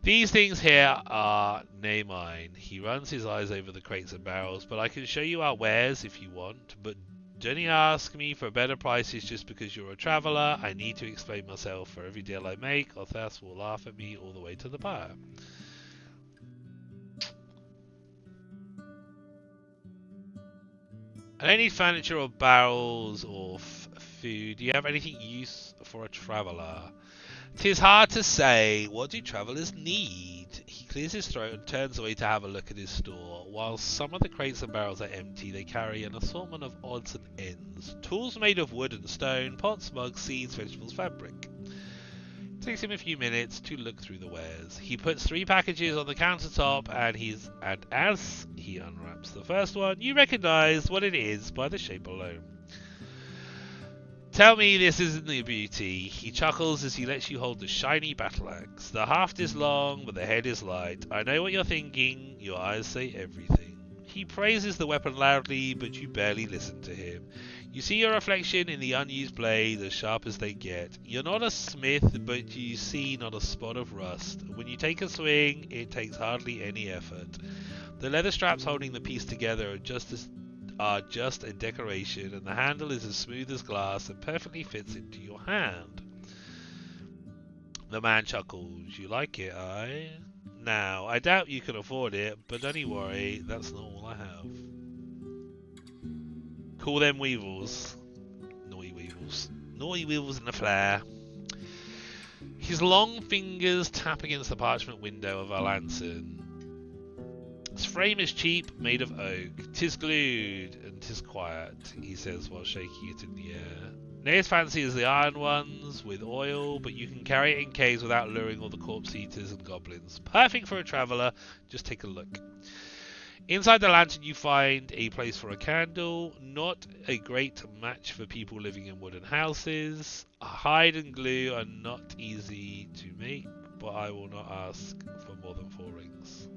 These things here are nay mine. He runs his eyes over the crates and barrels, but I can show you our wares if you want. But don't you ask me for better prices just because you're a traveller. I need to explain myself for every deal I make, or Thas will laugh at me all the way to the bar. I don't need furniture or barrels or food. Do you have anything use for a traveller? 'Tis hard to say. What do travellers need? He clears his throat and turns away to have a look at his store. While some of the crates and barrels are empty, they carry an assortment of odds and ends. Tools made of wood and stone, pots, mugs, seeds, vegetables, fabric. It takes him a few minutes to look through the wares. He puts 3 packages on the countertop and as he unwraps the first one, you recognise what it is by the shape alone. Tell me this isn't the beauty. He chuckles as he lets you hold the shiny battle axe. The haft is long, but the head is light. I know what you're thinking. Your eyes say everything. He praises the weapon loudly, but you barely listen to him. You see your reflection in the unused blade, as sharp as they get. You're not a smith, but you see not a spot of rust. When you take a swing, it takes hardly any effort. The leather straps holding the piece together are just a decoration, and the handle is as smooth as glass and perfectly fits into your hand. The man chuckles. You like it, aye? Now, I doubt you can afford it, but don't you worry, that's not all I have. Call them weevils. Naughty weevils. Naughty weevils in the flare. His long fingers tap against the parchment window of a lantern. Its frame is cheap, made of oak. 'Tis glued, and 'tis quiet, he says while shaking it in the air. Nay as fancy as the iron ones, with oil, but you can carry it in caves without luring all the corpse eaters and goblins. Perfect for a traveller, just take a look. Inside the lantern you find a place for a candle, not a great match for people living in wooden houses. Hide and glue are not easy to make, but I will not ask for more than 4 rings.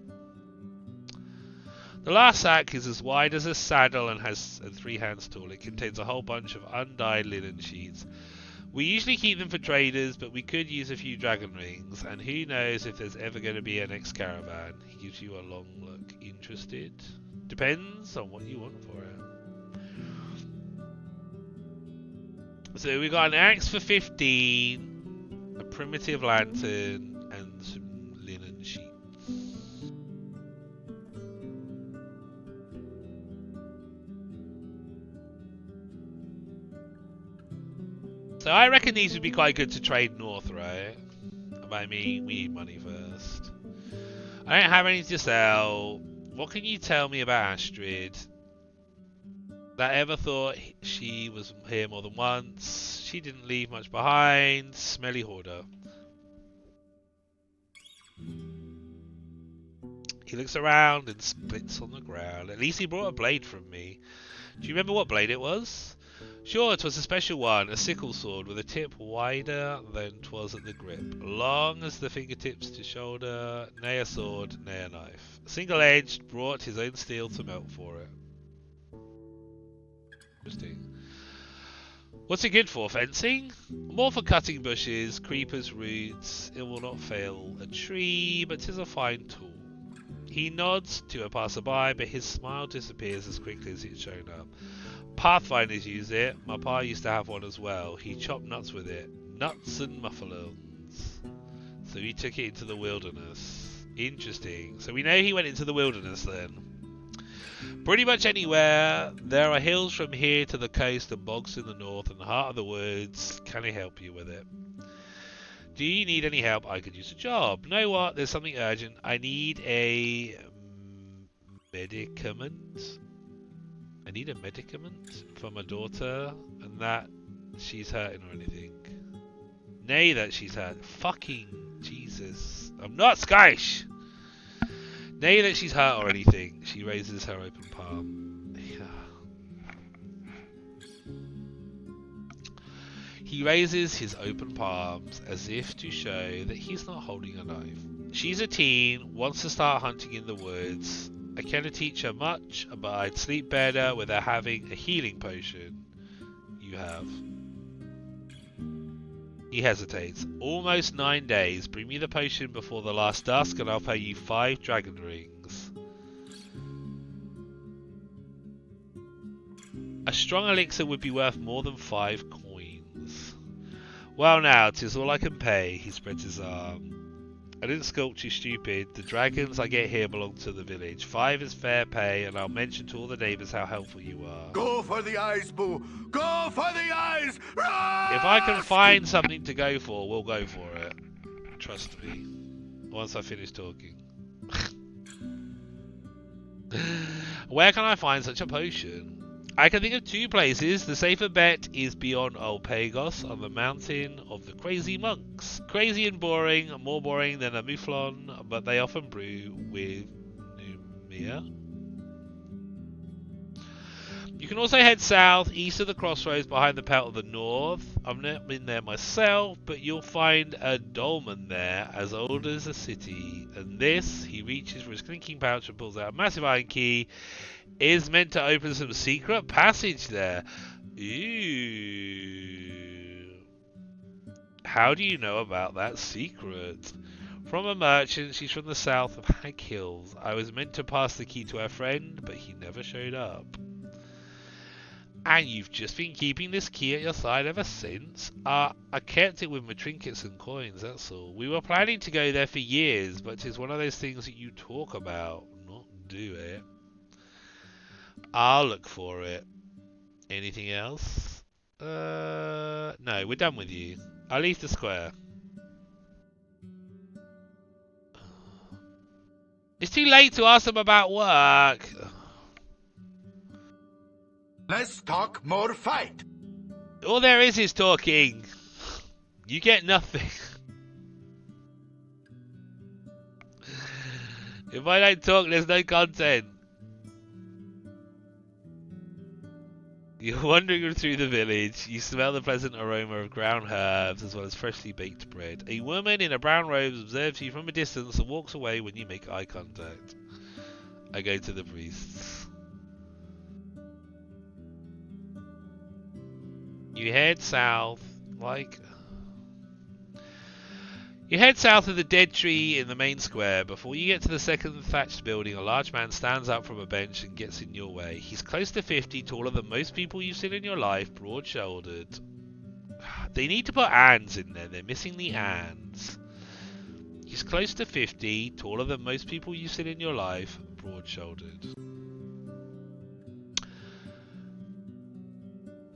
The last sack is as wide as a saddle and has 3 hands tall. It contains a whole bunch of undyed linen sheets. We usually keep them for traders, but we could use a few dragon rings, and who knows if there's ever going to be a next caravan. He gives you a long look. Interested? Depends on what you want for it. So we got an axe for 15, a primitive lantern, and some linen sheets. So I reckon these would be quite good to trade north, right? But I mean, we need money first. I don't have anything to sell. What can you tell me about Astrid? That ever thought she was here more than once. She didn't leave much behind. Smelly hoarder. He looks around and spits on the ground. At least he brought a blade from me. Do you remember what blade it was? Sure, it was a special one, a sickle sword with a tip wider than 'twas at the grip, long as the fingertips to shoulder, nay a sword, nay a knife. Single-edged, brought his own steel to melt for it. Interesting. What's it good for? Fencing? More for cutting bushes, creepers, roots. It will not fail a tree, but 'tis a fine tool. He nods to a passerby, but his smile disappears as quickly as it's shown up. Pathfinders use it. My pa used to have one as well. He chopped nuts with it. Nuts and muffalons. So he took it into the wilderness. Interesting. So we know he went into the wilderness then. Pretty much anywhere. There are hills from here to the coast and bogs in the north and the heart of the woods. Can I help you with it? Do you need any help? I could use a job. Know what? There's something urgent. I need a medicament. I need a medicament for my daughter, and that she's hurting or anything. Nay, that she's hurt. Fucking Jesus. I'm not Scottish! Nay, that she's hurt or anything. She raises her open palm. He raises his open palms as if to show that he's not holding a knife. She's a teen, wants to start hunting in the woods. I cannot teach her much, but I'd sleep better with her having a healing potion. You have. He hesitates. Almost 9 days. Bring me the potion before the last dusk and I'll pay you 5 dragon rings. A strong elixir would be worth more than 5 coins. Well now, 'tis all I can pay. He spreads his arm. I didn't sculpt you, stupid. The dragons I get here belong to the village. 5 is fair pay, and I'll mention to all the neighbours how helpful you are. Go for the eyes, Boo! Go for the eyes! If I can find something to go for, we'll go for it. Trust me. Once I finish talking. Where can I find such a potion? I can think of 2 places. The safer bet is beyond Old Pagos on the mountain of the crazy monks. Crazy and boring, more boring than a mouflon, but they often brew with Numia. You can also head south, east of the crossroads behind the Pelt of the North. I've not been there myself, but you'll find a dolmen there as old as a city. And this, he reaches for his clinking pouch and pulls out a massive iron key, is meant to open some secret passage there. Ooh. How do you know about that secret? From a merchant. She's from the south of Hag Hills. I was meant to pass the key to her friend, but he never showed up. And you've just been keeping this key at your side ever since? I kept it with my trinkets and coins, that's all. We were planning to go there for years, but it's one of those things that you talk about, not do it. I'll look for it. Anything else? No, we're done with you. I'll leave the square. It's too late to ask them about work. Let's talk more fight. All there is talking. You get nothing. If I don't talk, there's no content. You're wandering through the village. You smell the pleasant aroma of ground herbs as well as freshly baked bread. A woman in a brown robe observes you from a distance and walks away when you make eye contact. I go to the priests. You head south, You head south of the dead tree in the main square. Before you get to the second thatched building, a large man stands up from a bench and gets in your way. He's close to 50, taller than most people you've seen in your life, broad-shouldered. They need to put ands in there. They're missing the ands. He's close to 50, taller than most people you've seen in your life, broad-shouldered.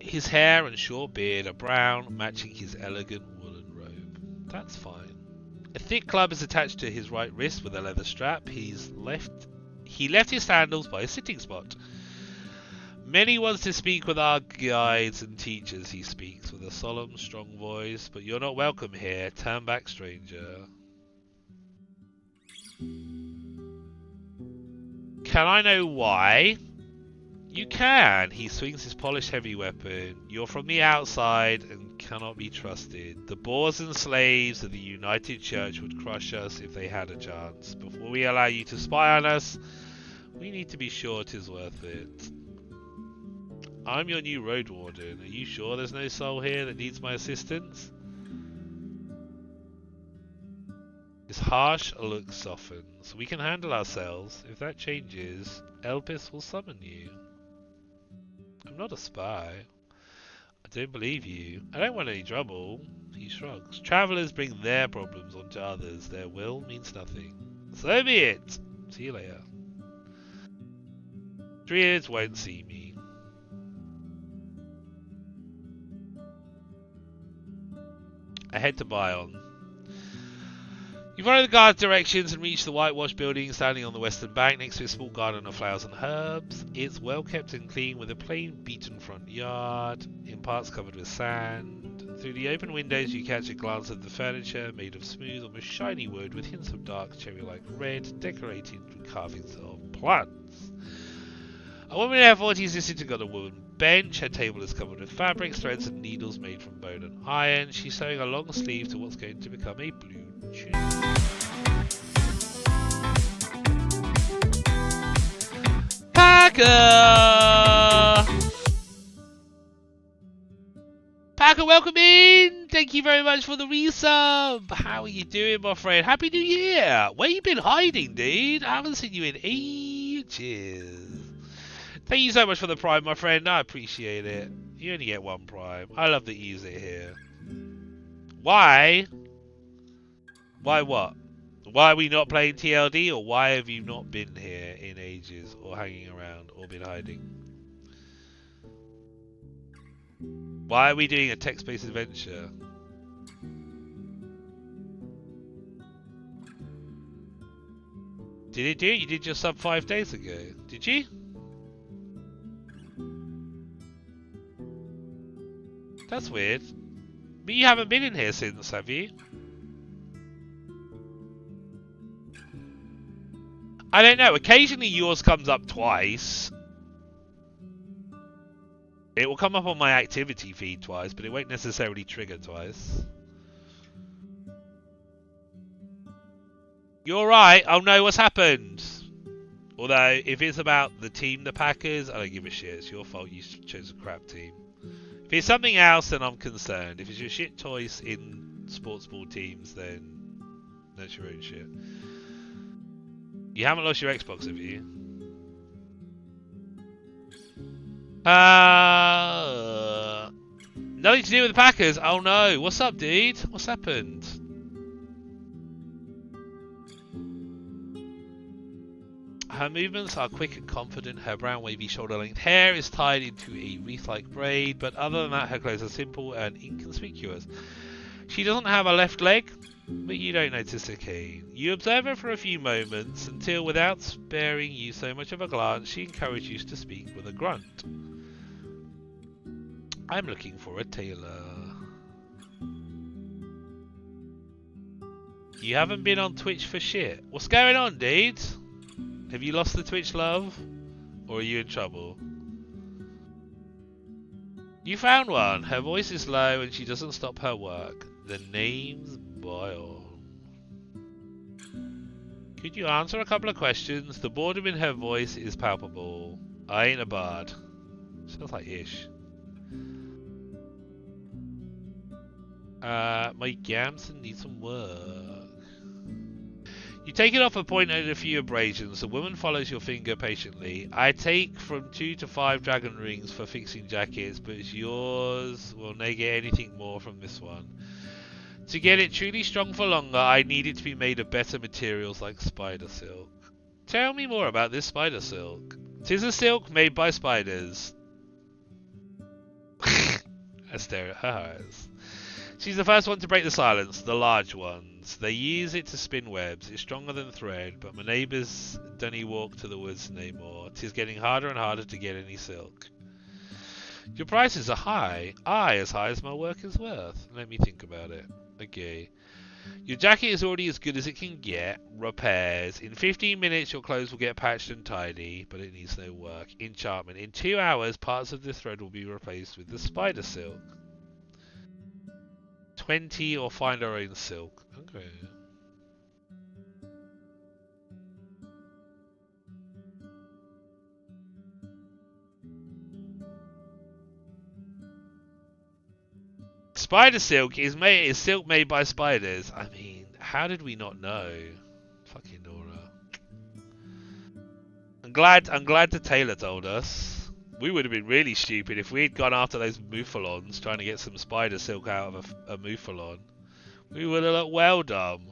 His hair and short beard are brown, matching his elegant woolen robe. That's fine. A thick club is attached to his right wrist with a leather strap. He left his sandals by a sitting spot. Many wants to speak with our guides and teachers, he speaks with a solemn, strong voice, but you're not welcome here. Turn back, stranger. Can I know why? You can. He swings his polished heavy weapon. You're from the outside and cannot be trusted. The boors and slaves of the United Church would crush us if they had a chance. Before we allow you to spy on us, we need to be sure 'tis worth it. I'm your new Roadwarden. Are you sure there's no soul here that needs my assistance? His harsh look softens. We can handle ourselves. If that changes, Elpis will summon you. I'm not a spy. I don't believe you. I don't want any trouble. He shrugs. Travellers bring their problems onto others. Their will means nothing. So be it. See you later. Druids won't see me. I head to Bion. You follow the guard's directions and reach the whitewashed building standing on the western bank next to a small garden of flowers and herbs. It's well kept and clean with a plain beaten front yard, in parts covered with sand. Through the open windows you catch a glance at the furniture made of smooth, almost shiny wood with hints of dark cherry-like red, decorated with carvings of plants. A woman in her 40s is sitting on a wooden bench. Her table is covered with fabrics, threads and needles made from bone and iron. She's sewing a long sleeve to what's going to become a blue tunic. Packer! Packer, welcome in thank you very much for the resub. How are you doing, my friend? Happy New Year. Where you been hiding, dude? I haven't seen you in ages. Thank you so much for the Prime, my friend. I appreciate it. You only get one Prime. I love that you use it here. Why? Why what? Why are we not playing TLD, or why have you not been here in ages, or hanging around, or been hiding? Why are we doing a text-based adventure? Did it do it? You did your sub 5 days ago. Did you? That's weird. But you haven't been in here since, have you? I don't know. Occasionally yours comes up twice. It will come up on my activity feed twice, but it won't necessarily trigger twice. You're right. I'll know what's happened. Although, if it's about the team, the Packers, I don't give a shit. It's your fault you chose a crap team. If it's something else, then I'm concerned. If it's your shit choice in sports ball teams, then that's your own shit. You haven't lost your Xbox, have you? Nothing to do with the Packers. Oh no. What's up, dude? What's happened? Her movements are quick and confident. Her brown wavy shoulder-length hair is tied into a wreath-like braid, but other than that, her clothes are simple and inconspicuous. She doesn't have a left leg, but you don't notice a cane. You observe her for a few moments until, without sparing you so much of a glance, she encourages you to speak with a grunt. I'm looking for a tailor. You haven't been on Twitch for shit. What's going on, dude? Have you lost the Twitch love? Or are you in trouble? You found one. Her voice is low and she doesn't stop her work. The name's Boyle. Could you answer a couple of questions? The boredom in her voice is palpable. I ain't a bard. Sounds like Ish. My Gamson needs some work. You take it off a point and a few abrasions. The woman follows your finger patiently. I take from 2 to 5 dragon rings for fixing jackets, but yours will negate anything more from this one. To get it truly strong for longer, I need it to be made of better materials like spider silk. Tell me more about this spider silk. 'Tis a silk made by spiders. I stare at her eyes. She's the first one to break the silence, the large ones. They use it to spin webs. It's stronger than thread, but my neighbours don't walk to the woods no more. 'Tis getting harder and harder to get any silk. Your prices are high. Aye, as high as my work is worth. Let me think about it. Okay. Your jacket is already as good as it can get. Repairs. In 15 minutes your clothes will get patched and tidy, but it needs no work. Enchantment. In 2 hours parts of the thread will be replaced with the spider silk. 20 or find our own silk. Okay. Spider silk is silk made by spiders. I mean, how did we not know? Fucking Nora. I'm glad the tailor told us. We would have been really stupid if we had gone after those mouflons trying to get some spider silk out of a mouflon. We would have looked well dumb.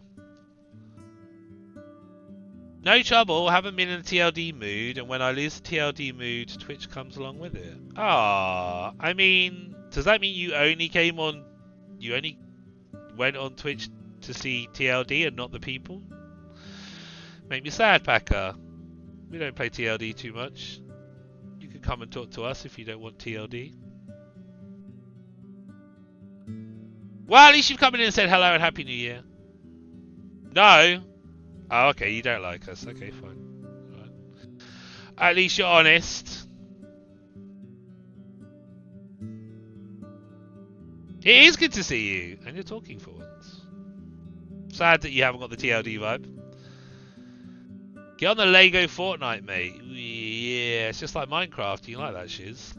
No trouble, haven't been in a TLD mood, and when I lose the TLD mood, Twitch comes along with it. Ah, I mean, does that mean you only went on Twitch to see TLD and not the people? Make me sad, Packer. We don't play TLD too much. You can come and talk to us if you don't want TLD. Well, at least you've come in and said hello and Happy New Year. No? Oh, okay, you don't like us. Okay, fine. Right. At least you're honest. It is good to see you, and you're talking for once. Sad that you haven't got the TLD vibe. Get on the Lego Fortnite, mate. Yeah, it's just like Minecraft. You like that, shiz?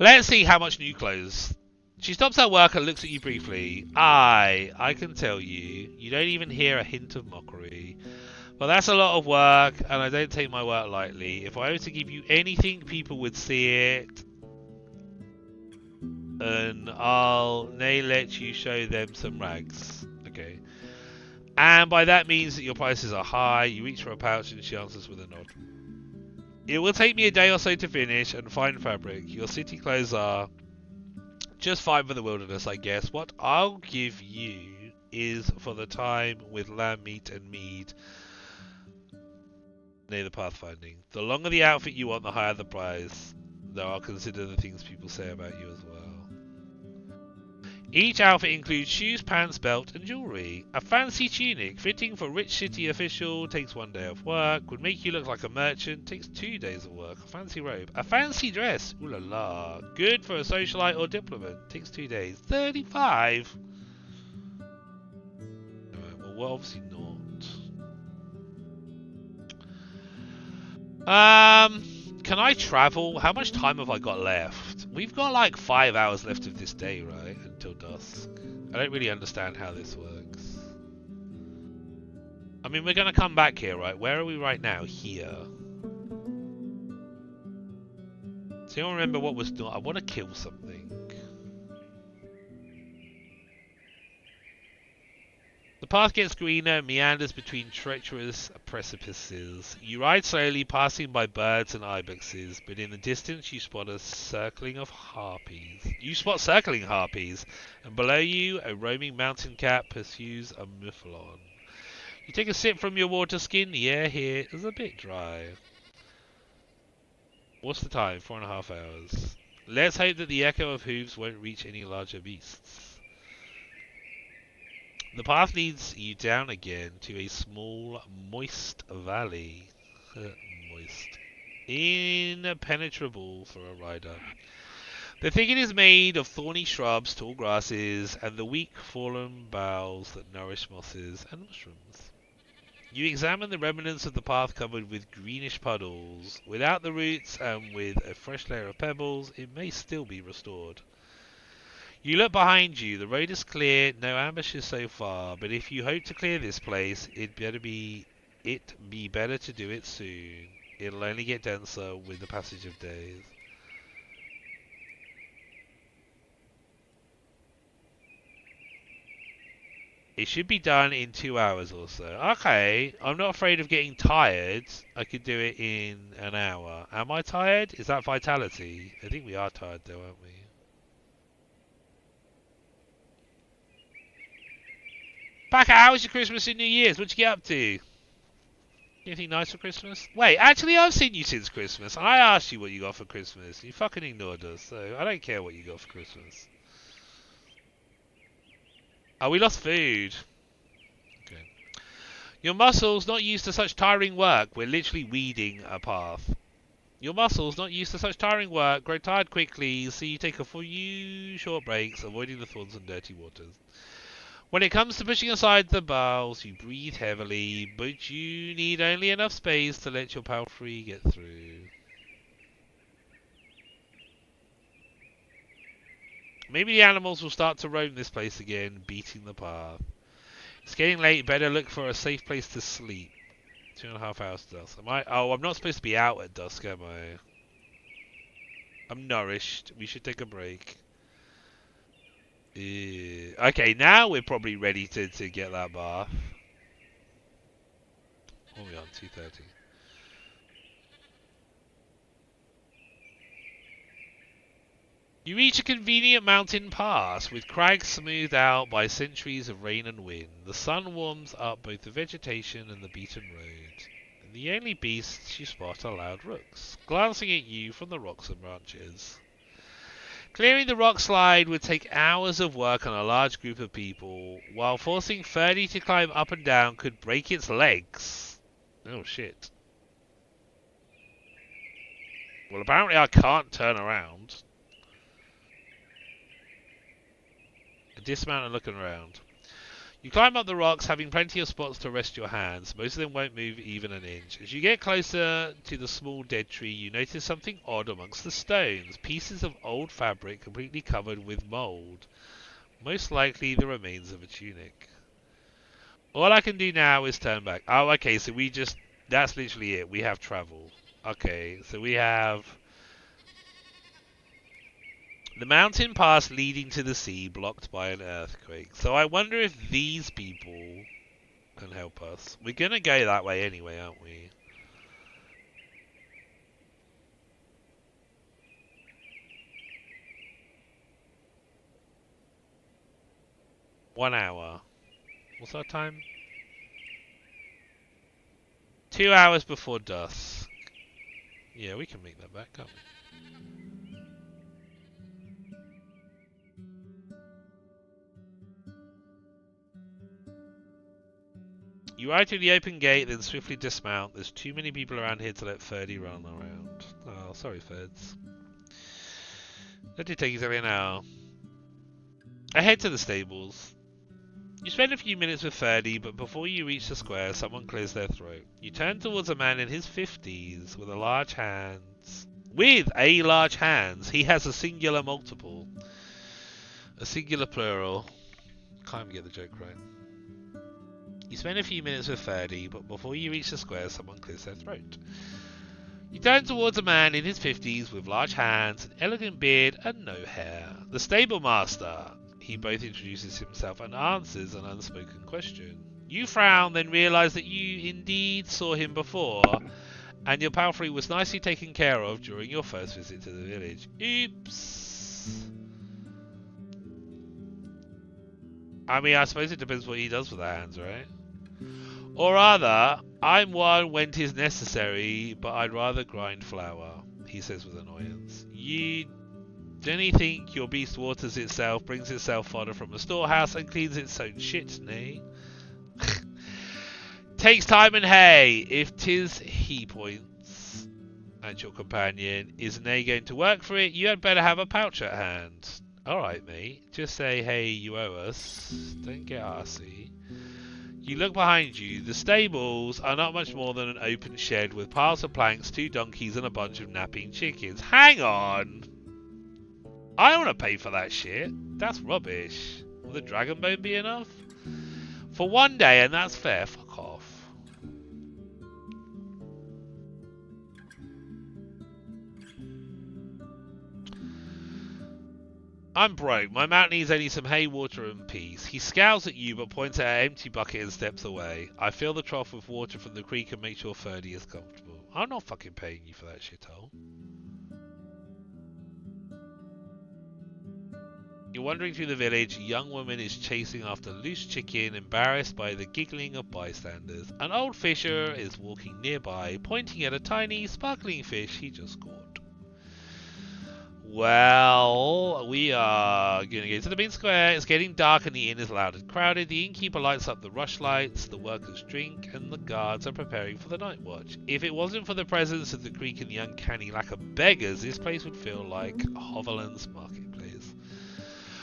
Let's see how much new clothes. She stops her work and looks at you briefly. I can tell you, you don't even hear a hint of mockery. But that's a lot of work, and I don't take my work lightly. If I were to give you anything, people would see it, and I'll nay let you show them some rags. Okay. And by that means that your prices are high. You reach for a pouch, and she answers with a nod. It will take me a day or so to finish and find fabric. Your city clothes are just fine for the wilderness, I guess. What I'll give you is for the time with lamb meat and mead near the pathfinding. The longer the outfit you want, the higher the price. Though I'll consider the things people say about you as well. Each outfit includes shoes, pants, belt, and jewellery. A fancy tunic, fitting for a rich city official, takes 1 day of work. Would make you look like a merchant, takes 2 days of work. A fancy robe. A fancy dress, ooh la la. Good for a socialite or diplomat, takes 2 days. 35? Alright, well, obviously not. Can I travel? How much time have I got left? We've got like 5 hours left of this day, right? Until dusk. I don't really understand how this works. I mean, we're going to come back here, right? Where are we right now? Here. So you don't remember what was not... I want to kill something. The path gets greener and meanders between treacherous precipices. You ride slowly, passing by birds and ibexes, but in the distance you spot a circling of harpies. You spot circling harpies, and below you a roaming mountain cat pursues a mufflon. You take a sip from your water skin. The air here is a bit dry. What's the time? 4.5 hours. Let's hope that the echo of hooves won't reach any larger beasts. The path leads you down again to a small, moist valley. Moist. Impenetrable for a rider. The thicket is made of thorny shrubs, tall grasses, and the weak fallen boughs that nourish mosses and mushrooms. You examine the remnants of the path covered with greenish puddles. Without the roots and with a fresh layer of pebbles, it may still be restored. You look behind you. The road is clear, no ambushes so far, but if you hope to clear this place, it'd be better to do it soon. It'll only get denser with the passage of days. It should be done in 2 hours or so. Okay, I'm not afraid of getting tired. I could do it in an hour. Am I tired? Is that vitality? I think we are tired though, aren't we? Back, how was your Christmas and New Year's? What'd you get up to? Anything nice for Christmas? Wait, actually I've seen you since Christmas. And I asked you what you got for Christmas. You fucking ignored us, so I don't care what you got for Christmas. Oh, we lost food. Okay. Your muscles not used to such tiring work. We're literally weeding a path. Your muscles not used to such tiring work grow tired quickly, so you take a few short breaks, avoiding the thorns and dirty waters. When it comes to pushing aside the boughs, you breathe heavily, but you need only enough space to let your palfrey get through. Maybe the animals will start to roam this place again, beating the path. It's getting late, better look for a safe place to sleep. 2.5 hours to dusk. Oh, I'm not supposed to be out at dusk, am I? I'm nourished. We should take a break. Okay, now we're probably ready to get that bath. What are we on? 2:30. You reach a convenient mountain pass with crags smoothed out by centuries of rain and wind. The sun warms up both the vegetation and the beaten road. And the only beasts you spot are loud rooks, glancing at you from the rocks and branches. Clearing the rock slide would take hours of work on a large group of people, while forcing Ferdy to climb up and down could break its legs. Oh shit. Well, apparently I can't turn around. Dismount and looking around. You climb up the rocks, having plenty of spots to rest your hands. Most of them won't move even an inch. As you get closer to the small dead tree, you notice something odd amongst the stones. Pieces of old fabric completely covered with mould. Most likely the remains of a tunic. All I can do now is turn back. Oh, okay, so we just... That's literally it. We have travel. Okay, so we have... The mountain pass leading to the sea blocked by an earthquake. So I wonder if these people can help us. We're going to go that way anyway, aren't we? One hour. What's our time? 2 hours before dusk. Yeah, we can make that back, can't we? You ride through the open gate, then swiftly dismount. There's too many people around here to let Ferdy run around. Oh, sorry, Ferds. That did take exactly an hour. I head to the stables. You spend a few minutes with Ferdy, but before you reach the square, someone clears their throat. You turn towards a man in his 50s with a large hands. With a large hands. He has a singular multiple. A singular plural. Can't even get the joke right. You spend a few minutes with Ferdy, but before you reach the square, someone clears their throat. You turn towards a man in his 50s with large hands, an elegant beard, and no hair. The stable master. He both introduces himself and answers an unspoken question. You frown, then realise that you indeed saw him before, and your palfrey was nicely taken care of during your first visit to the village. Oops. I mean, I suppose it depends what he does with the hands, right? Or rather, I'm one when 'tis necessary, but I'd rather grind flour, he says with annoyance. You don't think your beast waters itself, brings itself fodder from a storehouse, and cleans its own shit, nay? Takes time and hay, if 'tis he points at your companion. Isn't he going to work for it? You had better have a pouch at hand. Alright, mate. Just say, hey, you owe us. Don't get arsey. You look behind you. The stables are not much more than an open shed with piles of planks, 2 donkeys, and a bunch of napping chickens. Hang on! I don't want to pay for that shit. That's rubbish. Will the dragon bone be enough? For one day, and that's fair. Fuck off. I'm broke. My mount needs only some hay, water, and peace. He scowls at you, but points at an empty bucket and steps away. I fill the trough with water from the creek and make sure Ferdy is comfortable. I'm not fucking paying you for that shithole. You're wandering through the village. A young woman is chasing after loose chicken, embarrassed by the giggling of bystanders. An old fisher is walking nearby, pointing at a tiny, sparkling fish he just caught. Well, we are going to go to the main square. It's getting dark and the inn is loud and crowded. The innkeeper lights up the rush lights, the workers drink, and the guards are preparing for the night watch. If it wasn't for the presence of the creek and the uncanny lack of beggars, this place would feel like Hoverland's marketplace.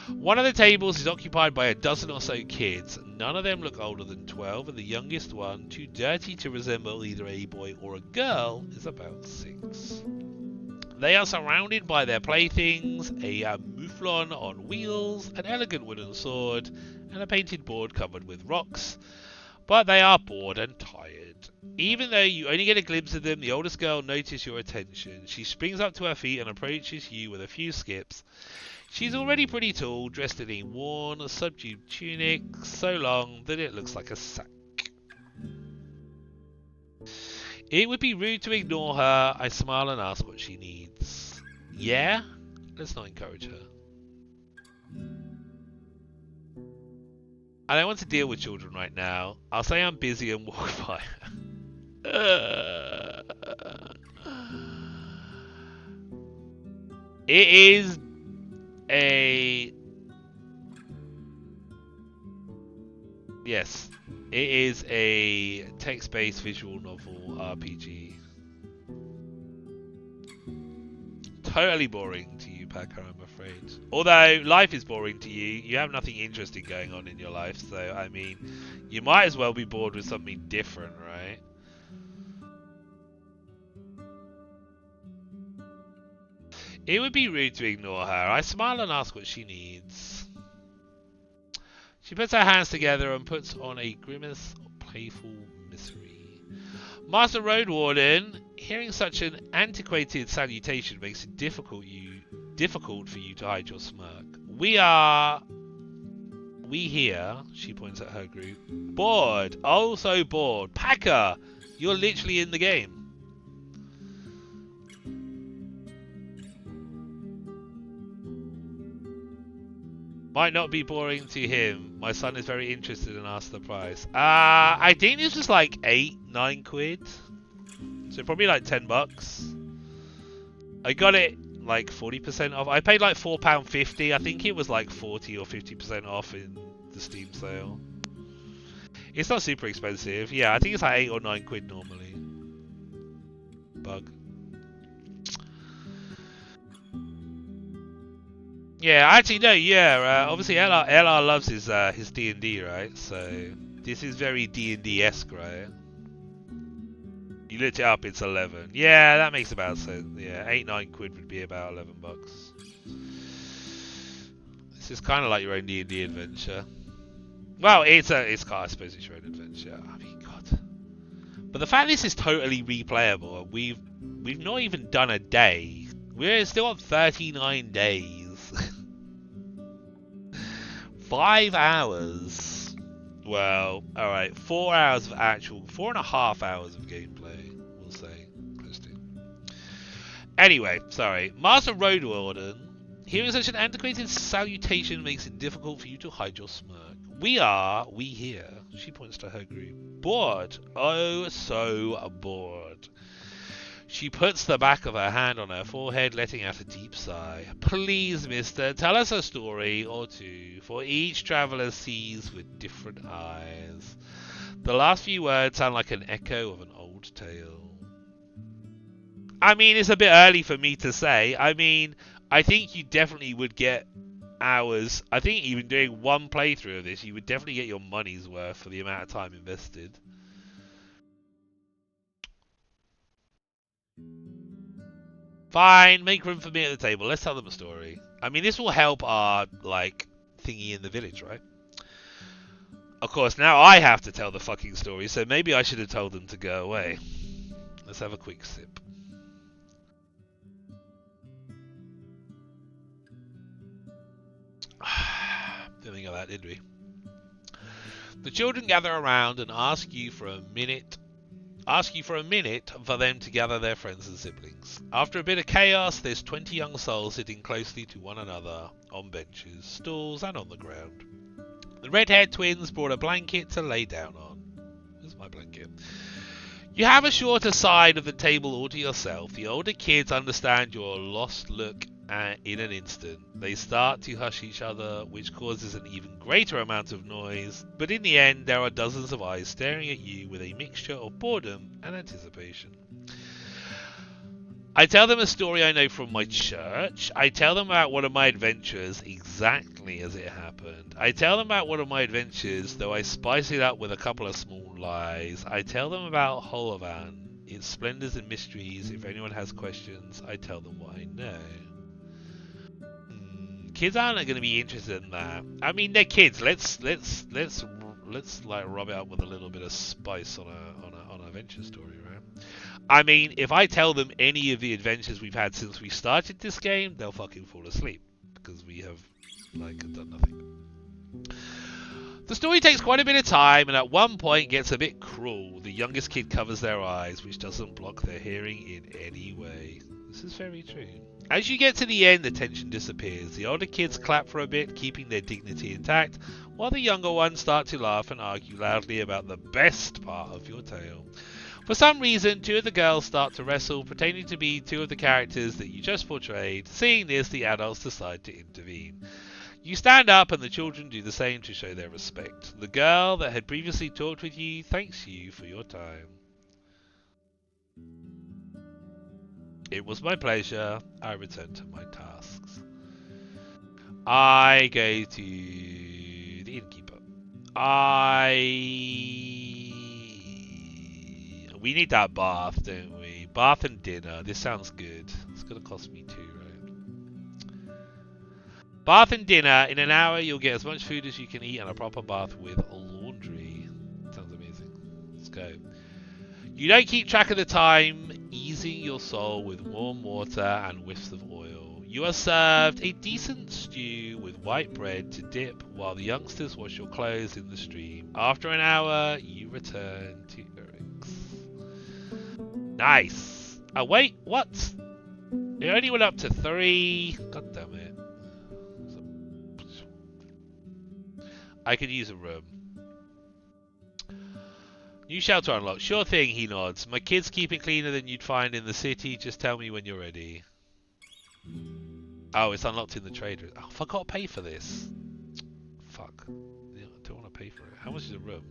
One of the tables is occupied by a dozen or so kids. None of them look older than 12, and the youngest one, too dirty to resemble either a boy or a girl, is about 6. They are surrounded by their playthings, a mouflon on wheels, an elegant wooden sword, and a painted board covered with rocks. But they are bored and tired. Even though you only get a glimpse of them, the oldest girl notices your attention. She springs up to her feet and approaches you with a few skips. She's already pretty tall, dressed in a worn, subdued tunic, so long that it looks like a sack. It would be rude to ignore her. I smile and ask what she needs. Yeah? Let's not encourage her. I don't want to deal with children right now. I'll say I'm busy and walk by her. It is a... Yes. It is a text-based visual novel RPG. Totally boring to you, Packer, I'm afraid. Although life is boring to you, you have nothing interesting going on in your life, so I mean, you might as well be bored with something different, right? It would be rude to ignore her. I smile and ask what she needs. She puts her hands together and puts on a grimace of playful misery. Master Roadwarden, hearing such an antiquated salutation makes it difficult for you to hide your smirk. We here, she points at her group, bored, oh so bored. Packer, you're literally in the game. Might not be boring to him. My son is very interested and asked the price. I think this was like 8-9 quid. So probably like $10. I got it like 40% off. I paid like £4.50. I think it was like 40 or 50% off in the Steam sale. It's not super expensive. Yeah, I think it's like 8 or 9 quid normally. Bug. Yeah, actually no, yeah. Obviously, LR loves his D&D, right? So this is very D&D-esque, right? You looked it up, it's 11. Yeah, that makes about sense. Yeah, 8-9 quid would be about $11. This is kind of like your own D&D adventure. Well, I suppose it's your own adventure. I mean, God. But the fact this is totally replayable, we've not even done a day. We're still on 39 days. 5 hours. Well, alright, 4 hours of 4.5 hours of gameplay, we'll say. Anyway, sorry. Master Roadwarden, hearing such an antiquated salutation makes it difficult for you to hide your smirk. We here, she points to her group. Bored. Oh, so bored. She puts the back of her hand on her forehead, letting out a deep sigh. Please, mister, tell us a story or two, for each traveller sees with different eyes. The last few words sound like an echo of an old tale. I mean, it's a bit early for me to say. I mean, I think you definitely would get hours. I think even doing one playthrough of this, you would definitely get your money's worth for the amount of time invested. Fine, make room for me at the table. Let's tell them a story. I mean, this will help our, like, thingy in the village, right? Of course, now I have to tell the fucking story, so maybe I should have told them to go away. Let's have a quick sip. Didn't think of that, did we? The children gather around and ask you for a minute for them to gather their friends and siblings. After a bit of chaos, there's 20 young souls sitting closely to one another on benches, stools, and on the ground. The red-haired twins brought a blanket to lay down on. Here's my blanket. You have a shorter side of the table all to yourself. The older kids understand your lost look in an instant. They start to hush each other, which causes an even greater amount of noise, but in the end there are dozens of eyes staring at you with a mixture of boredom and anticipation. I tell them a story I know from my church. I tell them about one of my adventures exactly as it happened. I tell them about one of my adventures, though I spice it up with a couple of small lies. I tell them about Holovan, its splendors and mysteries. If anyone has questions, I tell them what I know. Kids aren't going to be interested in that. I mean, they're kids. Let's like rub it up with a little bit of spice on an adventure story, right? I mean, if I tell them any of the adventures we've had since we started this game, they'll fucking fall asleep because we have like done nothing. The story takes quite a bit of time and at one point gets a bit cruel. The youngest kid covers their eyes, which doesn't block their hearing in any way. This is very true. As you get to the end, the tension disappears. The older kids clap for a bit, keeping their dignity intact, while the younger ones start to laugh and argue loudly about the best part of your tale. For some reason, two of the girls start to wrestle, pretending to be two of the characters that you just portrayed. Seeing this, the adults decide to intervene. You stand up and the children do the same to show their respect. The girl that had previously talked with you thanks you for your time. It was my pleasure. I return to my tasks. I go to the innkeeper. We need that bath, don't we? Bath and dinner. This sounds good. It's gonna cost me 2, right? Bath and dinner. In an hour, you'll get as much food as you can eat and a proper bath with laundry. Sounds amazing. Let's go. You don't keep track of the time, easing your soul with warm water and whiffs of oil. You are served a decent stew with white bread to dip while the youngsters wash your clothes in the stream. After an hour, you return to Eric's. Nice. Oh, wait, what? It only went up to 3. God damn it. I could use a room. New shelter unlocked. Sure thing, he nods. My kids keep it cleaner than you'd find in the city. Just tell me when you're ready. Oh, it's unlocked in the trader. Oh, I forgot to pay for this. Fuck. Yeah, I don't want to pay for it. How much is a room?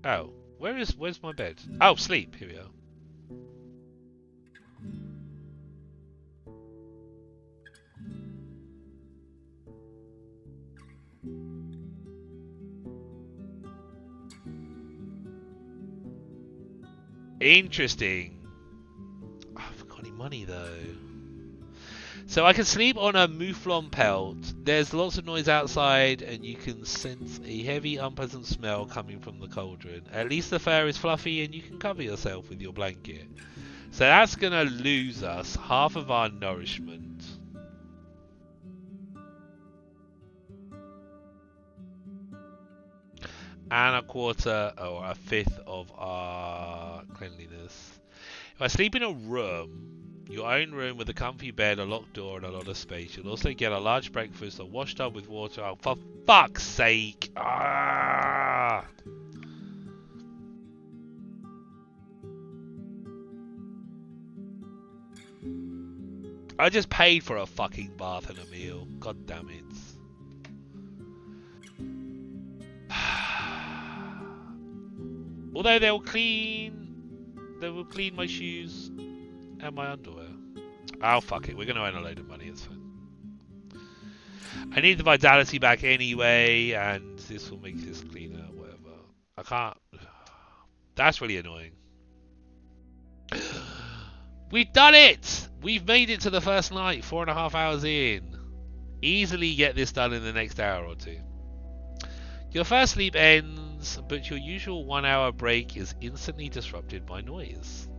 Oh, where's my bed? Oh, sleep. Here we are. Interesting. Oh, I haven't got any money though. So I can sleep on a mouflon pelt. There's lots of noise outside and you can sense a heavy unpleasant smell coming from the cauldron. At least the fur is fluffy and you can cover yourself with your blanket. So that's gonna lose us half of our nourishment. And a quarter or a fifth of our cleanliness. If I sleep in a room, your own room with a comfy bed, a locked door, and a lot of space, you'll also get a large breakfast, a washed up with water. Oh, for fuck's sake! Ah! I just paid for a fucking bath and a meal. God damn it. Although they will clean my shoes and my underwear. Oh, fuck it. We're going to earn a load of money. It's fine. I need the vitality back anyway, and this will make this cleaner, whatever. I can't. That's really annoying. We've done it! We've made it to the first night, 4.5 hours in. Easily get this done in the next hour or 2. Your first sleep ends, but your usual 1 hour break is instantly disrupted by noise.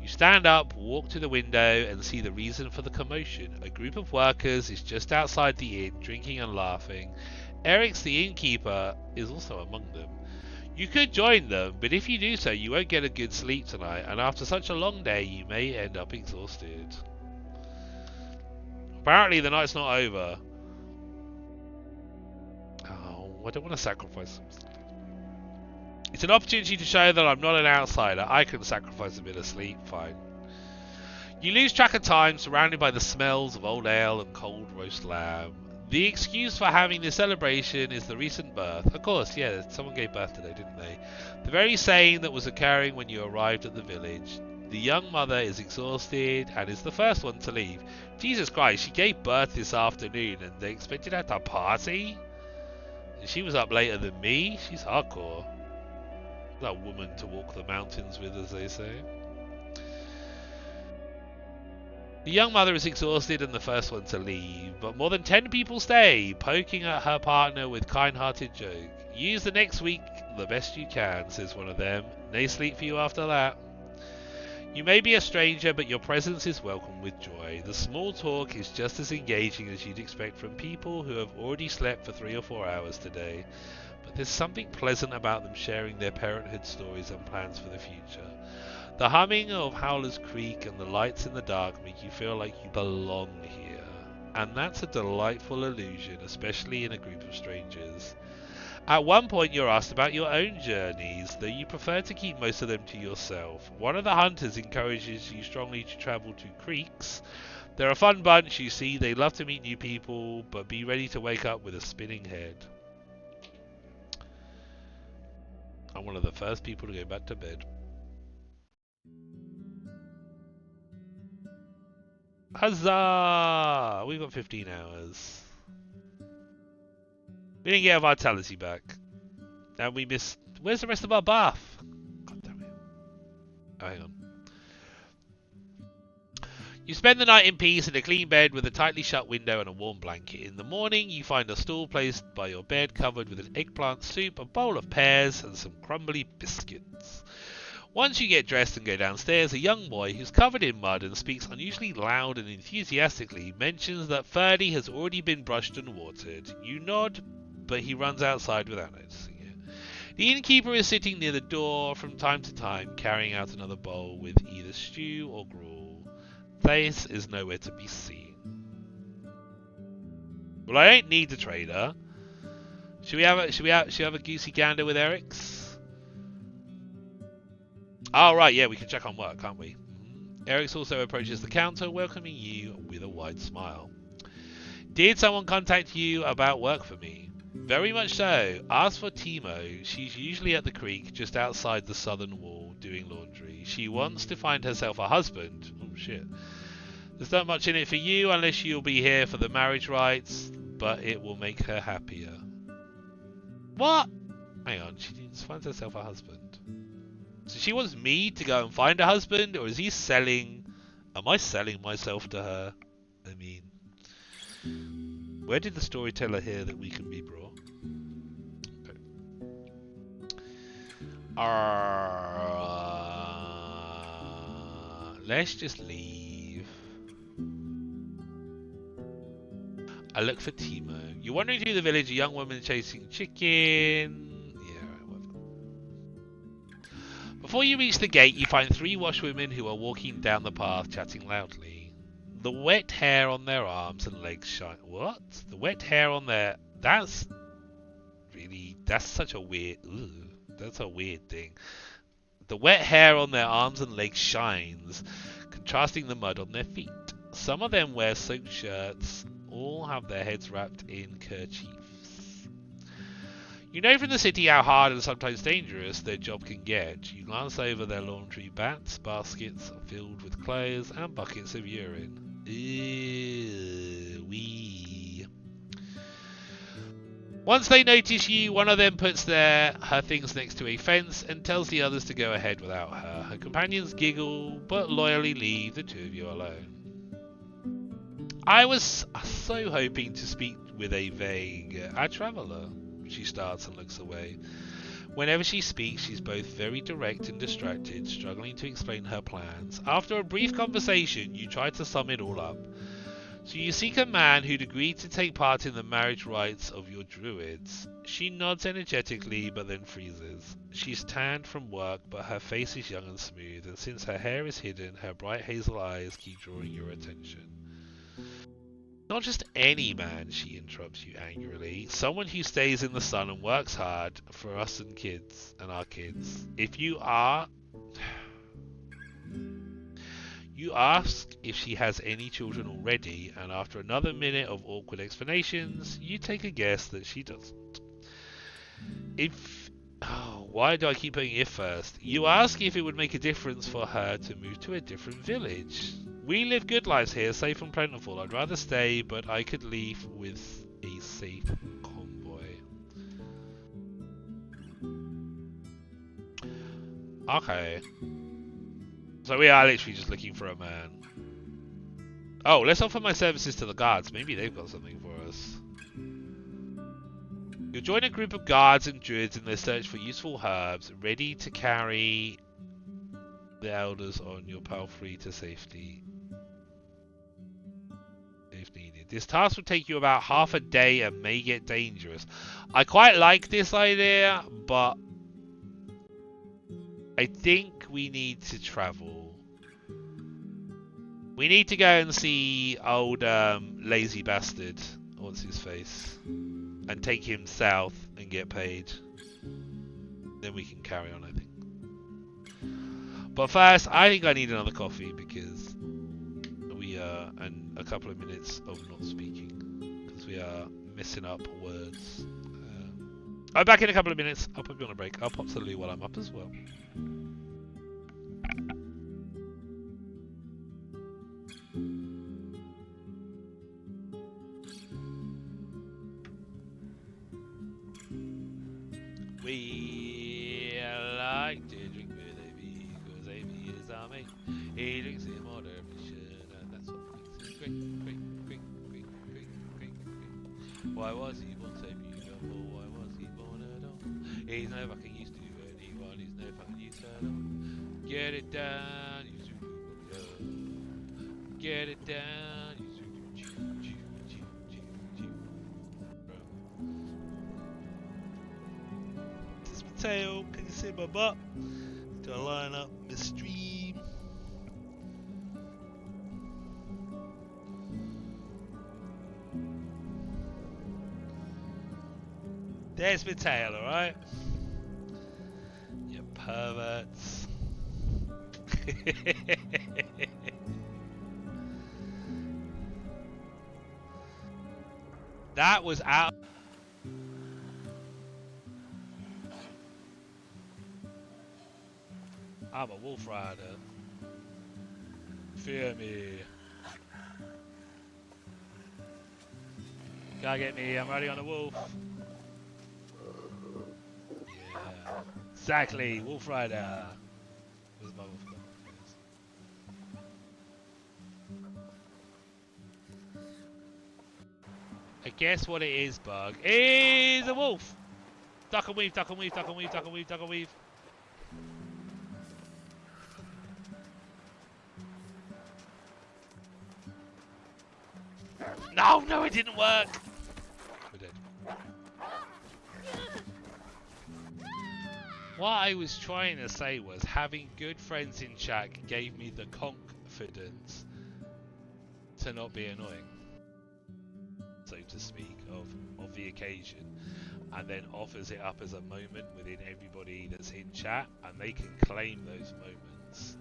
You stand up, walk to the window, and see the reason for the commotion. A group of workers is just outside the inn, drinking and laughing. Eric's the innkeeper is also among them. You could join them, but if you do so, you won't get a good sleep tonight, and after such a long day, you may end up exhausted. Apparently, the night's not over. Oh, I don't want to sacrifice them. It's an opportunity to show that I'm not an outsider. I can sacrifice a bit of sleep, fine. You lose track of time, surrounded by the smells of old ale and cold roast lamb. The excuse for having this celebration is the recent birth. Of course, yeah, someone gave birth today, didn't they? The very same that was occurring when you arrived at the village. The young mother is exhausted and is the first one to leave. Jesus Christ, she gave birth this afternoon and they expected her to party? And she was up later than me? She's hardcore. That woman to walk the mountains with, as they say. The young mother is exhausted and the first one to leave, but more than 10 people stay, poking at her partner with kind-hearted joke. Use the next week the best you can, says one of them. No sleep for you after that. You may be a stranger, but your presence is welcomed with joy. The small talk is just as engaging as you'd expect from people who have already slept for 3 or 4 hours today. But there's something pleasant about them sharing their parenthood stories and plans for the future. The humming of Howler's Creek and the lights in the dark make you feel like you belong here. And that's a delightful illusion, especially in a group of strangers. At one point you're asked about your own journeys, though you prefer to keep most of them to yourself. One of the hunters encourages you strongly to travel to creeks. They're a fun bunch, you see. They love to meet new people, but be ready to wake up with a spinning head. I'm one of the first people to go back to bed. Huzzah! We've got 15 hours. We didn't get our vitality back. And we missed... Where's the rest of our buff? God damn it. Oh, hang on. You spend the night in peace in a clean bed with a tightly shut window and a warm blanket. In the morning, you find a stool placed by your bed covered with an eggplant soup, a bowl of pears, and some crumbly biscuits. Once you get dressed and go downstairs, a young boy who's covered in mud and speaks unusually loud and enthusiastically mentions that Ferdy has already been brushed and watered. You nod, but he runs outside without noticing it. The innkeeper is sitting near the door from time to time, carrying out another bowl with either stew or gruel. Thais is nowhere to be seen. Well, I don't need the trader. Should we have a goosey gander with Eric's? Oh right, yeah, we can check on work, can't we? Eric's also approaches the counter, welcoming you with a wide smile. Did someone contact you about work for me? Very much so. Ask for Timo. She's usually at the creek just outside the southern wall doing laundry. She wants to find herself a husband. Oh shit. There's not much in it for you unless you'll be here for the marriage rites, but it will make her happier. What? Hang on, she needs to find herself a husband. So she wants me to go and find a husband, or is he selling... Am I selling myself to her? I mean... Where did the storyteller hear that we can be brought? Okay. Let's just leave. I look for Timo. You're wandering through the village, a young woman chasing chicken. Yeah, right, whatever. Before you reach the gate, you find 3 washwomen who are walking down the path, chatting loudly. The wet hair on their arms and legs shine. What? The wet hair on their... That's such a weird... Ugh, that's a weird thing. The wet hair on their arms and legs shines, contrasting the mud on their feet. Some of them wear soaked shirts, all have their heads wrapped in kerchiefs. You know from the city how hard and sometimes dangerous their job can get. You glance over their laundry bats, baskets filled with clothes, and buckets of urine. Ew, wee. Once they notice you, one of them puts her things next to a fence and tells the others to go ahead without her. Her companions giggle, but loyally leave the 2 of you alone. I was so hoping to speak with a traveller. She starts and looks away. Whenever she speaks, she's both very direct and distracted, struggling to explain her plans. After a brief conversation, you try to sum it all up. So you seek a man who'd agreed to take part in the marriage rites of your druids. She nods energetically, but then freezes. She's tanned from work, but her face is young and smooth, and since her hair is hidden, her bright hazel eyes keep drawing your attention. Not just any man, she interrupts you angrily. Someone who stays in the sun and works hard for us and kids, and our kids. If you are... You ask if she has any children already, and after another minute of awkward explanations, you take a guess that she doesn't. Why do I keep putting if first? You ask if it would make a difference for her to move to a different village. We live good lives here, safe and plentiful. I'd rather stay, but I could leave with a safe convoy. Okay. So we are literally just looking for a man. Oh, let's offer my services to the guards. Maybe they've got something for us. You'll join a group of guards and druids in their search for useful herbs, ready to carry the elders on your palfrey to safety if needed. This task will take you about half a day and may get dangerous. I quite like this idea, but I think we need to travel. We need to go and see old lazy bastard, what's his face, and take him south and get paid. Then we can carry on, I think. But first, I think I need another coffee because we are, and a couple of minutes of not speaking because we are messing up words. I'm back in a couple of minutes. I'll put you on a break. I'll pop to the loo while I'm up as well. We like to drink with Amy because Amy is our mate. He drinks in moderation, and that's what makes him great, great, great, great, great, great, great. Why was he born so beautiful? Why was he born at all? He's no fucking used to anyone. He's no fucking use at all. Get it down, you get it down, you This is my tail. Can you see my butt? To line up the stream. There's my tail, alright? You perverts. That was out. I'm a wolf rider. Fear me. Can't get me, I'm riding on a wolf. Yeah. Exactly, wolf rider. Where's my wolf gone? I guess what it is, Bug, is a wolf! Duck and weave, duck and weave, duck and weave, duck and weave, duck and weave. No, no, it didn't work! We're dead. What I was trying to say was having good friends in chat gave me the confidence to not be annoying, so to speak, of the occasion, and then offers it up as a moment within everybody that's in chat, and they can claim those moments.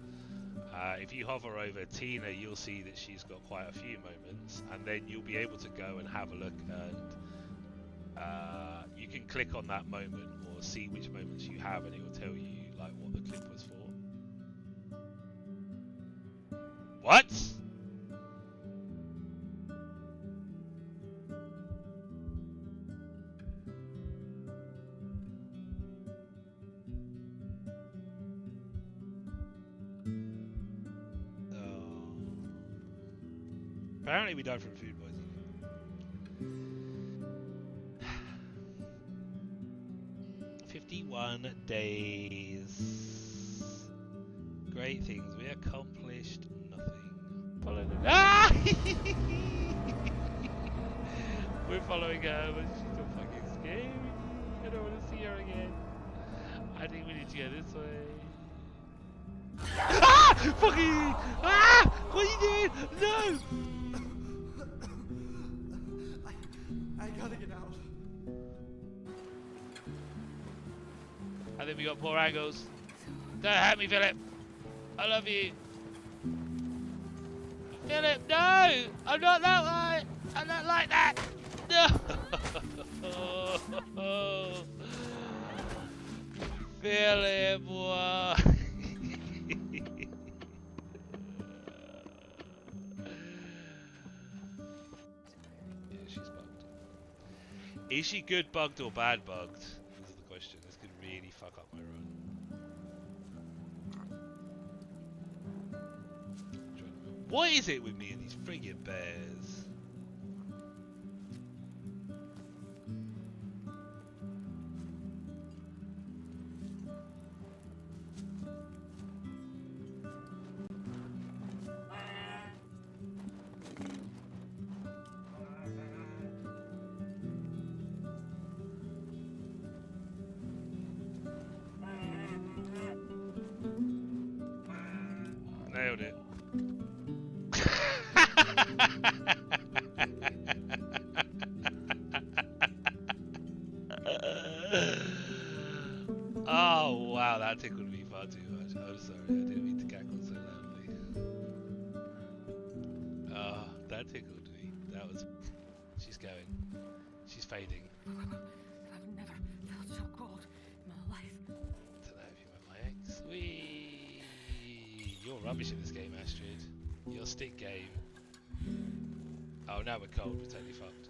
If you hover over Tina, you'll see that she's got quite a few moments, and then you'll be able to go and have a look, and you can click on that moment or see which moments you have, and it will tell you like what the clip was for. What? Apparently we died from food poisoning. 51 days. Great things. We accomplished nothing. Followed her. Ah! We're following her, but she's so fucking scary. I don't want to see her again. I think we need to go this way. Ah! Fucking! Ah! What are you doing? No! I gotta get out. I think we got poor angles. Don't hurt me, Philip. I love you. Philip, no! I'm not that way. I'm not like that. No! Philip, why? Is she good bugged or bad bugged? This is the question. This could really fuck up my run. What is it with me and these friggin' bears? Nailed it. Oh wow, that tickled me far too much. I'm sorry, I didn't mean to cackle so loudly. Oh, that tickled me. That was... She's going. She's fading. I've never felt so cold in my life. Don't know if you met my ex. Whee! You're rubbish in this game, Astrid. Your stick game. Oh, now we're cold. We're totally fucked.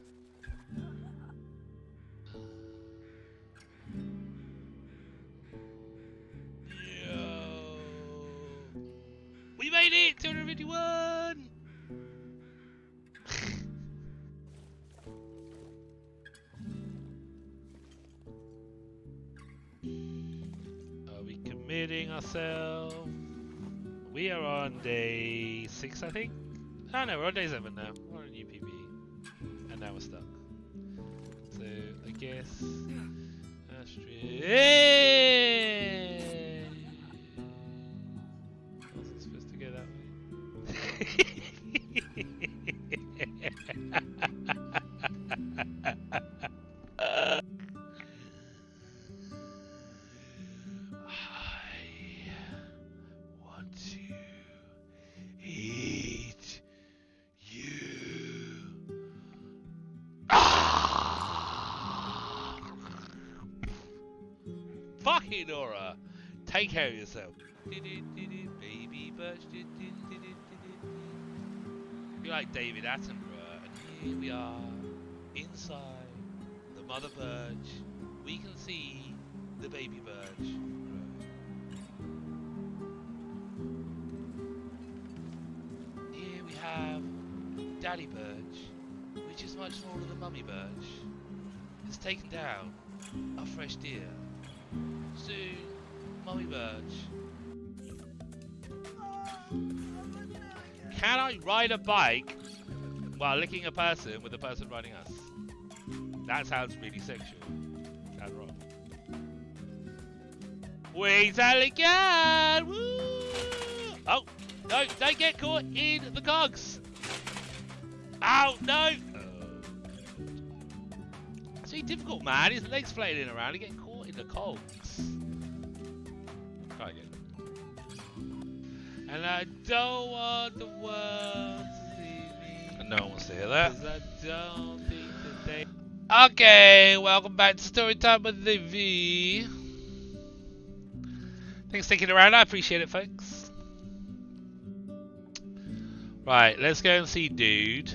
kidding ourselves. We are on day 6, I think. Oh no, we're on day 7 now. We're on a new PB. And now we're stuck. So, I guess... Astrid... Hey! I wasn't supposed to go that way. I want to eat you. Fucking Nora, take care of yourself. Baby birch. You're like David Attenborough, and here we are, inside the mother birch. We can see the baby birch grow. Here we have Daddy Birch, which is much smaller than Mummy Birch. It's taken down a fresh deer. Soon, Mummy Birch. Can I ride a bike while licking a person with a person riding us? That sounds really sexual. Sounds wrong. We totally can! Woo! Oh, no, don't get caught in the cogs! Ow, no! It's really difficult, man. His legs flailing around and getting caught in the cogs. Try again. And I don't want the world to see me. No one wants to hear that. 'Cause I don't think that they... Okay, welcome back to Storytime with the V. Thanks for sticking around. I appreciate it, folks. Right, let's go and see Dude.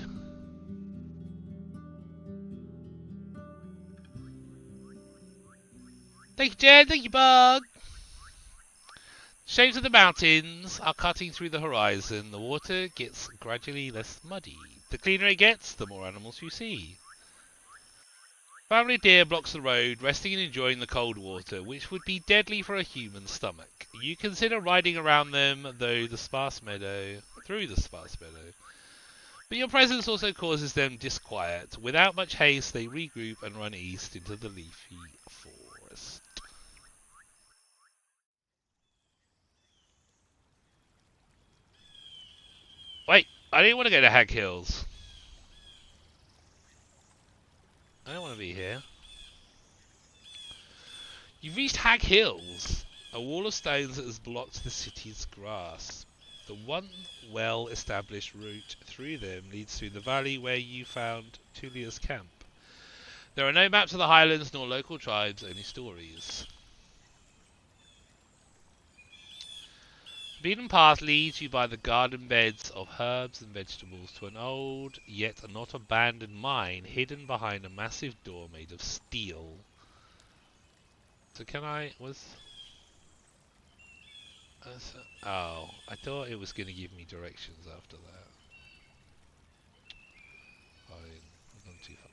Thank you, Jen. Thank you, Bug. Shapes of the mountains are cutting through the horizon. The water gets gradually less muddy. The cleaner it gets, the more animals you see. Family deer blocks the road, resting and enjoying the cold water, which would be deadly for a human stomach. You consider riding around them through the sparse meadow. But your presence also causes them disquiet. Without much haste, they regroup and run east into the leafy forest. Wait, I didn't want to go to Hag Hills. I don't want to be here. You've reached Hag Hills, a wall of stones that has blocked the city's grass. The one well-established route through them leads through the valley where you found Tulia's camp. There are no maps of the highlands nor local tribes, only stories. The beaten path leads you by the garden beds of herbs and vegetables to an old, yet not abandoned mine hidden behind a massive door made of steel. So oh, I thought it was going to give me directions after that. Fine, I've gone too far.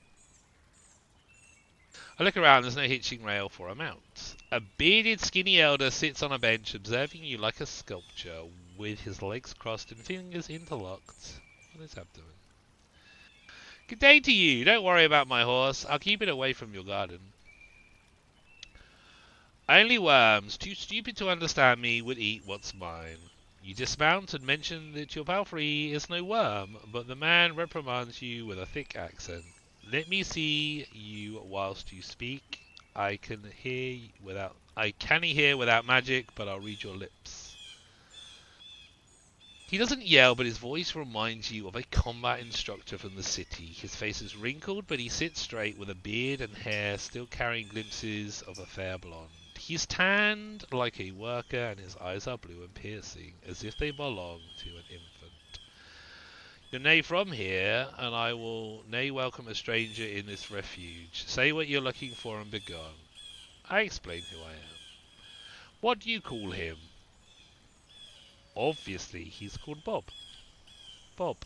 I look around, there's no hitching rail for a mount. A bearded, skinny elder sits on a bench observing you like a sculpture, with his legs crossed and fingers interlocked on his abdomen. Good day to you. Don't worry about my horse. I'll keep it away from your garden. Only worms, too stupid to understand me, would eat what's mine. You dismount and mention that your palfrey is no worm, but the man reprimands you with a thick accent. Let me see you whilst you speak. I can hear without magic, but I'll read your lips. He doesn't yell, but his voice reminds you of a combat instructor from the city. His face is wrinkled, but he sits straight with a beard and hair still carrying glimpses of a fair blonde. He's tanned like a worker, and his eyes are blue and piercing, as if they belong to an infant. You're nae from here, and I will nae welcome a stranger in this refuge. Say what you're looking for and begone. I explain who I am. What do you call him? Obviously, he's called Bob. Bob.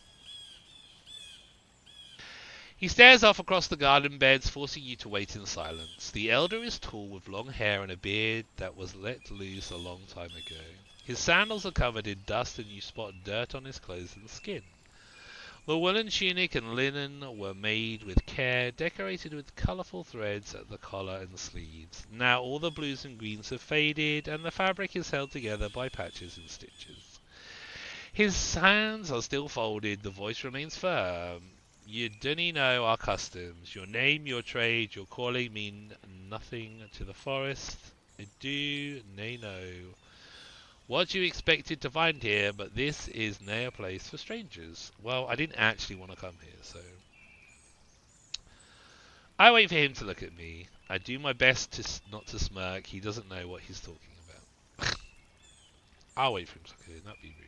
He stares off across the garden beds, forcing you to wait in silence. The elder is tall with long hair and a beard that was let loose a long time ago. His sandals are covered in dust and you spot dirt on his clothes and skin. The woolen tunic and linen were made with care, decorated with colourful threads at the collar and sleeves. Now all the blues and greens have faded, and the fabric is held together by patches and stitches. His hands are still folded, the voice remains firm. You dunny know our customs. Your name, your trade, your calling mean nothing to the forest. I do nay know what you expected to find here, but this is nae a place for strangers. Well, I didn't actually want to come here, so... I wait for him to look at me. I do my best to not to smirk. He doesn't know what he's talking about. I'll wait for him to look at him. That'd be rude.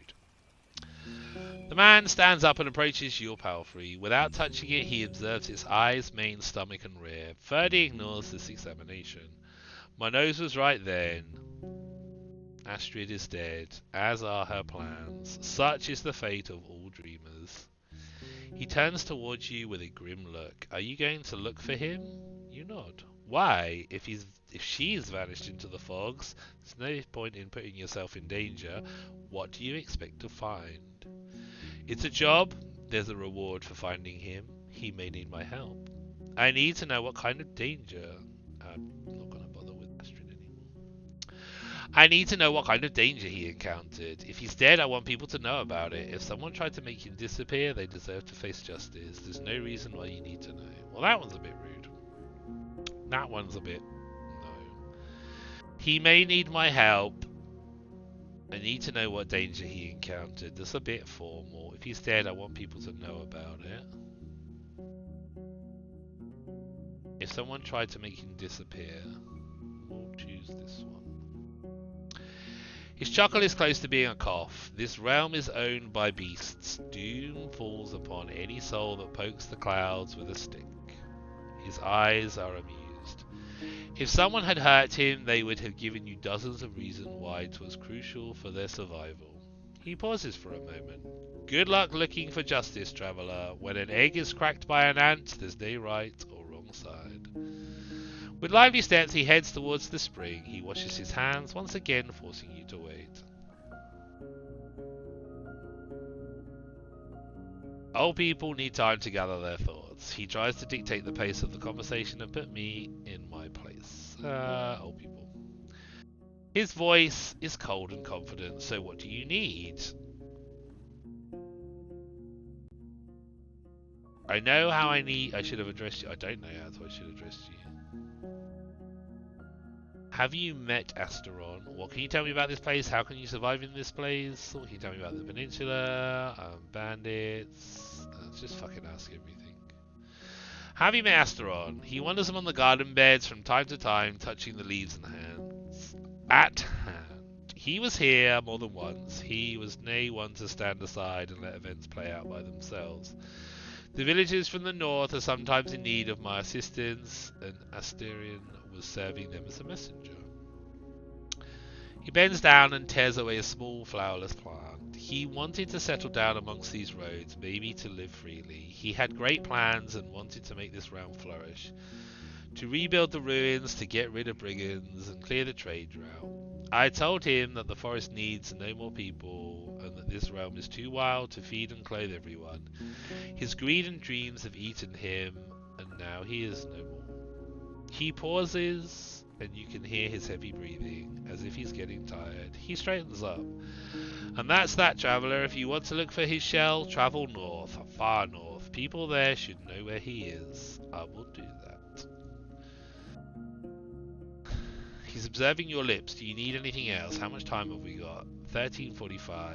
The man stands up and approaches your palfrey. Without touching it, he observes its eyes, mane, stomach, and rear. Ferdy ignores this examination. My nose was right then. Astrid is dead, as are her plans. Such is the fate of all dreamers. He turns towards you with a grim look. Are you going to look for him? You nod. Why? If she's vanished into the fogs, there's no point in putting yourself in danger. What do you expect to find? It's a job. There's a reward for finding him. He may need my help. I need to know what kind of danger. I'm not going to bother with Astrid anymore. I need to know what kind of danger he encountered. If he's dead, I want people to know about it. If someone tried to make him disappear, they deserve to face justice. There's no reason why you need to know. Well, that one's a bit rude. That one's a bit... no. He may need my help. I need to know what danger he encountered. That's a bit formal. If he's dead, I want people to know about it. If someone tried to make him disappear, we'll choose this one. His chuckle is close to being a cough. This realm is owned by beasts. Doom falls upon any soul that pokes the clouds with a stick. His eyes are amused. If someone had hurt him, they would have given you dozens of reasons why it was crucial for their survival. He pauses for a moment. Good luck looking for justice, traveller. When an egg is cracked by an ant, there's no right or wrong side. With lively steps, he heads towards the spring. He washes his hands, once again forcing you to wait. Old people need time to gather their thoughts. He tries to dictate the pace of the conversation and put me in my place. Old people. His voice is cold and confident, so what do you need? I know how I should have addressed you. I don't know how I should have addressed you. Have you met Asteron? What can you tell me about this place? How can you survive in this place? What can you tell me about the peninsula? Bandits? Let's just fucking ask everything. Have you met Asteron? He wanders among the garden beds from time to time, touching the leaves and hands. At hand. He was here more than once. He was nay one to stand aside and let events play out by themselves. The villagers from the north are sometimes in need of my assistance, and Asterion was serving them as a messenger. He bends down and tears away a small flowerless plant. He wanted to settle down amongst these roads, maybe to live freely. He had great plans and wanted to make this realm flourish. To rebuild the ruins, to get rid of brigands, and clear the trade route. I told him that the forest needs no more people, and that this realm is too wild to feed and clothe everyone. His greed and dreams have eaten him, and now he is no more. He pauses, and you can hear his heavy breathing, as if he's getting tired. He straightens up. And that's that, traveller. If you want to look for his shell, travel north, far north. People there should know where he is. I will do that. He's observing your lips. Do you need anything else? How much time have we got? 13:45.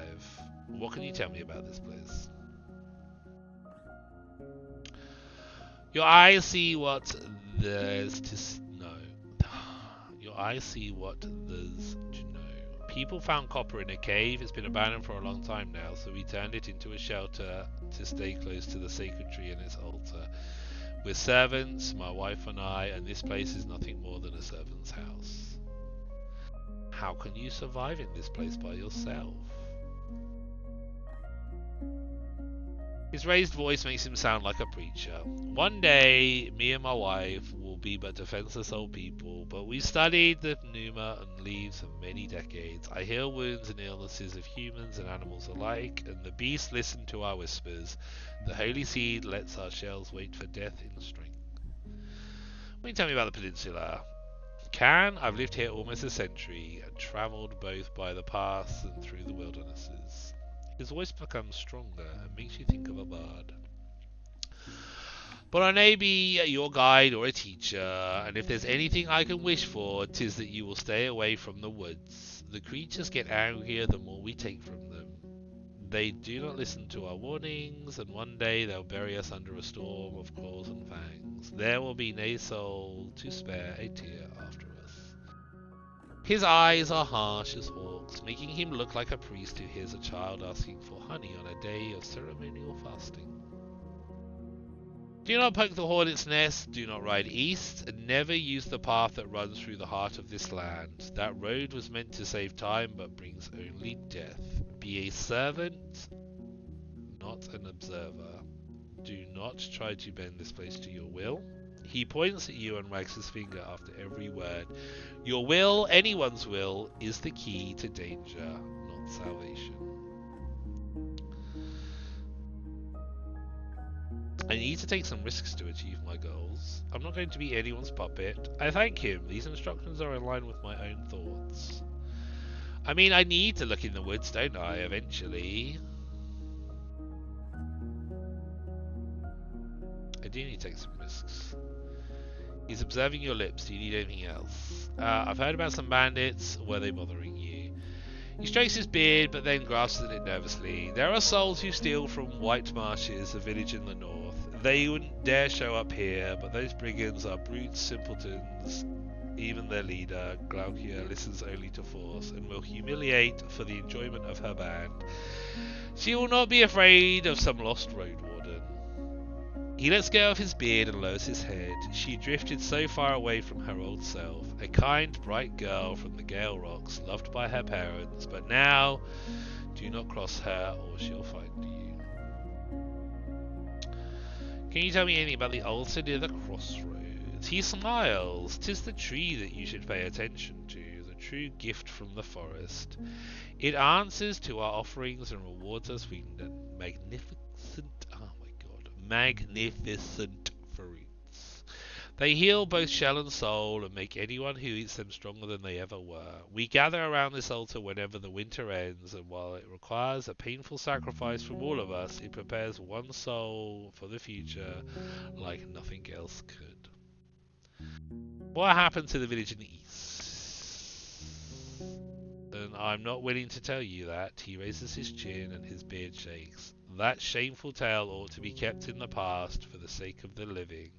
What can you tell me about this place? Your eyes see what there's to know. Your eyes see what there's to know. People found copper in a cave. It's been abandoned for a long time now, so we turned it into a shelter to stay close to the sacred tree and its altar. We're servants, my wife and I, and this place is nothing more than a servant's house. How can you survive in this place by yourself? His raised voice makes him sound like a preacher. One day, me and my wife will be but defenseless old people, but we studied the pneuma and leaves of many decades. I heal wounds and illnesses of humans and animals alike, and the beasts listen to our whispers. The holy seed lets our shells wait for death in strength. What can you tell me about the peninsula? I've lived here almost a century and travelled both by the paths and through the wildernesses. His voice becomes stronger and makes you think of a bard. But I may be your guide or a teacher, and if there's anything I can wish for, 'tis that you will stay away from the woods. The creatures get angrier the more we take from them. They do not listen to our warnings, and one day they'll bury us under a storm of claws and fangs. There will be no soul to spare a tear after us. His eyes are harsh as hawks, making him look like a priest who hears a child asking for honey on a day of ceremonial fasting. Do not poke the hornet's nest, do not ride east, and never use the path that runs through the heart of this land. That road was meant to save time, but brings only death. Be a servant, not an observer. Do not try to bend this place to your will. He points at you and wags his finger after every word. Your will, anyone's will, is the key to danger, not salvation. I need to take some risks to achieve my goals. I'm not going to be anyone's puppet. I thank him. These instructions are in line with my own thoughts. I mean, I need to look in the woods, don't I, eventually? I do need to take some risks. He's observing your lips. Do you need anything else? I've heard about some bandits. Were they bothering you? He strokes his beard, but then grasps at it nervously. There are souls who steal from White Marshes, a village in the north. They wouldn't dare show up here, but those brigands are brutes, simpletons. Even their leader, Glaucia, listens only to force, and will humiliate for the enjoyment of her band. She will not be afraid of some lost Roadwarden. He lets go of his beard and lowers his head. She drifted so far away from her old self, a kind, bright girl from the Gale Rocks, loved by her parents, but now, do not cross her or she'll find you. Can you tell me anything about the altar near the crossroads? He smiles. 'Tis the tree that you should pay attention to, the true gift from the forest. It answers to our offerings and rewards us with magnificent fruits. They heal both shell and soul and make anyone who eats them stronger than they ever were. We gather around this altar whenever the winter ends, and while it requires a painful sacrifice from all of us, it prepares one soul for the future like nothing else could. What happened to the village in the east? And I'm not willing to tell you that. He raises his chin and his beard shakes. That shameful tale ought to be kept in the past for the sake of the living.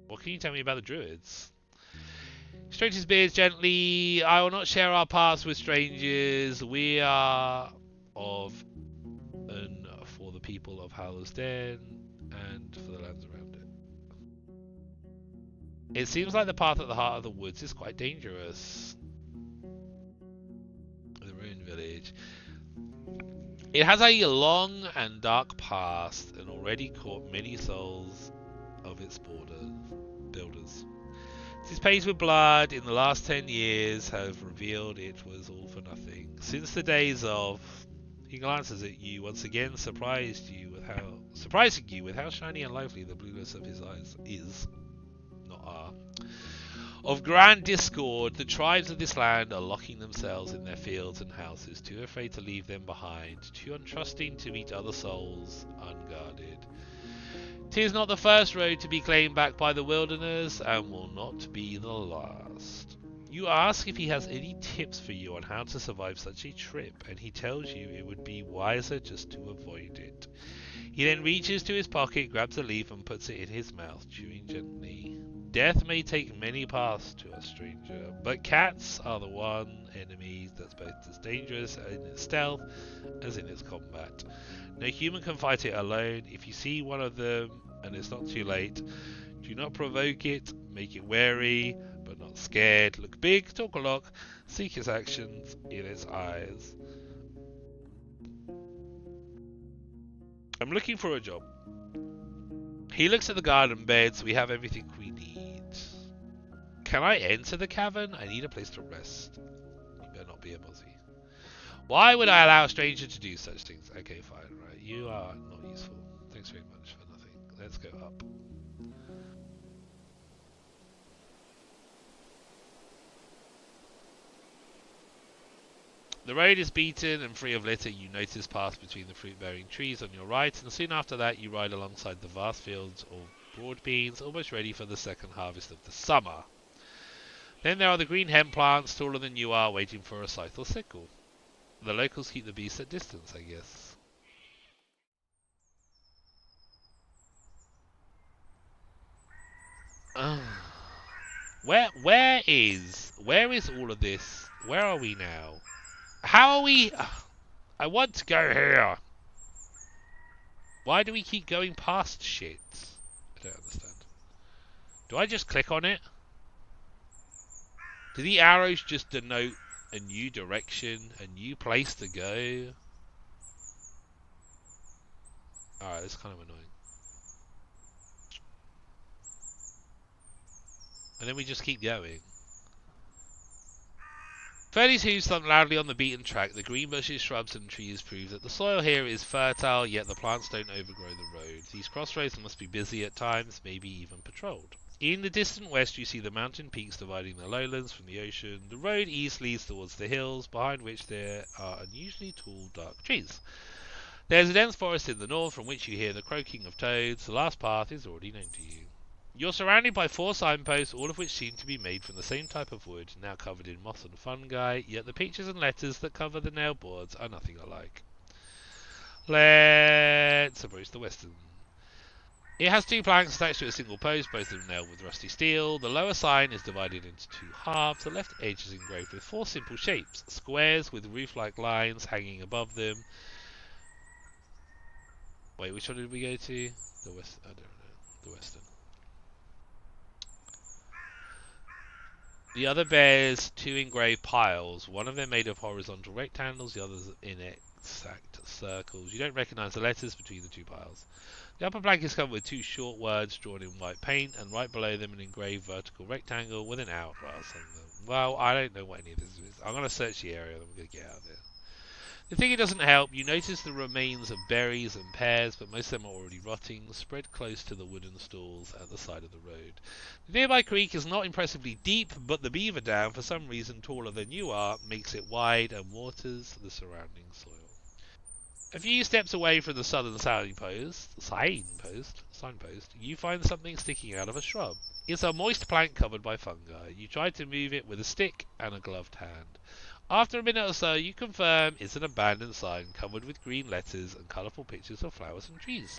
What can you tell me about the druids? He strokes his beard gently. I will not share our past with strangers. We are of and for the people of Howler's Den and for the lands around it. It seems like the path at the heart of the woods is quite dangerous. The ruined village. It has a long and dark past and already caught many souls of its builders. It is paved with blood. In the last 10 years have revealed it was all for nothing. Since the days of... He glances at you once again, surprising you with how shiny and lively the blueness of his eyes is. Not are. Of grand discord, the tribes of this land are locking themselves in their fields and houses, too afraid to leave them behind, too untrusting to meet other souls unguarded. 'Tis not the first road to be claimed back by the wilderness, and will not be the last. You ask if he has any tips for you on how to survive such a trip, and he tells you it would be wiser just to avoid it. He then reaches to his pocket, grabs a leaf, and puts it in his mouth, chewing gently. Death may take many paths to a stranger, but cats are the one enemy that's both as dangerous in its stealth as in its combat. No human can fight it alone. If you see one of them and it's not too late, do not provoke it, make it wary, but not scared. Look big, talk a lot, seek its actions in its eyes. I'm looking for a job. He looks at the garden beds. We have everything we need. Can I enter the cavern? I need a place to rest. You better not be a mozzie. Why would I allow a stranger to do such things? Okay, fine, right. You are not useful. Thanks very much for nothing. Let's go up. The road is beaten and free of litter. You notice paths between the fruit-bearing trees on your right, and soon after that you ride alongside the vast fields of broad beans, almost ready for the second harvest of the summer. Then there are the green hemp plants, taller than you are, waiting for a scythe or sickle. The locals keep the beasts at distance, I guess. Where is all of this? Where are we now? How are we? I want to go here. Why do we keep going past shit? I don't understand. Do I just click on it? Do the arrows just denote a new direction, a new place to go? Alright, that's kind of annoying. And then we just keep going. Furley's hooves thump loudly on the beaten track. The green bushes, shrubs and trees prove that the soil here is fertile, yet the plants don't overgrow the road. These crossroads must be busy at times, maybe even patrolled. In the distant west you see the mountain peaks dividing the lowlands from the ocean. The road east leads towards the hills, behind which there are unusually tall, dark trees. There is a dense forest in the north from which you hear the croaking of toads. The last path is already known to you. You're surrounded by 4 signposts, all of which seem to be made from the same type of wood, now covered in moss and fungi, yet the pictures and letters that cover the nail boards are nothing alike. Let's approach the western. It has 2 planks attached to a single post, both of them nailed with rusty steel. The lower sign is divided into 2 halves. The left edge is engraved with 4 simple shapes, squares with roof-like lines hanging above them. Wait, which one did we go to? The west. I don't know. The western. The other bears 2 engraved piles, one of them made of horizontal rectangles, the others in exact circles. You don't recognise the letters between the 2 piles. The upper plank is covered with 2 short words drawn in white paint, and right below them an engraved vertical rectangle with an outline on them. Well, I don't know what any of this is. I'm going to search the area and I'm going to get out of here. The thing it doesn't help, you notice the remains of berries and pears, but most of them are already rotting, spread close to the wooden stalls at the side of the road. The nearby creek is not impressively deep, but the beaver dam, for some reason taller than you are, makes it wide and waters the surrounding soil. A few steps away from the southern signpost, you find something sticking out of a shrub. It's a moist plant covered by fungi. You try to move it with a stick and a gloved hand. After a minute or so, you confirm it's an abandoned sign covered with green letters and colourful pictures of flowers and trees.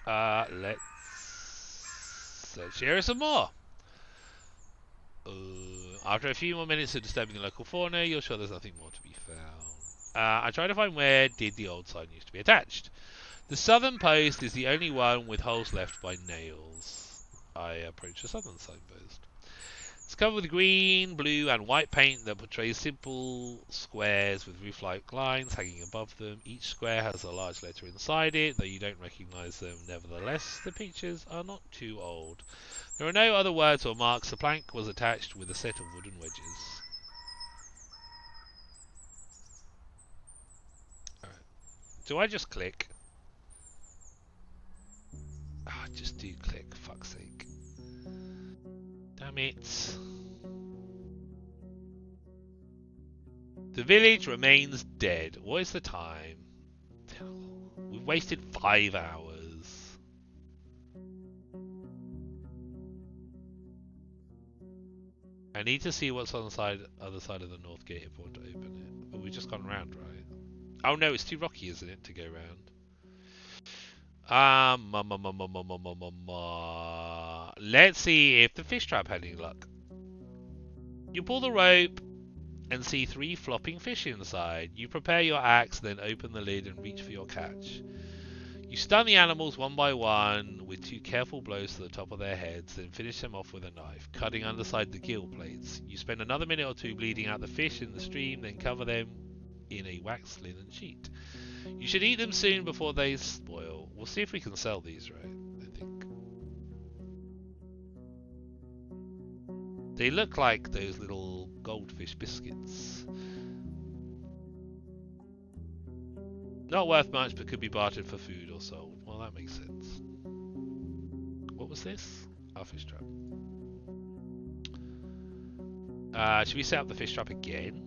Let's search here some more. After a few more minutes of disturbing the local fauna, you're sure there's nothing more to be found. I try to find where did the old sign used to be attached. The southern post is the only one with holes left by nails. I approach the southern signpost. It's covered with green, blue and white paint that portrays simple squares with roof-like lines hanging above them. Each square has a large letter inside it, though you don't recognise them. Nevertheless, the pictures are not too old. There are no other words or marks. The plank was attached with a set of wooden wedges. Alright. Do I just click? Just do click, fuck's sake. Damn it. The village remains dead. What is the time? We've wasted 5 hours. I need to see what's on the other side of the north gate if I want to open it. But we've just gone round, right? Oh no, it's too rocky, isn't it, to go round? Let's see if the fish trap had any luck. You pull the rope and see 3 flopping fish inside. You prepare your axe, then open the lid and reach for your catch. You stun the animals one by one with 2 careful blows to the top of their heads, then finish them off with a knife, cutting underside the gill plates. You spend another minute or 2 bleeding out the fish in the stream, then cover them in a waxed linen sheet. You should eat them soon before they spoil. We'll see if we can sell these, right? I think. They look like those little goldfish biscuits. Not worth much, but could be bartered for food or sold. Well, that makes sense. What was this? Our fish trap. Should we set up the fish trap again?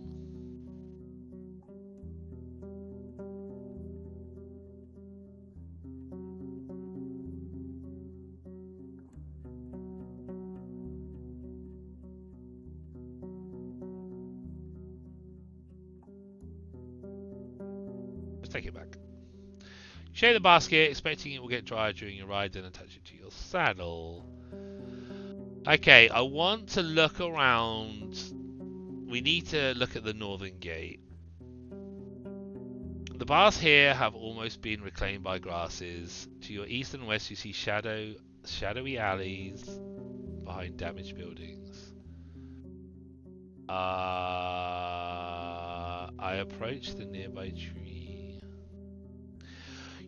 Let's take it back. Share the basket, expecting it will get dry during your ride, then attach it to your saddle. Okay, I want to look around. We need to look at the northern gate. The paths here have almost been reclaimed by grasses. To your east and west you see shadowy alleys behind damaged buildings. I approach the nearby tree.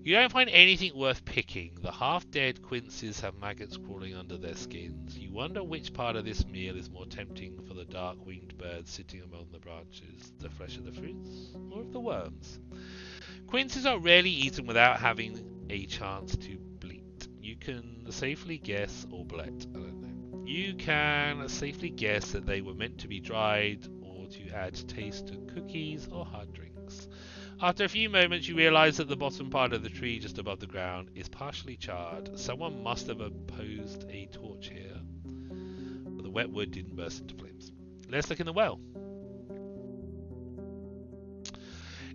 You don't find anything worth picking. The half-dead quinces have maggots crawling under their skins. You wonder which part of this meal is more tempting for the dark-winged birds sitting among the branches, the flesh of the fruits, or of the worms. Quinces are rarely eaten without having a chance to bleat. You can safely guess, or blet, I don't know. You can safely guess that they were meant to be dried or to add taste to cookies or hard drinks. After a few moments, you realise that the bottom part of the tree just above the ground is partially charred. Someone must have posed a torch here, but the wet wood didn't burst into flames. Let's look in the well.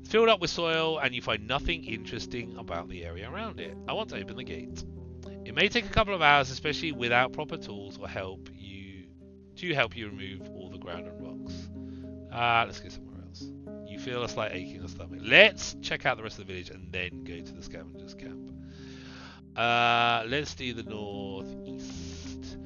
It's filled up with soil, and you find nothing interesting about the area around it. I want to open the gate. It may take a couple of hours, especially without proper tools or help you remove all the ground and rocks. Let's go somewhere else. You feel a slight ache in the stomach. Let's check out the rest of the village and then go to the scavengers camp. Let's do the northeast.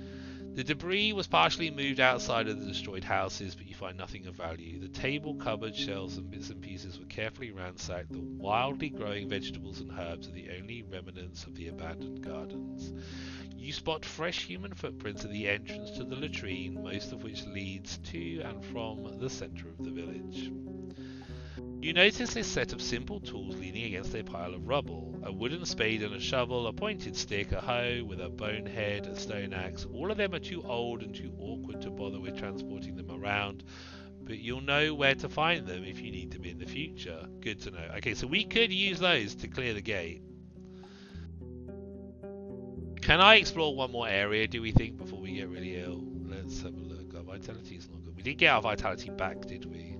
The debris was partially moved outside of the destroyed houses, but you find nothing of value. The table, cupboard, shelves and bits and pieces were carefully ransacked. The wildly growing vegetables and herbs are the only remnants of the abandoned gardens. You spot fresh human footprints at the entrance to the latrine, most of which leads to and from the centre of the village. You notice a set of simple tools leaning against a pile of rubble. A wooden spade and a shovel, a pointed stick, a hoe with a bonehead, a stone axe. All of them are too old and too awkward to bother with transporting them around, but you'll know where to find them if you need them in the future. Good to know. Okay, so we could use those to clear the gate. Can I explore one more area, do we think, before we get really ill? Let's have a look. Our vitality is not good. We didn't get our vitality back, did we?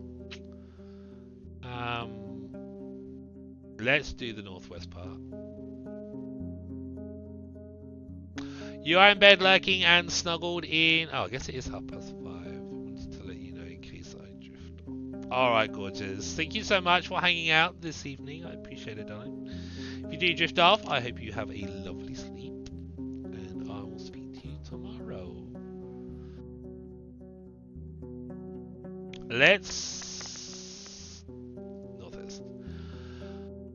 Let's do the northwest part. You are in bed, lurking and snuggled in. Oh, I guess it is 5:30. I wanted to let you know in case I drift off. Alright, gorgeous. Thank you so much for hanging out this evening. I appreciate it, darling. If you do drift off, I hope you have a lovely sleep. And I will speak to you tomorrow. Let's...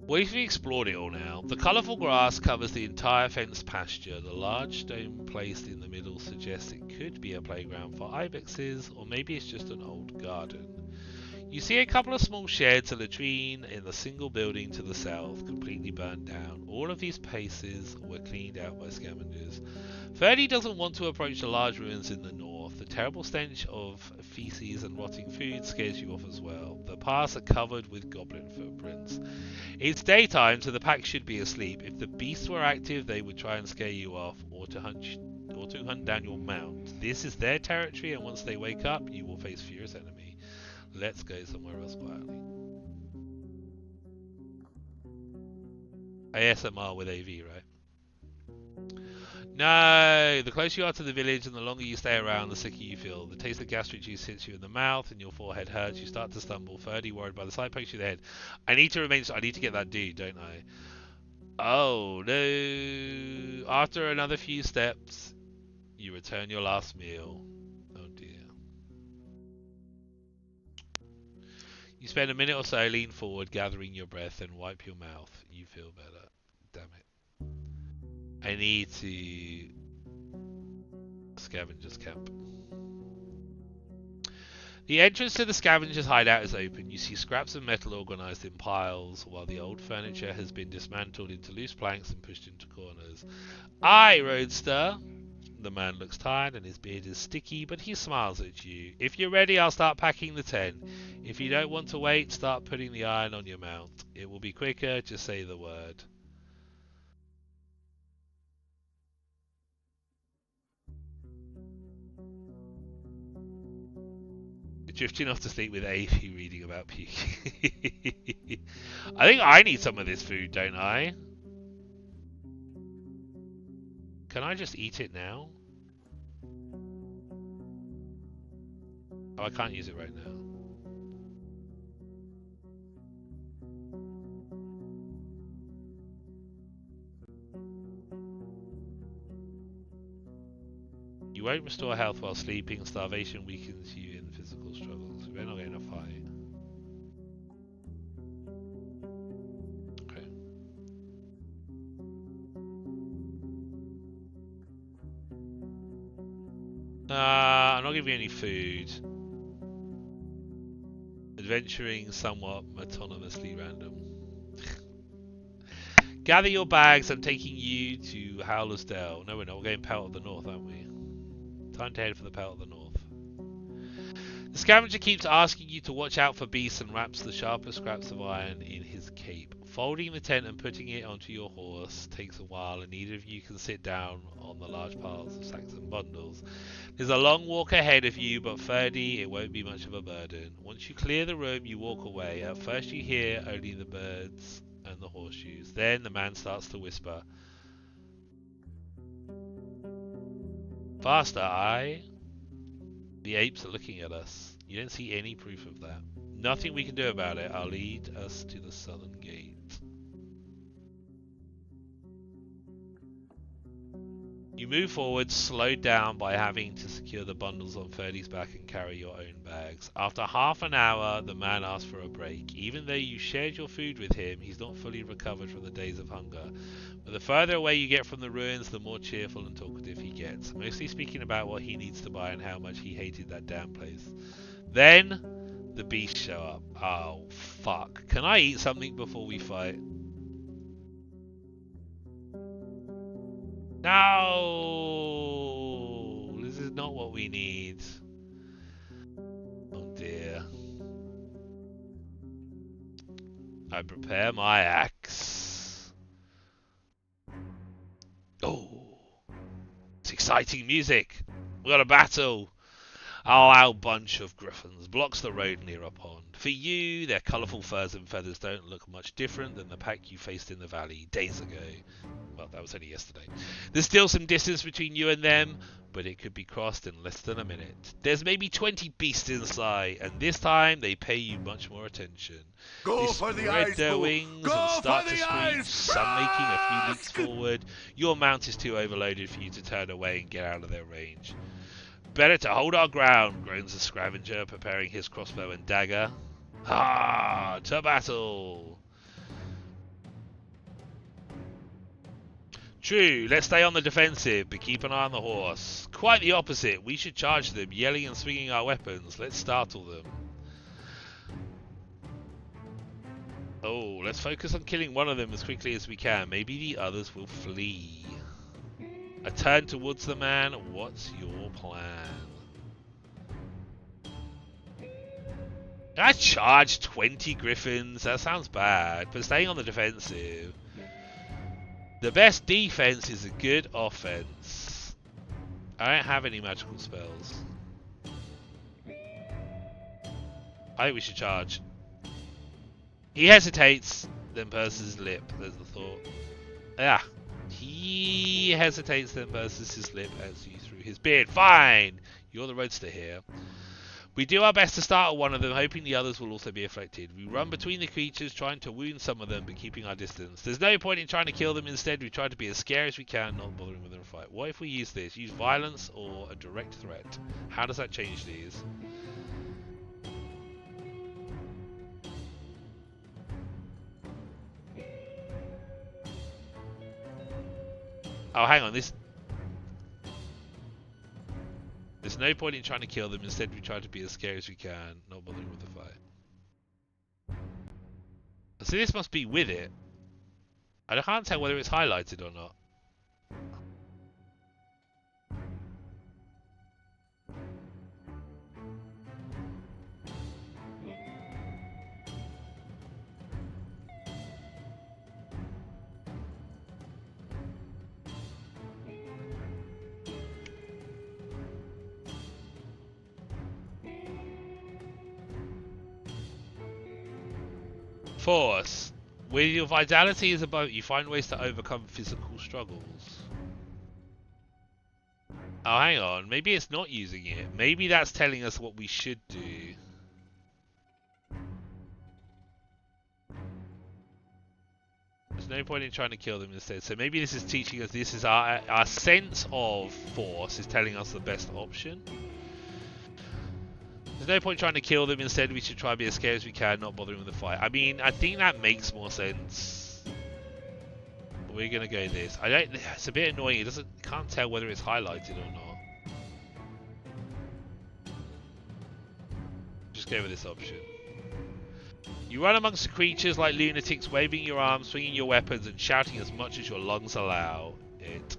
We've explored it all now. The colourful grass covers the entire fenced pasture. The large stone placed in the middle suggests it could be a playground for ibexes, or maybe it's just an old garden. You see a couple of small sheds, a latrine in the single building to the south, completely burnt down. All of these places were cleaned out by scavengers. Ferdy doesn't want to approach the large ruins in the north. The terrible stench of feces and rotting food scares you off as well. The paths are covered with goblin footprints. It's daytime, so the pack should be asleep. If the beasts were active, they would try and scare you off, or to hunt down your mount. This is their territory, and once they wake up, you will face fierce enemy. Let's go somewhere else quietly. ASMR with AV, right? No! The closer you are to the village and the longer you stay around, the sicker you feel. The taste of gastric juice hits you in the mouth and your forehead hurts. You start to stumble, Ferdy worried by the sight pokes you in the head. I need to get that dude, don't I? Oh no! After another few steps, you return your last meal. Oh dear. You spend a minute or so, lean forward, gathering your breath, and wipe your mouth. You feel better. Damn it. I need to... Scavengers camp. The entrance to the scavengers hideout is open. You see scraps of metal organised in piles, while the old furniture has been dismantled into loose planks and pushed into corners. Aye, Roadster! The man looks tired and his beard is sticky, but he smiles at you. If you're ready, I'll start packing the tent. If you don't want to wait, start putting the iron on your mount. It will be quicker, just say the word. Drifting off to sleep with AP reading about puking. I think I need some of this food, don't I? Can I just eat it now? Oh, I can't use it right now. You won't restore health while sleeping. Starvation weakens you in physical struggles. We're not going to fight. Okay. I'm not giving you any food. Adventuring somewhat autonomously random. Gather your bags. I'm taking you to Howler's Dell. No, we're not. We're going Pelt of the North, aren't we? Time to head for the Pelt of the North. The scavenger keeps asking you to watch out for beasts and wraps the sharpest scraps of iron in his cape. Folding the tent and putting it onto your horse takes a while, and neither of you can sit down on the large piles of sacks and bundles. There's a long walk ahead of you, but Ferdy, it won't be much of a burden. Once you clear the room, you walk away. At first you hear only the birds and the horseshoes. Then the man starts to whisper. Faster, aye? The apes are looking at us. You don't see any proof of that. Nothing we can do about it. I'll lead us to the southern gate. You move forward, slowed down by having to secure the bundles on Ferdy's back and carry your own bags. After half an hour, the man asks for a break. Even though you shared your food with him, he's not fully recovered from the days of hunger. But the further away you get from the ruins, the more cheerful and talkative he gets, mostly speaking about what he needs to buy and how much he hated that damn place. Then, the beasts show up. Oh, fuck. Can I eat something before we fight? No! This is not what we need. Oh dear. I prepare my axe. Oh, it's exciting music. We got a battle. Our bunch of griffins blocks the road near a pond. For you, their colourful furs and feathers don't look much different than the pack you faced in the valley days ago. Well, that was only yesterday. There's still some distance between you and them, but it could be crossed in less than a minute. There's maybe 20 beasts inside, and this time they pay you much more attention. Go They for the spread eyes, their boo. wings Go and start for to the screech, eyes. some making a few leaps forward. Your mount is too overloaded for you to turn away and get out of their range. Better to hold our ground, groans the scavenger, preparing his crossbow and dagger. Ah, to battle! True, let's stay on the defensive, but keep an eye on the horse. Quite the opposite, we should charge them, yelling and swinging our weapons. Let's startle them. Oh, let's focus on killing one of them as quickly as we can. Maybe the others will flee. I turn towards the man. What's your plan? I charged 20 griffins. That sounds bad, but staying on the defensive. The best defense is a good offense. I don't have any magical spells. I think we should charge. He hesitates, then purses his lip. There's the thought. Ah. He hesitates, then purses his lip as you through his beard. Fine! You're the roadster here. We do our best to startle one of them, hoping the others will also be affected. We run between the creatures, trying to wound some of them, but keeping our distance. There's no point in trying to kill them. Instead, we try to be as scary as we can, not bothering with a fight. What if we use this? Use violence or a direct threat? How does that change these? Oh, hang on. There's no point in trying to kill them. Instead, we try to be as scary as we can, not bothering with the fight. So this must be with it. I can't tell whether it's highlighted or not. Force. With your vitality as a boat, you find ways to overcome physical struggles. Oh, hang on. Maybe it's not using it. Maybe that's telling us what we should do. There's no point in trying to kill them instead. So maybe this is teaching us, this is our sense of force is telling us the best option. There's no point trying to kill them. Instead, we should try to be as scared as we can, not bothering with the fight. I mean, I think that makes more sense. But we're gonna go this. I don't. It's a bit annoying. It doesn't. Can't tell whether it's highlighted or not. Just go with this option. You run amongst the creatures like lunatics, waving your arms, swinging your weapons, and shouting as much as your lungs allow. It.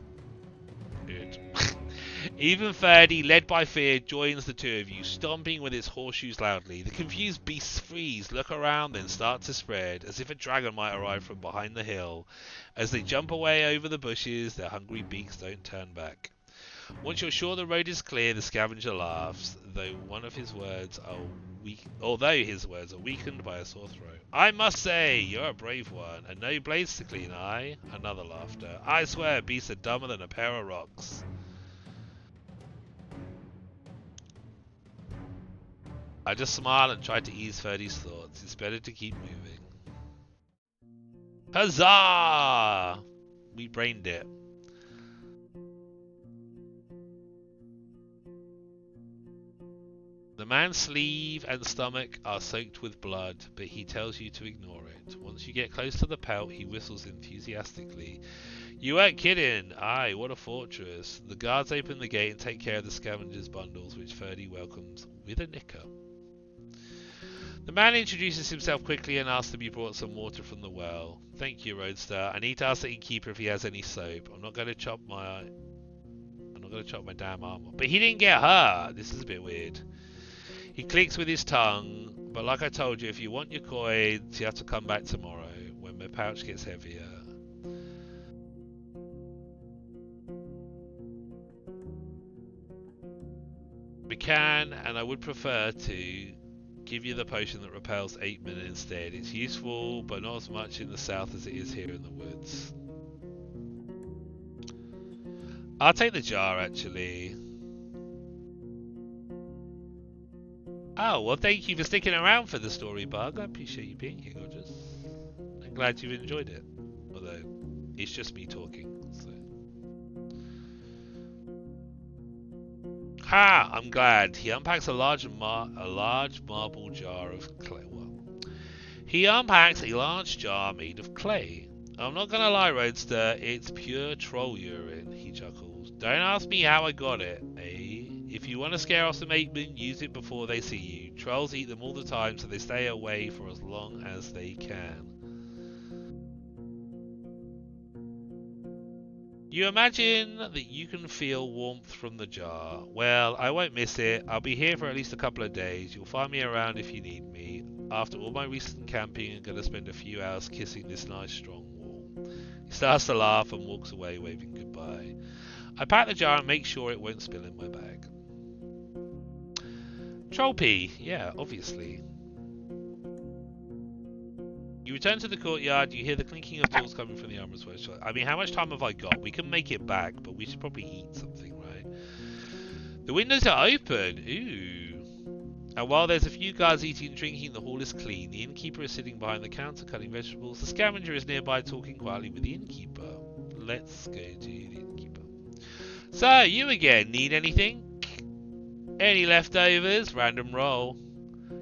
Even Ferdy, led by fear, joins the two of you, stomping with its horseshoes loudly. The confused beasts freeze, look around, then start to spread, as if a dragon might arrive from behind the hill. As they jump away over the bushes, their hungry beaks don't turn back. Once you're sure the road is clear, the scavenger laughs, although his words are weakened by a sore throat. I must say, you're a brave one, and no blades to clean, aye? Another laughter. I swear, beasts are dumber than a pair of rocks. I just smiled and tried to ease Ferdy's thoughts. It's better to keep moving. Huzzah! We brained it. The man's sleeve and stomach are soaked with blood, but he tells you to ignore it. Once you get close to the pelt, he whistles enthusiastically. You weren't kidding! Aye, what a fortress. The guards open the gate and take care of the scavengers' bundles, which Ferdy welcomes with a nicker. The man introduces himself quickly and asks to be brought some water from the well. Thank you, Roadster. I need to ask the innkeeper if he has any soap. I'm not going to chop my damn arm off. But he didn't get her. This is a bit weird. He clicks with his tongue. But like I told you, if you want your coins, you have to come back tomorrow when my pouch gets heavier. We can, and I would prefer to, give you the potion that repels 8 minutes instead. It's useful, but not as much in the south as it is here in the woods. I'll take the jar, actually. Oh, well, thank you for sticking around for the story, Bug. I appreciate you being here, gorgeous. I'm glad you've enjoyed it. Although, it's just me talking, so... Ha! I'm glad. He unpacks a large marble jar of clay. Well, he unpacks a large jar made of clay. I'm not gonna lie, Roadster, it's pure troll urine, he chuckles. Don't ask me how I got it, eh? If you want to scare off some apemen, use it before they see you. Trolls eat them all the time, so they stay away for as long as they can. You imagine that you can feel warmth from the jar. Well, I won't miss it. I'll be here for at least a couple of days. You'll find me around if you need me. After all my recent camping, I'm going to spend a few hours kissing this nice strong wall. He starts to laugh and walks away, waving goodbye. I pack the jar and make sure it won't spill in my bag. Troll pee. Yeah, obviously. You return to the courtyard, you hear the clinking of tools coming from the armorer's workshop. I mean, how much time have I got? We can make it back, but we should probably eat something, right? The windows are open! Ooh. And while there's a few guards eating and drinking, the hall is clean. The innkeeper is sitting behind the counter cutting vegetables. The scavenger is nearby talking quietly with the innkeeper. Let's go to the innkeeper. So, you again. Need anything? Any leftovers? Random roll.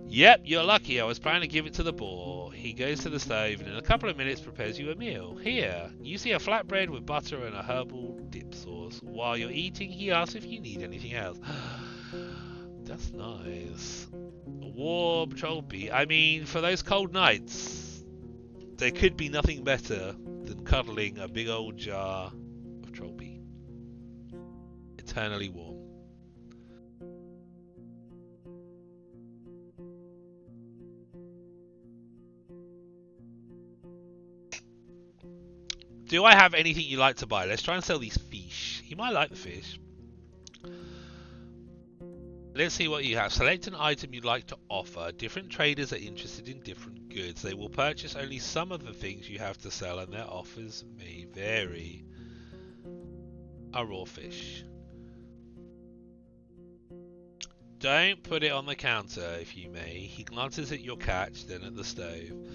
Yep, you're lucky. I was planning to give it to the boar. He goes to the stove and in a couple of minutes prepares you a meal. Here, you see a flatbread with butter and a herbal dip sauce. While you're eating, he asks if you need anything else. That's nice. A warm trophy. I mean, for those cold nights, there could be nothing better than cuddling a big old jar of trophy. Eternally warm. Do I have anything you like to buy? Let's try and sell these fish. You might like the fish. Let's see what you have. Select an item you'd like to offer. Different traders are interested in different goods. They will purchase only some of the things you have to sell and their offers may vary. A raw fish. Don't put it on the counter if you may. He glances at your catch, then at the stove.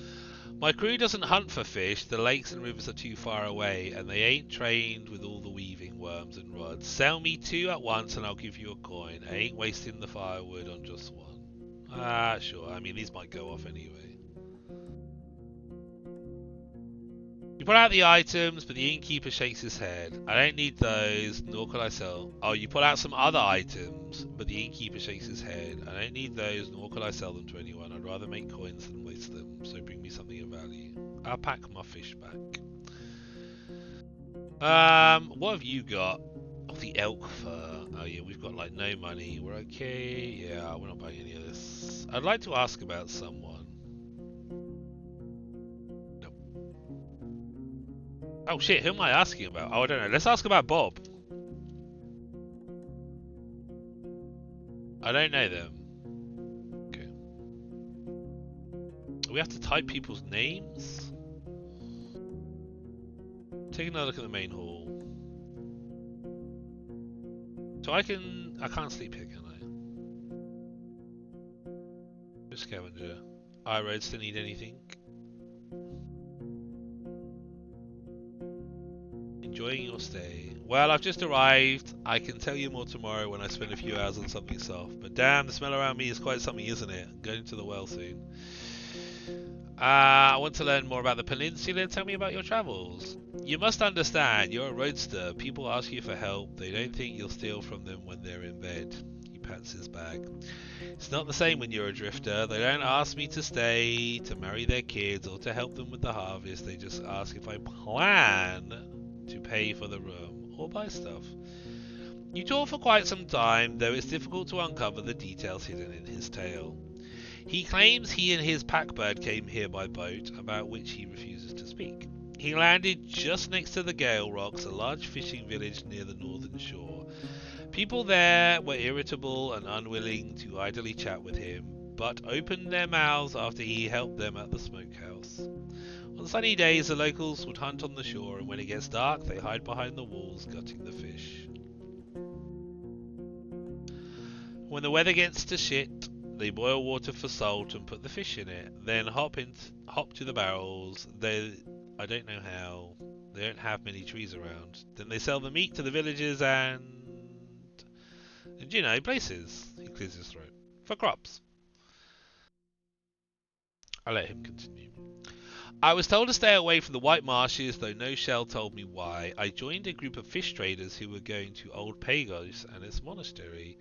My crew doesn't hunt for fish. The lakes and rivers are too far away and they ain't trained with all the weaving worms and rods. Sell me 2 at once and I'll give you a coin. I ain't wasting the firewood on just one. Ah, sure. I mean, these might go off anyway. You pull out the items, but the innkeeper shakes his head. I don't need those, nor could I sell. Oh, you pull out some other items, but the innkeeper shakes his head. I don't need those, nor could I sell them to anyone. I'd rather make coins than waste them, so bring me something of value. I'll pack my fish back. What have you got? Oh, the elk fur. Oh yeah, we've got like no money. We're okay. Yeah, we're not buying any of this. I'd like to ask about someone. Oh shit, who am I asking about? Oh, I don't know. Let's ask about Bob. I don't know them. Okay. We have to type people's names? Take another look at the main hall. So I can't sleep here, can I? Scavenger. Road still need anything? Enjoying your stay. Well, I've just arrived. I can tell you more tomorrow when I spend a few hours on something soft. But damn, the smell around me is quite something, isn't it? I'm going to the well soon. I want to learn more about the peninsula. Tell me about your travels. You must understand, you're a roadster. People ask you for help. They don't think you'll steal from them when they're in bed. He pats his bag. It's not the same when you're a drifter. They don't ask me to stay, to marry their kids, or to help them with the harvest. They just ask if I plan to pay for the room or buy stuff. You talk for quite some time, though it's difficult to uncover the details hidden in his tale. He claims he and his packbird came here by boat, about which he refuses to speak. He landed just next to the Gale Rocks, a large fishing village near the northern shore. People there were irritable and unwilling to idly chat with him, but opened their mouths after he helped them at the smokehouse. On sunny days, the locals would hunt on the shore, and when it gets dark, they hide behind the walls, gutting the fish. When the weather gets to shit, they boil water for salt and put the fish in it. Then hop to the barrels. I don't know how. They don't have many trees around. Then they sell the meat to the villagers and you know, places. He clears his throat. For crops. I'll let him continue. I was told to stay away from the White Marshes, though no shell told me why. I joined a group of fish traders who were going to Old Pagos and its monastery.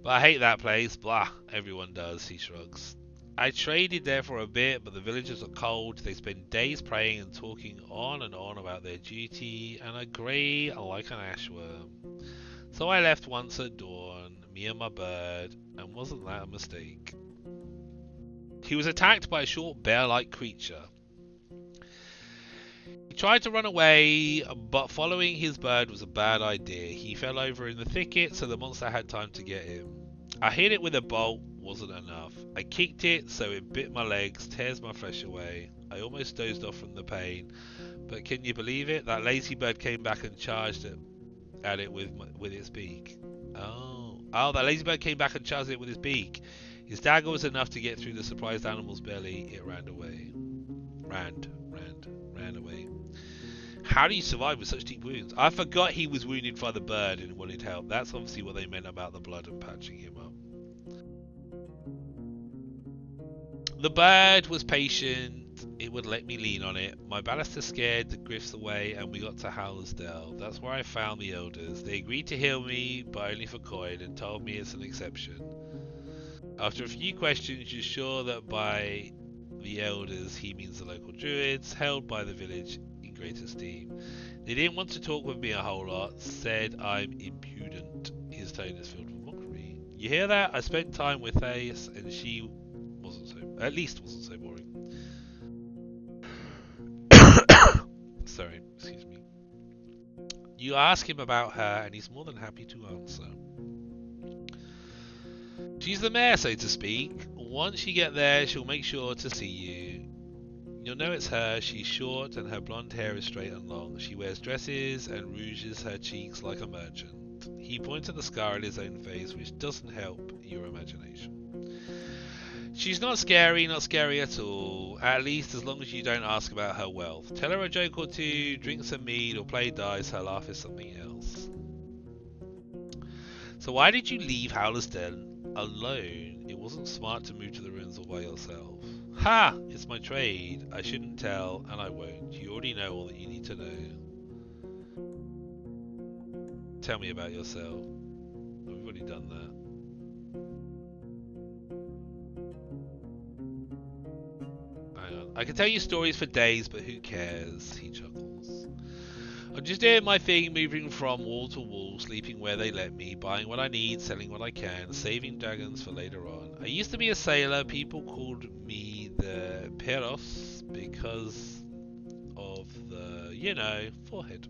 But I hate that place. Blah, everyone does, he shrugs. I traded there for a bit, but the villagers are cold. They spend days praying and talking on and on about their duty, and are grey like an ashworm. So I left once at dawn, me and my bird, and wasn't that a mistake? He was attacked by a short bear-like creature. He tried to run away, but following his bird was a bad idea. He fell over in the thicket, so the monster had time to get him. I hit it with a bolt, wasn't enough. I kicked it, so it bit my legs, tears my flesh away. I almost dozed off from the pain, but can you believe it? That lazy bird came back and charged at it with its beak. Oh, that lazy bird came back and charged it with his beak. His dagger was enough to get through the surprised animal's belly. It ran away. Ran away. How do you survive with such deep wounds? I forgot he was wounded by the bird and wanted help. That's obviously what they meant about the blood and patching him up. The bird was patient. It would let me lean on it. My ballaster scared the griffs away, and we got to Howler's Dell. That's where I found the elders. They agreed to heal me, but only for coin, and told me it's an exception. After a few questions, you're sure that by the elders he means the local druids, held by the village in great esteem. They didn't want to talk with me a whole lot, said I'm impudent. His tone is filled with mockery. You hear that? I spent time with Ace, and she wasn't so boring. Sorry, excuse me. You ask him about her, and he's more than happy to answer. She's the mayor, so to speak. Once you get there, she'll make sure to see you. You'll know it's her. She's short, and her blonde hair is straight and long. She wears dresses and rouges her cheeks like a merchant. He points at the scar on his own face, which doesn't help your imagination. She's not scary at all. At least as long as you don't ask about her wealth. Tell her a joke or two, drink some mead, or play dice. Her laugh is something else. So why did you leave Howler's Den alone? It wasn't smart to move to the ruins all by yourself. Ha! It's my trade. I shouldn't tell, and I won't. You already know all that you need to know. Tell me about yourself. I've already done that. I can tell you stories for days, but who cares? He chuckles. I'm just doing my thing, moving from wall to wall, sleeping where they let me, buying what I need, selling what I can, saving dragons for later on. I used to be a sailor. People called me the Peros because of the, forehead.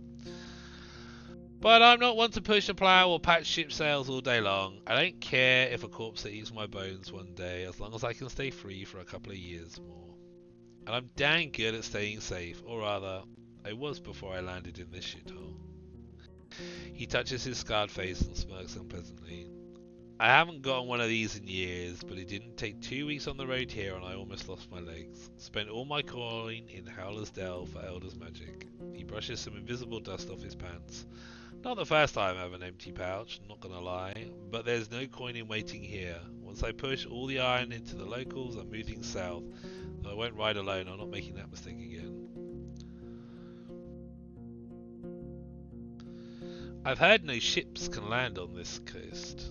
But I'm not one to push a plough or patch ship sails all day long. I don't care if a corpse that eats my bones one day, as long as I can stay free for a couple of years more. And I'm dang good at staying safe, or rather, I was before I landed in this shithole. He touches his scarred face and smirks unpleasantly. I haven't gotten one of these in years, but it didn't take 2 weeks on the road here and I almost lost my legs. Spent all my coin in Howler's Dell for Elder's magic. He brushes some invisible dust off his pants. Not the first time I have an empty pouch, not gonna lie, but there's no coin in waiting here. Once I push all the iron into the locals, I'm moving south. Though I won't ride alone, I'm not making that mistake again. I've heard no ships can land on this coast.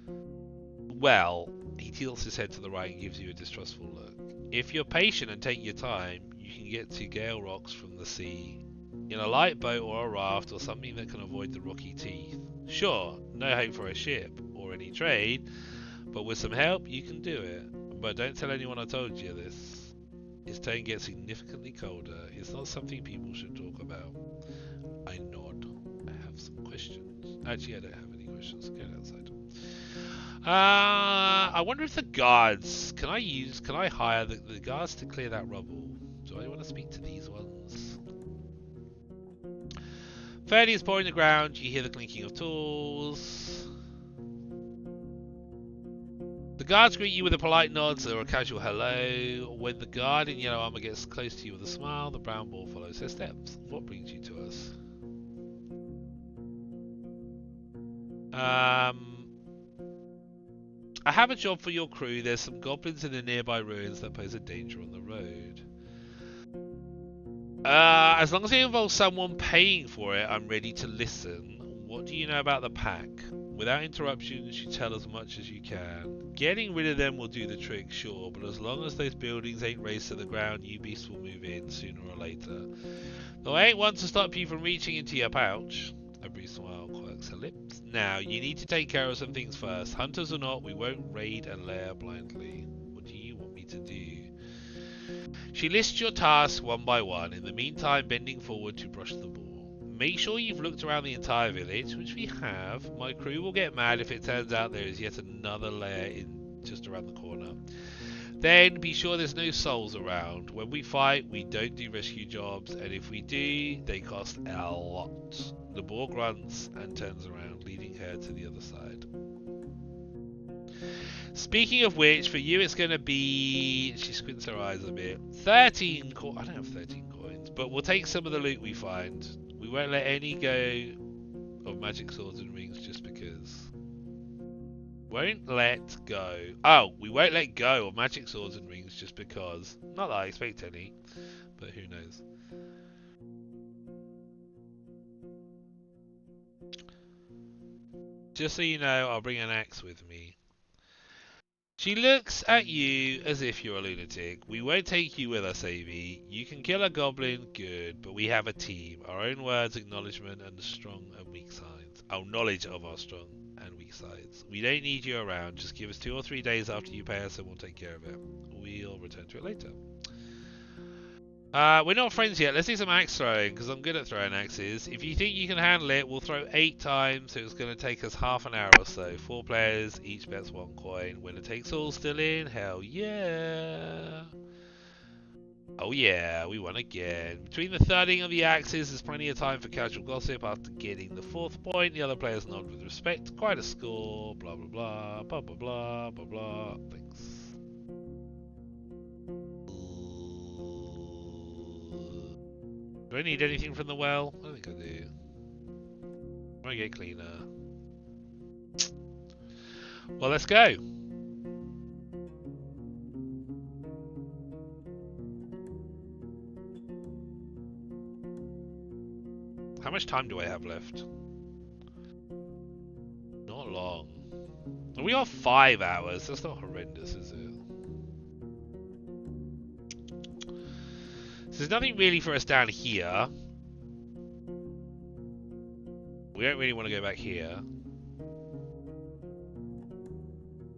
Well, he tilts his head to the right and gives you a distrustful look. If you're patient and take your time, you can get to Gale Rocks from the sea. In a light boat or a raft or something that can avoid the rocky teeth. Sure, no hope for a ship or any trade, but with some help you can do it. But don't tell anyone I told you this. His tone gets significantly colder. It's not something people should talk about. I nod. I have some questions. Actually, I don't have any questions. Get outside. I wonder if the guards... Can I hire the guards to clear that rubble? Do I want to speak to these ones? Ferdy is pouring the ground. You hear the clinking of tools. The guards greet you with a polite nod or a casual hello. When the guard in yellow armor gets close to you with a smile, the brown ball follows her steps. What brings you to us? I have a job for your crew. There's some goblins in the nearby ruins that pose a danger on the road. As long as it involves someone paying for it, I'm ready to listen. What do you know about the pack? Without interruptions, you tell as much as you can. Getting rid of them will do the trick, sure, but as long as those buildings ain't razed to the ground, you beasts will move in sooner or later. Though I ain't one to stop you from reaching into your pouch. A brief smile quirks her lips. Now, you need to take care of some things first. Hunters or not, we won't raid and lair blindly. What do you want me to do? She lists your tasks one by one, in the meantime bending forward to brush the ball. Make sure you've looked around the entire village, which we have. My crew will get mad if it turns out there is yet another lair in just around the corner. Then be sure there's no souls around. When we fight, we don't do rescue jobs, and if we do, they cost a lot. The boar grunts and turns around, leading her to the other side. Speaking of which, for you it's going to be... She squints her eyes a bit. 13 coins. I don't have 13 coins, but we'll take some of the loot we find. We won't let any go of magic swords and rings just because. Won't let go. Oh, we won't let go of magic swords and rings just because. Not that I expect any, but who knows. Just so you know, I'll bring an axe with me. She looks at you as if you're a lunatic. We won't take you with us, Amy. You can kill a goblin, good, but we have a team. Our own words, acknowledgement, and strong and weak sides. Our knowledge of our strong and weak sides. We don't need you around. Just give us 2 or 3 days after you pay us and we'll take care of it. We'll return to it later. We're not friends yet. Let's do some axe throwing, because I'm good at throwing axes. If you think you can handle it, we'll throw 8 times, so it's going to take us half an hour or so. 4 players, each bets 1 coin. Winner takes all, still in? Hell yeah. Oh yeah, we won again. Between the thudding of the axes, there's plenty of time for casual gossip. After getting the 4th point, the other players nod with respect. Quite a score. Blah blah blah. Blah blah blah. Blah blah. Thanks. Do I need anything from the well? I think I do. I get cleaner. Well, let's go. How much time do I have left? Not long. We are 5 hours. That's not horrendous, is it? So there's nothing really for us down here. We don't really want to go back here.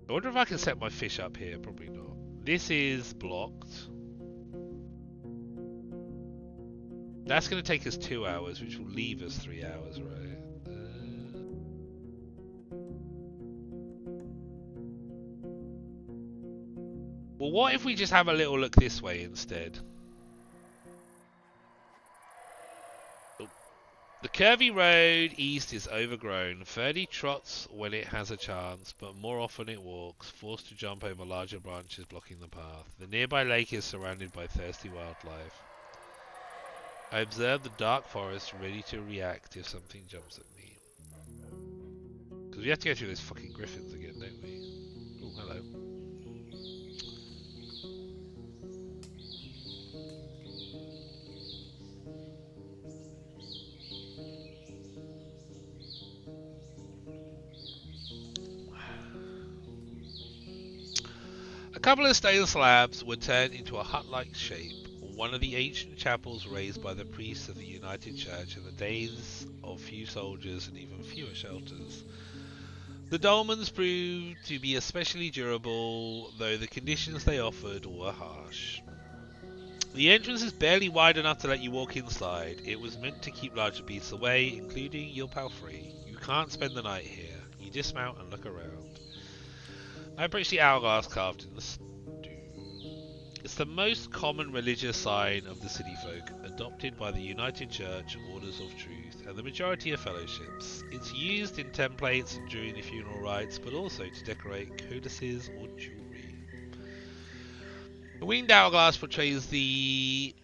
I wonder if I can set my fish up here. Probably not. This is blocked. That's going to take us 2 hours, which will leave us 3 hours, right? Well, what if we just have a little look this way instead? The curvy road east is overgrown. Ferdy trots when it has a chance, but more often it walks, forced to jump over larger branches blocking the path. The nearby lake is surrounded by thirsty wildlife. I observe the dark forest, ready to react if something jumps at me. Because we have to go through those fucking griffins again, don't we? Oh, hello. A couple of stone slabs were turned into a hut-like shape, one of the ancient chapels raised by the priests of the United Church in the days of few soldiers and even fewer shelters. The dolmens proved to be especially durable, though the conditions they offered were harsh. The entrance is barely wide enough to let you walk inside. It was meant to keep larger beasts away, including your palfrey. You can't spend the night here. You dismount and look around. I approach the hourglass carved in the stone. It's the most common religious sign of the city folk, adopted by the United Church, Orders of Truth, and the majority of fellowships. It's used in templates and during the funeral rites, but also to decorate codices or jewellery. The winged hourglass portrays the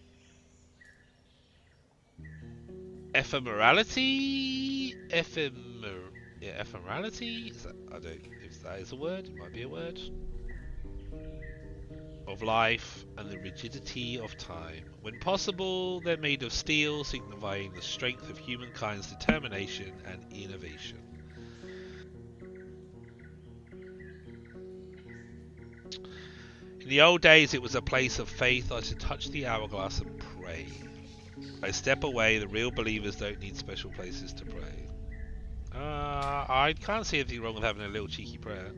ephemerality? Ephemerality? I don't know if that is a word. It might be a word. Of life and the rigidity of time. When possible, they're made of steel, signifying the strength of humankind's determination and innovation. In the old days, it was a place of faith. I should touch the hourglass and pray. I step away. The real believers don't need special places to pray. I can't see anything wrong with having a little cheeky prayer.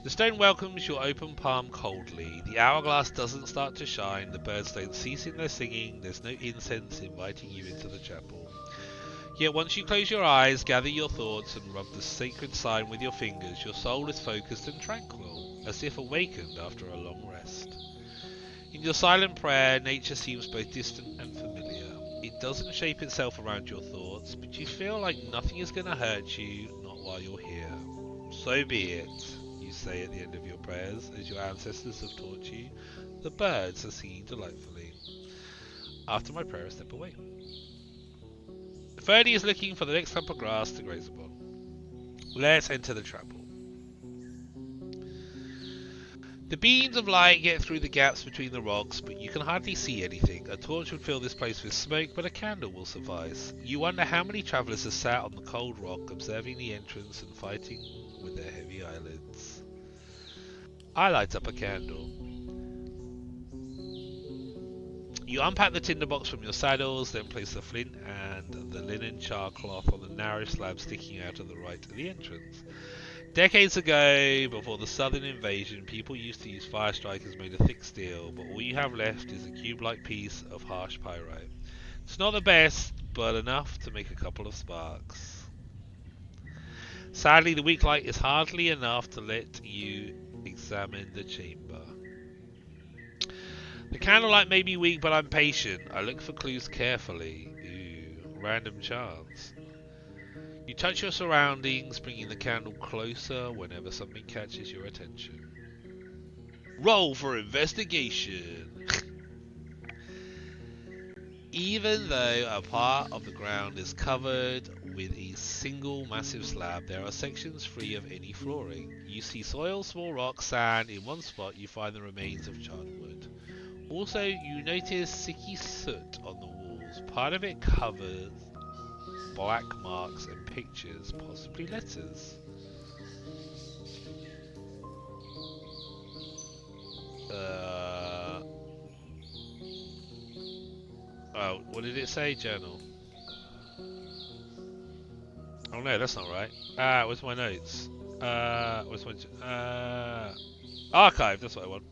The stone welcomes your open palm coldly. The hourglass doesn't start to shine. The birds don't cease in their singing. There's no incense inviting you into the chapel. Yet once you close your eyes, gather your thoughts and rub the sacred sign with your fingers, your soul is focused and tranquil, as if awakened after a long rest. In your silent prayer, nature seems both distant and familiar. It doesn't shape itself around your thoughts, but you feel like nothing is going to hurt you, not while you're here. So be it, you say at the end of your prayers, as your ancestors have taught you. The birds are singing delightfully. After my prayer, I step away. Ferdy is looking for the next clump of grass to graze upon. Let's enter the chapel. The beams of light get through the gaps between the rocks, but you can hardly see anything. A torch would fill this place with smoke, but a candle will suffice. You wonder how many travellers have sat on the cold rock, observing the entrance and fighting with their heavy eyelids. I light up a candle. You unpack the tinderbox from your saddles, then place the flint and the linen char cloth on the narrow slab sticking out of the right of the entrance. Decades ago, before the southern invasion, people used to use fire strikers made of thick steel, but all you have left is a cube-like piece of harsh pyrite. It's not the best, but enough to make a couple of sparks. Sadly, the weak light is hardly enough to let you examine the chamber. The candlelight may be weak, but I'm patient. I look for clues carefully. Ooh, random chance. You touch your surroundings, bringing the candle closer whenever something catches your attention. Roll for investigation. Even though a part of the ground is covered with a single massive slab, there are sections free of any flooring. You see soil, small rocks, sand. In one spot you find the remains of charred wood. Also, you notice sticky soot on the walls. Part of it covers black marks and pictures, possibly letters. Oh, what did it say, journal? Oh no, that's not right. Where's my notes? Where's my... archive, that's what I want.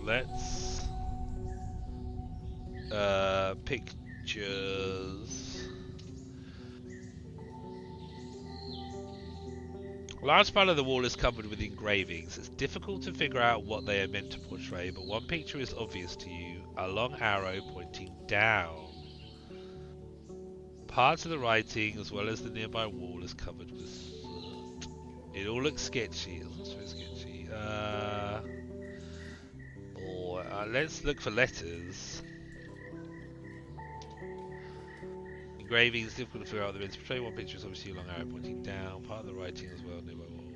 Let's... pictures... A large part of the wall is covered with engravings. It's difficult to figure out what they are meant to portray, but one picture is obvious to you. A long arrow pointing down. Parts of the writing, as well as the nearby wall, is covered with soot. It all looks sketchy. It looks very sketchy. Let's look for letters. Engravings, difficult to figure out the meant to portray. One picture is obviously a long arrow pointing down. Part of the writing as well, nearby wall.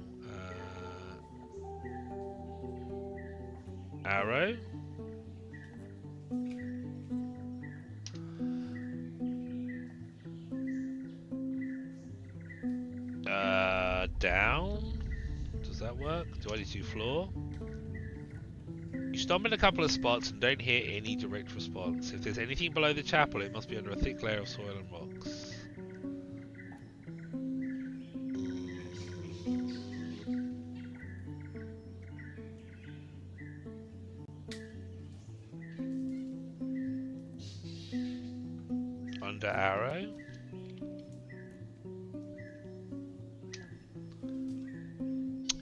Arrow. Down. Does that work? Do I need to floor? You stomp in a couple of spots and don't hear any direct response. If there's anything below the chapel, it must be under a thick layer of soil and rocks. Under arrow.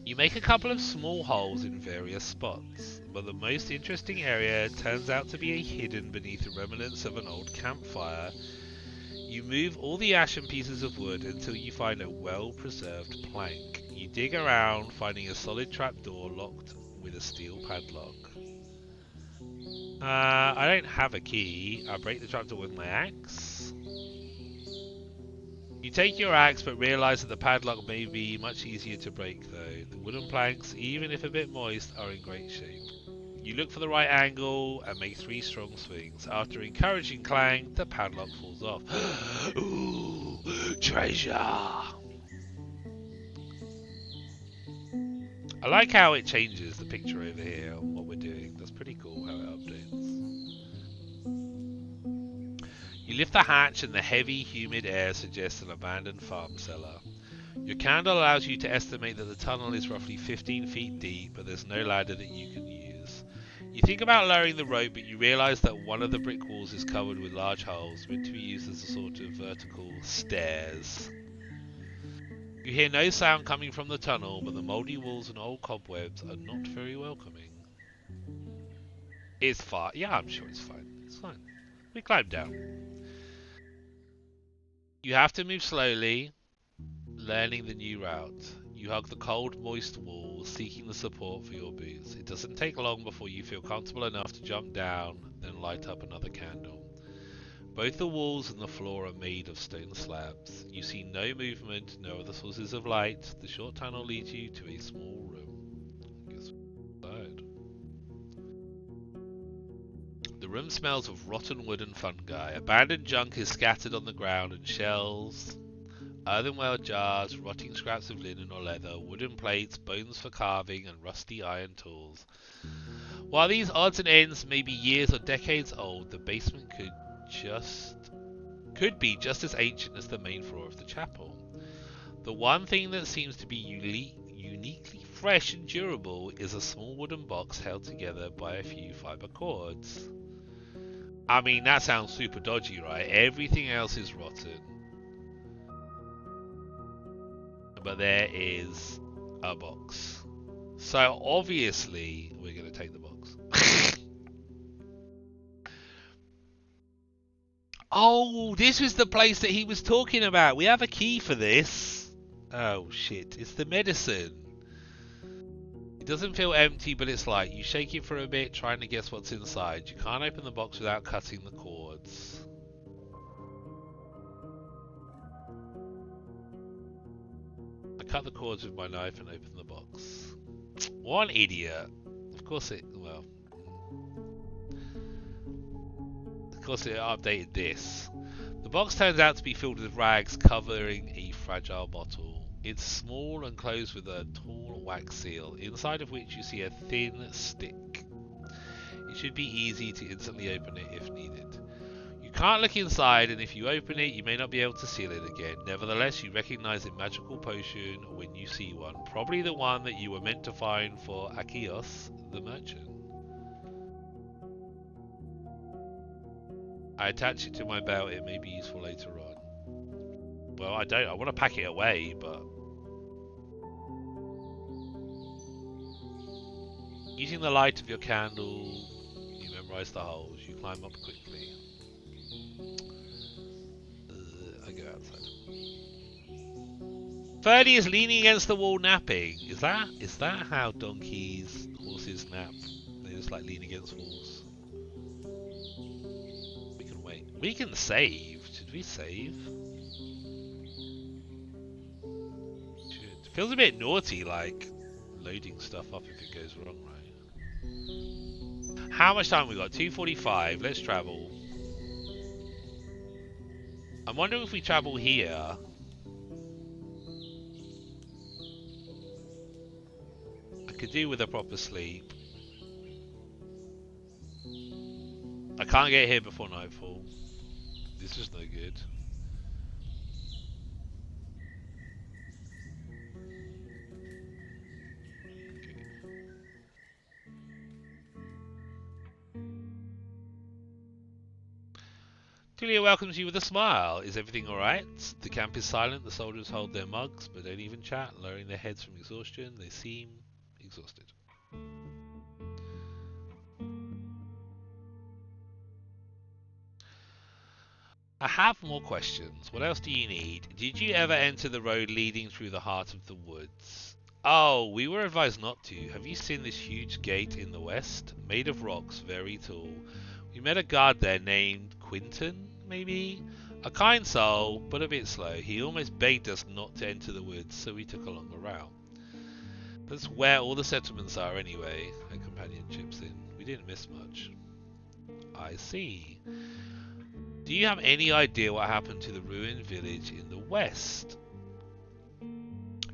You make a couple of small holes in various spots, but the most interesting area turns out to be hidden beneath the remnants of an old campfire. You move all the ash and pieces of wood until you find a well-preserved plank. You dig around, finding a solid trapdoor locked with a steel padlock. I don't have a key. I break the trapdoor with my axe. You take your axe, but realise that the padlock may be much easier to break though. The wooden planks, even if a bit moist, are in great shape. You look for the right angle and make 3 strong swings. After encouraging clang, the padlock falls off. Ooh, treasure! I like how it changes the picture over here on what we're doing. That's pretty cool how it updates. You lift the hatch and the heavy, humid air suggests an abandoned farm cellar. Your candle allows you to estimate that the tunnel is roughly 15 feet deep, but there's no ladder that you can use. You think about lowering the rope, but you realise that one of the brick walls is covered with large holes, meant to be used as a sort of vertical stairs. You hear no sound coming from the tunnel, but the mouldy walls and old cobwebs are not very welcoming. It's fine. Yeah, I'm sure it's fine. It's fine. We climb down. You have to move slowly, learning the new route. You hug the cold, moist walls, seeking the support for your boots. It doesn't take long before you feel comfortable enough to jump down, then light up another candle. Both the walls and the floor are made of stone slabs. You see no movement, no other sources of light. The short tunnel leads you to a small room. I guess outside. The room smells of rotten wood and fungi. Abandoned junk is scattered on the ground, and shells, earthenware jars, rotting scraps of linen or leather, wooden plates, bones for carving, and rusty iron tools. While these odds and ends may be years or decades old, the basement could be just as ancient as the main floor of the chapel. The one thing that seems to be uniquely fresh and durable is a small wooden box held together by a few fiber cords. I mean, that sounds super dodgy, right? Everything else is rotten. But there is a box. So obviously, we're going to take the box. Oh, this was the place that he was talking about. We have a key for this. Oh, shit. It's the medicine. It doesn't feel empty, but it's light. You shake it for a bit, trying to guess what's inside. You can't open the box without cutting the cords. I cut the cords with my knife and open the box. What an idiot. Of course it updated this. The box turns out to be filled with rags covering a fragile bottle. It's small and closed with a tall wax seal, inside of which you see a thin stick. It should be easy to instantly open it if needed. You can't look inside, and if you open it, you may not be able to seal it again. Nevertheless, you recognize a magical potion when you see one. Probably the one that you were meant to find for Akios, the merchant. I attach it to my belt. It may be useful later on. Well, I don't. I want to pack it away, but... Using the light of your candle, you memorize the holes. You climb up quickly. I go outside. Ferdy is leaning against the wall napping. Is that how donkeys, horses nap? They just like lean against walls. We can wait. We can save. Should we save? Should. Feels a bit naughty, like loading stuff up if it goes wrong, right? How much time we got? 2:45. Let's travel. I'm wondering if we travel here. I could do with a proper sleep. I can't get here before nightfall. This is no good. Julia welcomes you with a smile. Is everything alright? The camp is silent. The soldiers hold their mugs, but don't even chat, lowering their heads from exhaustion. They seem exhausted. I have more questions. What else do you need? Did you ever enter the road leading through the heart of the woods? Oh, we were advised not to. Have you seen this huge gate in the west? Made of rocks, very tall. We met a guard there named Quinton, maybe? A kind soul, but a bit slow. He almost begged us not to enter the woods, so we took a longer route. That's where all the settlements are anyway. Her companion chips in. We didn't miss much. I see. Do you have any idea what happened to the ruined village in the west?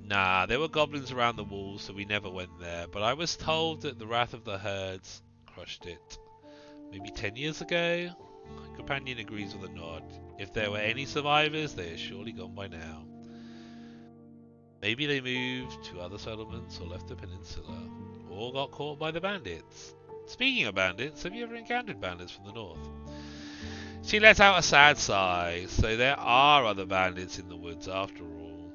Nah, there were goblins around the walls, so we never went there. But I was told that the wrath of the herds crushed it. Maybe 10 years ago? My companion agrees with a nod. If there were any survivors, they are surely gone by now. Maybe they moved to other settlements or left the peninsula. Or got caught by the bandits. Speaking of bandits, have you ever encountered bandits from the north? She let out a sad sigh. So there are other bandits in the woods after all.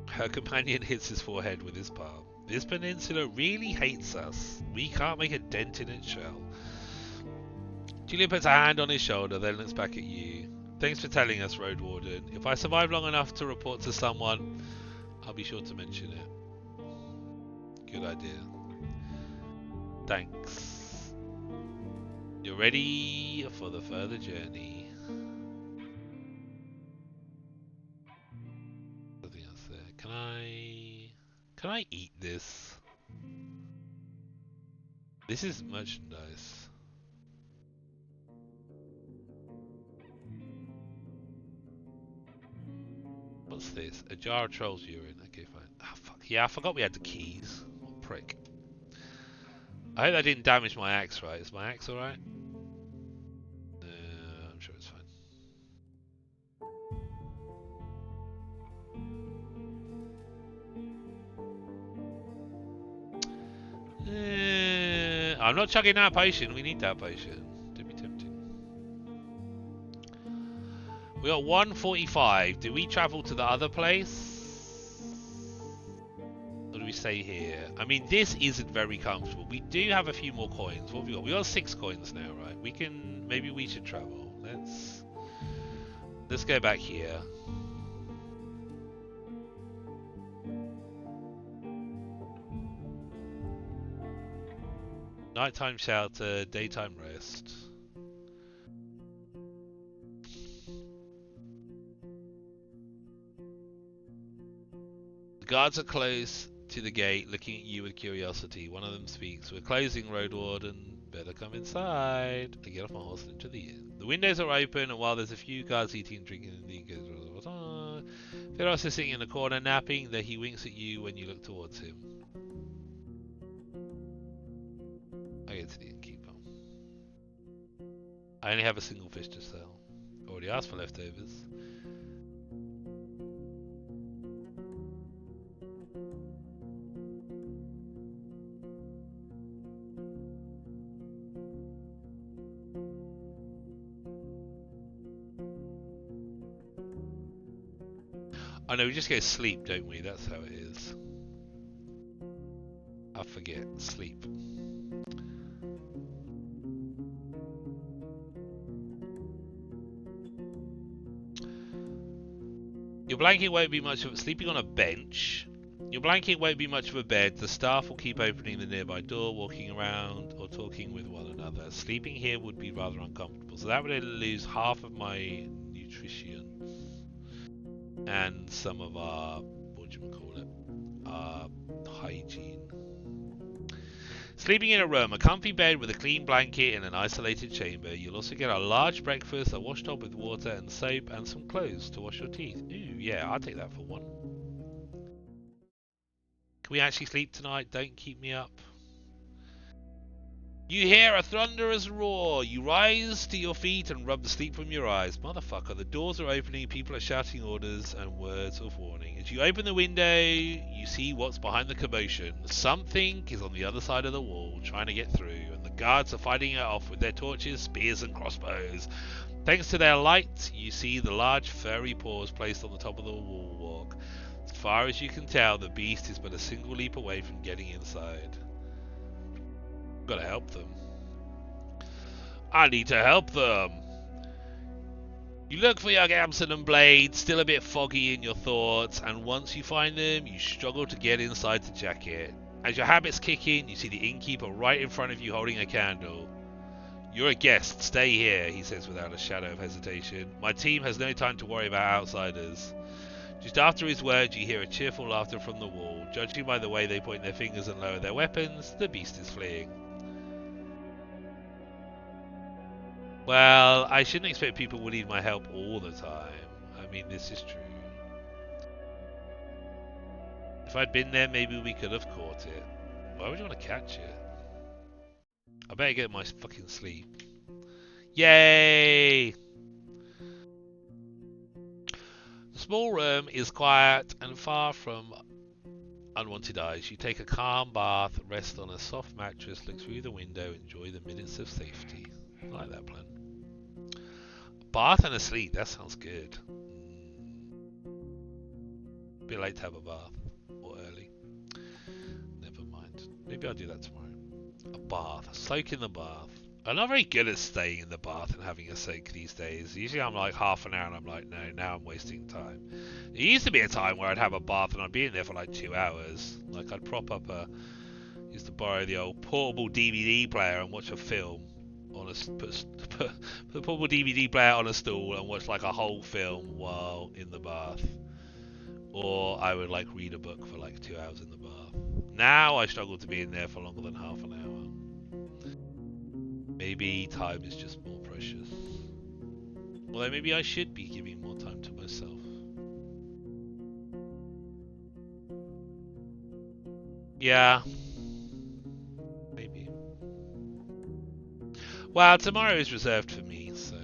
Her companion hits his forehead with his palm. This peninsula really hates us. We can't make a dent in its shell. Julia puts a hand on his shoulder, then looks back at you. Thanks for telling us, Roadwarden. If I survive long enough to report to someone, I'll be sure to mention it. Good idea. Thanks. You're ready for the further journey. Nothing else there. Can I eat this? This is merchandise. What's this? A jar of troll's urine. Okay, fine. Ah, fuck. Yeah, I forgot we had the keys. What a prick. I hope that didn't damage my axe, right? Is my axe alright? I'm sure it's fine. I'm not chugging that potion. We need that potion. Don't be tempting. We got 145. Do we travel to the other place? Or do we stay here? I mean, this isn't very comfortable. We do have a few more coins. What have we got? We got 6 coins now, right? We can... Maybe we should travel. Let's go back here. Nighttime shelter, daytime rest. The guards are close to the gate, looking at you with curiosity. One of them speaks. We're closing, Roadwarden. Better come inside. I get off my horse and into the inn. The windows are open, and while there's a few guards eating and drinking, Feroz is sitting in the corner napping, though he winks at you when you look towards him. I get to the innkeeper. I only have a single fish to sell. Already asked for leftovers. I know, we just go to sleep, don't we? That's how it is. I forget. Sleep. Your blanket won't be much of... Sleeping on a bench. Your blanket won't be much of a bed. The staff will keep opening the nearby door, walking around, or talking with one another. Sleeping here would be rather uncomfortable. So that would lose half of my nutrition. And some of our, our hygiene. Sleeping in a room, a comfy bed with a clean blanket in an isolated chamber. You'll also get a large breakfast, a washtub with water and soap, and some clothes to wash your teeth. Ooh, yeah, I'll take that for one. Can we actually sleep tonight? Don't keep me up. You hear a thunderous roar. You rise to your feet and rub the sleep from your eyes. Motherfucker, the doors are opening. People are shouting orders and words of warning. As you open the window, you see what's behind the commotion. Something is on the other side of the wall, trying to get through, and the guards are fighting it off with their torches, spears, and crossbows. Thanks to their light, you see the large furry paws placed on the top of the wall walk. As far as you can tell, the beast is but a single leap away from getting inside. Gotta help them. I need to help them. You look for your Gamson and Blade, still a bit foggy in your thoughts, and once you find them, you struggle to get inside the jacket. As your habits kick in, you see the innkeeper right in front of you holding a candle. You're a guest, stay here, he says without a shadow of hesitation. My team has no time to worry about outsiders. Just after his words, you hear a cheerful laughter from the wall. Judging by the way they point their fingers and lower their weapons, the beast is fleeing. Well, I shouldn't expect people will need my help all the time. I mean, this is true. If I'd been there, maybe we could have caught it. Why would you want to catch it? I better get my fucking sleep. Yay! The small room is quiet and far from unwanted eyes. You take a calm bath, rest on a soft mattress, look through the window, enjoy the minutes of safety. I like that plan. Bath and a sleep, that sounds good. Be late to have a bath. Or early. Never mind. Maybe I'll do that tomorrow. A bath. Soak in the bath. I'm not very good at staying in the bath and having a soak these days. Usually I'm like half an hour and I'm like, no, now I'm wasting time. There used to be a time where I'd have a bath and I'd be in there for like 2 hours. Like I'd prop up used to borrow the old portable DVD player and watch a film on put the portable DVD player on a stool and watch like a whole film while in the bath. Or I would like read a book for like 2 hours in the bath. Now I struggle to be in there for longer than half an hour. Maybe time is just more precious. Although maybe I should be giving more time to myself. Yeah. Maybe. Well, tomorrow is reserved for me, so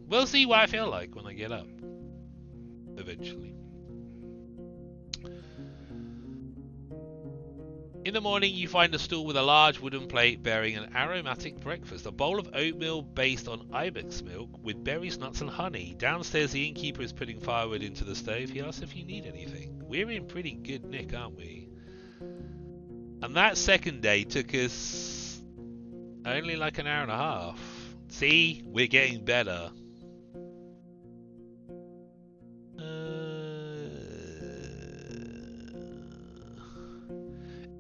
we'll see what I feel like when I get up. Eventually. In the morning, you find a stool with a large wooden plate bearing an aromatic breakfast, a bowl of oatmeal based on ibex milk with berries, nuts and honey. Downstairs, the innkeeper is putting firewood into the stove. He asks if you need anything. We're in pretty good nick, aren't we? And that second day took us only like an hour and a half. See, we're getting better.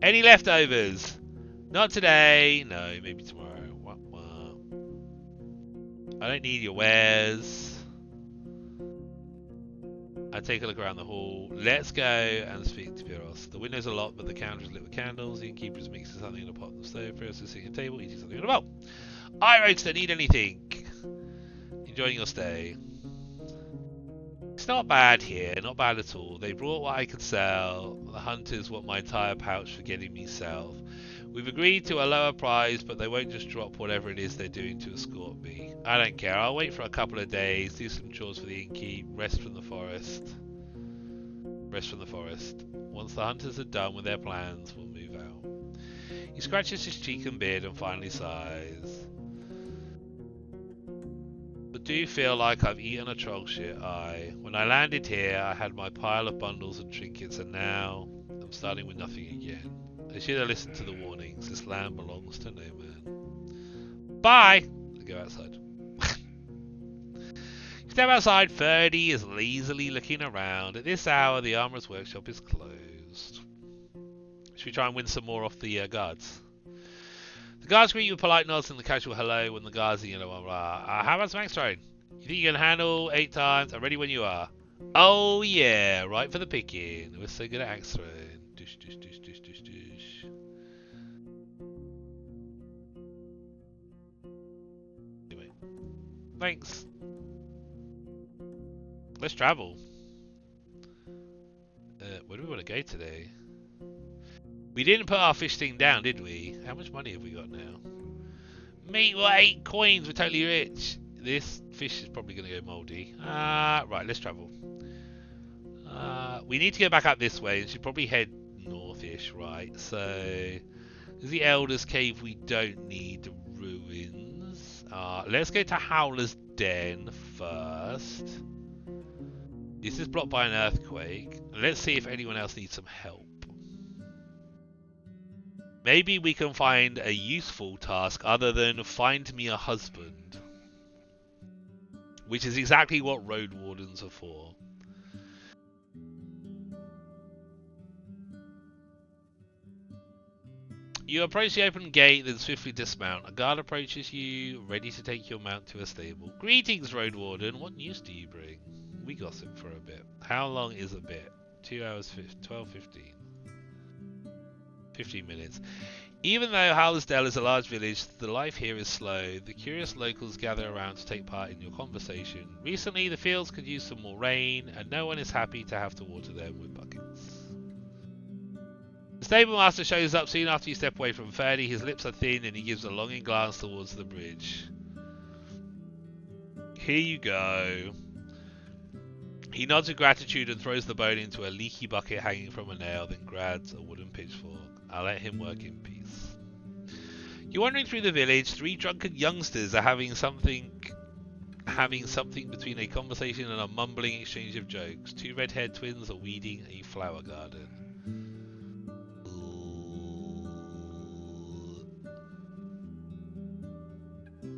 Any leftovers? Not today. No, maybe tomorrow. What? I don't need your wares. I take a look around the hall. Let's go and speak to Piros. The windows are locked, but the counter is lit with candles. The innkeeper is mixing something in a pot on the stove. Piros is sitting at a table, eating something in a bowl. I don't need anything. Enjoying your stay. It's not bad here, not bad at all. They brought what I could sell. The hunters want my entire pouch for getting me south. We've agreed to a lower price, but they won't just drop whatever it is they're doing to escort me. I don't care. I'll wait for a couple of days, do some chores for the innkeep, rest from the forest. Once the hunters are done with their plans, we'll move out. He scratches his cheek and beard and finally sighs. But do feel like I've eaten a troll shit. When I landed here, I had my pile of bundles and trinkets, and now I'm starting with nothing again. I should have listened to the warnings. This land belongs to no man. Bye! I go outside. Step outside. Ferdy is lazily looking around. At this hour, the armourer's workshop is closed. Should we try and win some more off the guards? The guards greet you with polite nods and the casual hello when the guards, how about some axe throwing? You think you can handle 8 times? I'm ready when you are. Oh yeah, right for the picking. We're so good at axe throwing. Dush, dush, dush, dush, dush, dush. Anyway, thanks. Let's travel. Where do we want to go today? We didn't put our fish thing down, did we? How much money have we got now? Mate, what, 8 coins? We're totally rich. This fish is probably going to go mouldy. Right, let's travel. We need to go back up this way and should probably head north-ish, right? So, this is the Elder's Cave. We don't need the ruins. Let's go to Howler's Den first. This is blocked by an earthquake. Let's see if anyone else needs some help. Maybe we can find a useful task other than find me a husband. Which is exactly what Roadwardens are for. You approach the open gate, then swiftly dismount. A guard approaches you, ready to take your mount to a stable. Greetings, Roadwarden. What news do you bring? We gossip for a bit. How long is a bit? 2 hours, 12, 15. 15 minutes. Even though Howlersdale is a large village, the life here is slow. The curious locals gather around to take part in your conversation. Recently, the fields could use some more rain, and no one is happy to have to water them with buckets. The stable master shows up soon after you step away from Ferdy. His lips are thin, and he gives a longing glance towards the bridge. Here you go. He nods with gratitude and throws the bone into a leaky bucket hanging from a nail, then grabs a wooden pitchfork. I'll let him work in peace. You're wandering through the village. 3 drunken youngsters are having something between a conversation and a mumbling exchange of jokes. 2 red-haired twins are weeding a flower garden.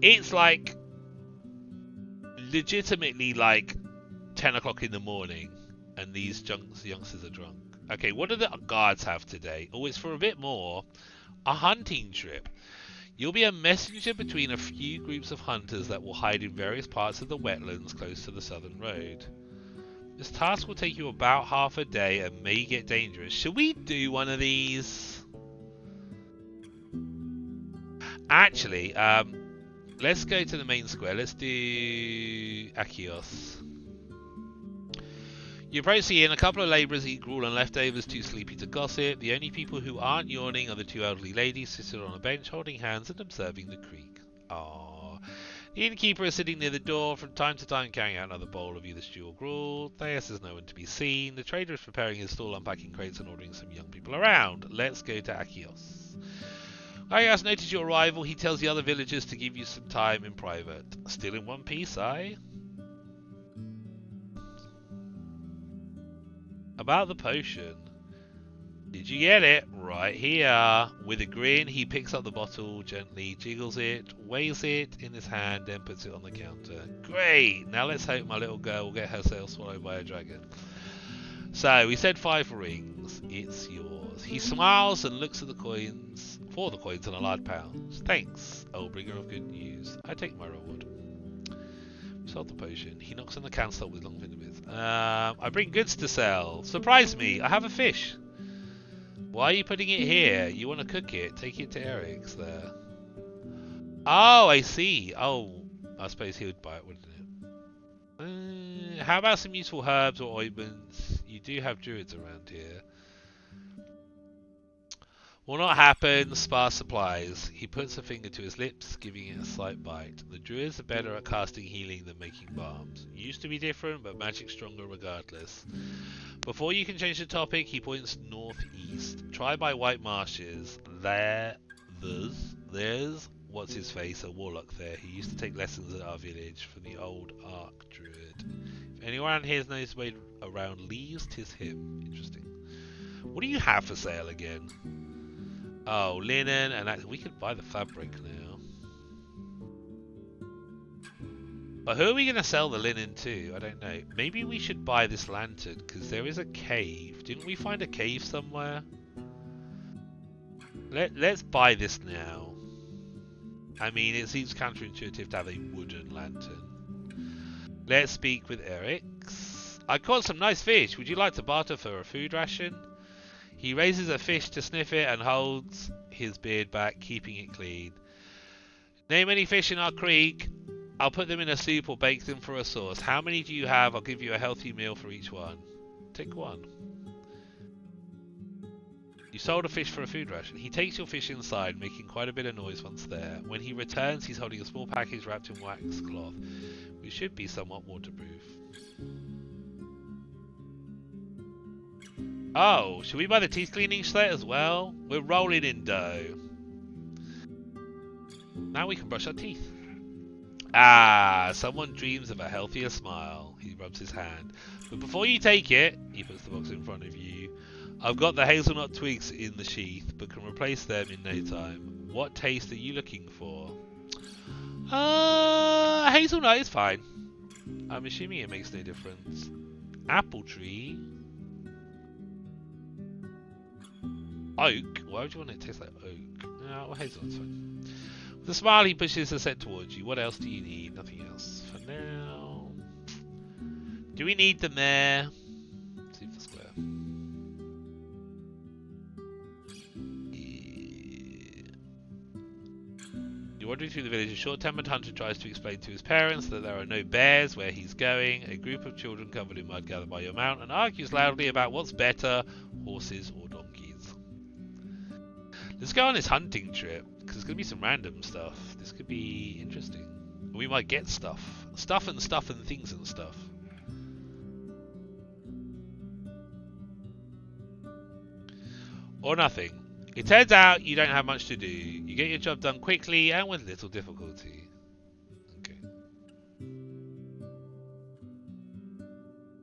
It's like legitimately like 10 o'clock in the morning, and these youngsters are drunk. Okay, what do the guards have today? Oh, it's for a bit more. A hunting trip. You'll be a messenger between a few groups of hunters that will hide in various parts of the wetlands close to the southern road. This task will take you about half a day and may get dangerous. Should we do one of these? Actually, let's go to the main square. Let's do Achios. You approach the inn. A couple of labourers eat gruel and leftovers, too sleepy to gossip. The only people who aren't yawning are the two elderly ladies seated on a bench holding hands and observing the creek. Aww. The innkeeper is sitting near the door, from time to time carrying out another bowl of either stew or gruel. Theas is no one to be seen. The trader is preparing his stall, unpacking crates and ordering some young people around. Let's go to Achios. Achios noticed your arrival. He tells the other villagers to give you some time in private. Still in one piece, eh? About the potion. Did you get it? Right here. With a grin, he picks up the bottle, gently jiggles it, weighs it in his hand, then puts it on the counter. Great! Now let's hope my little girl will get herself swallowed by a dragon. So, we said 5 rings. It's yours. He smiles and looks at the coins, for the coins in a large pouch. Thanks, old bringer of good news. I take my reward. Sold the potion. He knocks on the cancel with long finger bits. I bring goods to sell. Surprise me. I have a fish. Why are you putting it here? You want to cook it? Take it to Eric's there. Oh, I see. Oh, I suppose he would buy it, wouldn't it? How about some useful herbs or ointments? You do have druids around here. Will not happen. Sparse supplies. He puts a finger to his lips, giving it a slight bite. The druids are better at casting healing than making balms. Used to be different, but magic stronger regardless. Before you can change the topic, he points northeast. Try by White Marshes. There's what's his face, a warlock there. He used to take lessons at our village from the old Arc Druid. If anyone here knows his way around Leaves, 'tis him. Interesting. What do you have for sale again? Oh, linen, and that, we could buy the fabric now. But who are we going to sell the linen to? I don't know. Maybe we should buy this lantern, because there is a cave. Didn't we find a cave somewhere? Let's buy this now. I mean, it seems counterintuitive to have a wooden lantern. Let's speak with Eric's. I caught some nice fish. Would you like to barter for a food ration? He raises a fish to sniff it and holds his beard back, keeping it clean. Name any fish in our creek. I'll put them in a soup or bake them for a sauce. How many do you have? I'll give you a healthy meal for each one. Take one. You sold a fish for a food ration. He takes your fish inside, making quite a bit of noise once there. When he returns, he's holding a small package wrapped in wax cloth, which should be somewhat waterproof. Oh, should we buy the teeth cleaning set as well? We're rolling in dough. Now we can brush our teeth. Ah, someone dreams of a healthier smile. He rubs his hand. But before you take it, he puts the box in front of you. I've got the hazelnut twigs in the sheath, but can replace them in no time. What taste are you looking for? Hazelnut is fine. I'm assuming it makes no difference. Apple tree. Oak? Why would you want it to taste like oak? No, well, hazelnut's fine. With a smile, he pushes the set towards you. What else do you need? Nothing else. For now. Do we need them there? Let's see the square. Yeah. You're wandering through the village. A short-tempered hunter tries to explain to his parents that there are no bears where he's going. A group of children covered in mud gather by your mount and argues loudly about what's better, horses or donkeys. Let's go on this hunting trip, because there's going to be some random stuff. This could be interesting. We might get stuff. Stuff and things and stuff. Or nothing. It turns out you don't have much to do. You get your job done quickly and with little difficulty. Okay.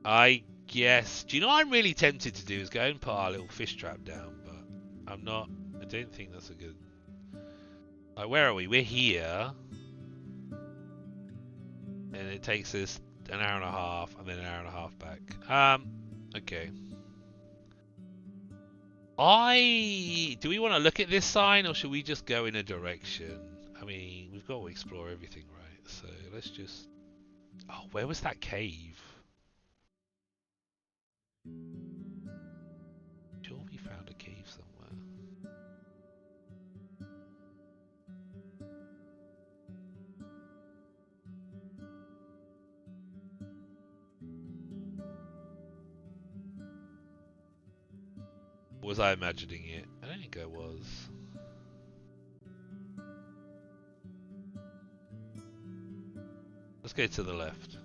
I guess... Do you know what I'm really tempted to do is go and put our little fish trap down, but I'm not... I don't think that's a good... Like, where are we? We're here. And it takes us an hour and a half, and then an hour and a half back. Okay. Do we want to look at this sign, or should we just go in a direction? I mean, we've got to explore everything, right? So let's just... Oh, where was that cave? Sure we found a cave somewhere. Was I imagining it? I don't think I was. Let's go to the left.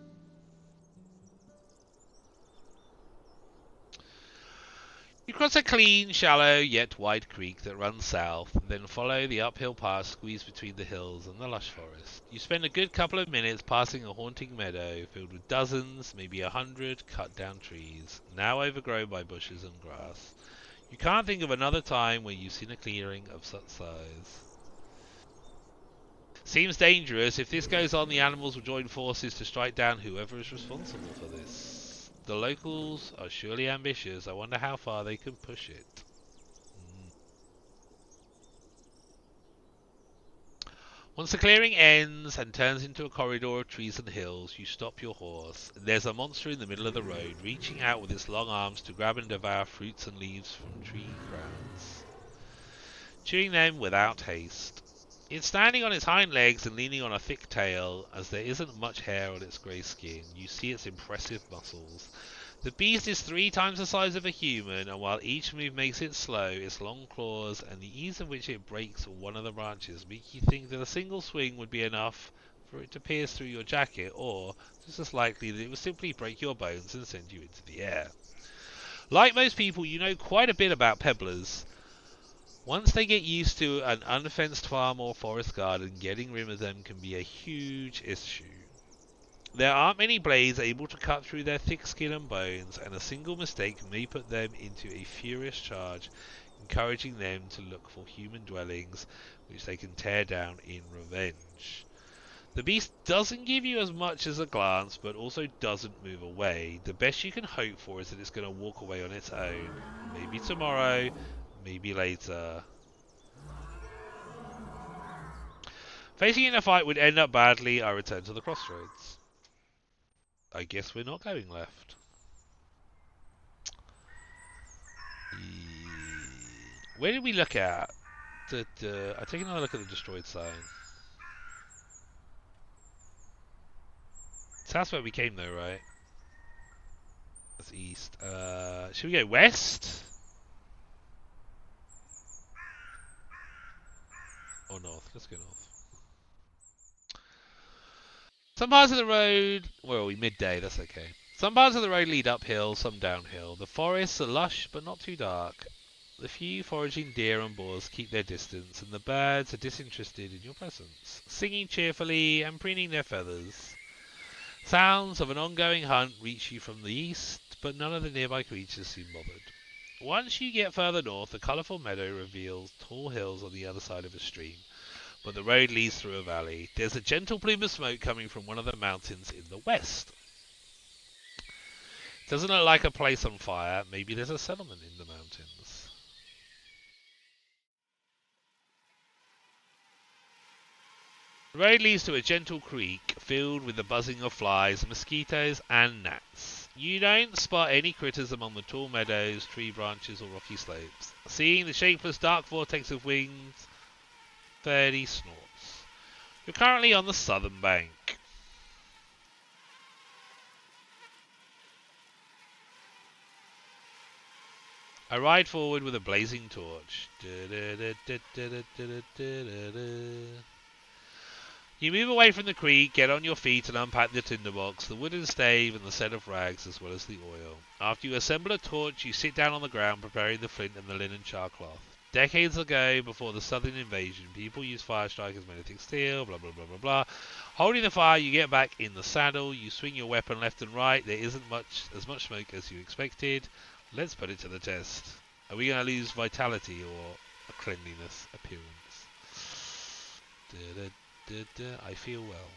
You cross a clean, shallow, yet wide creek that runs south, then follow the uphill path squeezed between the hills and the lush forest. You spend a good couple of minutes passing a haunting meadow filled with dozens, maybe 100 cut-down trees, now overgrown by bushes and grass. You can't think of another time when you've seen a clearing of such size. Seems dangerous. If this goes on, the animals will join forces to strike down whoever is responsible for this. The locals are surely ambitious. I wonder how far they can push it. Once the clearing ends and turns into a corridor of trees and hills, you stop your horse. There's a monster in the middle of the road, reaching out with its long arms to grab and devour fruits and leaves from tree crowns, chewing them without haste. It's standing on its hind legs and leaning on a thick tail, as there isn't much hair on its grey skin. You see its impressive muscles. The beast is 3 times the size of a human, and while each move makes it slow, its long claws and the ease of which it breaks one of the branches make you think that a single swing would be enough for it to pierce through your jacket, or just as likely that it would simply break your bones and send you into the air. Like most people, you know quite a bit about pebblers. Once they get used to an unfenced farm or forest garden, getting rid of them can be a huge issue. There aren't many blades able to cut through their thick skin and bones, and a single mistake may put them into a furious charge, encouraging them to look for human dwellings which they can tear down in revenge. The beast doesn't give you as much as a glance, but also doesn't move away. The best you can hope for is that it's going to walk away on its own. Maybe tomorrow, maybe later. Facing in a fight would end up badly. I return to the crossroads. I guess we're not going left. Where did we look at? I take another look at the destroyed sign. So that's where we came though, right? That's east. Should we go west? Or north? Let's go north. Some parts of the road... Where are we? Midday, that's okay. Some parts of the road lead uphill, some downhill. The forests are lush but not too dark. The few foraging deer and boars keep their distance, and the birds are disinterested in your presence, singing cheerfully and preening their feathers. Sounds of an ongoing hunt reach you from the east, but none of the nearby creatures seem bothered. Once you get further north, a colourful meadow reveals tall hills on the other side of a stream, but the road leads through a valley. There's a gentle plume of smoke coming from one of the mountains in the west. Doesn't look like a place on fire. Maybe there's a settlement in the mountains. The road leads to a gentle creek filled with the buzzing of flies, mosquitoes, and gnats. You don't spot any critters among the tall meadows, tree branches, or rocky slopes. Seeing the shapeless dark vortex of wings, Ferdy snorts. You're currently on the southern bank. I ride forward with a blazing torch. You move away from the creek, get on your feet and unpack the tinderbox, the wooden stave and the set of rags as well as the oil. After you assemble a torch, you sit down on the ground preparing the flint and the linen charcloth. Decades ago, before the southern invasion, people used fire strikers made of thick steel, blah blah blah blah blah. Holding the fire, you get back in the saddle, you swing your weapon left and right, there isn't as much smoke as you expected. Let's put it to the test. Are we going to lose vitality or a cleanliness appearance? I feel well.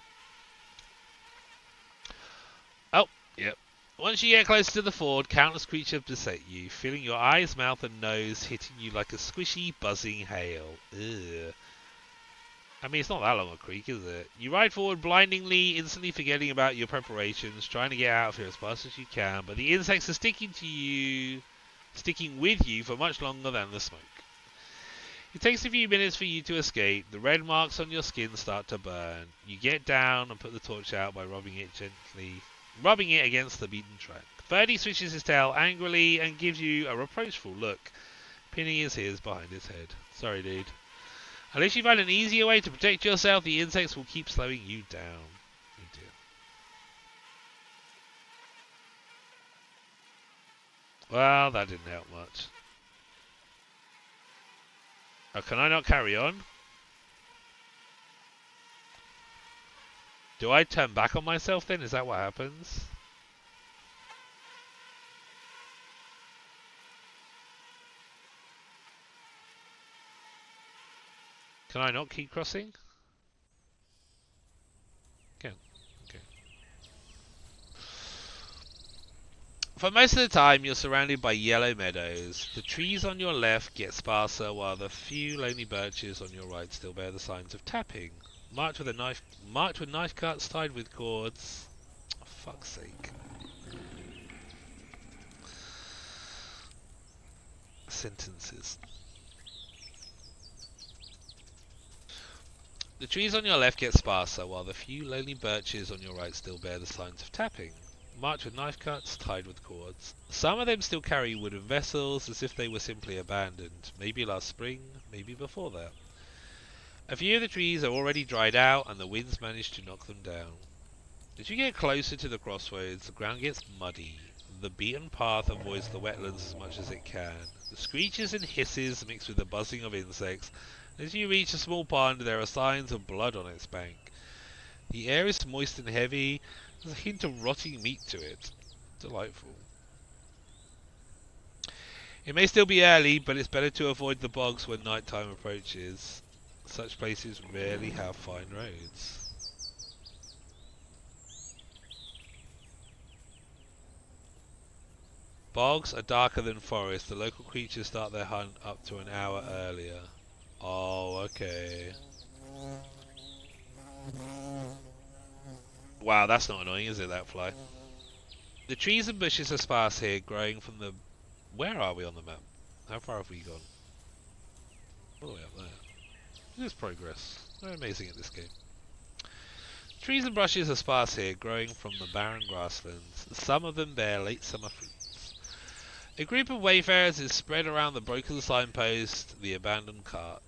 Oh, yep. Once you get closer to the ford, countless creatures beset you, filling your eyes, mouth, and nose, hitting you like a squishy, buzzing hail. Ugh. I mean, it's not that long a creek, is it? You ride forward blindingly, instantly forgetting about your preparations, trying to get out of here as fast as you can, but the insects are sticking with you for much longer than the smoke. It takes a few minutes for you to escape. The red marks on your skin start to burn. You get down and put the torch out by rubbing it against the beaten track. Ferdy switches his tail angrily and gives you a reproachful look, pinning his ears behind his head. Sorry, dude. Unless you find an easier way to protect yourself, the insects will keep slowing you down. Oh dear. Well, that didn't help much. Oh, can I not carry on? Do I turn back on myself then? Is that what happens? Can I not keep crossing? Can. Okay. For most of the time, you're surrounded by yellow meadows. The trees on your left get sparser, while the few lonely birches on your right still bear the signs of tapping. Marked with knife cuts tied with cords. Oh, fuck's sake. Sentences. The trees on your left get sparser, while the few lonely birches on your right still bear the signs of tapping. Marked with knife cuts, tied with cords. Some of them still carry wooden vessels, as if they were simply abandoned. Maybe last spring, maybe before that. A few of the trees are already dried out, and the winds managed to knock them down. As you get closer to the crossroads, the ground gets muddy. The beaten path avoids the wetlands as much as it can. The screeches and hisses mix with the buzzing of insects. As you reach a small pond, there are signs of blood on its bank. The air is moist and heavy. There's a hint of rotting meat to it. Delightful. It may still be early, but it's better to avoid the bogs when night time approaches. Such places rarely have fine roads. Bogs are darker than forests. The local creatures start their hunt up to an hour earlier. Oh, okay. Wow, that's not annoying, is it, that fly? The trees and bushes are sparse here, growing from the... Where are we on the map? How far have we gone? All the way up there. This is progress. We're amazing at this game. Trees and brushes are sparse here, growing from the barren grasslands. Some of them bear late summer fruits. A group of wayfarers is spread around the broken signpost, the abandoned cart.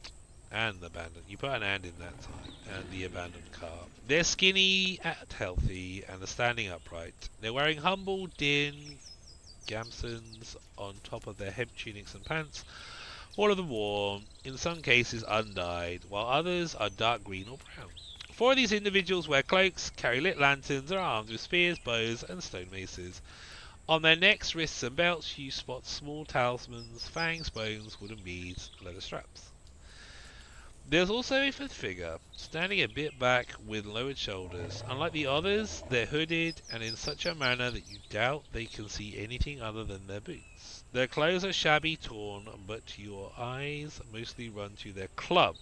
You put an and in that time. And the abandoned cart. They're skinny and healthy and are standing upright. They're wearing humble din gamsons on top of their hemp tunics and pants. All of them warm, in some cases undyed, while others are dark green or brown. 4 of these individuals wear cloaks, carry lit lanterns, are armed with spears, bows, and stone maces. On their necks, wrists, and belts, you spot small talismans, fangs, bones, wooden beads, leather straps. There's also a 5th figure, standing a bit back with lowered shoulders. Unlike the others, they're hooded and in such a manner that you doubt they can see anything other than their boots. Their clothes are shabby, torn, but your eyes mostly run to their club.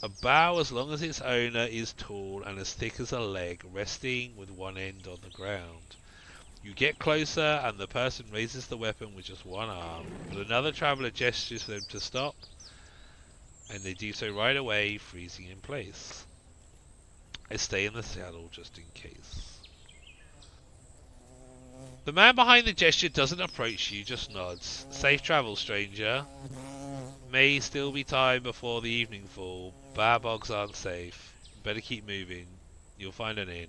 A bow as long as its owner is tall and as thick as a leg, resting with one end on the ground. You get closer and the person raises the weapon with just one arm, but another traveller gestures for them to stop, and they do so right away, freezing in place. I stay in the saddle just in case. The man behind the gesture doesn't approach you, just nods. Safe travel, stranger. May still be time before the evening fall. Bad bogs aren't safe. Better keep moving. You'll find an inn.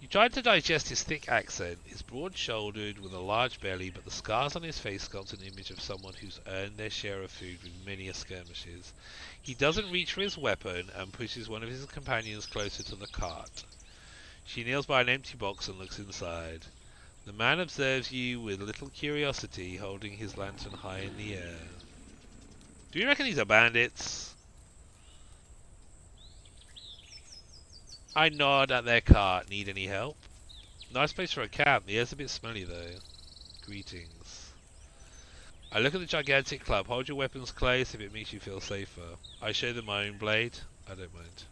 You tried to digest his thick accent. He's broad-shouldered with a large belly, but the scars on his face sculpt an image of someone who's earned their share of food with many a skirmishes. He doesn't reach for his weapon and pushes one of his companions closer to the cart. She kneels by an empty box and looks inside. The man observes you with little curiosity, holding his lantern high in the air. Do you reckon these are bandits? I nod at their cart. Need any help? Nice place for a camp. The air's a bit smelly though. Greetings. I look at the gigantic club. Hold your weapons close if it makes you feel safer. I show them my own blade. I don't mind.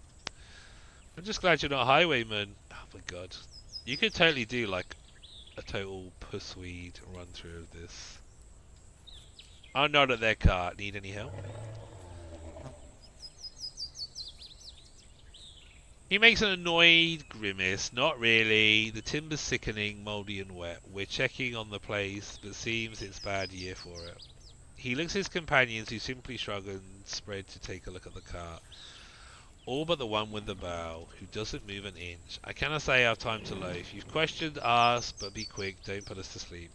I'm just glad you're not a highwayman. Oh my god. You could totally do like a total pussweed run through of this. I'm not at their car. Need any help? He makes an annoyed grimace. Not really. The timber's sickening, mouldy and wet. We're checking on the place, but seems it's bad year for it. He looks at his companions who simply shrug and spread to take a look at the cart. All but the one with the bow, who doesn't move an inch. I cannot say I have time to loaf. You've questioned, ask, but be quick. Don't put us to sleep.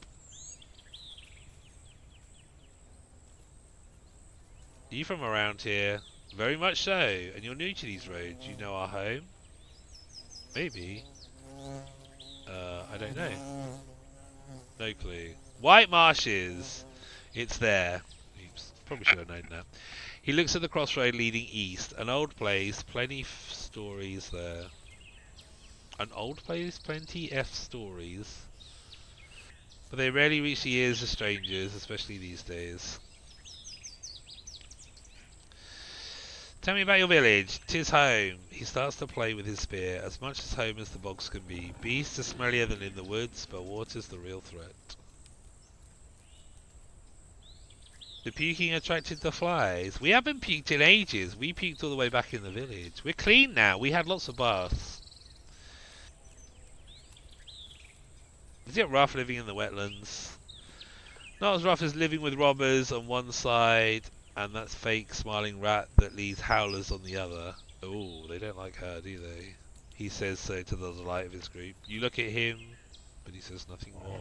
Are you from around here? Very much so. And you're new to these roads. You know our home? Maybe. I don't know. No clue. White Marshes! It's there. Oops. Probably should have known that. He looks at the crossroad leading east. An old place. Plenty stories there. An old place? Plenty stories. But they rarely reach the ears of strangers, especially these days. Tell me about your village. 'Tis home. He starts to play with his spear, as much as home as the bogs can be. Beasts are smellier than in the woods, but water's the real threat. The puking attracted the flies. We haven't puked in ages. We puked all the way back in the village. We're clean now. We had lots of baths. Is it rough living in the wetlands? Not as rough as living with robbers on one side and that fake smiling rat that leads howlers on the other. Oh, they don't like her, do they? He says so to the delight of his group. You look at him, but he says nothing more.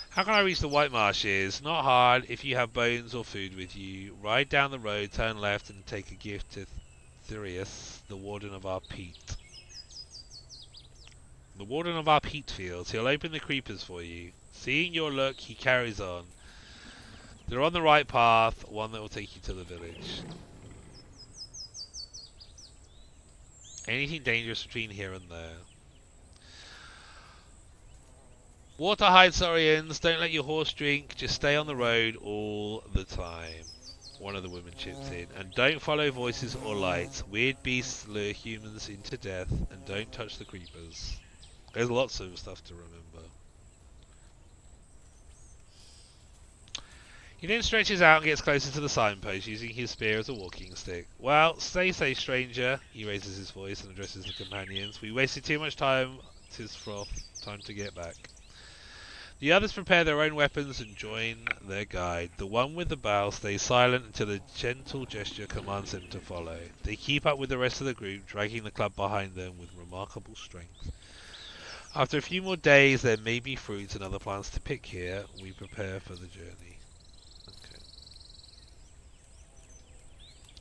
How can I reach the White Marshes? Not hard if you have bones or food with you. Ride down the road, turn left, and take a gift to Therius, the warden of our peat. The warden of our peat fields. He'll open the creepers for you. Seeing your look, he carries on. They're on the right path, one that will take you to the village. Anything dangerous between here and there? Water hides Saurians, don't let your horse drink, just stay on the road all the time. One of the women chips in. And don't follow voices or lights. Weird beasts lure humans into death, and don't touch the creepers. There's lots of stuff to remember. He then stretches out and gets closer to the signpost, using his spear as a walking stick. Well, stay safe, stranger. He raises his voice and addresses the companions. We wasted too much time. 'Tis froth. Time to get back. The others prepare their own weapons and join their guide. The one with the bow stays silent until a gentle gesture commands them to follow. They keep up with the rest of the group, dragging the club behind them with remarkable strength. After a few more days, there may be fruits and other plants to pick here. We prepare for the journey. Okay.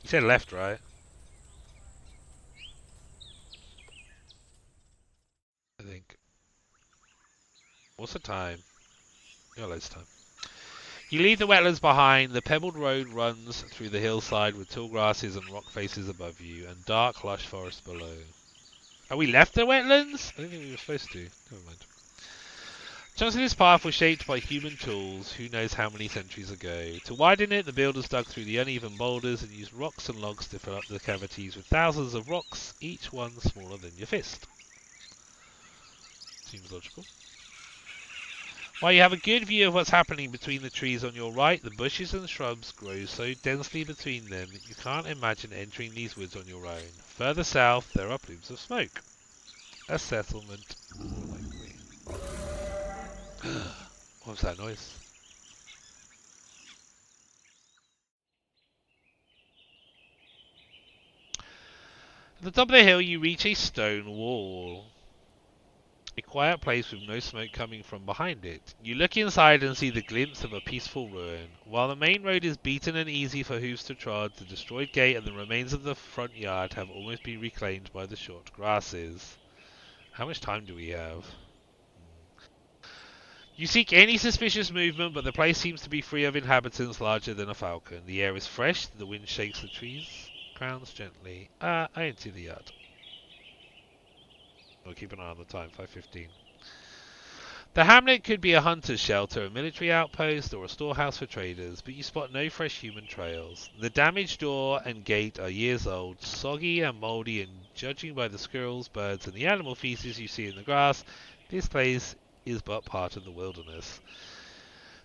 You said left, right? I think. What's the time? Got loads of time. You leave the wetlands behind. The pebbled road runs through the hillside with tall grasses and rock faces above you, and dark, lush forest below. Oh, we left the wetlands? I don't think we were supposed to. Never mind. Chunks of this path were shaped by human tools, who knows how many centuries ago. To widen it, the builders dug through the uneven boulders and used rocks and logs to fill up the cavities with thousands of rocks, each one smaller than your fist. Seems logical. While you have a good view of what's happening between the trees on your right, the bushes and shrubs grow so densely between them that you can't imagine entering these woods on your own. Further south, there are plumes of smoke. A settlement, more likely. What was that noise? At the top of the hill, you reach a stone wall. A quiet place with no smoke coming from behind it. You look inside and see the glimpse of a peaceful ruin. While the main road is beaten and easy for hooves to trod, the destroyed gate and the remains of the front yard have almost been reclaimed by the short grasses. How much time do we have? You seek any suspicious movement, but the place seems to be free of inhabitants larger than a falcon. The air is fresh, the wind shakes the trees, crowns gently. I enter the yard. We'll keep an eye on the time, 5:15. The hamlet could be a hunter's shelter, a military outpost, or a storehouse for traders, but you spot no fresh human trails. The damaged door and gate are years old, soggy and mouldy, and judging by the squirrels, birds, and the animal feces you see in the grass, this place is but part of the wilderness.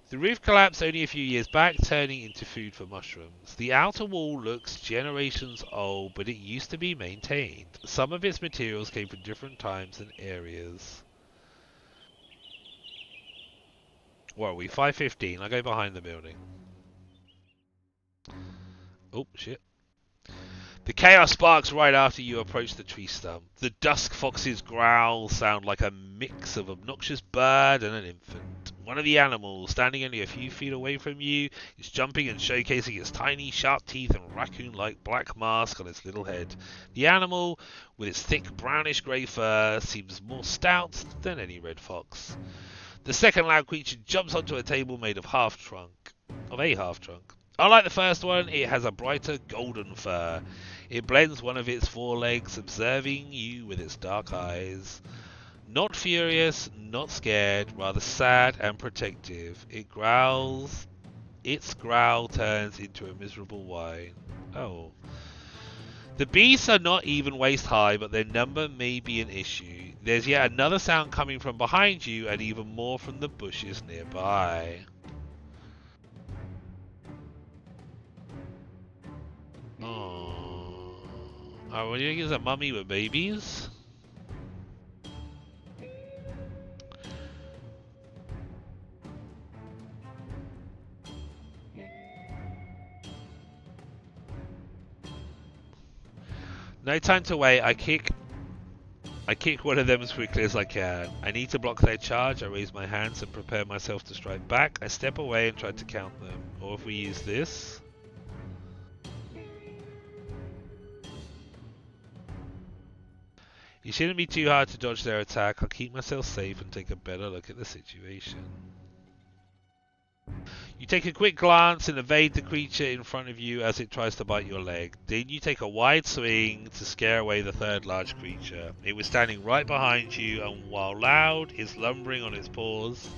The roof collapsed only a few years back, turning into food for mushrooms. The outer wall looks generations old, but it used to be maintained. Some of its materials came from different times and areas. What are we? 5:15. I go behind the building. Oh, shit. The chaos sparks right after you approach the tree stump. The dusk fox's growls sound like a mix of obnoxious bird and an infant. One of the animals, standing only a few feet away from you, is jumping and showcasing its tiny, sharp teeth and raccoon-like black mask on its little head. The animal, with its thick brownish-grey fur, seems more stout than any red fox. The second loud creature jumps onto a table made of a half trunk. Unlike the first one, it has a brighter golden fur. It blends one of its forelegs, observing you with its dark eyes. Not furious, not scared, rather sad and protective. It growls. Its growl turns into a miserable whine. Oh. The beasts are not even waist high, but their number may be an issue. There's yet another sound coming from behind you, and even more from the bushes nearby. Oh, what do you think is a mummy with babies? No time to wait. I kick one of them as quickly as I can. I need to block their charge. I raise my hands and prepare myself to strike back. I step away and try to count them. Or if we use this. It shouldn't be too hard to dodge their attack. I'll keep myself safe and take a better look at the situation. You take a quick glance and evade the creature in front of you as it tries to bite your leg. Then you take a wide swing to scare away the third large creature. It was standing right behind you, and while loud is lumbering on its paws.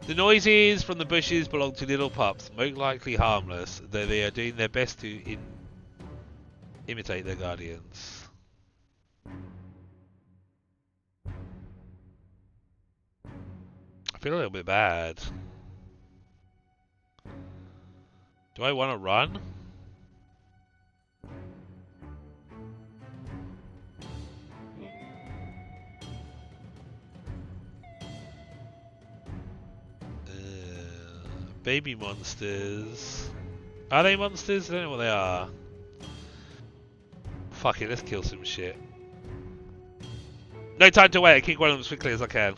The noises from the bushes belong to little pups, most likely harmless, though they are doing their best to imitate their guardians. I feel a little bit bad. Do I want to run? Baby monsters. Are they monsters? I don't know what they are. Fuck it, let's kill some shit. No time to wait, I kick one of them as quickly as I can.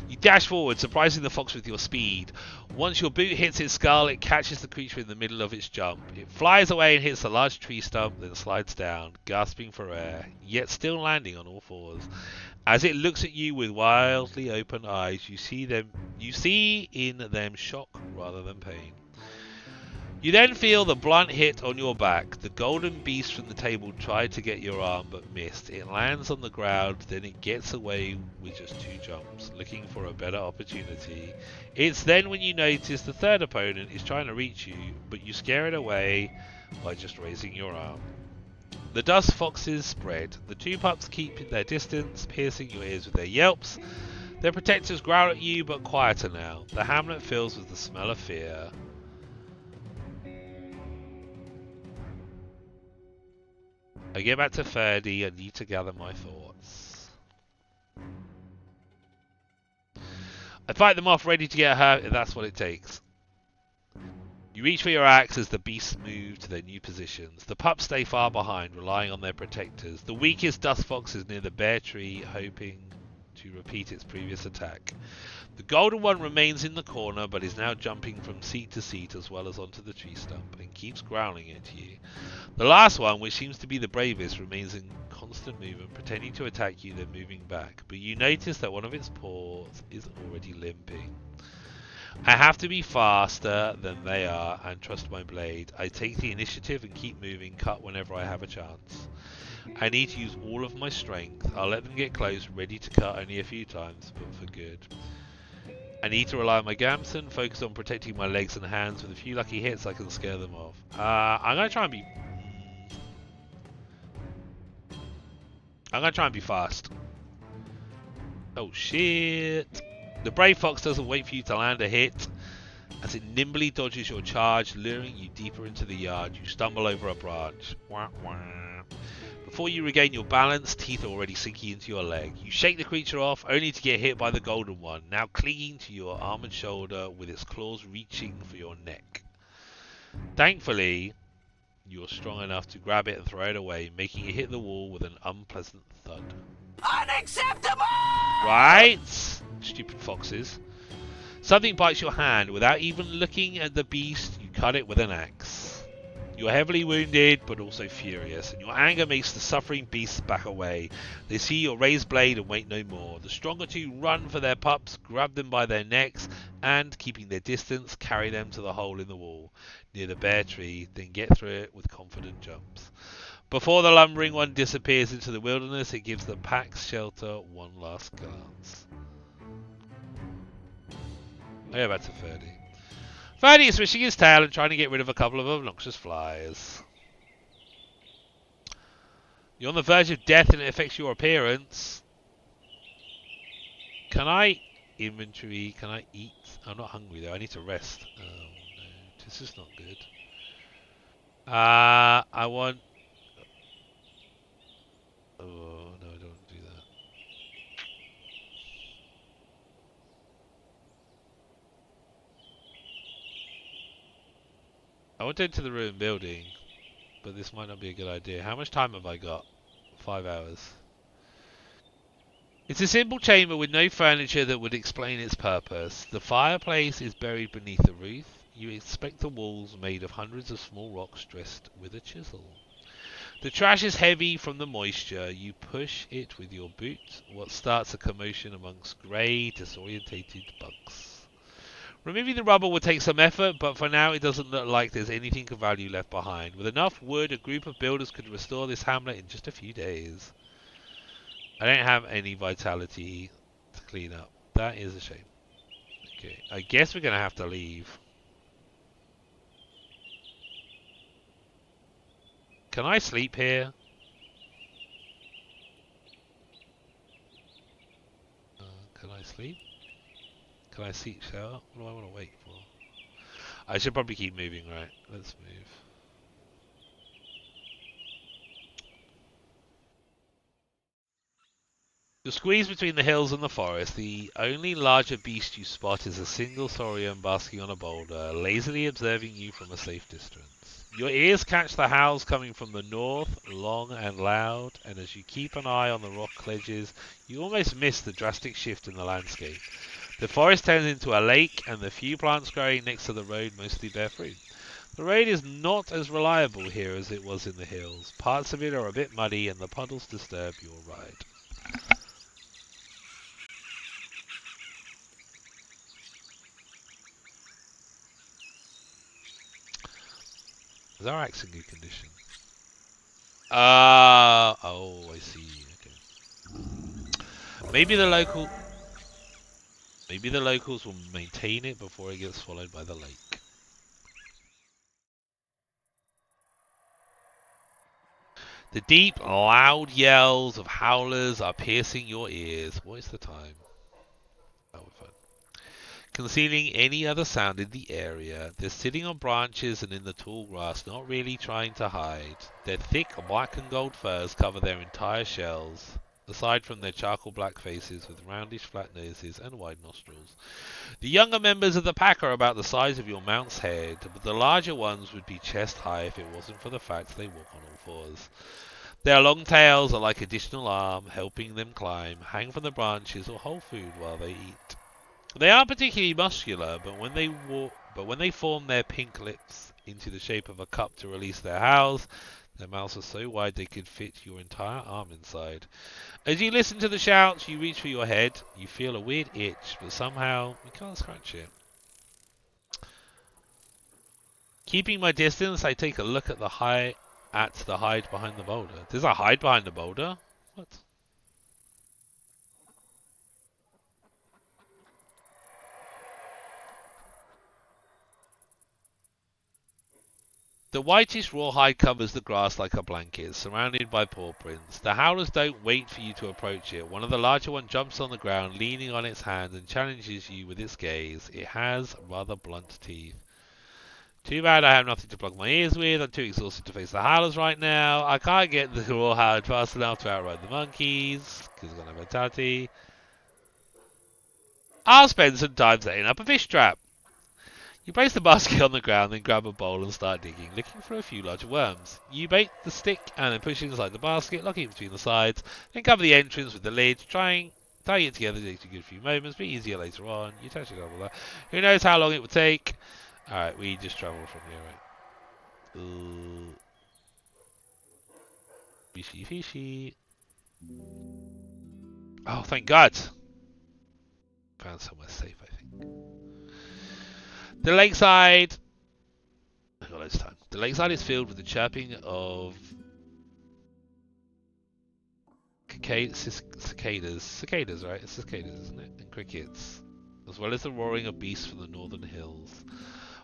You dash forward, surprising the fox with your speed. Once your boot hits its skull, it catches the creature in the middle of its jump. It flies away and hits a large tree stump, then slides down, gasping for air, yet still landing on all fours. As it looks at you with wildly open eyes, you see in them shock rather than pain. You then feel the blunt hit on your back. The golden beast from the table tried to get your arm but missed. It lands on the ground, then it gets away with just 2 jumps, looking for a better opportunity. It's then when you notice the third opponent is trying to reach you, but you scare it away by just raising your arm. The dust foxes spread. The 2 pups keep their distance, piercing your ears with their yelps. Their protectors growl at you, but quieter now. The hamlet fills with the smell of fear. I get back to Ferdy. I need to gather my thoughts. I fight them off, ready to get hurt if that's what it takes. You reach for your axe as the beasts move to their new positions. The pups stay far behind, relying on their protectors. The weakest dust fox is near the bare tree, hoping to repeat its previous attack. The golden one remains in the corner, but is now jumping from seat to seat as well as onto the tree stump, and keeps growling at you. The last one, which seems to be the bravest, remains in constant movement, pretending to attack you, then moving back, but you notice that one of its paws is already limping. I have to be faster than they are and trust my blade. I take the initiative and keep moving, cut whenever I have a chance. I need to use all of my strength. I'll let them get close, ready to cut only a few times, but for good. I need to rely on my Gamson, focus on protecting my legs and hands. With a few lucky hits, I can scare them off. I'm gonna try and be... I'm gonna try and be fast. Oh shit! The Brave Fox doesn't wait for you to land a hit. As it nimbly dodges your charge, luring you deeper into the yard, you stumble over a branch. Wah, wah. Before you regain your balance, teeth are already sinking into your leg. You shake the creature off, only to get hit by the golden one, now clinging to your armored shoulder with its claws reaching for your neck. Thankfully, you are strong enough to grab it and throw it away, making it hit the wall with an unpleasant thud. Unacceptable! Right? Stupid foxes. Something bites your hand. Without even looking at the beast, you cut it with an axe. You're heavily wounded, but also furious, and your anger makes the suffering beasts back away. They see your raised blade and wait no more. The stronger two run for their pups, grab them by their necks, and, keeping their distance, carry them to the hole in the wall, near the bare tree, then get through it with confident jumps. Before the lumbering one disappears into the wilderness, it gives the pack's shelter one last glance. I go back to Ferdy. Ferdy is swishing his tail and trying to get rid of a couple of obnoxious flies. You're on the verge of death and it affects your appearance. Can I inventory? Can I eat? I'm not hungry though. I need to rest. Oh no, this is not good. I want... Oh no, I don't want to do that. I want to enter the ruined building, but this might not be a good idea. How much time have I got? 5 hours. It's a simple chamber with no furniture that would explain its purpose. The fireplace is buried beneath the roof. You inspect the walls made of hundreds of small rocks dressed with a chisel. The trash is heavy from the moisture. You push it with your boot, what starts a commotion amongst grey, disorientated bugs. Removing the rubble would take some effort, but for now it doesn't look like there's anything of value left behind. With enough wood, a group of builders could restore this hamlet in just a few days. I don't have any vitality to clean up. That is a shame. Okay, I guess we're going to have to leave. Can I sleep here? Can I sleep? Can I seek shower? What do I want to wait for? I should probably keep moving, right? Let's move. You're squeezed between the hills and the forest. The only larger beast you spot is a single saurian basking on a boulder, lazily observing you from a safe distance. Your ears catch the howls coming from the north, long and loud, and as you keep an eye on the rock ledges, you almost miss the drastic shift in the landscape. The forest turns into a lake, and the few plants growing next to the road mostly bear fruit. The road is not as reliable here as it was in the hills. Parts of it are a bit muddy, and the puddles disturb your ride. Is our axe in good condition? Oh, I see. Okay. Maybe the locals will maintain it before it gets swallowed by the lake. The deep, loud yells of howlers are piercing your ears. What is the time? Oh, we're fine. Concealing any other sound in the area, they're sitting on branches and in the tall grass, not really trying to hide. Their thick black and gold furs cover their entire shells, aside from their charcoal black faces with roundish flat noses and wide nostrils. The younger members of the pack are about the size of your mount's head, but the larger ones would be chest high if it wasn't for the fact they walk on all fours. Their long tails are like additional arm, helping them climb, hang from the branches, or hold food while they eat. They aren't particularly muscular, but when they form their pink lips into the shape of a cup to release their howls, their mouths are so wide they could fit your entire arm inside. As you listen to the shouts, you reach for your head. You feel a weird itch, but somehow you can't scratch it. Keeping my distance, I take a look at the hide behind the boulder. There's a hide behind the boulder? What? The whitish rawhide covers the grass like a blanket, surrounded by paw prints. The howlers don't wait for you to approach it. One of the larger ones jumps on the ground, leaning on its hand, and challenges you with its gaze. It has rather blunt teeth. Too bad I have nothing to plug my ears with. I'm too exhausted to face the howlers right now. I can't get the rawhide fast enough to outrun the monkeys, because I've got no vitality. I'll spend some time setting up a fish trap. You place the basket on the ground, then grab a bowl and start digging, looking for a few larger worms. You bait the stick and then push it inside the basket, locking it between the sides, then cover the entrance with the lid, tying it together takes a good few moments, but easier later on. You touch it over that. Who knows how long it would take? Alright, we just travel from here, right? Fishy, fishy. Oh, thank God! Found somewhere safe, I think. The lakeside. I've got loads of time. The lakeside is filled with the chirping of cicadas, right? It's cicadas, isn't it? And crickets, as well as the roaring of beasts from the northern hills.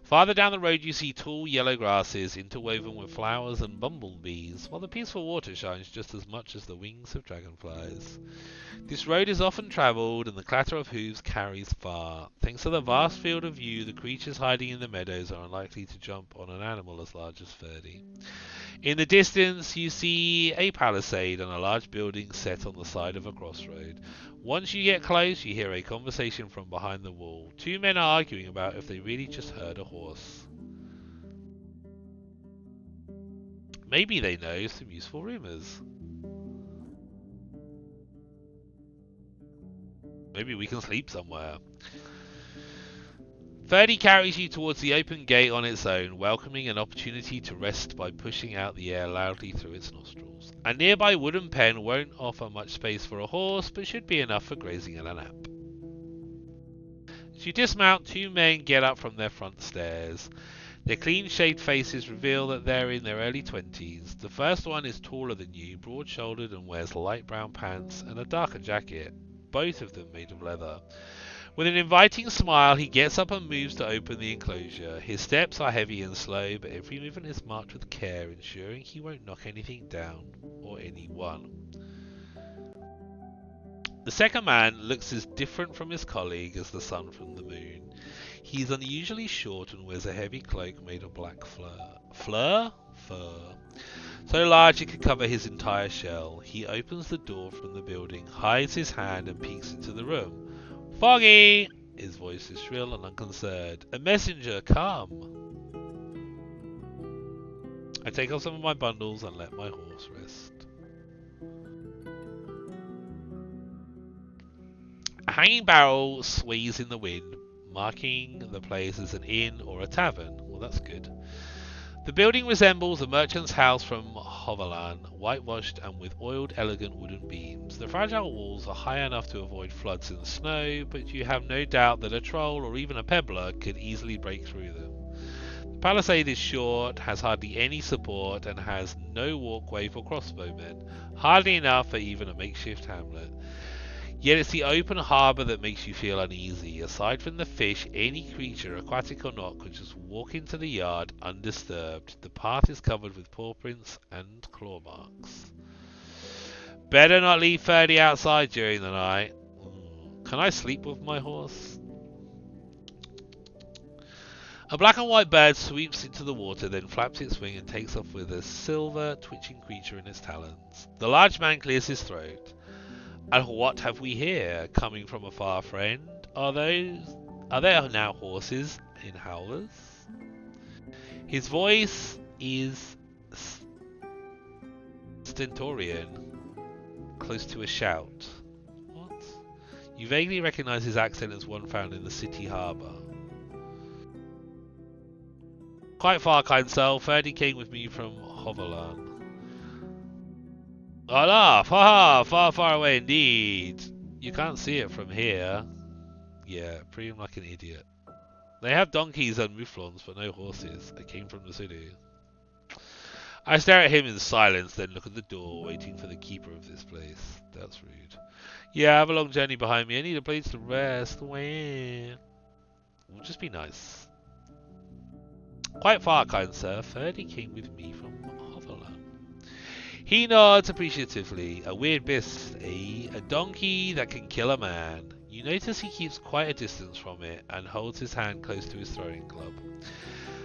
Farther down the road you see tall yellow grasses interwoven with flowers and bumblebees, while the peaceful water shines just as much as the wings of dragonflies. This road is often travelled, and the clatter of hooves carries far. Thanks to the vast field of view, the creatures hiding in the meadows are unlikely to jump on an animal as large as Ferdy. In the distance, you see a palisade and a large building set on the side of a crossroad. Once you get close, you hear a conversation from behind the wall. Two men are arguing about if they really just heard a horse. Maybe they know some useful rumours. Maybe we can sleep somewhere. Ferdy carries you towards the open gate on its own, welcoming an opportunity to rest by pushing out the air loudly through its nostrils. A nearby wooden pen won't offer much space for a horse, but should be enough for grazing and a nap. As you dismount, two men get up from their front stairs. Their clean-shaved faces reveal that they're in their early 20s. The first one is taller than you, broad-shouldered, and wears light brown pants and a darker jacket, both of them made of leather. With an inviting smile, he gets up and moves to open the enclosure. His steps are heavy and slow, but every movement is marked with care, ensuring he won't knock anything down or anyone. The second man looks as different from his colleague as the sun from the moon. He's unusually short and wears a heavy cloak made of black fur, so large it could cover his entire shell. He opens the door from the building, hides his hand, and peeks into the room. Foggy! His voice is shrill and unconcerned. A messenger, come! I take off some of my bundles and let my horse rest. A hanging barrel sways in the wind, marking the place as an inn or a tavern. Well, that's good. The building resembles a merchant's house from Hovelan, whitewashed and with oiled, elegant wooden beams. The fragile walls are high enough to avoid floods and snow, but you have no doubt that a troll or even a pebbler could easily break through them. The palisade is short, has hardly any support, and has no walkway for crossbowmen, hardly enough for even a makeshift hamlet. Yet it's the open harbour that makes you feel uneasy. Aside from the fish, any creature, aquatic or not, could just walk into the yard undisturbed. The path is covered with paw prints and claw marks. Better not leave Ferdy outside during the night. Can I sleep with my horse? A black and white bird sweeps into the water, then flaps its wing and takes off with a silver, twitching creature in its talons. The large man clears his throat. And what have we here, coming from a far friend? Are there now horses in howlers? His voice is stentorian, close to a shout. What? You vaguely recognize his accent as one found in the city harbour. Quite far, kind soul. Ferdy came with me from Hovelan. Olaf! Ha! Far, far away indeed. You can't see it from here. Yeah, pretty like an idiot. They have donkeys and mouflons, but no horses. I came from the city. I stare at him in silence, then look at the door, waiting for the keeper of this place. That's rude. Yeah, I have a long journey behind me. I need a place to rest. Where? We'll just be nice. Quite far, kind sir. Ferdy came with me from Hoverland. He nods appreciatively. A weird beast, eh? A donkey that can kill a man. You notice he keeps quite a distance from it and holds his hand close to his throwing club.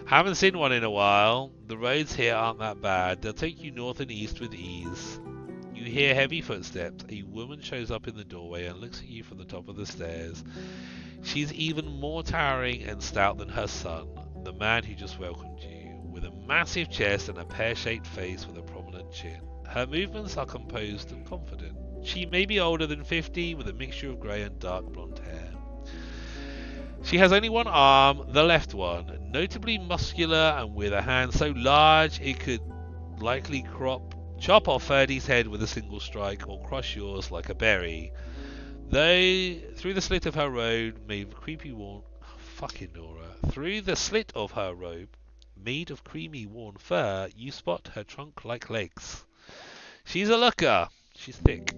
Haven't seen one in a while. The roads here aren't that bad. They'll take you north and east with ease. You hear heavy footsteps. A woman shows up in the doorway and looks at you from the top of the stairs. She's even more towering and stout than her son, the man who just welcomed you, with a massive chest and a pear-shaped face with a prominent chin. Her movements are composed and confident. She may be older than 50, with a mixture of grey and dark blonde hair. She has only one arm, the left one, notably muscular and with a hand so large it could likely chop off Ferdy's head with a single strike or crush yours like a berry. Though through the slit of her robe made of creepy worn through the slit of her robe made of creamy worn fur, you spot her trunk-like legs. She's a looker. She's thick.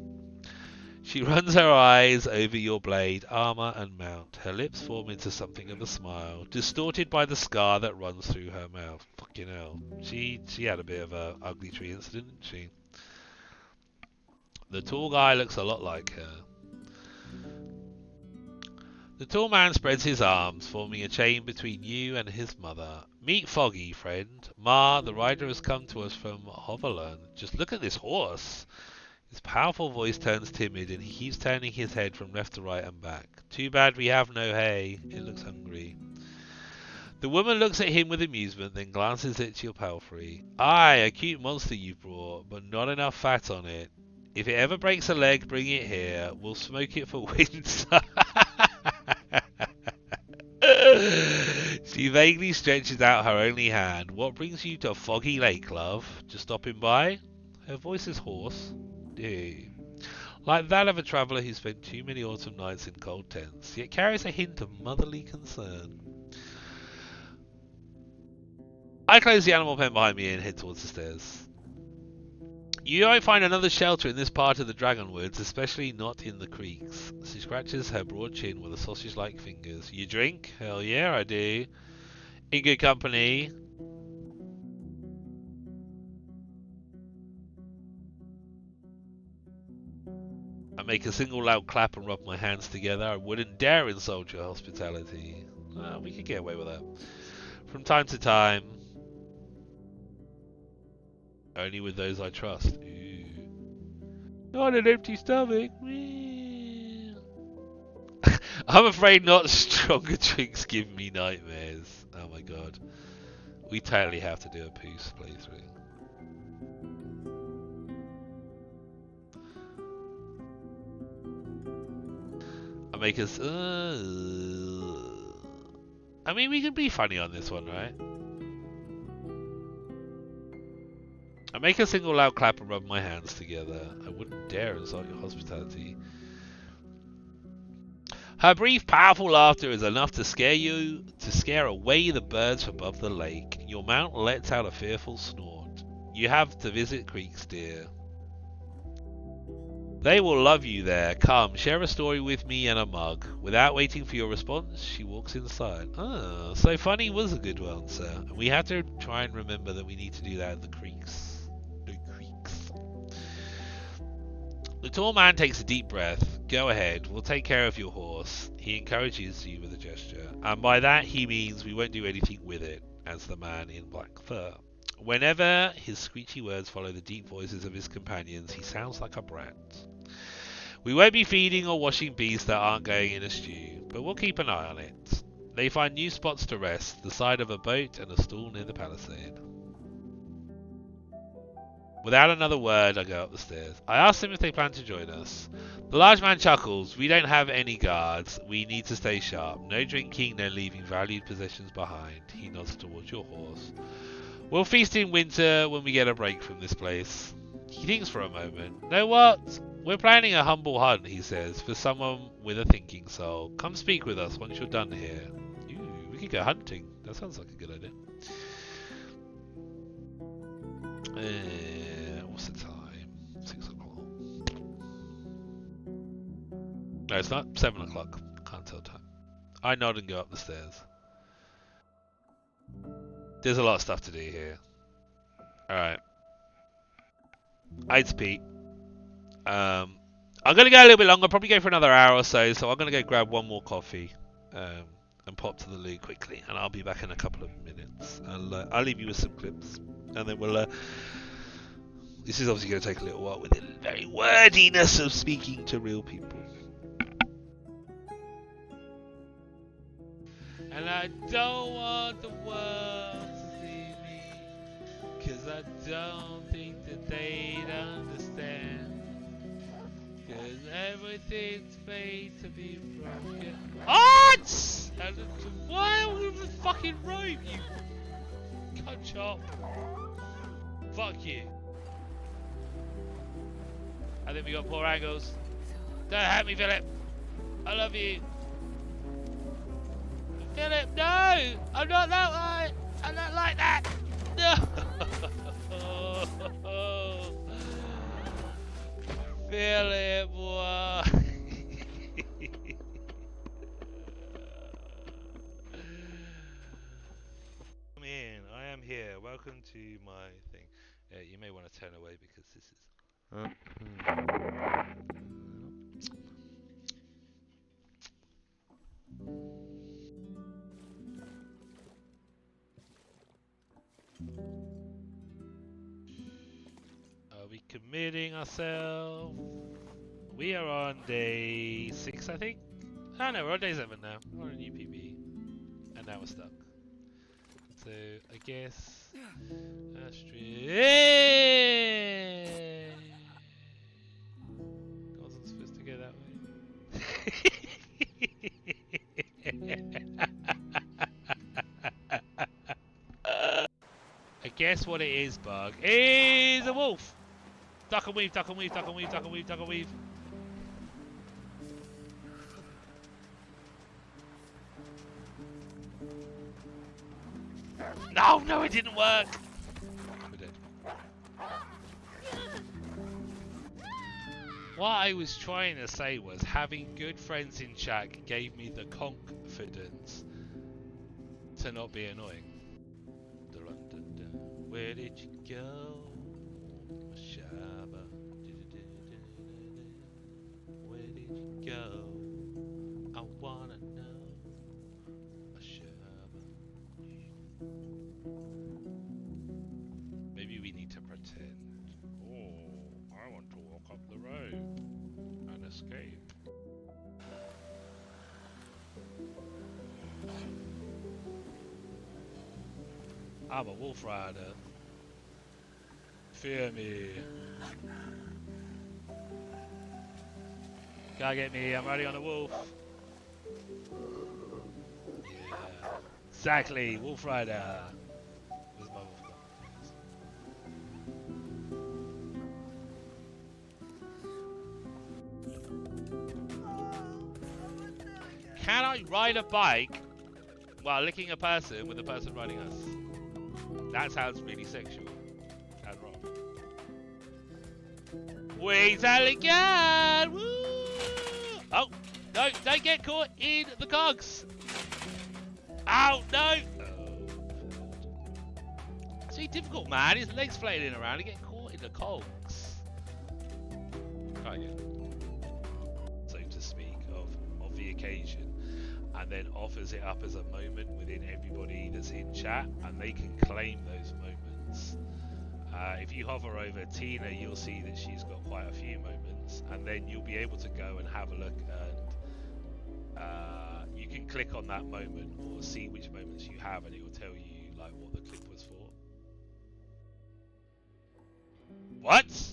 She runs her eyes over your blade, armor, and mount. Her lips form into something of a smile, distorted by the scar that runs through her mouth. Fucking hell. She had a bit of a ugly tree incident, didn't she? The tall guy looks a lot like her. The tall man spreads his arms, forming a chain between you and his mother. Meet Foggy, friend. Ma, the rider has come to us from Hoverland. Just look at this horse. His powerful voice turns timid, and he keeps turning his head from left to right and back. Too bad we have no hay. It looks hungry. The woman looks at him with amusement, then glances at your palfrey. Aye, a cute monster you've brought, but not enough fat on it. If it ever breaks a leg, bring it here. We'll smoke it for winter. She vaguely stretches out her only hand. What brings you to Foggy Lake, love? Just stopping by? Her voice is hoarse. Like that of a traveller who spent too many autumn nights in cold tents, yet carries a hint of motherly concern. I close the animal pen behind me and head towards the stairs. You won't find another shelter in this part of the Dragonwoods, especially not in the creeks. She scratches her broad chin with her sausage-like fingers. You drink? Hell yeah, I do. In good company. I make a single loud clap and rub my hands together. I wouldn't dare insult your hospitality. We could get away with that. From time to time. Only with those I trust. Ooh. Not an empty stomach. I'm afraid not stronger drinks give me nightmares. Oh my god. We totally have to do a Poos playthrough. I make us. I mean, we can be funny on this one, right? I make a single loud clap and rub my hands together. I wouldn't dare insult your hospitality. Her brief, powerful laughter is enough to scare away the birds above the lake. Your mount lets out a fearful snort. You have to visit creeks, dear. They will love you there. Come, share a story with me and a mug. Without waiting for your response, she walks inside. Ah, so funny was a good one, sir. We have to try and remember that we need to do that at the creeks. The tall man takes a deep breath. Go ahead, we'll take care of your horse. He encourages you with a gesture, and by that he means we won't do anything with it, as the man in black fur. Whenever his screechy words follow the deep voices of his companions, he sounds like a brat. We won't be feeding or washing beasts that aren't going in a stew, but we'll keep an eye on it. They find new spots to rest, the side of a boat and a stall near the palisade. Without another word, I go up the stairs. I ask them if they plan to join us. The large man chuckles. We don't have any guards. We need to stay sharp. No drinking, no leaving valued possessions behind. He nods towards your horse. We'll feast in winter when we get a break from this place. He thinks for a moment. Know what? We're planning a humble hunt, he says, for someone with a thinking soul. Come speak with us once you're done here. Ooh, We could go hunting. That sounds like a good idea. What's the time? 6 o'clock. No, it's not 7 o'clock. Can't tell time. I nod and go up the stairs. There's a lot of stuff to do here. Alright. It's Pete. I'm going to go a little bit longer. Probably go for another hour or so. So I'm going to go grab one more coffee. And pop to the loo quickly. And I'll be back in a couple of minutes. I'll leave you with some clips. And then we'll... this is obviously going to take a little while with the very wordiness of speaking to real people. And I don't want the world to see me, 'cause I don't think that they'd understand, 'cause everything's made to be broken. What? And why are we on the fucking rope, you cunt chop? Fuck you. I think we got poor angles. Don't hurt me, Philip. I love you. Philip, no! I'm not that way! I'm not like that! No! Philip, why? Come in, I am here. Welcome to my thing. You may want to turn away because this is... Are we committing ourselves? We are on day 6, I think. Oh no, we're on day 7 now. We're on a new PB. And now we're stuck. So, I guess... Astrid... Wasn't supposed to go that way. I guess what it is, Bug, is a wolf! Duck and weave, duck and weave, duck and weave, duck and weave, duck and weave. No, no, it didn't work! We're dead. What I was trying to say was having good friends in chat gave me the confidence to not be annoying. Where did you go? Shabba. Where did you go? I wanna know. Shabba. Maybe we need to pretend. Oh, I want to walk up the road and escape. I'm a wolf rider. Fear me. Can't get me, I'm riding on a wolf. Yeah. Exactly, wolf rider. Where's my wolf gone? Can I ride a bike while licking a person with the person riding us? That sounds really sexual and wrong. Wait again! Woo! Oh, no, don't get caught in the cogs! Ow, no! Oh. It's really difficult, man. His legs flailing around and getting caught in the cogs. Try again. So to speak, of the occasion. And then offers it up as a moment within everybody that's in chat, and they can claim those moments. If you hover over Tina, you'll see that she's got quite a few moments, and then you'll be able to go and have a look, and you can click on that moment or see which moments you have, and it will tell you like what the clip was for. What?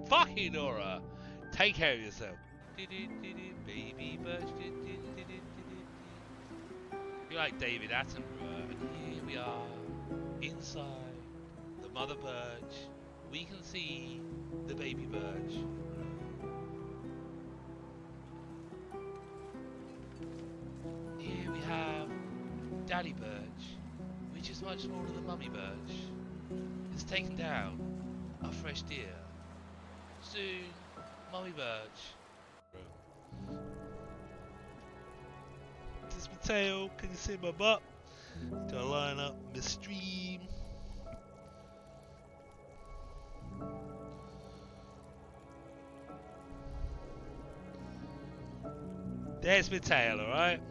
Fucking Nora! Take care of yourself. Baby birch. You're like David Attenborough, and here we are, inside the mother birch. We can see the baby birch. Here we have Daddy Birch, which is much smaller than Mummy Birch. It's taken down a fresh deer. Soon, Mummy Birch. This is my tail. Can you see my butt? Do I line up my stream? There's my tail, alright?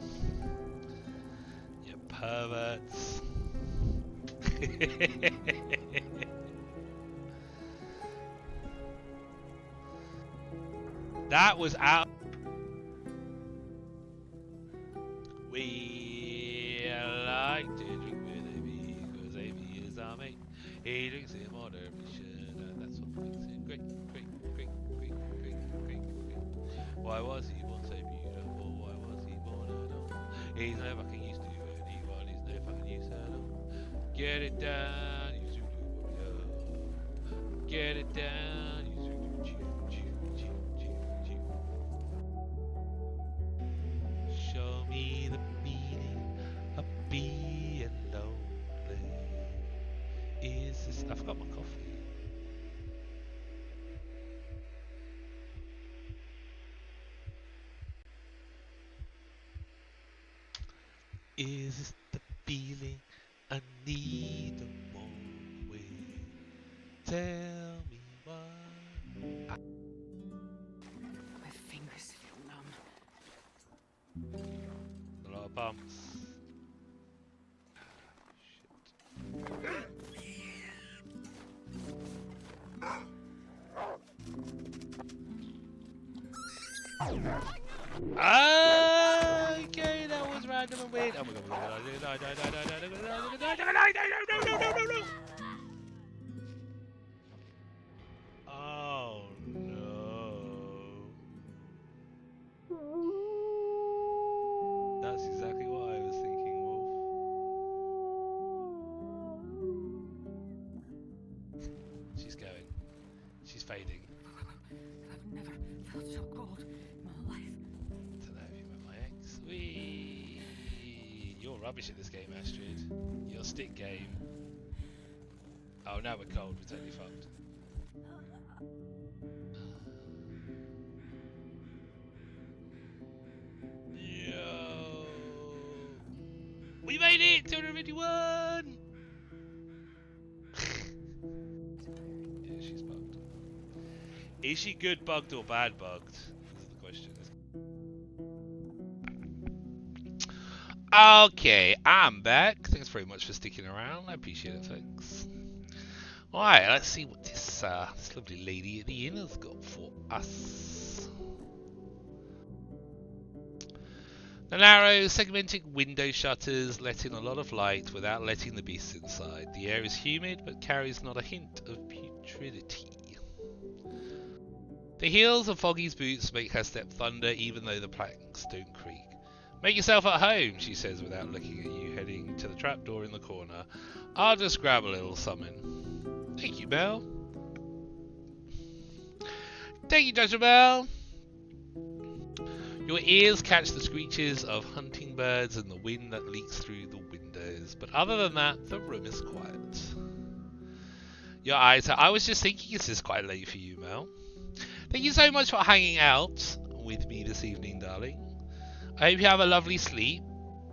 You perverts. That was out. We like to drink with Amy because Amy is our mate. He drinks in moderation, and that's what makes him great. Why was he born so beautiful? Why was he born alone? He's no fucking used to anyone. He's no fucking used at all. Get it down, you shoot. Get it down, you shoot. Show me the meaning of being lonely. Is this? I forgot my coffee. Is this the feeling I need the more way? Tell me why. My fingers feel numb. A lot of bumps. Okay, that was random and weird. Oh my god, no. Oh no. That's exactly what I was thinking, Wolf. She's going. She's fading. I've never felt so cold in my life. I don't know if you met my ex. Whee! You're rubbish at this game, Astrid. Your stick game. Oh, now we're cold. We're totally fucked. Yo! We made it! 251! Yeah, she's bugged. Is she good bugged or bad bugged? This is the question. Okay, I'm back. Thanks very much for sticking around. I appreciate it, thanks. Alright, let's see what this lovely lady at the inn has got for us. The narrow, segmented window shutters let in a lot of light without letting the beasts inside. The air is humid, but carries not a hint of putridity. The heels of Foggy's boots make her step thunder even though the planks don't creak. Make yourself at home, she says without looking at you, heading to the trapdoor in the corner. I'll just grab a little something. Thank you, Mel. Thank you, Judge Mel. Your ears catch the screeches of hunting birds and the wind that leaks through the windows, but other than that, the room is quiet. Your eyes are... I was just thinking this is quite late for you, Mel. Thank you so much for hanging out with me this evening, darling. I hope you have a lovely sleep.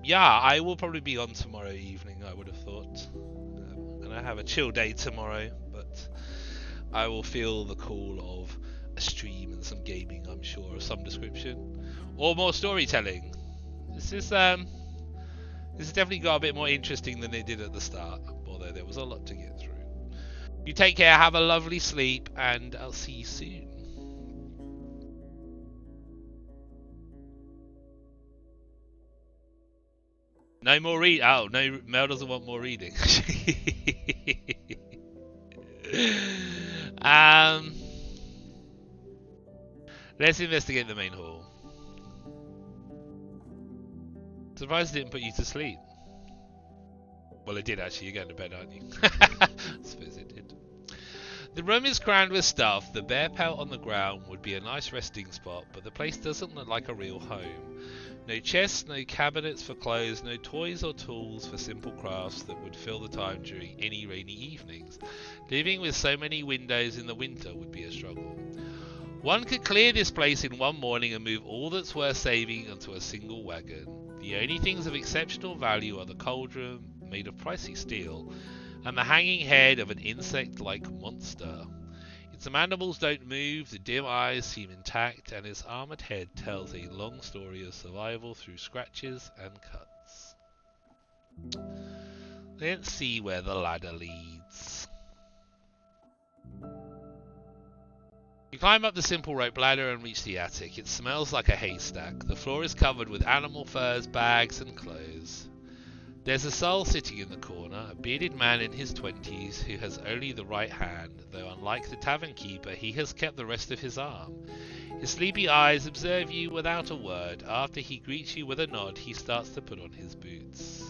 Yeah, I will probably be on tomorrow evening, I would have thought. And I have a chill day tomorrow, but I will feel the call of a stream and some gaming, I'm sure, of some description. Or more storytelling. This has definitely got a bit more interesting than it did at the start, although there was a lot to get through. You take care, have a lovely sleep, and I'll see you soon. No more read. Oh, no, Mel doesn't want more reading. Let's investigate the main hall. Surprised it didn't put you to sleep. Well, it did actually. You're going to bed, aren't you? I suppose it did. The room is crammed with stuff. The bear pelt on the ground would be a nice resting spot, but the place doesn't look like a real home. No chests, no cabinets for clothes, no toys or tools for simple crafts that would fill the time during any rainy evenings. Living with so many windows in the winter would be a struggle. One could clear this place in one morning and move all that's worth saving onto a single wagon. The only things of exceptional value are the cauldron, made of pricey steel, and the hanging head of an insect-like monster. Its mandibles don't move, the dim eyes seem intact, and its armored head tells a long story of survival through scratches and cuts. Let's see where the ladder leads. You climb up the simple rope ladder and reach the attic. It smells like a haystack. The floor is covered with animal furs, bags, and clothes. There's a soul sitting in the corner, a bearded man in his 20s who has only the right hand, though unlike the tavern keeper, he has kept the rest of his arm. His sleepy eyes observe you without a word. After he greets you with a nod, he starts to put on his boots.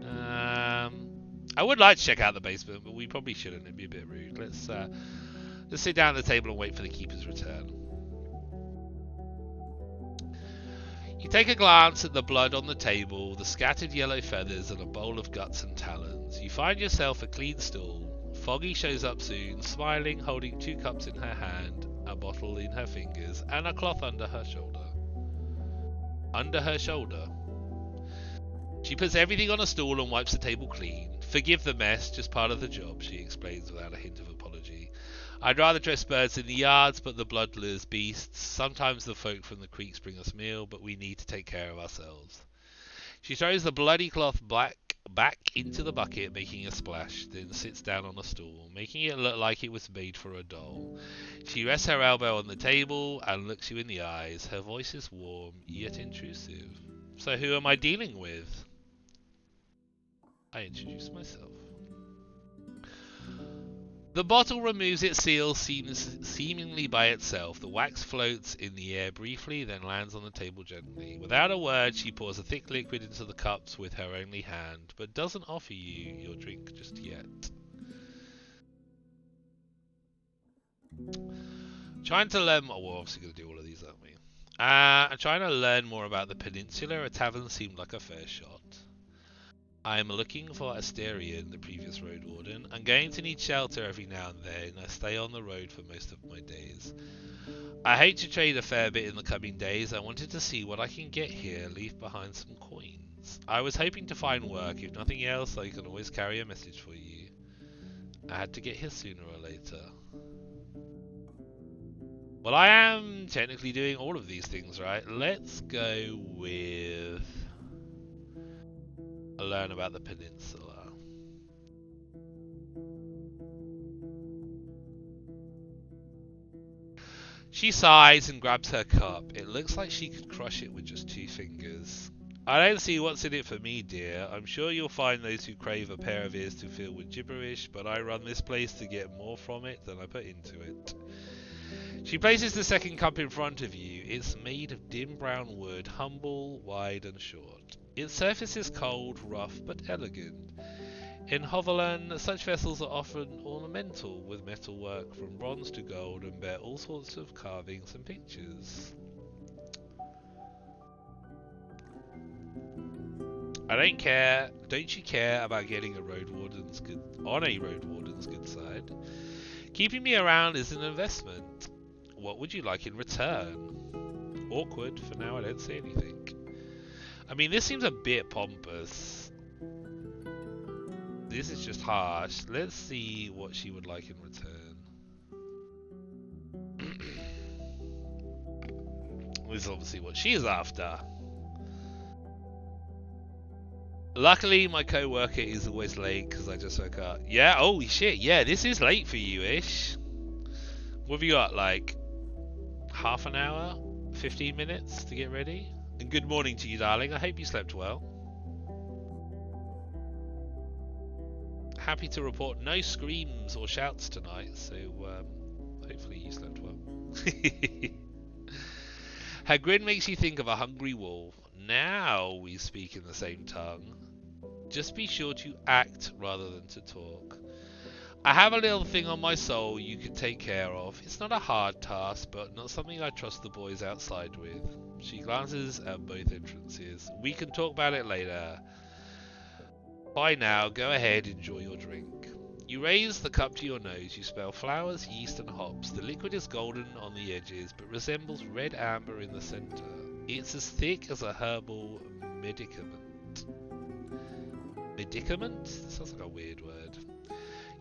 I would like to check out the basement, but we probably shouldn't. It'd be a bit rude. Let's sit down at the table and wait for the keeper's return. You take a glance at the blood on the table, the scattered yellow feathers, and a bowl of guts and talons. You find yourself a clean stool. Foggy shows up soon, smiling, holding 2 cups in her hand, a bottle in her fingers, and a cloth under her shoulder. Under her shoulder. She puts everything on a stool and wipes the table clean. Forgive the mess, just part of the job, she explains without a hint of apology. I'd rather dress birds in the yards, but the blood lures beasts. Sometimes the folk from the creeks bring us meal, but we need to take care of ourselves. She throws the bloody cloth back into the bucket, making a splash, then sits down on a stool, making it look like it was made for a doll. She rests her elbow on the table and looks you in the eyes. Her voice is warm, yet intrusive. So who am I dealing with? I introduce myself. The bottle removes its seal seemingly by itself. The wax floats in the air briefly, then lands on the table gently. Without a word, she pours a thick liquid into the cups with her only hand, but doesn't offer you your drink just yet. Trying to learn more. We're obviously going to do all of these, aren't we? I'm trying to learn more about the peninsula. A tavern seemed like a fair shot. I am looking for Asterion, the previous Roadwarden. I'm going to need shelter every now and then. I stay on the road for most of my days. I hate to trade a fair bit in the coming days. I wanted to see what I can get here, leave behind some coins. I was hoping to find work. If nothing else, I can always carry a message for you. I had to get here sooner or later. Well, I am technically doing all of these things, right? Let's go with... learn about the peninsula. She sighs and grabs her cup. It looks like she could crush it with just 2 fingers. I don't see what's in it for me, dear. I'm sure you'll find those who crave a pair of ears to fill with gibberish, but I run this place to get more from it than I put into it. She places the second cup in front of you. It's made of dim brown wood, humble, wide and short. Its surface is cold, rough, but elegant. In Hoverland, such vessels are often ornamental, with metalwork from bronze to gold, and bear all sorts of carvings and pictures. I don't care. Don't you care about getting on a Roadwarden's good side? Keeping me around is an investment. What would you like in return? Awkward. For now, I don't say anything. I mean, this seems a bit pompous. This is just harsh. Let's see what she would like in return. This is obviously what she is after. Luckily, my co-worker is always late because I just woke up. Yeah, holy shit. Yeah, this is late for you, Ish. What have you got, like half an hour? 15 minutes to get ready? And good morning to you, darling. I hope you slept well. Happy to report no screams or shouts tonight, so hopefully you slept well. Her grin makes you think of a hungry wolf. Now we speak in the same tongue. Just be sure to act rather than to talk. I have a little thing on my soul you could take care of. It's not a hard task, but not something I trust the boys outside with. She glances at both entrances. We can talk about it later. Bye now. Go ahead, enjoy your drink. You raise the cup to your nose. You smell flowers, yeast, and hops. The liquid is golden on the edges, but resembles red amber in the center. It's as thick as a herbal medicament. Medicament? Sounds like a weird word.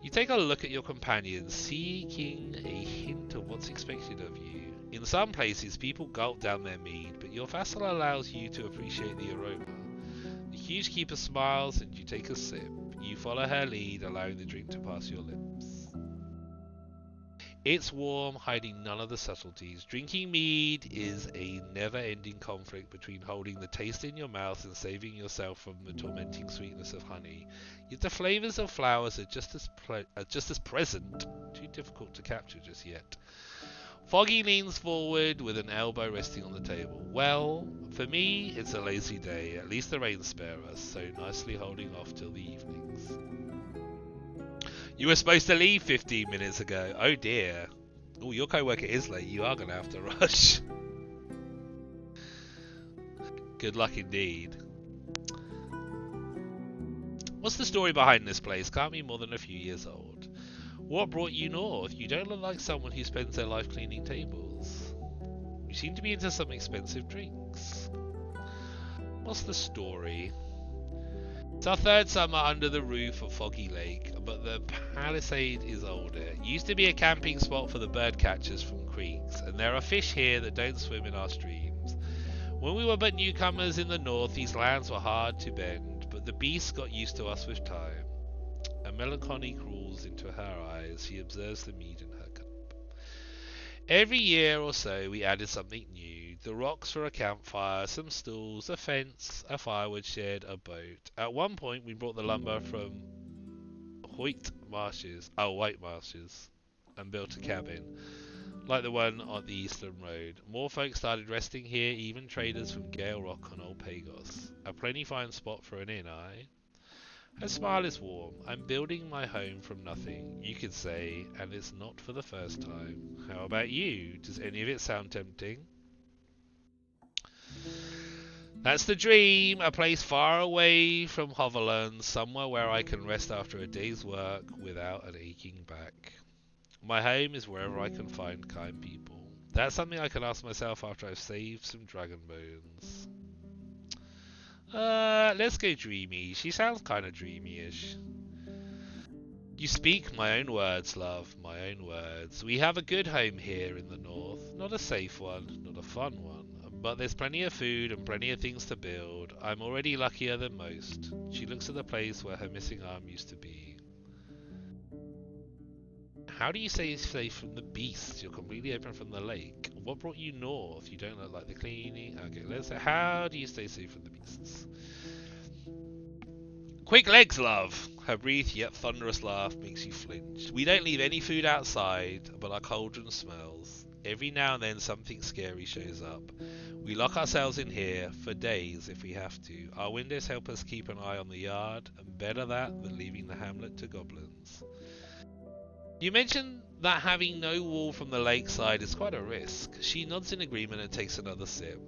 You take a look at your companions, seeking a hint of what's expected of you. In some places, people gulp down their mead, but your vassal allows you to appreciate the aroma. The huge keeper smiles and you take a sip. You follow her lead, allowing the drink to pass your lips. It's warm, hiding none of the subtleties. Drinking mead is a never-ending conflict between holding the taste in your mouth and saving yourself from the tormenting sweetness of honey. Yet the flavors of flowers are just as present. Too difficult to capture just yet. Foggy leans forward with an elbow resting on the table. Well, for me, it's a lazy day. At least the rains spare us, so nicely holding off till the evenings. You were supposed to leave 15 minutes ago. Oh dear. Oh, your co-worker is late. You are going to have to rush. Good luck indeed. What's the story behind this place? Can't be more than a few years old. What brought you north? You don't look like someone who spends their life cleaning tables. You seem to be into some expensive drinks. What's the story? It's our third summer under the roof of Foggy Lake, but the palisade is older. It used to be a camping spot for the bird catchers from creeks, and there are fish here that don't swim in our streams. When we were but newcomers in the north, these lands were hard to bend, but the beasts got used to us with time. A melancholy crawls into her eyes. She observes the mead in her cup. Every year or so we added something new. The rocks for a campfire, some stools, a fence, a firewood shed, a boat. At one point we brought the lumber from White Marshes, and built a cabin, like the one on the Eastern Road. More folk started resting here, even traders from Gale Rock and Old Pagos. A plenty fine spot for an inn, aye? Her smile is warm. I'm building my home from nothing, you could say, and it's not for the first time. How about you? Does any of it sound tempting? That's the dream, a place far away from Hoverland, somewhere where I can rest after a day's work without an aching back. My home is wherever I can find kind people. That's something I can ask myself after I've saved some dragon bones. Let's go dreamy. She sounds kind of dreamy-ish. You speak my own words, love, my own words. We have a good home here in the north. Not a safe one, not a fun one. But there's plenty of food and plenty of things to build. I'm already luckier than most. She looks at the place where her missing arm used to be. How do you say it's safe from the beasts? You're completely open from the lake. What brought you north? You don't look like the cleaning. Okay, let's say, how do you stay safe from the beasts? Quick legs, love. Her brief yet thunderous laugh makes you flinch. We don't leave any food outside, but our cauldron smells. Every now and then something scary shows up. We lock ourselves in here for days if we have to. Our windows help us keep an eye on the yard, and better that than leaving the hamlet to goblins. You mentioned that having no wall from the lakeside is quite a risk. She nods in agreement and takes another sip.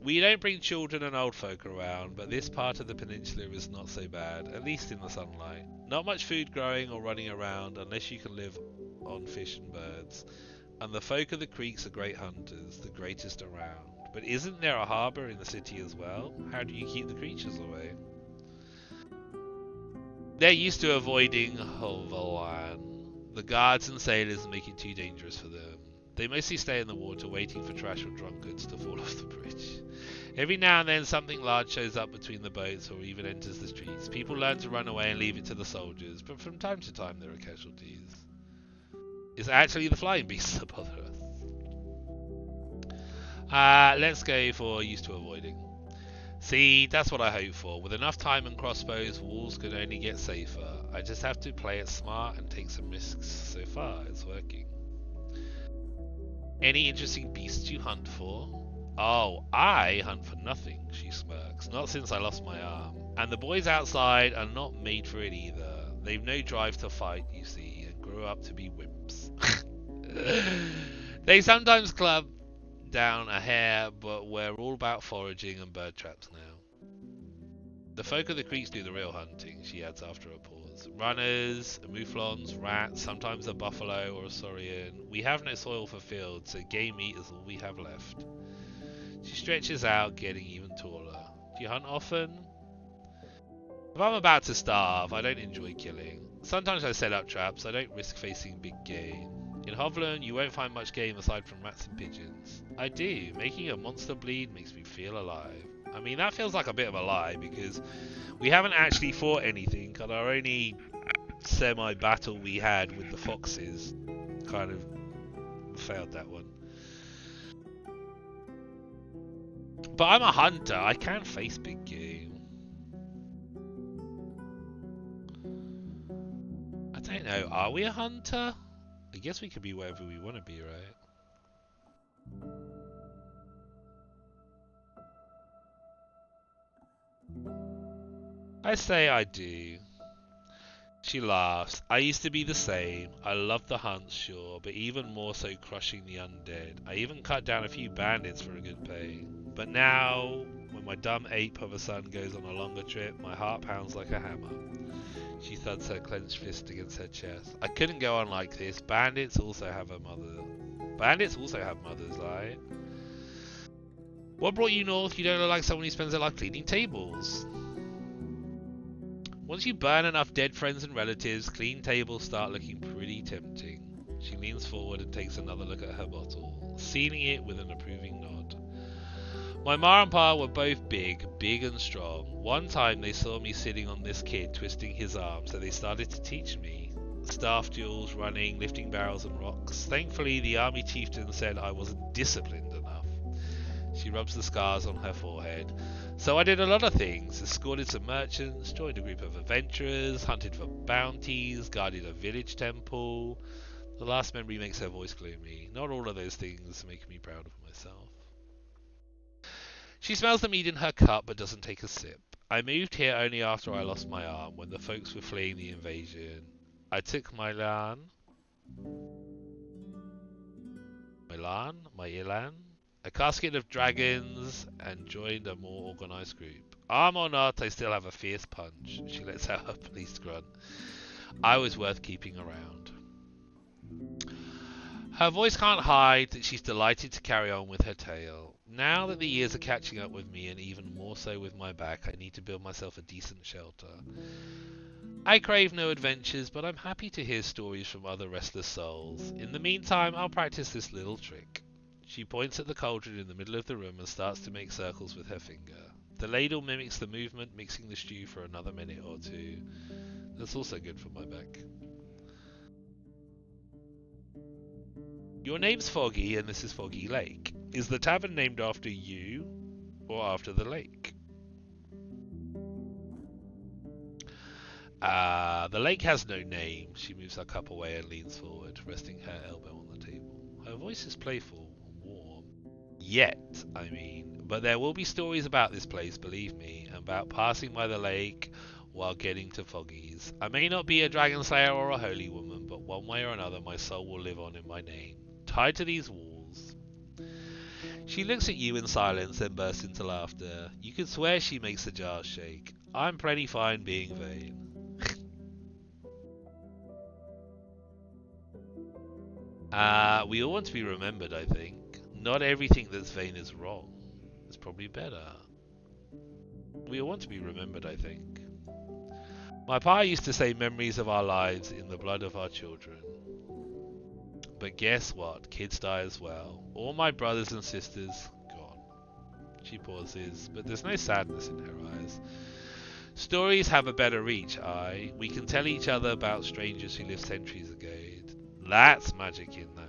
We don't bring children and old folk around, but this part of the peninsula is not so bad, at least in the sunlight. Not much food growing or running around unless you can live on fish and birds. And the folk of the creeks are great hunters, the greatest around. But isn't there a harbour in the city as well? How do you keep the creatures away? They're used to avoiding Hoverland. The guards and sailors make it too dangerous for them. They mostly stay in the water waiting for trash or drunkards to fall off the bridge. Every now and then something large shows up between the boats or even enters the streets. People learn to run away and leave it to the soldiers, but from time to time there are casualties. It's actually the flying beasts that bother us. Let's go for used to avoiding. See, that's what I hope for. With enough time and crossbows, walls could only get safer. I just have to play it smart and take some risks. So far, it's working. Any interesting beasts you hunt for? Oh, I hunt for nothing, she smirks. Not since I lost my arm. And the boys outside are not made for it either. They've no drive to fight, you see, and grew up to be wimps. They sometimes club down a hare, but we're all about foraging and bird traps now. The folk of the creeks do the real hunting, she adds after a pause. Runners, mouflons, rats, sometimes a buffalo or a saurian. We have no soil for fields, so game meat is all we have left. She stretches out, getting even taller. Do you hunt often? If I'm about to starve, I don't enjoy killing. Sometimes I set up traps, I don't risk facing big game. In Hovland, you won't find much game aside from rats and pigeons. I do. Making a monster bleed makes me feel alive. I mean, that feels like a bit of a lie, because we haven't actually fought anything, and our only semi-battle we had with the foxes kind of failed that one. But I'm a hunter, I can face big game. I don't know, are we a hunter? I guess we could be wherever we want to be, right? I say I do. She laughs. I used to be the same. I loved the hunt, sure, but even more so crushing the undead. I even cut down a few bandits for a good pay. But now, when my dumb ape of a son goes on a longer trip, my heart pounds like a hammer. She thuds her clenched fist against her chest. I couldn't go on like this. Bandits also have a mother. Bandits also have mothers, right? What brought you north? You don't look like someone who spends their life cleaning tables. Once you burn enough dead friends and relatives, clean tables start looking pretty tempting. She leans forward and takes another look at her bottle, sealing it with an approving nod. My ma and pa were both big and strong. One time they saw me sitting on this kid twisting his arm, so they started to teach me. Staff duels, running, lifting barrels and rocks. Thankfully, the army chieftain said I wasn't disciplined enough. She rubs the scars on her forehead. So I did a lot of things. Escorted some merchants, joined a group of adventurers, hunted for bounties, guarded a village temple. The last memory makes her voice gloomy. Not all of those things make me proud of myself. She smells the mead in her cup but doesn't take a sip. I moved here only after I lost my arm, when the folks were fleeing the invasion. I took my Ilan, a casket of dragons, and joined a more organised group. Arm or not, I still have a fierce punch. She lets out a pleased grunt. I was worth keeping around. Her voice can't hide that she's delighted to carry on with her tale. Now that the years are catching up with me, and even more so with my back, I need to build myself a decent shelter. I crave no adventures, but I'm happy to hear stories from other restless souls. In the meantime, I'll practice this little trick. She points at the cauldron in the middle of the room and starts to make circles with her finger. The ladle mimics the movement, mixing the stew for another minute or two. That's also good for my back. Your name's Foggy, and this is Foggy Lake. Is the tavern named after you, or after the lake? The lake has no name. She moves her cup away and leans forward, resting her elbow on the table. Her voice is playful and warm. Yet, I mean. But there will be stories about this place, believe me, about passing by the lake while getting to Foggy's. I may not be a dragon slayer or a holy woman, but one way or another my soul will live on in my name, tied to these walls. She looks at you in silence, then bursts into laughter. You could swear she makes the jars shake. I'm plenty fine being vain. We all want to be remembered, I think. Not everything that's vain is wrong. It's probably better. We all want to be remembered, I think. My pa used to say memories of our lives in the blood of our children. But guess what? Kids die as well. All my brothers and sisters, gone. She pauses, but there's no sadness in her eyes. Stories have a better reach, we can tell each other about strangers who lived centuries ago. That's magic in that.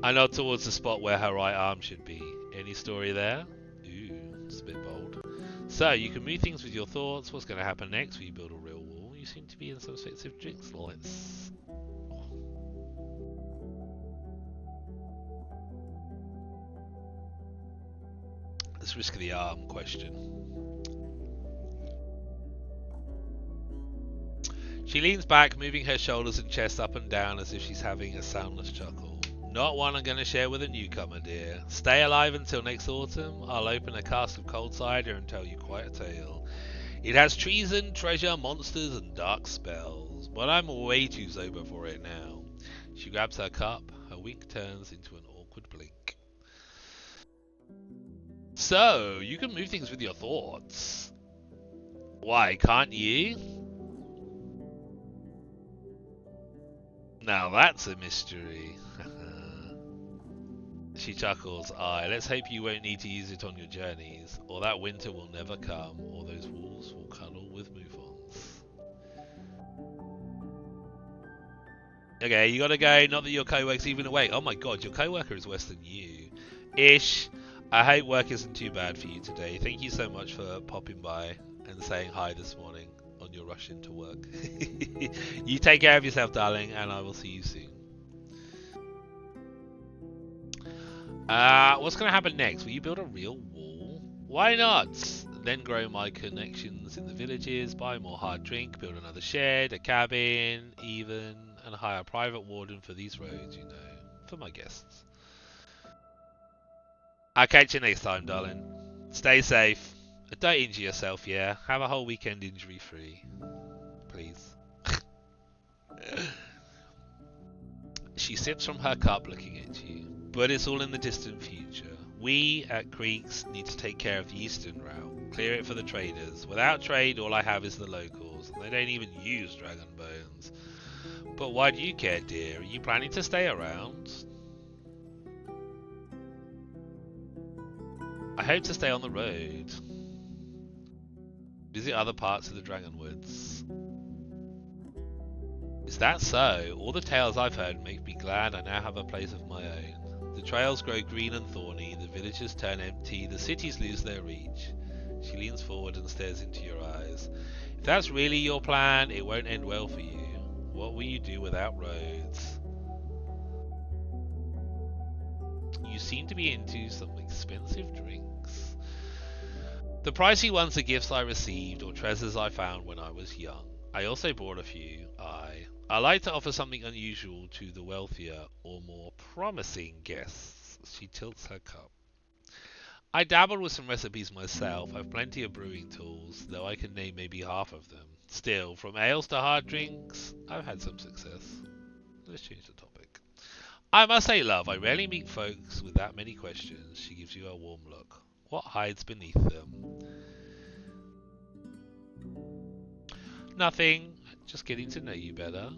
I nod towards the spot where her right arm should be. Any story there? Ooh, it's a bit bold. So, you can move things with your thoughts. What's going to happen next when you build a real wall? You seem to be in some sorts of drinks. Let's... next risk of the arm question. She leans back, moving her shoulders and chest up and down as if she's having a soundless chuckle. Not one I'm going to share with a newcomer, dear. Stay alive until next autumn. I'll open a cask of cold cider and tell you quite a tale. It has treason, treasure, monsters, and dark spells, but I'm way too sober for it now. She grabs her cup. Her wink turns into an awkward blink. So, you can move things with your thoughts. Why, can't you? Now that's a mystery. She chuckles. Aye, let's hope you won't need to use it on your journeys, or that winter will never come, or those wolves will cuddle with move-ons. Okay, you gotta go. Not that your co-worker's even awake. Oh my god, your co-worker is worse than you. Ish. I hope work isn't too bad for you today. Thank you so much for popping by and saying hi this morning on your rush into work. You take care of yourself, darling, and I will see you soon. What's going to happen next? Will you build a real wall? Why not? Then grow my connections in the villages, buy more hard drink, build another shed, a cabin, even, and hire a private warden for these roads, you know, for my guests. I'll catch you next time, darling. Stay safe. Don't injure yourself, yeah? Have a whole weekend injury-free. Please. She sips from her cup looking at you. But it's all in the distant future. We, at Creeks, need to take care of the eastern route. Clear it for the traders. Without trade, all I have is the locals. And they don't even use dragon bones. But why do you care, dear? Are you planning to stay around? I hope to stay on the road. Visit other parts of the Dragonwoods. Is that so? All the tales I've heard make me glad I now have a place of my own. The trails grow green and thorny, the villages turn empty, the cities lose their reach. She leans forward and stares into your eyes. If that's really your plan, it won't end well for you. What will you do without roads? You seem to be into some expensive drinks. The pricey ones are gifts I received or treasures I found when I was young. I also bought a few. I like to offer something unusual to the wealthier or more promising guests. She tilts her cup. I dabbled with some recipes myself. I've plenty of brewing tools, though I can name maybe half of them. Still, from ales to hard drinks, I've had some success. Let's change the topic. I must say, love, I rarely meet folks with that many questions. She gives you a warm look. What hides beneath them? Nothing. Just getting to know you better.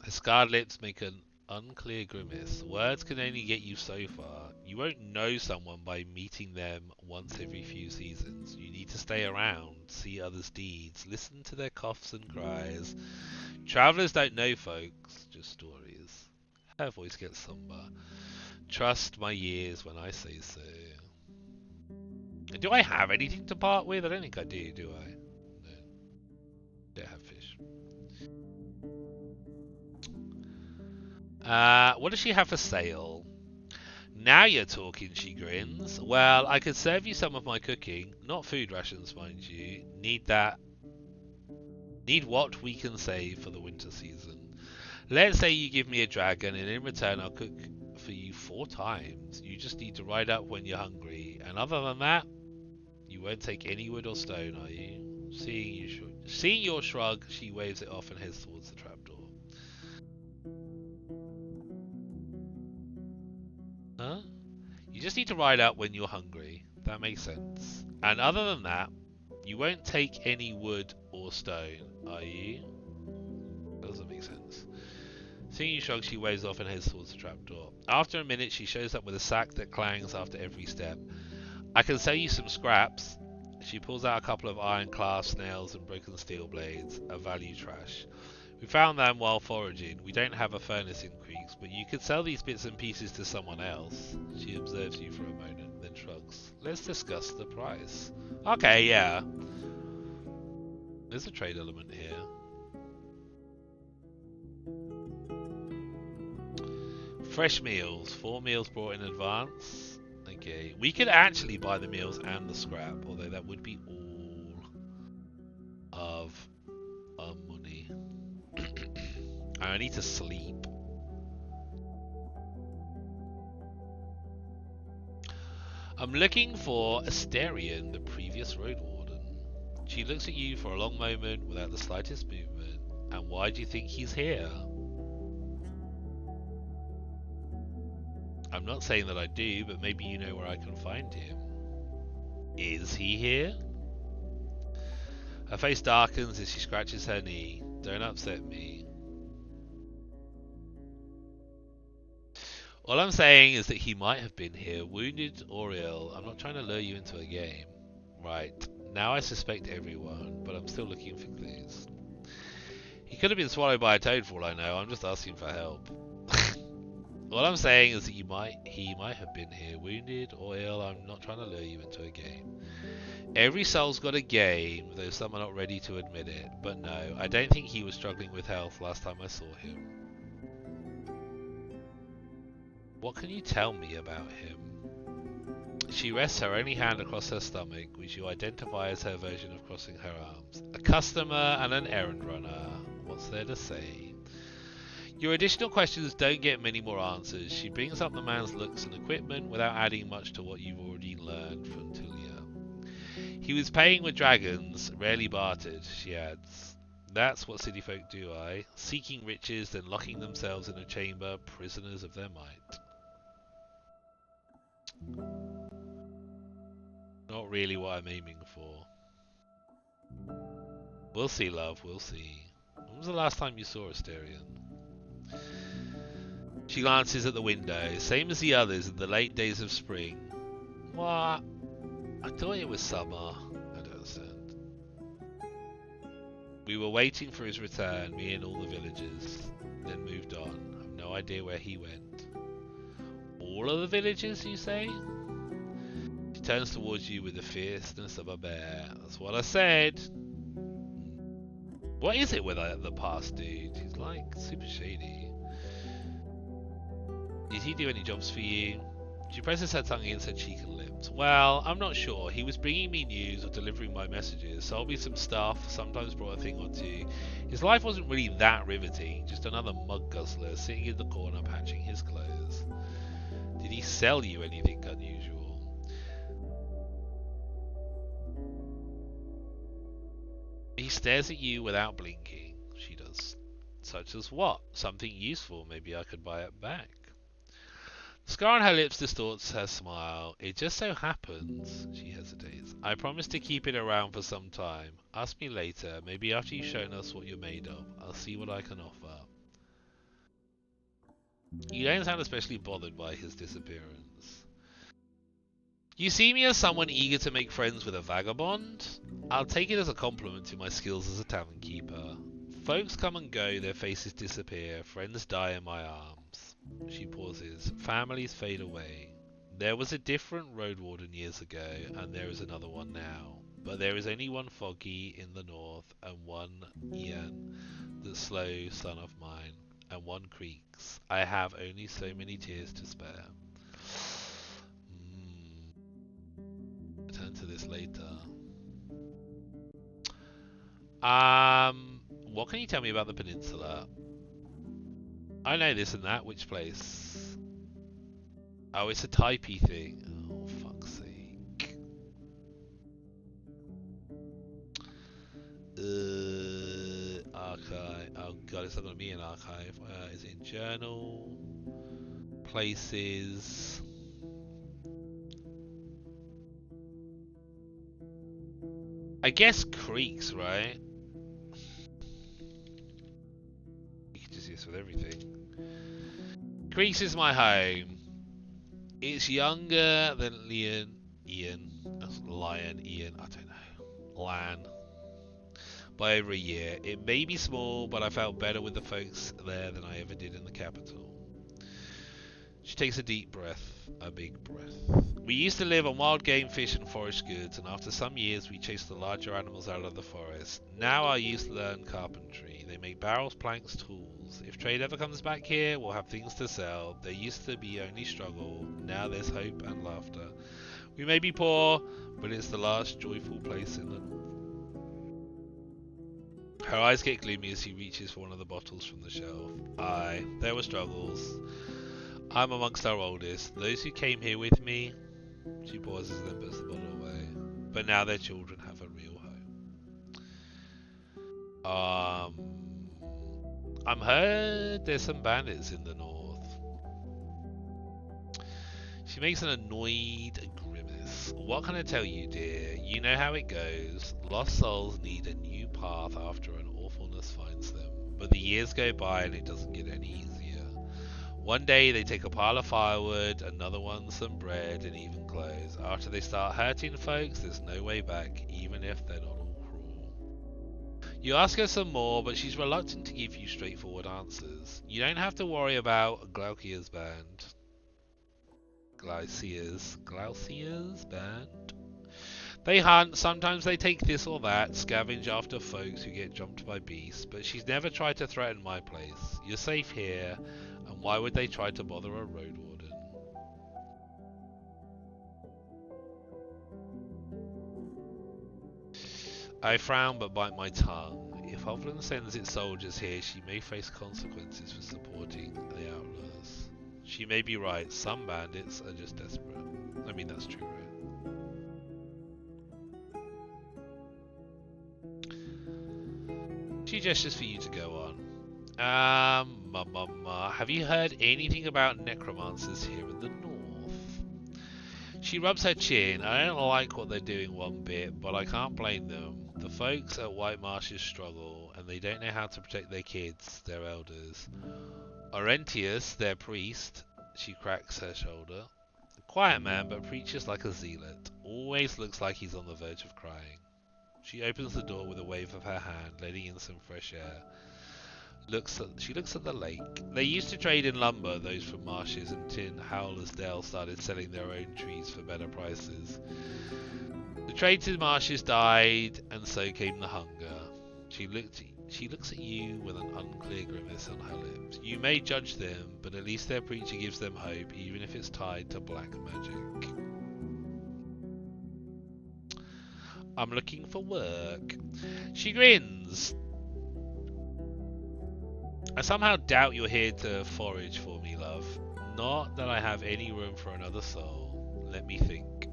Her scarred lips make an unclear grimace. Words can only get you so far. You won't know someone by meeting them once every few seasons. You need to stay around, see others' deeds, listen to their coughs and cries. Travellers don't know folks, just stories. Her voice gets somber. Trust my years when I say so. Do I have anything to part with? I don't think I do I? No. Don't have fish. What does she have for sale? Now you're talking, she grins. Well, I could serve you some of my cooking. Not food rations, mind you. Need what we can save for the winter season. Let's say you give me a dragon, and in return I'll cook for you 4 times. You just need to ride up when you're hungry. And other than that, you won't take any wood or stone, are you? Seeing your shrug, she waves it off and heads towards the trapdoor. Huh? You just need to ride out when you're hungry. That makes sense. And other than that, you won't take any wood or stone, are you? Doesn't make sense. Seeing you shrug, she waves off and heads towards the trapdoor. After a minute, she shows up with a sack that clangs after every step. I can sell you some scraps. She pulls out a couple of iron clasps, nails, and broken steel blades, a value trash. We found them while foraging. We don't have a furnace in Creeks, but you could sell these bits and pieces to someone else. She observes you for a moment, then shrugs. Let's discuss the price. Okay, yeah. There's a trade element here. Fresh meals. 4 meals brought in advance. Okay, we could actually buy the meals and the scrap, although that would be all of our money. I need to sleep. I'm looking for Asterion, the previous Roadwarden. She looks at you for a long moment without the slightest movement. And why do you think he's here? I'm not saying that I do, but maybe you know where I can find him. Is he here? Her face darkens as she scratches her knee. Don't upset me. All I'm saying is that he might have been here, wounded or ill. I'm not trying to lure you into a game. Right, now I suspect everyone, but I'm still looking for clues. He could have been swallowed by a toad for all I know. I'm just asking for help. All I'm saying is that he might have been here, wounded or ill. I'm not trying to lure you into a game. Every soul's got a game, though some are not ready to admit it. But no, I don't think he was struggling with health last time I saw him. What can you tell me about him? She rests her only hand across her stomach, which you identify as her version of crossing her arms. A customer and an errand runner. What's there to say? Your additional questions don't get many more answers. She brings up the man's looks and equipment without adding much to what you've already learned from Tulia. He was paying with dragons, rarely bartered, she adds. That's what city folk do, seeking riches, then locking themselves in a chamber, prisoners of their might. Not really what I'm aiming for. We'll see, love, we'll see. When was the last time you saw Asterion? She glances at the window. Same as the others in the late days of spring. What? I thought it was summer. I don't understand. We were waiting for his return, me and all the villagers. Then moved on. I've no idea where he went. All of the villagers, you say? She turns towards you with the fierceness of a bear. That's what I said. What is it with the past dude? He's like super shady. Did he do any jobs for you? She presses her tongue against her cheek and lips. Well, I'm not sure. He was bringing me news or delivering my messages, sold me some stuff, sometimes brought a thing or two. His life wasn't really that riveting, just another mug guzzler sitting in the corner patching his clothes. Did he sell you anything unusual? He stares at you without blinking. She does. Such as what? Something useful. Maybe I could buy it back. The scar on her lips distorts her smile. It just so happens, she hesitates, I promise to keep it around for some time. Ask me later, maybe after you've shown us what you're made of. I'll see what I can offer. You don't sound especially bothered by his disappearance. You see me as someone eager to make friends with a vagabond? I'll take it as a compliment to my skills as a tavern keeper. Folks come and go, their faces disappear, friends die in my arms. She pauses. Families fade away. There was a different Roadwarden years ago, and there is another one now. But there is only one Foggy in the north, and one Ian, the slow son of mine, and one Creeks. I have only so many tears to spare. Return to this later. What can you tell me about the peninsula? I know this and that. Which place? Oh, it's a typey thing. Oh, fuck's sake. Archive. Oh god, it's not going to be an archive. Is it in journal? Places. I guess creeks, right? You can just use this with everything. Creeks is my home. It's younger than Ian, I don't know. Lan. By over a year. It may be small, but I felt better with the folks there than I ever did in the capital. She takes a deep breath, a big breath. We used to live on wild game, fish, and forest goods, and after some years we chased the larger animals out of the forest. Now our youth learn carpentry. They make barrels, planks, tools. If trade ever comes back here, we'll have things to sell. There used to be only struggle. Now there's hope and laughter. We may be poor, but it's the last joyful place in the... Her eyes get gloomy as she reaches for one of the bottles from the shelf. Aye, there were struggles. I'm amongst our oldest. Those who came here with me... She pauses and then puts the bottle away. But now their children have a real home. I'm heard there's some bandits in the north. She makes an annoyed grimace. What can I tell you, dear? You know how it goes. Lost souls need a new path after an awfulness finds them. But the years go by and it doesn't get any easier. One day they take a pile of firewood, another one some bread, and even clothes. After they start hurting folks, there's no way back, even if they're not all cruel. You ask her some more, but she's reluctant to give you straightforward answers. You don't have to worry about Glaucia's band. Glaucia's band? They hunt, sometimes they take this or that, scavenge after folks who get jumped by beasts, but she's never tried to threaten my place. You're safe here, and why would they try to bother a road warden? I frown but bite my tongue. If Hovland sends its soldiers here, she may face consequences for supporting the outlaws. She may be right, some bandits are just desperate. I mean, that's true, right? She gestures for you to go on. Have you heard anything about necromancers here in the north? She rubs her chin. I don't like what they're doing one bit, but I can't blame them. The folks at White Marshes struggle, and they don't know how to protect their kids, their elders. Orentius, their priest, she cracks her shoulder. A quiet man, but preaches like a zealot. Always looks like he's on the verge of crying. She opens the door with a wave of her hand, letting in some fresh air. She looks at the lake. They used to trade in lumber, those from Marshes, until Howlersdale started selling their own trees for better prices. The trade to Marshes died, and so came the hunger. She looks at you with an unclear grimace on her lips. You may judge them, but at least their preacher gives them hope, even if it's tied to black magic. I'm looking for work. She grins. I somehow doubt you're here to forage for me, love. Not that I have any room for another soul. Let me think.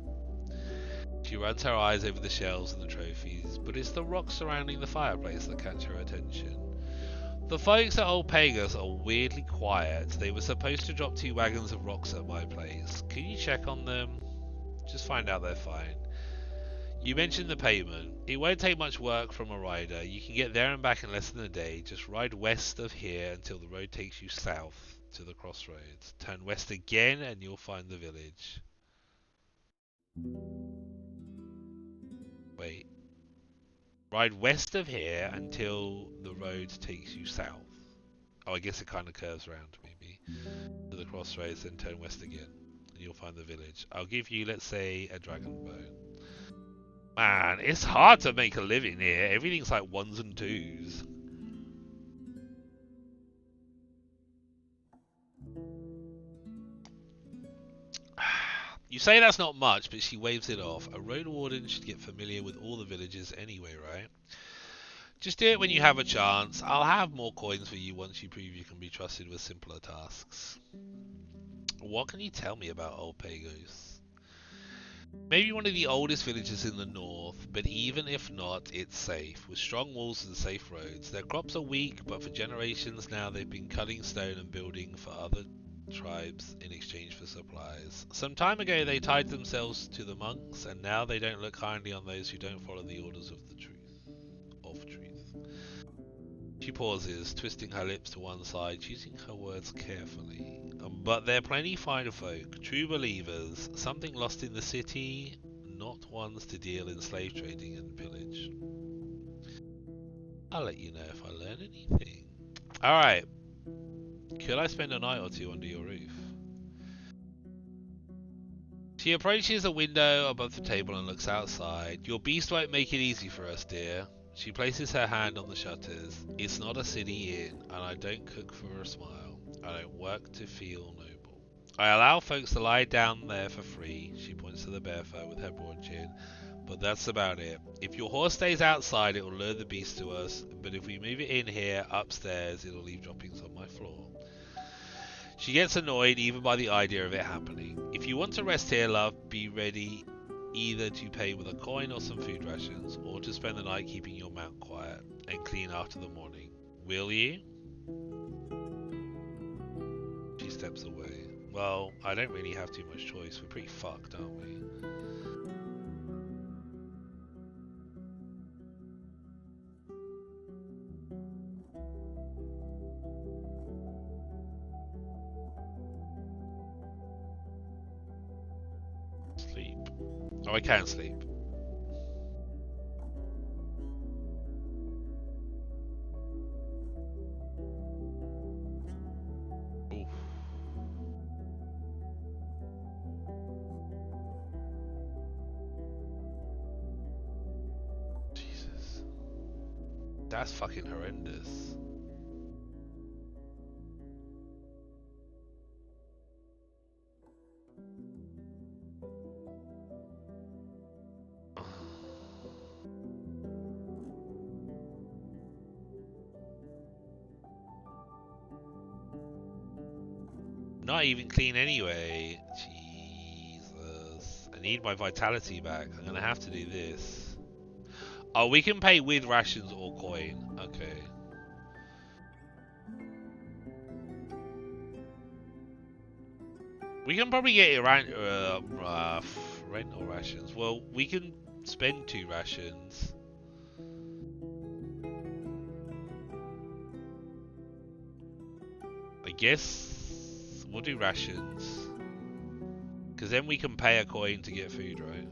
She runs her eyes over the shelves and the trophies, but it's the rocks surrounding the fireplace that catch her attention. The folks at Old Pegasus are weirdly quiet. They were supposed to drop 2 wagons of rocks at my place. Can you check on them? Just find out they're fine. You mentioned the payment. It won't take much work from a rider. You can get there and back in less than a day. Just ride west of here until the road takes you south to the crossroads. Turn west again and you'll find the village. Wait. Ride west of here until the road takes you south. Oh, I guess it kind of curves around maybe. To the crossroads, then turn west again. And you'll find the village. I'll give you, let's say, a dragon bone. Man, it's hard to make a living here. Everything's like 1s and 2s. You say that's not much, but she waves it off. A road warden should get familiar with all the villages anyway, right? Just do it when you have a chance. I'll have more coins for you once you prove you can be trusted with simpler tasks. What can you tell me about Old Pagos? Maybe one of the oldest villages in the north, but even if not, it's safe. With strong walls and safe roads. Their crops are weak, but for generations now they've been cutting stone and building for other tribes in exchange for supplies. Some time ago they tied themselves to the monks, and now they don't look kindly on those who don't follow the orders of the truth. She pauses, twisting her lips to one side, choosing her words carefully. But they're plenty fine folk, true believers, something lost in the city, not ones to deal in slave trading and pillage. I'll let you know if I learn anything. Alright. Could I spend a night or two under your roof? She approaches a window above the table and looks outside. Your beast won't make it easy for us, dear. She places her hand on the shutters. It's not a city inn, and I don't cook for a smile. I don't work to feel noble. I allow folks to lie down there for free. She points to the bare fur with her broad chin. But that's about it. If your horse stays outside, it will lure the beast to us. But if we move it in here, upstairs, it'll leave droppings on my floor. She gets annoyed even by the idea of it happening. If you want to rest here, love, be ready either to pay with a coin or some food rations, or to spend the night keeping your mount quiet and clean after the morning. Will you? She steps away. Well, I don't really have too much choice. We're pretty fucked, aren't we? Sleep. Oh, I can sleep. Oof. Jesus. That's fucking horrendous. Not even clean anyway. Jesus. I need my vitality back. I'm gonna have to do this. Oh, we can pay with rations or coin. Okay. We can probably get it around rent or rations. Well, we can spend 2 rations. I guess we'll do rations. Because then we can pay a coin to get food, right?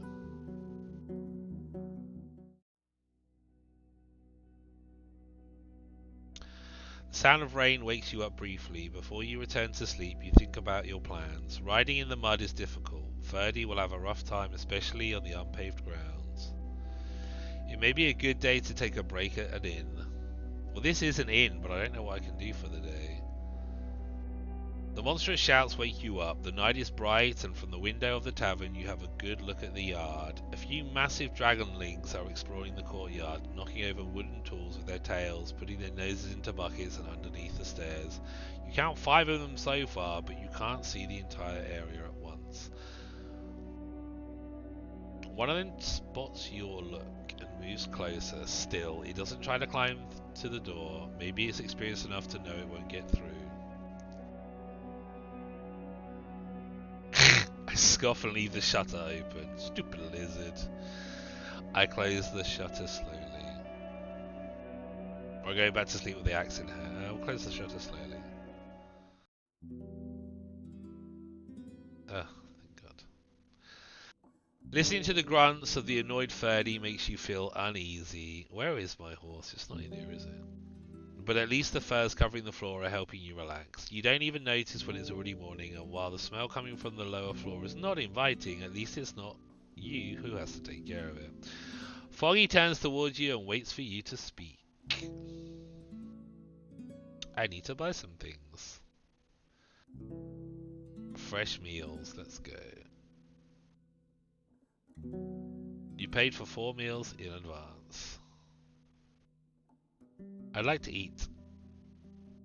The sound of rain wakes you up briefly. Before you return to sleep, you think about your plans. Riding in the mud is difficult. Ferdy will have a rough time, especially on the unpaved grounds. It may be a good day to take a break at an inn. Well, this is an inn, but I don't know what I can do for the day. The monstrous shouts wake you up. The night is bright, and from the window of the tavern you have a good look at the yard. A few massive dragonlings are exploring the courtyard, knocking over wooden tools with their tails, putting their noses into buckets and underneath the stairs. You count 5 of them so far, but you can't see the entire area at once. One of them spots your look and moves closer. Still, it doesn't try to climb to the door. Maybe it's experienced enough to know it won't get through. I scoff and leave the shutter open. Stupid lizard. I close the shutter slowly. We're going back to sleep with the axe in hand. I'll close the shutter slowly. Thank God. Listening to the grunts of the annoyed Ferdy makes you feel uneasy. Where is my horse? It's not in here, is it? But at least the furs covering the floor are helping you relax. You don't even notice when it's already morning, and while the smell coming from the lower floor is not inviting, at least it's not you who has to take care of it. Foggy turns towards you and waits for you to speak. I need to buy some things. Fresh meals, let's go. You paid for 4 meals in advance. I'd like to eat.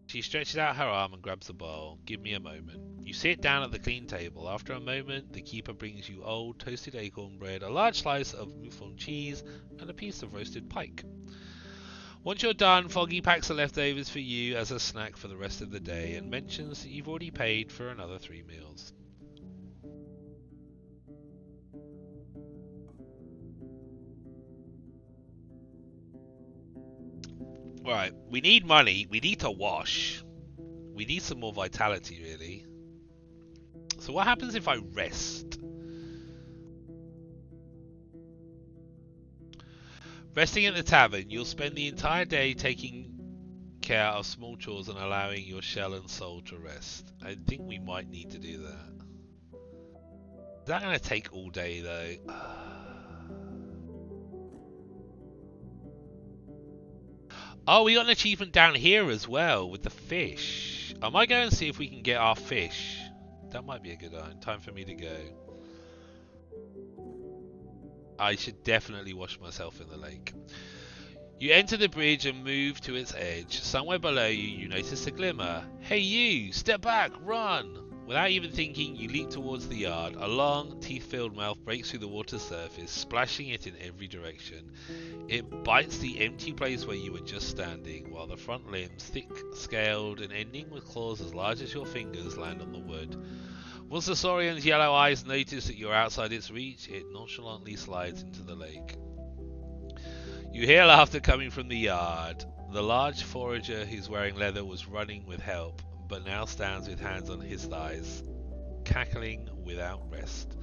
She stretches out her arm and grabs a bowl. Give me a moment. You sit down at the clean table. After a moment, the keeper brings you old toasted acorn bread, a large slice of mouflon cheese, and a piece of roasted pike. Once you're done, Foggy packs the leftovers for you as a snack for the rest of the day and mentions that you've already paid for another 3 meals. Right, we need money. We need to wash. We need some more vitality, really. So what happens if I rest? Resting at the tavern, you'll spend the entire day taking care of small chores and allowing your shell and soul to rest. I think we might need to do that. Is that going to take all day, though? Oh, we got an achievement down here as well with the fish. I might go and see if we can get our fish. That might be a good time for me to go. I should definitely wash myself in the lake. You enter the bridge and move to its edge. Somewhere below you, you notice a glimmer. Hey you! Step back! Run! Without even thinking, you leap towards the yard. A long, teeth-filled mouth breaks through the water's surface, splashing it in every direction. It bites the empty place where you were just standing, while the front limbs, thick-scaled and ending with claws as large as your fingers, land on the wood. Once the saurion's yellow eyes notice that you're outside its reach, it nonchalantly slides into the lake. You hear laughter coming from the yard. The large forager who's wearing leather was running with help, but now stands with hands on his thighs, cackling without rest.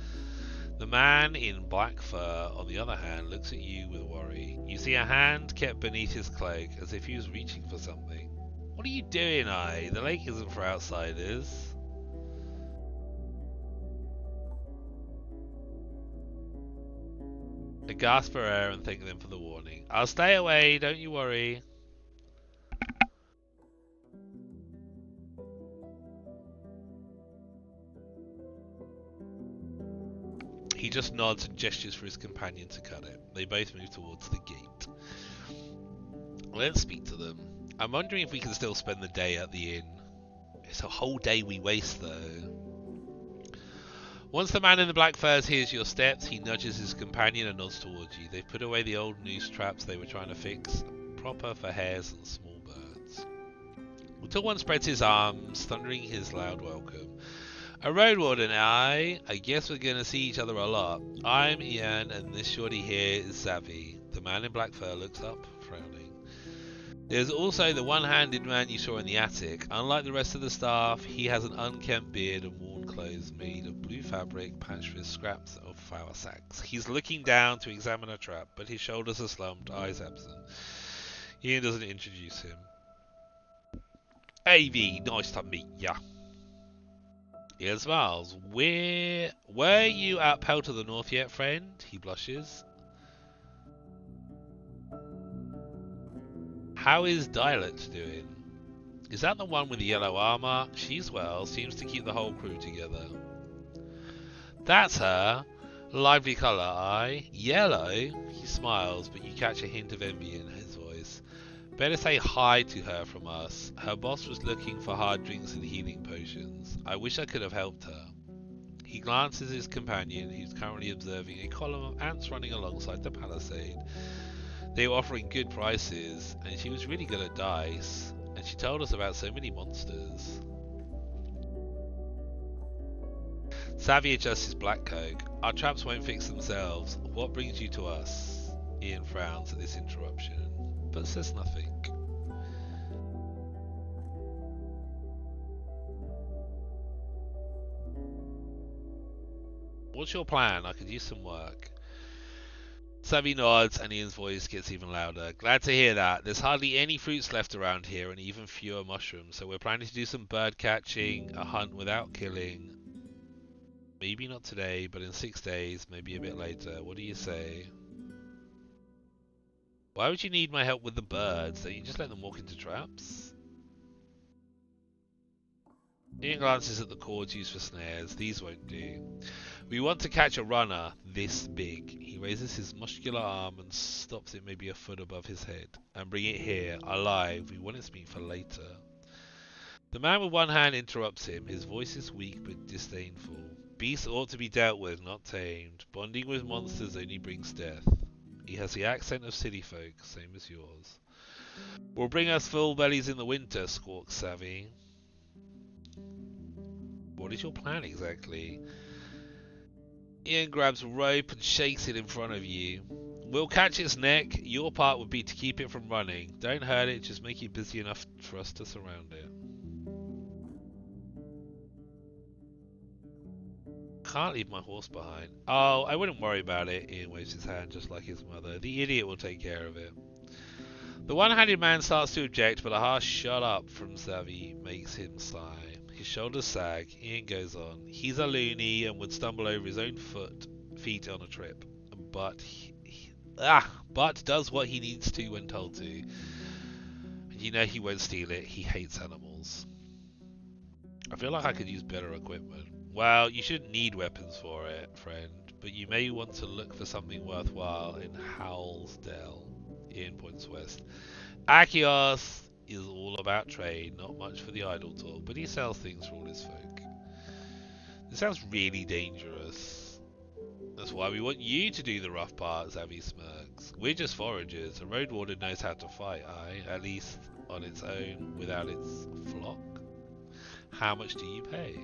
The man in black fur, on the other hand, looks at you with worry. You see a hand kept beneath his cloak, as if he was reaching for something. What are you doing, The lake isn't for outsiders. I gasp for air and thank them for the warning. I'll stay away, don't you worry. He just nods and gestures for his companion to cut it. They both move towards the gate. Let's speak to them. I'm wondering if we can still spend the day at the inn. It's a whole day we waste, though. Once the man in the black furs hears your steps, he nudges his companion and nods towards you. They've put away the old noose traps they were trying to fix, proper for hares and small birds. Until one spreads his arms, thundering his loud welcome. A Roadwarden, I guess we're gonna see each other a lot. I'm Ian, and this shorty here is Savvy. The man in black fur looks up, frowning. There's also the one-handed man you saw in the attic. Unlike the rest of the staff, he has an unkempt beard and worn clothes made of blue fabric patched with scraps of flour sacks. He's looking down to examine a trap, but his shoulders are slumped, eyes absent. Ian doesn't introduce him. AV, nice to meet ya. Ian smiles. Were you at Pell to the North yet, friend? He blushes. How is Dialect doing? Is that the one with the yellow armor? She's well, seems to keep the whole crew together. That's her. Lively colour, Yellow? He smiles, but you catch a hint of envy in his voice. Better say hi to her from us. Her boss was looking for hard drinks and healing potions. I wish I could have helped her. He glances at his companion, who's currently observing a column of ants running alongside the palisade. They were offering good prices, and she was really good at dice, and she told us about so many monsters. Savvy adjusts his black coat. Our traps won't fix themselves. What brings you to us? Ian frowns at this interruption, but says nothing. What's your plan? I could use some work. Savvy nods and Ian's voice gets even louder. Glad to hear that. There's hardly any fruits left around here and even fewer mushrooms, so we're planning to do some bird catching, a hunt without killing. Maybe not today, but in 6 days, maybe a bit later. What do you say? Why would you need my help with the birds? Don't you just let them walk into traps? Ian glances at the cords used for snares. These won't do. We want to catch a runner this big. He raises his muscular arm and stops it maybe a foot above his head. And bring it here, alive. We want its meat for later. The man with one hand interrupts him. His voice is weak but disdainful. Beasts ought to be dealt with, not tamed. Bonding with monsters only brings death. He has the accent of city folk, same as yours. Will bring us full bellies in the winter, squawks Savvy. What is your plan exactly? Ian grabs a rope and shakes it in front of you. We'll catch its neck. Your part would be to keep it from running. Don't hurt it, just make it busy enough for us to surround it. Can't leave my horse behind. Oh, I wouldn't worry about it. Ian waves his hand just like his mother. The idiot will take care of it. The one-handed man starts to object, but a harsh "shut up" from Savvy makes him sigh. His shoulders sag. Ian goes on. He's a loony and would stumble over his own feet on a trip. But but does what he needs to when told to. And you know he won't steal it. He hates animals. I feel like I could use better equipment. Well, you shouldn't need weapons for it, friend, but you may want to look for something worthwhile in Howlsdale. Ian points west. Achios is all about trade, not much for the idle talk, but he sells things for all his folk. This sounds really dangerous. That's why we want you to do the rough part, Zavi smirks. We're just foragers. A Roadwarden knows how to fight, at least on its own, without its flock. How much do you pay?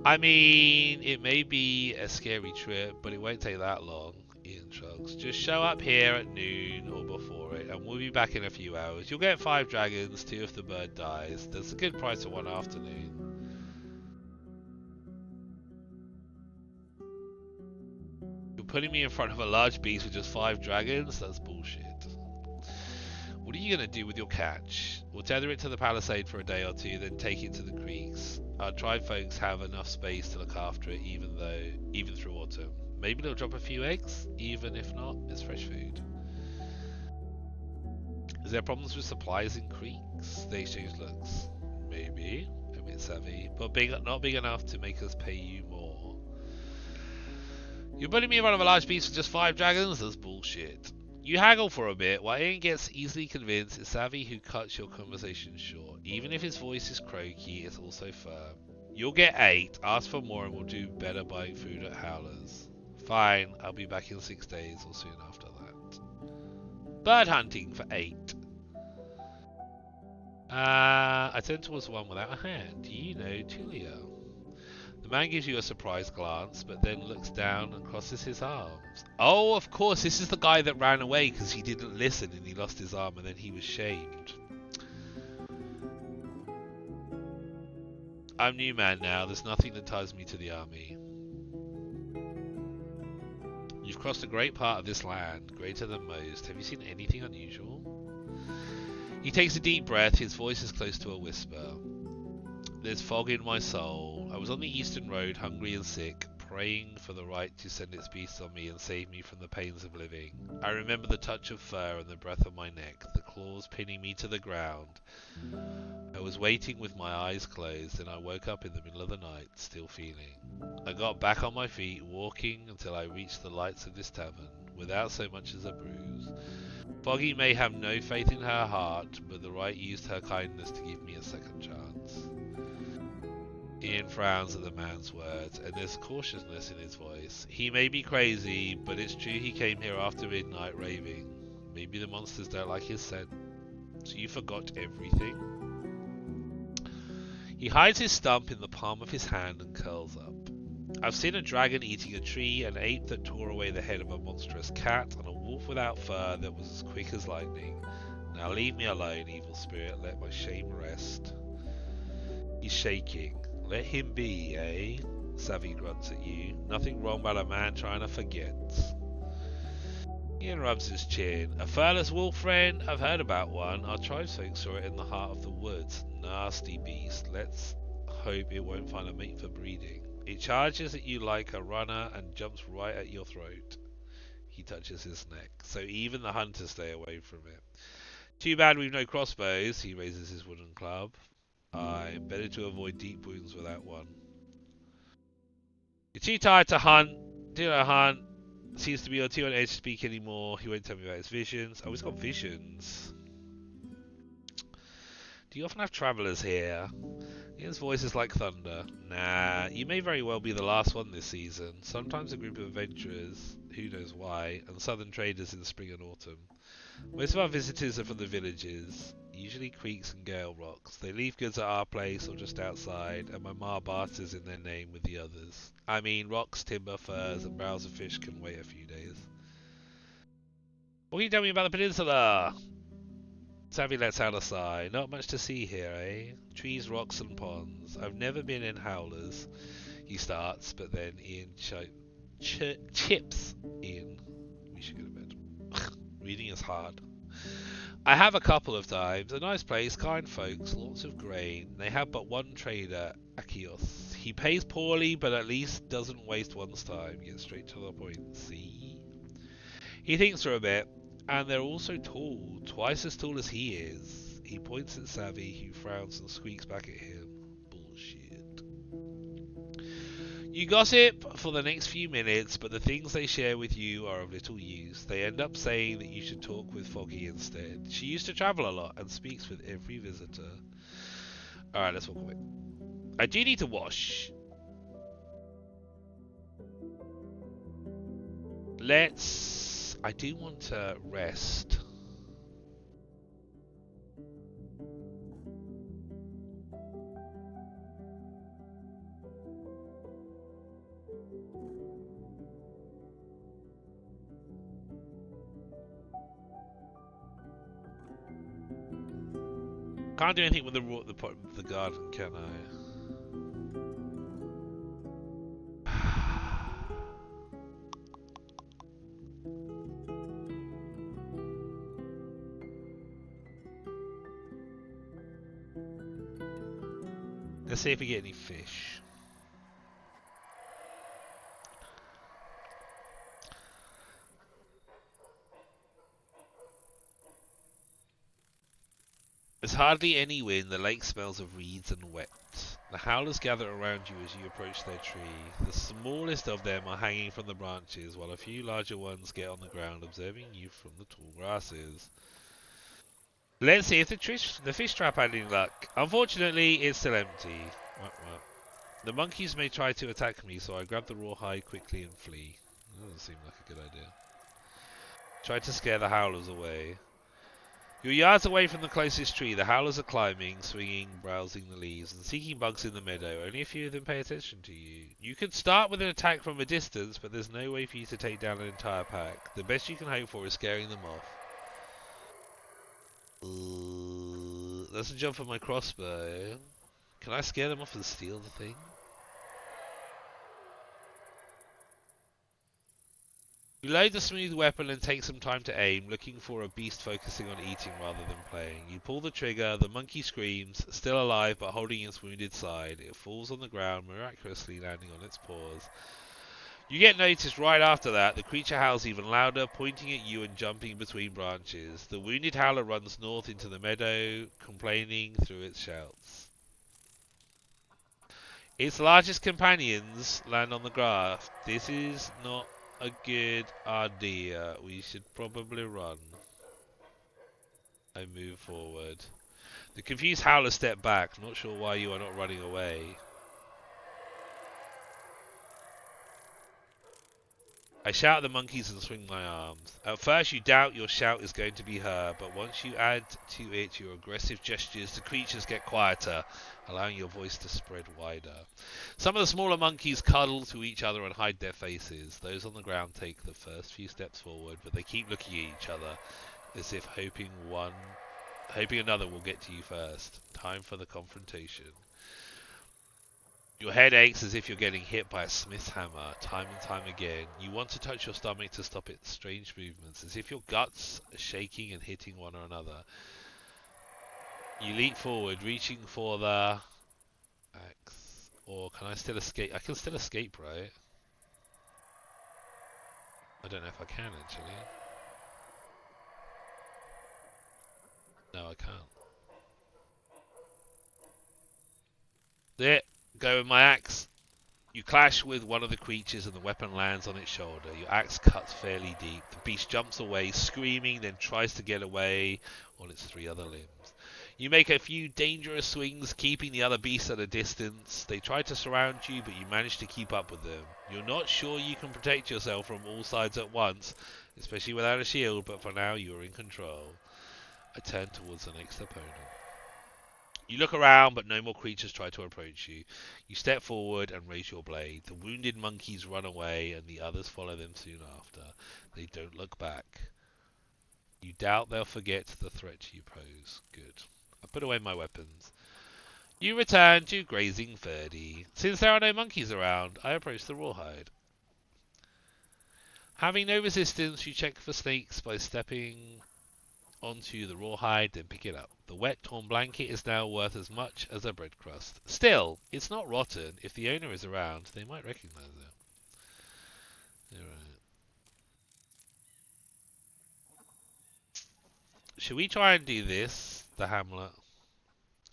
I mean, it may be a scary trip, but it won't take that long. Ian shrugs. Just show up here at noon or before it, and we'll be back in a few hours. You'll get 5 dragons, 2 if the bird dies. That's a good price for one afternoon. You're putting me in front of a large beast with just 5 dragons? That's bullshit. What are you going to do with your catch? We'll tether it to the palisade for a day or 2, then take it to the creeks. Our tribe folks have enough space to look after it even through autumn. Maybe they'll drop a few eggs, even if not, it's fresh food. Is there problems with supplies in creeks? They exchange looks. Maybe, admits Savvy, but not big enough to make us pay you more. You're putting me in front of a large beast with just 5 dragons? That's bullshit. You haggle for a bit, while Ian gets easily convinced it's Savvy who cuts your conversation short. Even if his voice is croaky, it's also firm. You'll get 8, ask for more and we'll do better buying food at Howler's. Fine, I'll be back in 6 days or soon after that. Bird hunting for 8. I turn towards the one without a hand. Do you know Tulio? The man gives you a surprised glance, but then looks down and crosses his arms. Oh, of course, this is the guy that ran away because he didn't listen and he lost his arm and then he was shamed. I'm new man now, there's nothing that ties me to the army. You've crossed a great part of this land, greater than most. Have you seen anything unusual? He takes a deep breath, his voice is close to a whisper. There's fog in my soul. I was on the eastern road, hungry and sick, praying for the right to send its beast on me and save me from the pains of living. I remember the touch of fur and the breath of my neck, the claws pinning me to the ground. I was waiting with my eyes closed, and I woke up in the middle of the night, still feeling. I got back on my feet, walking until I reached the lights of this tavern, without so much as a bruise. Foggy may have no faith in her heart, but the right used her kindness to give me a second chance. Ian frowns at the man's words, and there's cautiousness in his voice. He may be crazy, but it's true he came here after midnight raving. Maybe the monsters don't like his scent. So you forgot everything? He hides his stump in the palm of his hand and curls up. I've seen a dragon eating a tree, an ape that tore away the head of a monstrous cat, and a wolf without fur that was as quick as lightning. Now leave me alone, evil spirit, let my shame rest. He's shaking. Let him be, eh? Savvy grunts at you. Nothing wrong about a man trying to forget. Ian rubs his chin. A furless wolf, friend? I've heard about one. Our tribesfolk saw it in the heart of the woods. Nasty beast. Let's hope it won't find a mate for breeding. It charges at you like a runner and jumps right at your throat. He touches his neck. So even the hunters stay away from it. Too bad we've no crossbows. He raises his wooden club. Aye, better to avoid deep wounds without one. You're too tired to hunt. Do not hunt. Seems to be too on edge to speak anymore. He won't tell me about his visions. Oh, he's got visions. Do you often have travellers here? Ian's voice is like thunder. Nah, you may very well be the last one this season. Sometimes a group of adventurers, who knows why, and southern traders in the spring and autumn. Most of our visitors are from the villages, usually creeks and gale rocks. They leave goods at our place or just outside, and my ma barters in their name with the others. I mean, rocks, timber, furs, and barrels of fish can wait a few days. What can you tell me about the peninsula? Savvy lets out a sigh. Not much to see here, eh? Trees, rocks, and ponds. I've never been in Howlers. He starts, but then Ian chips in. We should go to bed. Reading is hard. I have a couple of times. A nice place, kind folks, lots of grain. They have but one trader, Akios. He pays poorly, but at least doesn't waste one's time. Gets straight to the point. See? He thinks for a bit, and they're also tall, twice as tall as he is. He points at Savvy, who frowns and squeaks back at him. Bullshit. You gossip for the next few minutes, but the things they share with you are of little use. They end up saying that you should talk with Foggy instead. She used to travel a lot and speaks with every visitor. Alright, let's walk away. I do need to wash. I do want to rest. Can't do anything with the garden, can I? Let's see if we get any fish. There's hardly any wind. The lake smells of reeds and wet. The howlers gather around you as you approach their tree. The smallest of them are hanging from the branches, while a few larger ones get on the ground, observing you from the tall grasses. Let's see if the fish trap had any luck. Unfortunately, it's still empty. The monkeys may try to attack me, so I grab the rawhide quickly and flee. That doesn't seem like a good idea. Try to scare the howlers away. You're yards away from the closest tree. The howlers are climbing, swinging, browsing the leaves, and seeking bugs in the meadow. Only a few of them pay attention to you. You could start with an attack from a distance, but there's no way for you to take down an entire pack. The best you can hope for is scaring them off. That's a jump for my crossbow. Can I scare them off and steal the thing? You load the smooth weapon and take some time to aim, looking for a beast focusing on eating rather than playing. You pull the trigger, the monkey screams, still alive but holding its wounded side. It falls on the ground, miraculously landing on its paws. You get noticed right after that. The creature howls even louder, pointing at you and jumping between branches. The wounded howler runs north into the meadow, complaining through its shouts. Its largest companions land on the grass. This is not a good idea. We should probably run. I move forward. The confused howler step back, not sure why you are not running away. I shout at the monkeys and swing my arms. At first you doubt your shout is going to be heard, but once you add to it your aggressive gestures, the creatures get quieter, allowing your voice to spread wider. Some of the smaller monkeys cuddle to each other and hide their faces. Those on the ground take the first few steps forward, but they keep looking at each other, as if hoping another will get to you first. Time for the confrontation. Your head aches as if you're getting hit by a smith's hammer, time and time again. You want to touch your stomach to stop its strange movements, as if your guts are shaking and hitting one or another. You leap forward, reaching for the axe. Or can I still escape? I can still escape, right? I don't know if I can, actually. No, I can't. There. Go with my axe. You clash with one of the creatures and the weapon lands on its shoulder. Your axe cuts fairly deep. The beast jumps away, screaming, then tries to get away on its three other limbs. You make a few dangerous swings, keeping the other beasts at a distance. They try to surround you, but you manage to keep up with them. You're not sure you can protect yourself from all sides at once, especially without a shield, but for now you are in control. I turn towards the next opponent. You look around, but no more creatures try to approach you. You step forward and raise your blade. The wounded monkeys run away, and the others follow them soon after. They don't look back. You doubt they'll forget the threat you pose. Good. I put away my weapons. You return to grazing 30. Since there are no monkeys around, I approach the rawhide. Having no resistance, you check for snakes by stepping onto the rawhide, then pick it up. The wet, torn blanket is now worth as much as a bread crust. Still, it's not rotten. If the owner is around, they might recognize it. Alright. Should we try and do this, the hamlet,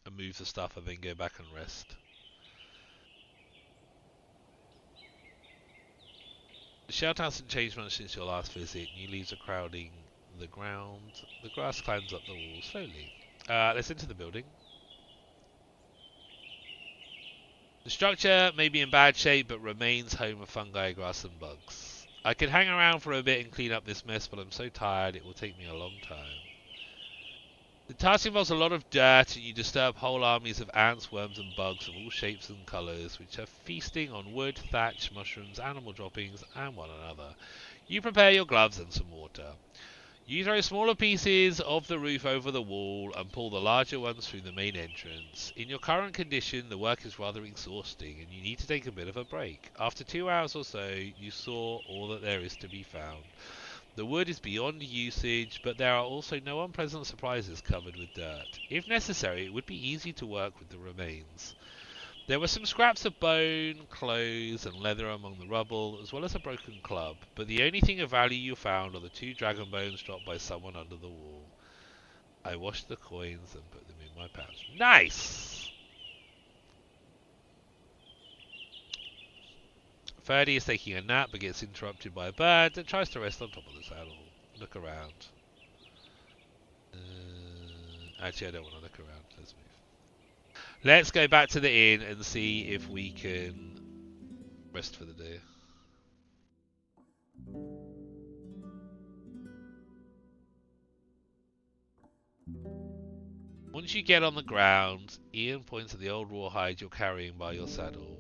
and move the stuff and then go back and rest? The shelter hasn't changed much since your last visit. New leaves are crowding the ground. The grass climbs up the wall slowly. Let's enter the building. The structure may be in bad shape, but remains home of fungi, grass and bugs. I could hang around for a bit and clean up this mess, but I'm so tired it will take me a long time. The task involves a lot of dirt, and you disturb whole armies of ants, worms and bugs of all shapes and colours, which are feasting on wood, thatch, mushrooms, animal droppings, and one another. You prepare your gloves and some water. You throw smaller pieces of the roof over the wall and pull the larger ones through the main entrance. In your current condition, the work is rather exhausting, and you need to take a bit of a break. After 2 hours or so, you saw all that there is to be found. The wood is beyond usage, but there are also no unpleasant surprises covered with dirt. If necessary, it would be easy to work with the remains. There were some scraps of bone, clothes, and leather among the rubble, as well as a broken club, but the only thing of value you found are the 2 dragon bones dropped by someone under the wall. I washed the coins and put them in my pouch. Nice! Ferdy is taking a nap but gets interrupted by a bird that tries to rest on top of the saddle. Look around. Actually, I don't want to look around. Let's move. Let's go back to the inn and see if we can rest for the day. Once you get on the ground, Ian points at the old rawhide you're carrying by your saddle.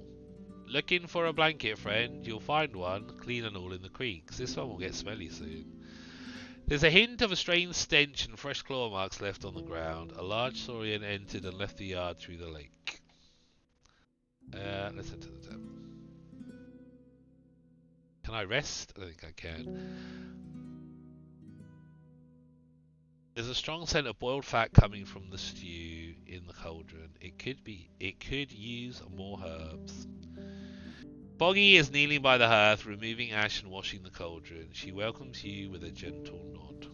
Looking for a blanket, friend? You'll find one, clean and all, in the creeks. This one will get smelly soon. There's a hint of a strange stench and fresh claw marks left on the ground. A large saurian entered and left the yard through the lake. Let's enter the tent. Can I rest? I think I can. There's a strong scent of boiled fat coming from the stew in the cauldron. It could use more herbs. Boggy is kneeling by the hearth, removing ash and washing the cauldron. She welcomes you with a gentle nod.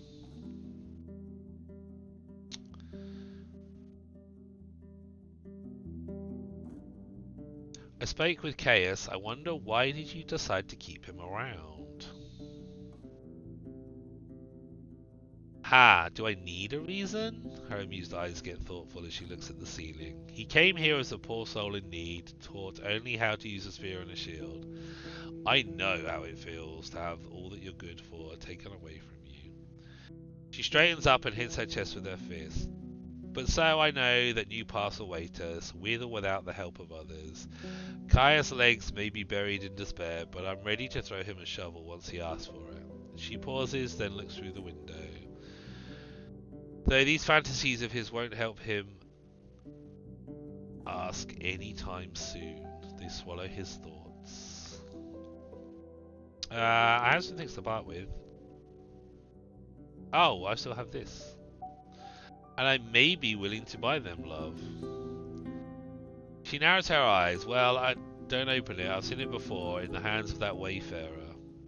I spoke with Caius. I wonder, why did you decide to keep him around? Do I need a reason? Her amused eyes get thoughtful as she looks at the ceiling. He came here as a poor soul in need, taught only how to use a spear and a shield. I know how it feels to have all that you're good for taken away from you. She straightens up and hits her chest with her fist. But so I know that new paths await us, with or without the help of others. Caius' legs may be buried in despair, but I'm ready to throw him a shovel once he asks for it. She pauses, then looks through the window. Though these fantasies of his won't help him ask any time soon, they swallow his thoughts. I have some things to part with. Oh, I still have this. And I may be willing to buy them, love. She narrows her eyes. Well, don't open it. I've seen it before in the hands of that wayfarer.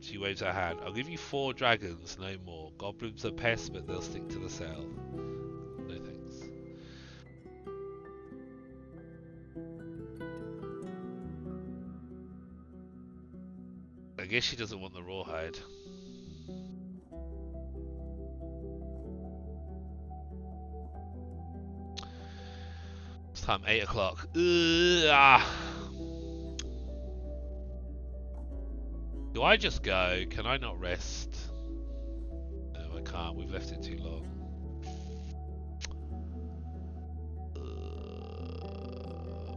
She waves her hand. I'll give you 4 dragons, no more. Goblins are pests, but they'll stick to the south. No thanks. I guess she doesn't want the rawhide. It's time, 8 o'clock. Do I just go? Can I not rest? No, I can't. We've left it too long.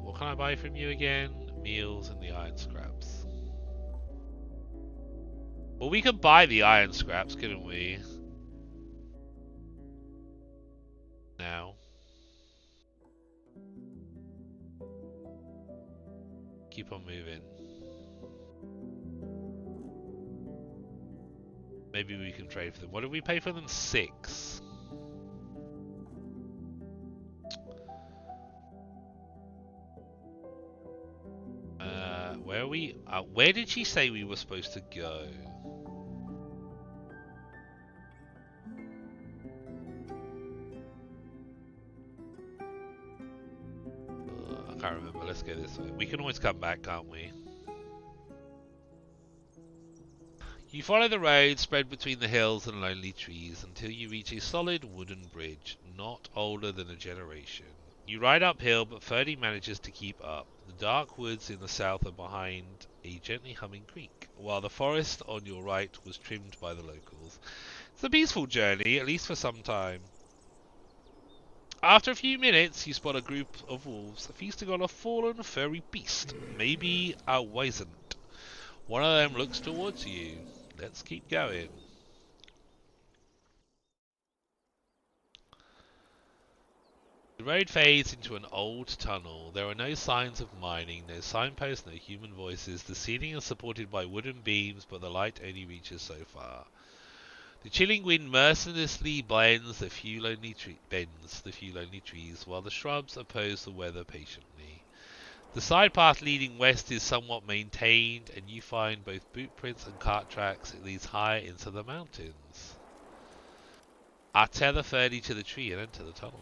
What can I buy from you again? Meals and the iron scraps. Well, we could buy the iron scraps, couldn't we? Now. Keep on moving. Maybe we can trade for them. What did we pay for them? 6. we? Where did she say we were supposed to go? I can't remember. Let's go this way. We can always come back, can't we? You follow the road spread between the hills and lonely trees until you reach a solid wooden bridge, not older than a generation. You ride uphill, but Ferdy manages to keep up. The dark woods in the south are behind a gently humming creek, while the forest on your right was trimmed by the locals. It's a peaceful journey, at least for some time. After a few minutes, you spot a group of wolves feasting on a fallen furry beast, maybe a wisent. One of them looks towards you. Let's keep going. The road fades into an old tunnel. There are no signs of mining, no signposts, no human voices. The ceiling is supported by wooden beams, but the light only reaches so far. The chilling wind mercilessly bends the few lonely trees, while the shrubs oppose the weather patiently. The side path leading west is somewhat maintained, and you find both boot prints and cart tracks. It leads high into the mountains. I tether Ferdy to the tree and enter the tunnel.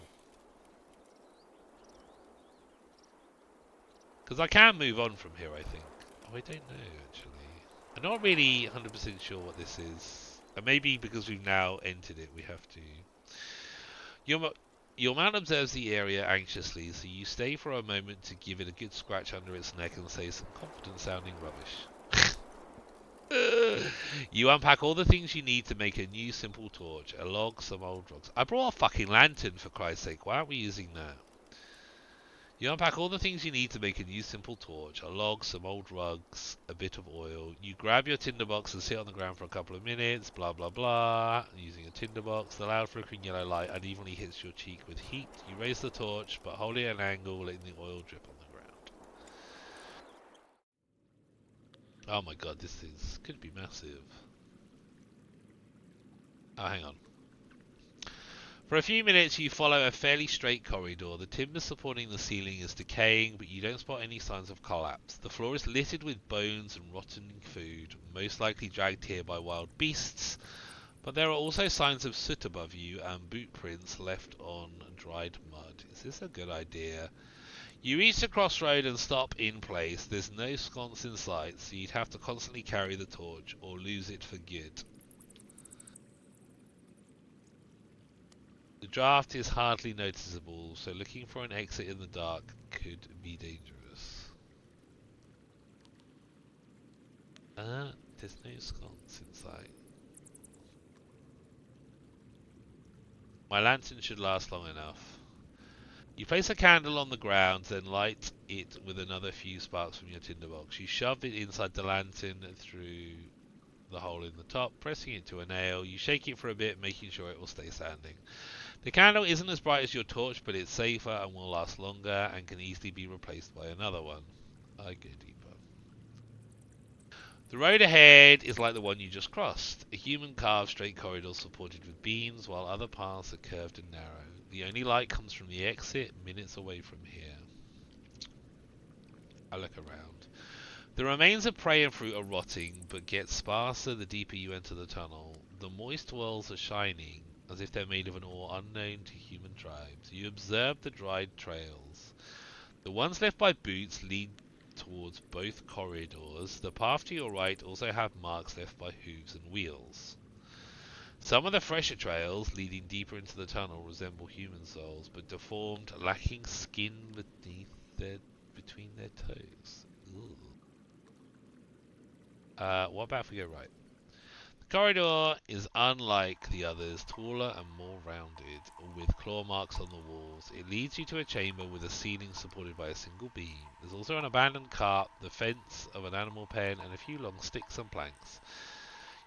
Because I can move on from here, I think. Oh, I don't know, actually. I'm not really 100% sure what this is. And maybe because we've now entered it, we have to... Your mount observes the area anxiously, so you stay for a moment to give it a good scratch under its neck and say some confident-sounding rubbish. You unpack all the things you need to make a new simple torch, a log, some old rocks. I brought a fucking lantern, for Christ's sake. Why aren't we using that? You unpack all the things you need to make a new simple torch, a log, some old rugs, a bit of oil. You grab your tinderbox and sit on the ground for a couple of minutes, blah blah blah. Using a tinderbox, the loud flickering yellow light unevenly hits your cheek with heat. You raise the torch, but hold it at an angle, letting the oil drip on the ground. Oh my god, this could be massive. Oh, hang on. For a few minutes you follow a fairly straight corridor. The timber supporting the ceiling is decaying, but you don't spot any signs of collapse. The floor is littered with bones and rotten food, most likely dragged here by wild beasts, but there are also signs of soot above you and boot prints left on dried mud. Is this a good idea? You reach the crossroad and stop in place. There's no sconce in sight, so you'd have to constantly carry the torch or lose it for good. The draft is hardly noticeable, so looking for an exit in the dark could be dangerous. There's no sconce in sight. My lantern should last long enough. You place a candle on the ground, then light it with another few sparks from your tinderbox. You shove it inside the lantern through the hole in the top, pressing it to a nail. You shake it for a bit, making sure it will stay standing. The candle isn't as bright as your torch, but it's safer and will last longer and can easily be replaced by another one. I go deeper. The road ahead is like the one you just crossed. A human-carved straight corridor supported with beams, while other paths are curved and narrow. The only light comes from the exit, minutes away from here. I look around. The remains of prey and fruit are rotting, but get sparser the deeper you enter the tunnel. The moist wells are shining, as if they're made of an ore unknown to human tribes. You observe the dried trails. The ones left by boots lead towards both corridors. The path to your right also have marks left by hooves and wheels. Some of the fresher trails leading deeper into the tunnel resemble human souls, but deformed, lacking skin between their toes. What about if we go right? The corridor is unlike the others, taller and more rounded, with claw marks on the walls. It leads you to a chamber with a ceiling supported by a single beam. There's also an abandoned cart, the fence of an animal pen, and a few long sticks and planks.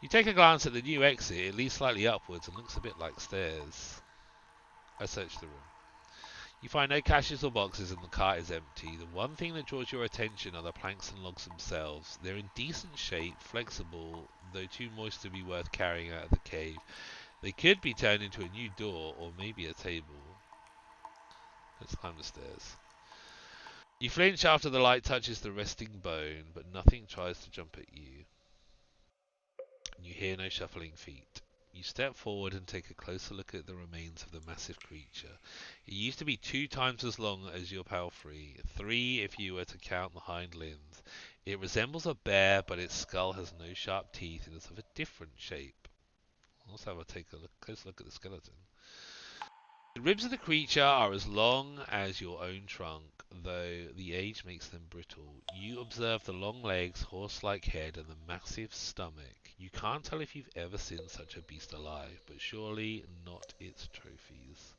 You take a glance at the new exit. It leads slightly upwards and looks a bit like stairs. I search the room. You find no caches or boxes and the cart is empty. The one thing that draws your attention are the planks and logs themselves. They're in decent shape, flexible, though too moist to be worth carrying out of the cave. They could be turned into a new door or maybe a table. Let's climb the stairs. You flinch after the light touches the resting bone, but nothing tries to jump at you. You hear no shuffling feet. You step forward and take a closer look at the remains of the massive creature. It used to be 2 times as long as your palfrey, 3 if you were to count the hind limbs. It resembles a bear, but its skull has no sharp teeth and is of a different shape. Let's have a close look at the skeleton. The ribs of the creature are as long as your own trunk, though the age makes them brittle. You observe the long legs, horse-like head, and the massive stomach. You can't tell if you've ever seen such a beast alive, but surely not its trophies.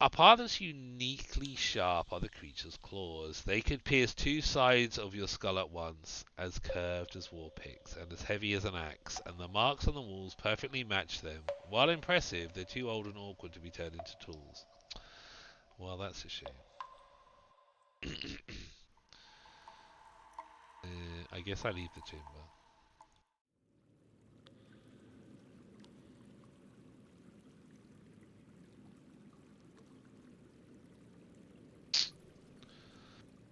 A part that's uniquely sharp are the creature's claws. They could pierce 2 sides of your skull at once, as curved as war picks and as heavy as an axe, and the marks on the walls perfectly match them. While impressive, they're too old and awkward to be turned into tools. Well, that's a shame. I guess I leave the chamber.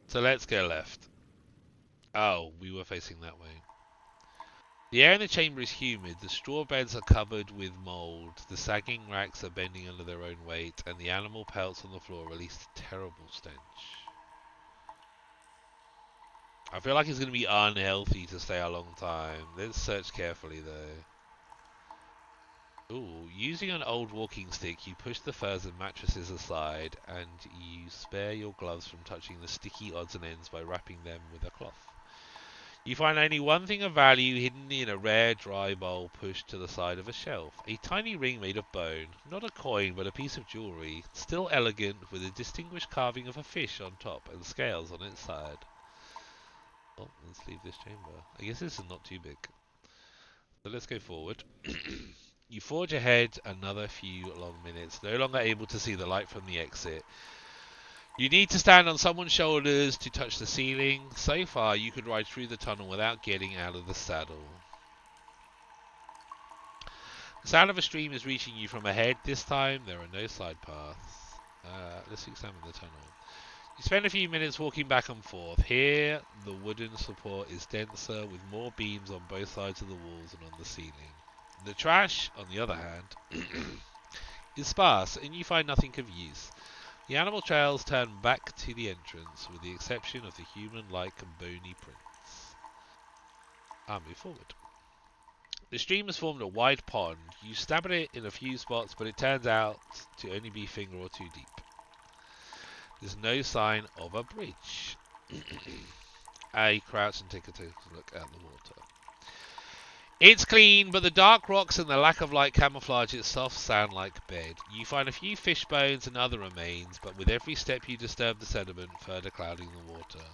So let's go left. Oh, we were facing that way. The air in the chamber is humid, the straw beds are covered with mould, the sagging racks are bending under their own weight, and the animal pelts on the floor release a terrible stench. I feel like it's going to be unhealthy to stay a long time. Let's search carefully though. Ooh, using an old walking stick, you push the furs and mattresses aside, and you spare your gloves from touching the sticky odds and ends by wrapping them with a cloth. You find only one thing of value hidden in a rare dry bowl pushed to the side of a shelf. A tiny ring made of bone, not a coin but a piece of jewellery, still elegant with a distinguished carving of a fish on top and scales on its side. Well, let's leave this chamber. I guess this is not too big. So let's go forward. You forge ahead another few long minutes, no longer able to see the light from the exit. You need to stand on someone's shoulders to touch the ceiling. So far, you could ride through the tunnel without getting out of the saddle. The sound of a stream is reaching you from ahead. This time, there are no side paths. Let's examine the tunnel. You spend a few minutes walking back and forth. Here, the wooden support is denser, with more beams on both sides of the walls and on the ceiling. The trash, on the other hand, is sparse, and you find nothing of use. The animal trails turn back to the entrance, with the exception of the human-like and bony prints. I'll move forward. The stream has formed a wide pond. You stab at it in a few spots, but it turns out to only be a finger or 2 deep. There's no sign of a bridge. I crouch and take a look at the water. It's clean, but the dark rocks and the lack of light camouflage its soft sand-like bed. You find a few fish bones and other remains, but with every step you disturb the sediment, further clouding the water.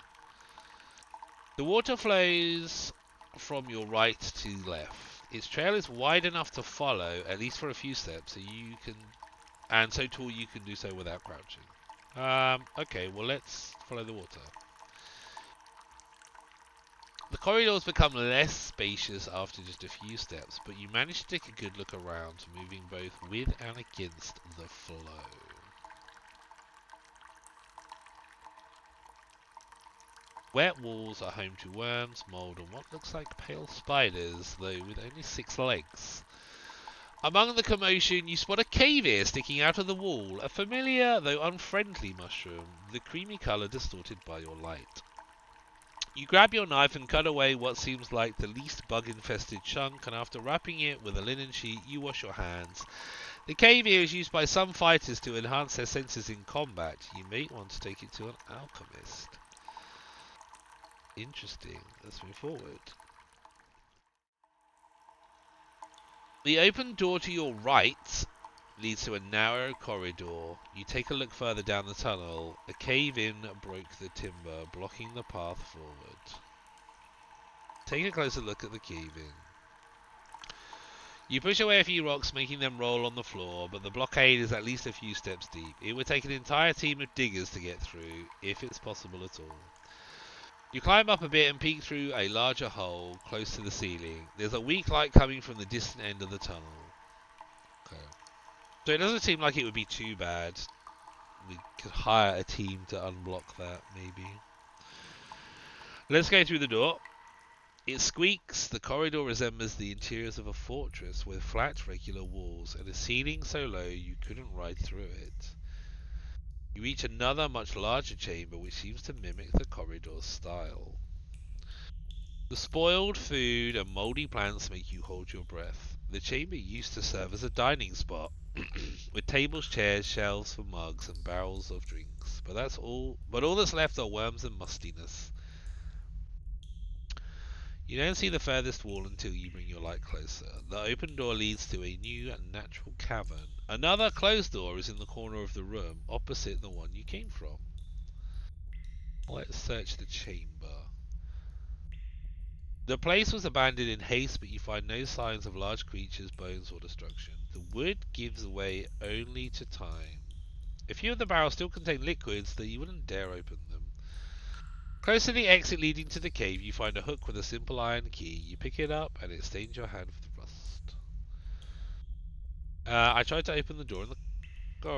The water flows from your right to left. Its trail is wide enough to follow, at least for a few steps, and so tall you can do so without crouching. Okay, well let's follow the water. The corridors become less spacious after just a few steps, but you manage to take a good look around, moving both with and against the flow. Wet walls are home to worms, mould, and what looks like pale spiders, though with only 6 legs. Among the commotion, you spot a cave ear sticking out of the wall, a familiar though unfriendly mushroom, the creamy colour distorted by your light. You grab your knife and cut away what seems like the least bug-infested chunk, and after wrapping it with a linen sheet, you wash your hands. The cave ear is used by some fighters to enhance their senses in combat. You may want to take it to an alchemist. Interesting. Let's move forward. The open door to your right leads to a narrow corridor. You take a look further down the tunnel. A cave-in broke the timber, blocking the path forward. Take a closer look at the cave-in. You push away a few rocks, making them roll on the floor, but the blockade is at least a few steps deep. It would take an entire team of diggers to get through, if it's possible at all. You climb up a bit and peek through a larger hole close to the ceiling. There's a weak light coming from the distant end of the tunnel. Okay. So it doesn't seem like it would be too bad We could hire a team to unblock that, maybe. Let's go through the door. It squeaks. The corridor resembles the interiors of a fortress with flat, regular walls and a ceiling so low you couldn't ride through it. You reach another, much larger chamber which seems to mimic the corridor's style. The spoiled food and mouldy plants make you hold your breath. The chamber used to serve as a dining spot, with tables, chairs, shelves for mugs, and barrels of drinks. But all that's left are worms and mustiness. You don't see the furthest wall until you bring your light closer. The open door leads to a new and natural cavern. Another closed door is in the corner of the room, opposite the one you came from. Let's search the chamber. The place was abandoned in haste, but you find no signs of large creatures, bones, or destruction. The wood gives way only to time. A few of the barrels still contain liquids, though you wouldn't dare open them. Close to the exit leading to the cave, you find a hook with a simple iron key. You pick it up, and it stains your hand with rust. I tried to open the door in the corridor.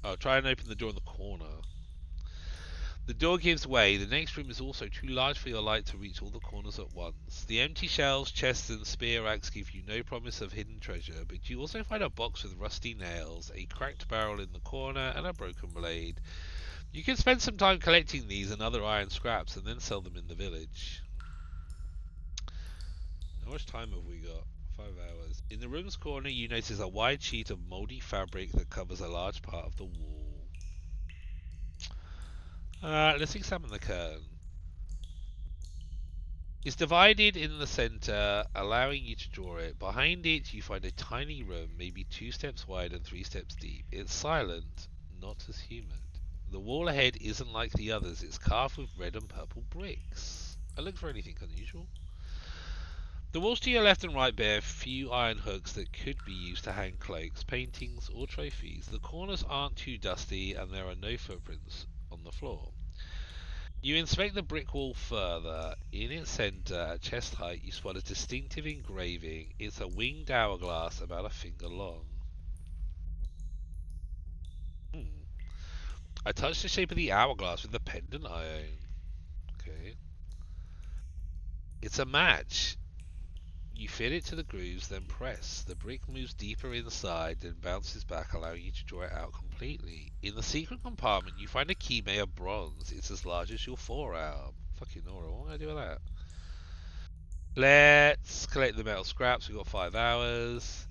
Oh, try and open the door in the corner. The door gives way. The next room is also too large for your light to reach all the corners at once. The empty shelves, chests, and spear racks give you no promise of hidden treasure, but you also find a box with rusty nails, a cracked barrel in the corner, and a broken blade. You can spend some time collecting these and other iron scraps and then sell them in the village. How much time have we got? 5 hours. In the room's corner, you notice a wide sheet of mouldy fabric that covers a large part of the wall. Let's examine the curtain. It's divided in the center, allowing you to draw it. Behind it, you find a tiny room, maybe 2 steps wide and 3 steps deep. It's silent, not as human. The wall ahead isn't like the others. It's carved with red and purple bricks. I look for anything unusual. The walls to your left and right bear few iron hooks that could be used to hang cloaks, paintings, or trophies. The corners aren't too dusty, and there are no footprints on the floor. You inspect the brick wall further. In its center, at chest height, you spot a distinctive engraving. It's a winged hourglass about a finger long. I touched the shape of the hourglass with the pendant I own. Okay. It's a match. You fit it to the grooves, then press. The brick moves deeper inside, then bounces back, allowing you to draw it out completely. In the secret compartment, you find a key made of bronze. It's as large as your forearm. Fucking Nora, what am I do with that? Let's collect the metal scraps. We've got 5 hours.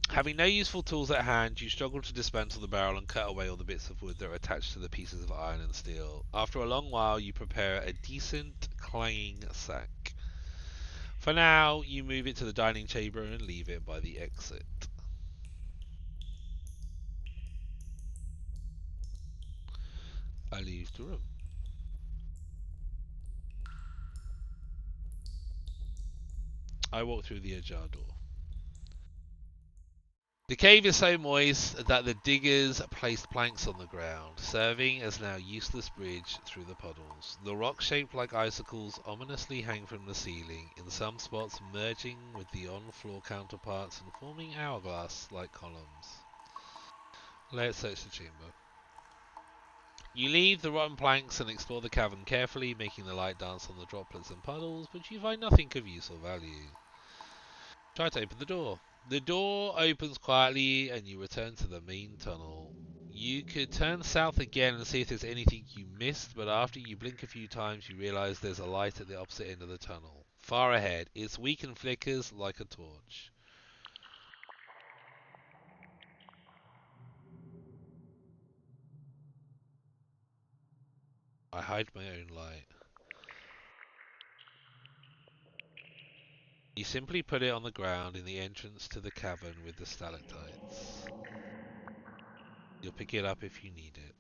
Having no useful tools at hand, you struggle to dismantle the barrel and cut away all the bits of wood that are attached to the pieces of iron and steel. After a long while, you prepare a decent, clanging sack. For now, you move it to the dining chamber and leave it by the exit. I leave the room. I walk through the ajar door. The cave is so moist that the diggers placed planks on the ground, serving as now useless bridge through the puddles. The rocks shaped like icicles ominously hang from the ceiling, in some spots merging with the on-floor counterparts and forming hourglass-like columns. Let's search the chamber. You leave the rotten planks and explore the cavern carefully, making the light dance on the droplets and puddles, but you find nothing of use or value. Try to open the door. The door opens quietly and you return to the main tunnel. You could turn south again and see if there's anything you missed, but after you blink a few times you realize there's a light at the opposite end of the tunnel. Far ahead, it's weak and flickers like a torch. I hide my own light. You simply put it on the ground in the entrance to the cavern with the stalactites. You'll pick it up if you need it.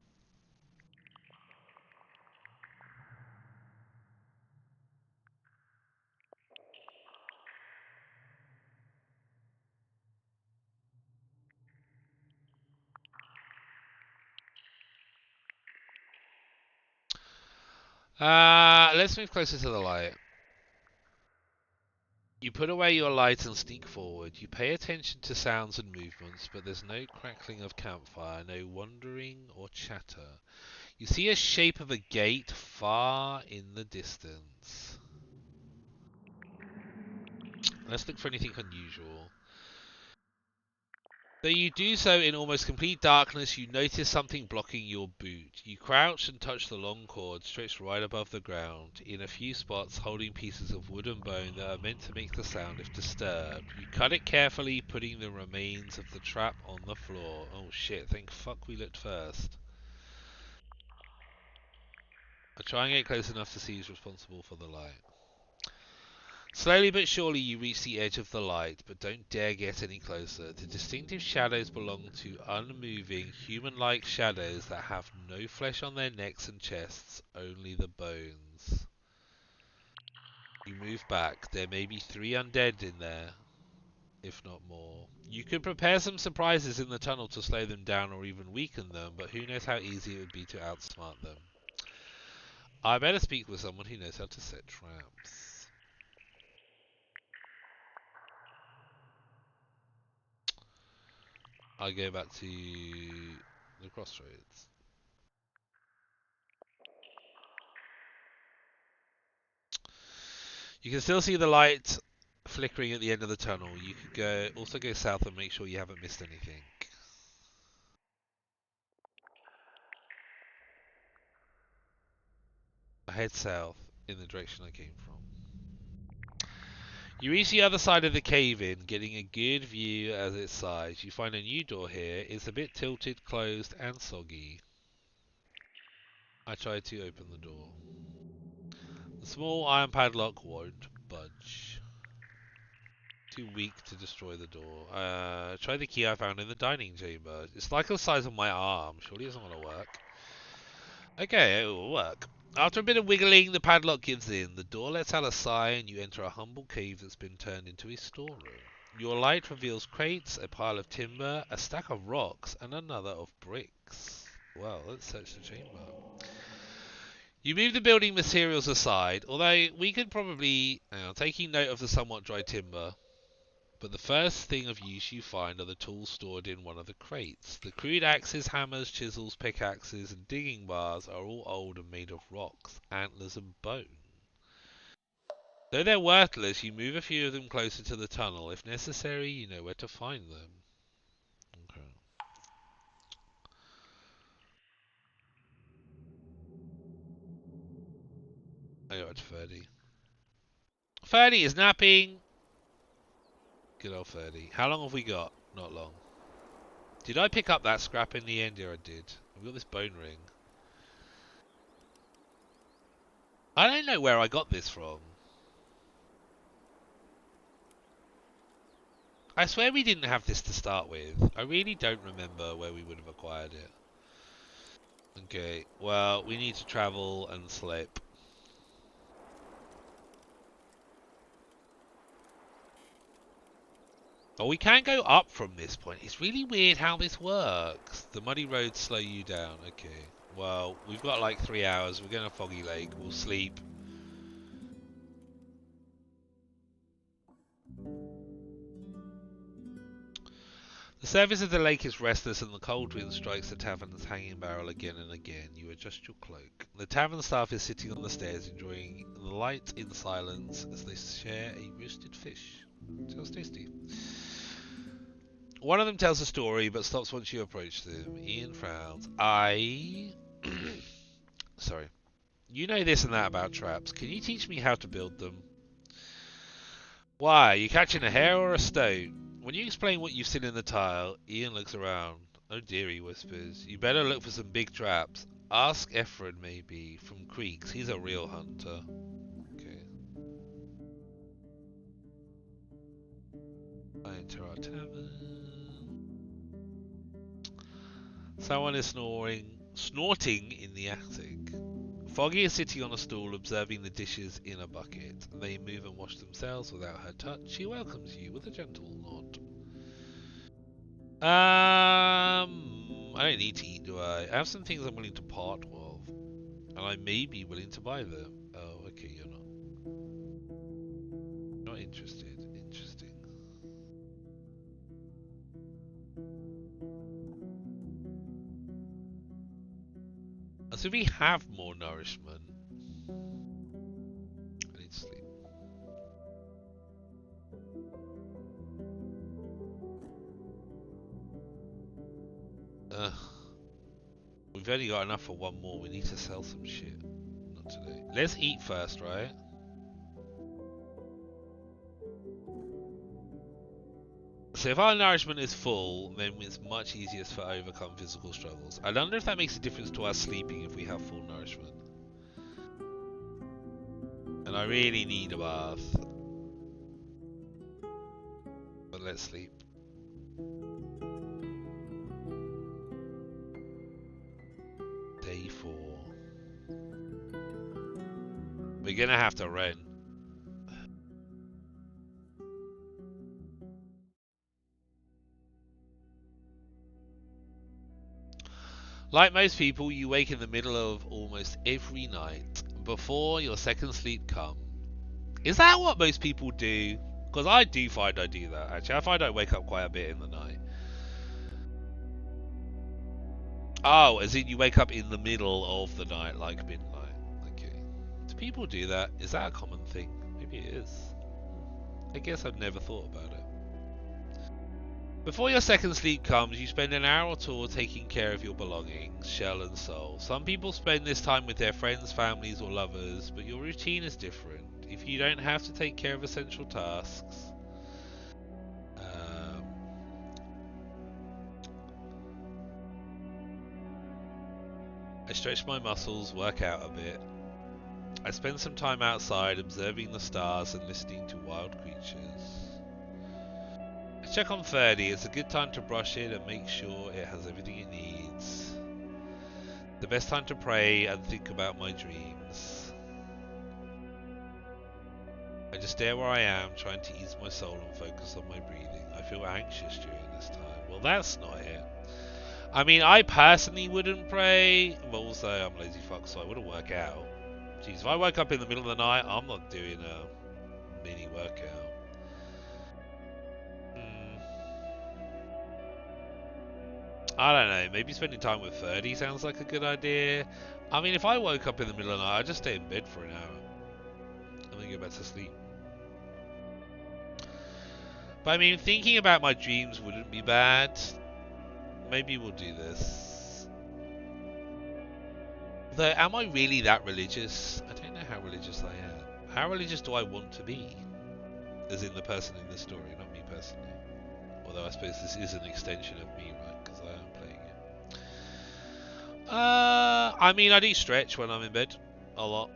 Let's move closer to the light. You put away your light and sneak forward. You pay attention to sounds and movements, but there's no crackling of campfire, no wandering or chatter. You see a shape of a gate far in the distance. Let's look for anything unusual. Though you do so in almost complete darkness, you notice something blocking your boot. You crouch and touch the long cord stretched right above the ground, in a few spots holding pieces of wood and bone that are meant to make the sound if disturbed. You cut it carefully, putting the remains of the trap on the floor. Oh shit, thank fuck we looked first. I try and get close enough to see who's responsible for the light. Slowly but surely you reach the edge of the light, but don't dare get any closer. The distinctive shadows belong to unmoving, human-like shadows that have no flesh on their necks and chests, only the bones. You move back. There may be 3 undead in there, if not more. You could prepare some surprises in the tunnel to slow them down or even weaken them, but who knows how easy it would be to outsmart them. I better speak with someone who knows how to set traps. I go back to the crossroads. You can still see the light flickering at the end of the tunnel. You could also go south and make sure you haven't missed anything. I head south in the direction I came from. You reach the other side of the cave-in, getting a good view at its size. You find a new door here. It's a bit tilted, closed, and soggy. I try to open the door. The small iron padlock won't budge. Too weak to destroy the door. Try the key I found in the dining chamber. It's like the size of my arm. Surely it's not going to work. Okay, it will work. After a bit of wiggling, the padlock gives in. The door lets out a sigh and you enter a humble cave that's been turned into a storeroom. Your light reveals crates, a pile of timber, a stack of rocks, and another of bricks. Well, let's search the chamber. You move the building materials aside, although we could probably, taking note of the somewhat dry timber, but the first thing of use you find are the tools stored in one of the crates. The crude axes, hammers, chisels, pickaxes, and digging bars are all old and made of rocks, antlers, and bone. Though they're worthless, you move a few of them closer to the tunnel. If necessary, you know where to find them. Okay. I got to Ferdy. Ferdy is napping! Good old Ferdy. How long have we got? Not long. Did I pick up that scrap in the end? Yeah, I did. I've got this bone ring. I don't know where I got this from. I swear we didn't have this to start with. I really don't remember where we would have acquired it. Okay, well, we need to travel and slip. Oh, we can go up from this point. It's really weird how this works. The muddy roads slow you down. Okay, well, we've got like 3 hours. We're going to Foggy Lake. We'll sleep. The surface of the lake is restless and the cold wind strikes the tavern's hanging barrel again and again. You adjust your cloak. The tavern staff is sitting on the stairs enjoying the light in silence as they share a roasted fish. Sounds tasty. One of them tells a story but stops once you approach them. Ian frowns. Sorry. You know this and that about traps. Can you teach me how to build them? Why? Are you catching a hare or a stoat? When you explain what you've seen in the tile, Ian looks around. Oh dear, he whispers. You better look for some big traps. Ask Ephron, maybe, from Creeks. He's a real hunter. Okay. I enter our tavern. Someone is snorting in the attic. Foggy is sitting on a stool observing the dishes in a bucket. They move and wash themselves without her touch. She welcomes you with a gentle nod. I don't need to eat, do I? I have some things I'm willing to part with. And I may be willing to buy them. Oh, okay, you're not. not interested. Interesting. So we have more nourishment. I need to sleep. We've only got enough for one more. We need to sell some shit. Not today. Let's eat first, right? So if our nourishment is full, then it's much easier to overcome physical struggles. I wonder if that makes a difference to our sleeping if we have full nourishment. And I really need a bath. But let's sleep. Day 4. We're gonna have to rent. Like most people, you wake in the middle of almost every night before your second sleep comes. Is that what most people do? Because I do find I do that, actually. I find I wake up quite a bit in the night. Oh, as in you wake up in the middle of the night, like midnight. Okay. Do people do that? Is that a common thing? Maybe it is. I guess I've never thought about it. Before your second sleep comes, you spend an hour or two taking care of your belongings, shell and soul. Some people spend this time with their friends, families or lovers, but your routine is different. If you don't have to take care of essential tasks, I stretch my muscles, work out a bit. I spend some time outside observing the stars and listening to wild creatures. I check on 30. It's a good time to brush it and make sure it has everything it needs. The best time to pray and think about my dreams. I just stare where I am, trying to ease my soul and focus on my breathing. I feel anxious during this time. Well, that's not it. I mean, I personally wouldn't pray, but also I'm lazy fuck, so I wouldn't work out. Jeez, if I woke up in the middle of the night, I'm not doing a mini workout. I don't know, maybe spending time with 30 sounds like a good idea. I mean, if I woke up in the middle of the night, I'd just stay in bed for an hour and then go back to sleep. But I mean, thinking about my dreams wouldn't be bad. Maybe we'll do this. Though, am I really that religious? I don't know how religious I am. How religious do I want to be? As in the person in this story, not me personally. Although I suppose this is an extension of me, right? Because I am playing it. I mean, I do stretch when I'm in bed. A lot.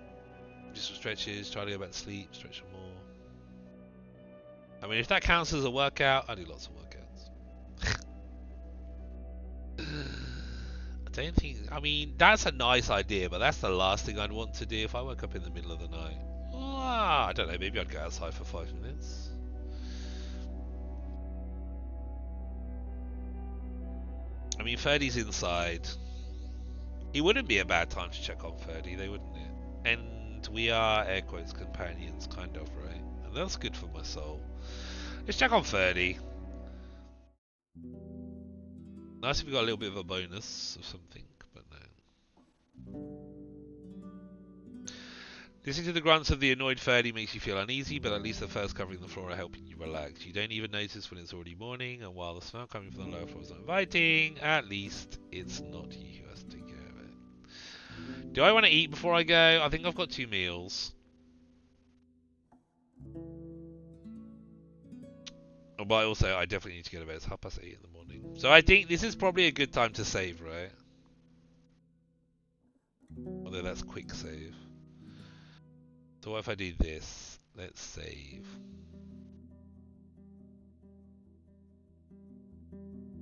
Just some stretches, try to go back to sleep, stretch some more. I mean, if that counts as a workout, I do lots of workouts. I don't think... I mean, that's a nice idea, but that's the last thing I'd want to do if I woke up in the middle of the night. I don't know, maybe I'd go outside for 5 minutes. I mean, 30's inside. It wouldn't be a bad time to check on 30, they wouldn't it? And we are, air quotes, companions, kind of, right? And that's good for my soul. Let's check on 30. Nice if we got a little bit of a bonus or something, but no. Listening to the grunts of the annoyed 30 makes you feel uneasy, but at least the furs covering the floor are helping you relax. You don't even notice when it's already morning, and while the smell coming from the lower floor is not inviting, at least it's not you who has to take care of it. Do I want to eat before I go? I think I've got 2 meals. Oh, but also, I definitely need to go to bed. It's 8:30 in the morning. So I think this is probably a good time to save, right? Although that's quick save. So what if I do this? Let's save.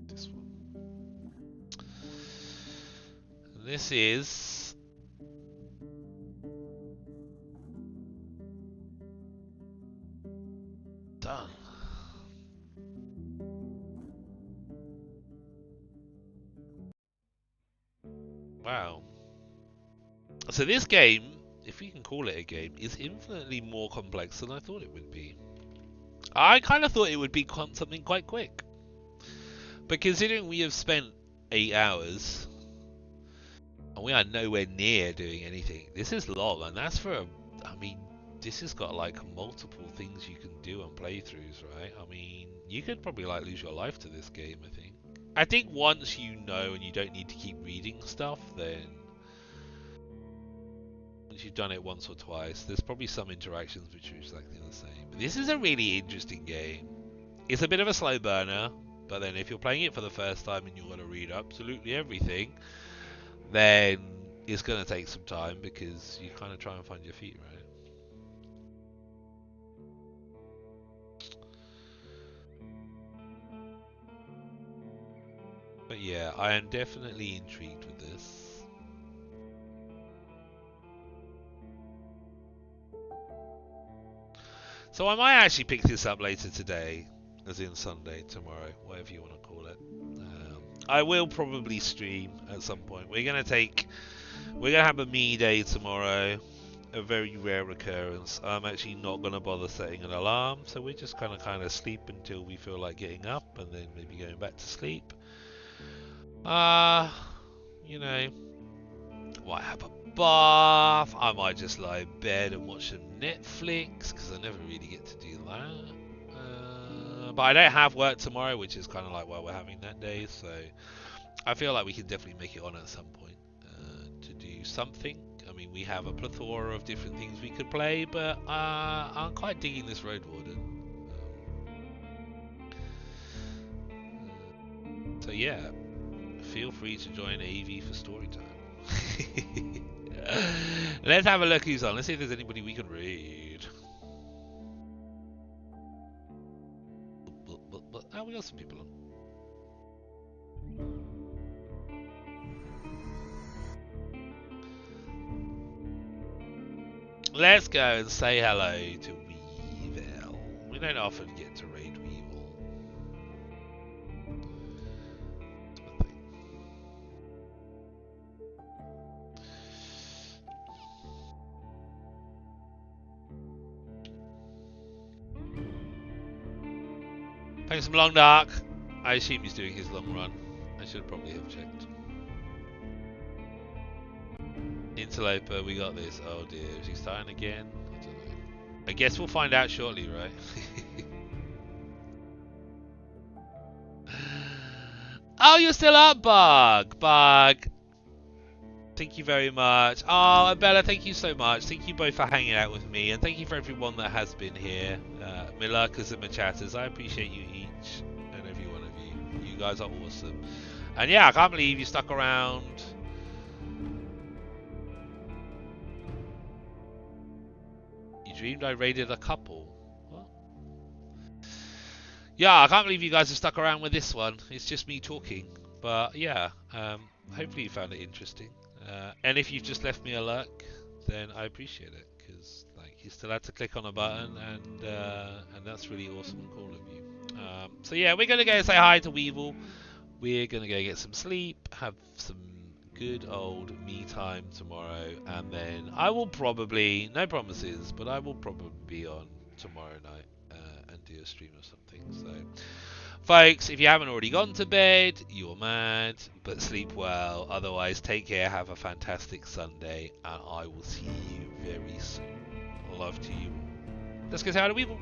This one. And this is... done. Wow. So this game, if we can call it a game, is infinitely more complex than I thought it would be. I kind of thought it would be something quite quick. But considering we have spent 8 hours, and we are nowhere near doing anything, this is long, and that's for, I mean, this has got like multiple things you can do on playthroughs, right? I mean, you could probably like lose your life to this game, I think. I think once you know and you don't need to keep reading stuff, then once you've done it once or twice, there's probably some interactions which are exactly the same. But this is a really interesting game. It's a bit of a slow burner, but then if you're playing it for the first time and you want to read absolutely everything, then it's going to take some time because you kind of try and find your feet, right? But yeah, I am definitely intrigued with this. So I might actually pick this up later today, as in Sunday, tomorrow, whatever you want to call it. I will probably stream at some point. We're gonna have a me day tomorrow, a very rare occurrence. I'm actually not gonna bother setting an alarm, so we're just gonna kind of sleep until we feel like getting up, and then maybe going back to sleep. You know, might have a bath. I might just lie in bed and watch some Netflix because I never really get to do that. But I don't have work tomorrow, which is kind of like why we're having that day. So I feel like we can definitely make it on at some point to do something. I mean, we have a plethora of different things we could play, but I'm quite digging this Roadwarden. So yeah, feel free to join AV for story time. Let's have a look who's on. Let's see if there's anybody we can read. Oh, we got some people on. Let's go and say hello to Weevil. We don't often get to raid Weevil. Thanks from Long Dark. I assume he's doing his long run. I should probably have checked. Interloper, we got this. Oh dear, is he starting again? I don't know. I guess we'll find out shortly, right? Oh, you're still up, Bug! Bug! Thank you very much. Oh, Bella, thank you so much. Thank you both for hanging out with me, and thank you for everyone that has been here. My lurkers and my chatters, I appreciate you each and every one of you. You guys are awesome. And yeah, I can't believe you stuck around. You dreamed I raided a couple. What? Yeah, I can't believe you guys have stuck around with this one. It's just me talking. But yeah, hopefully you found it interesting. And if you've just left me a lurk, then I appreciate it, because like you still had to click on a button, and that's really awesome and cool of you. So yeah, we're gonna go say hi to Weevil. We're gonna go get some sleep, have some good old me time tomorrow, and then I will probably, no promises, but I will probably be on tomorrow night and do a stream or something. So. Folks, if you haven't already gone to bed, you're mad, but sleep well. Otherwise, take care, have a fantastic Sunday, and I will see you very soon. Love to you all. Let's get out of Weevil.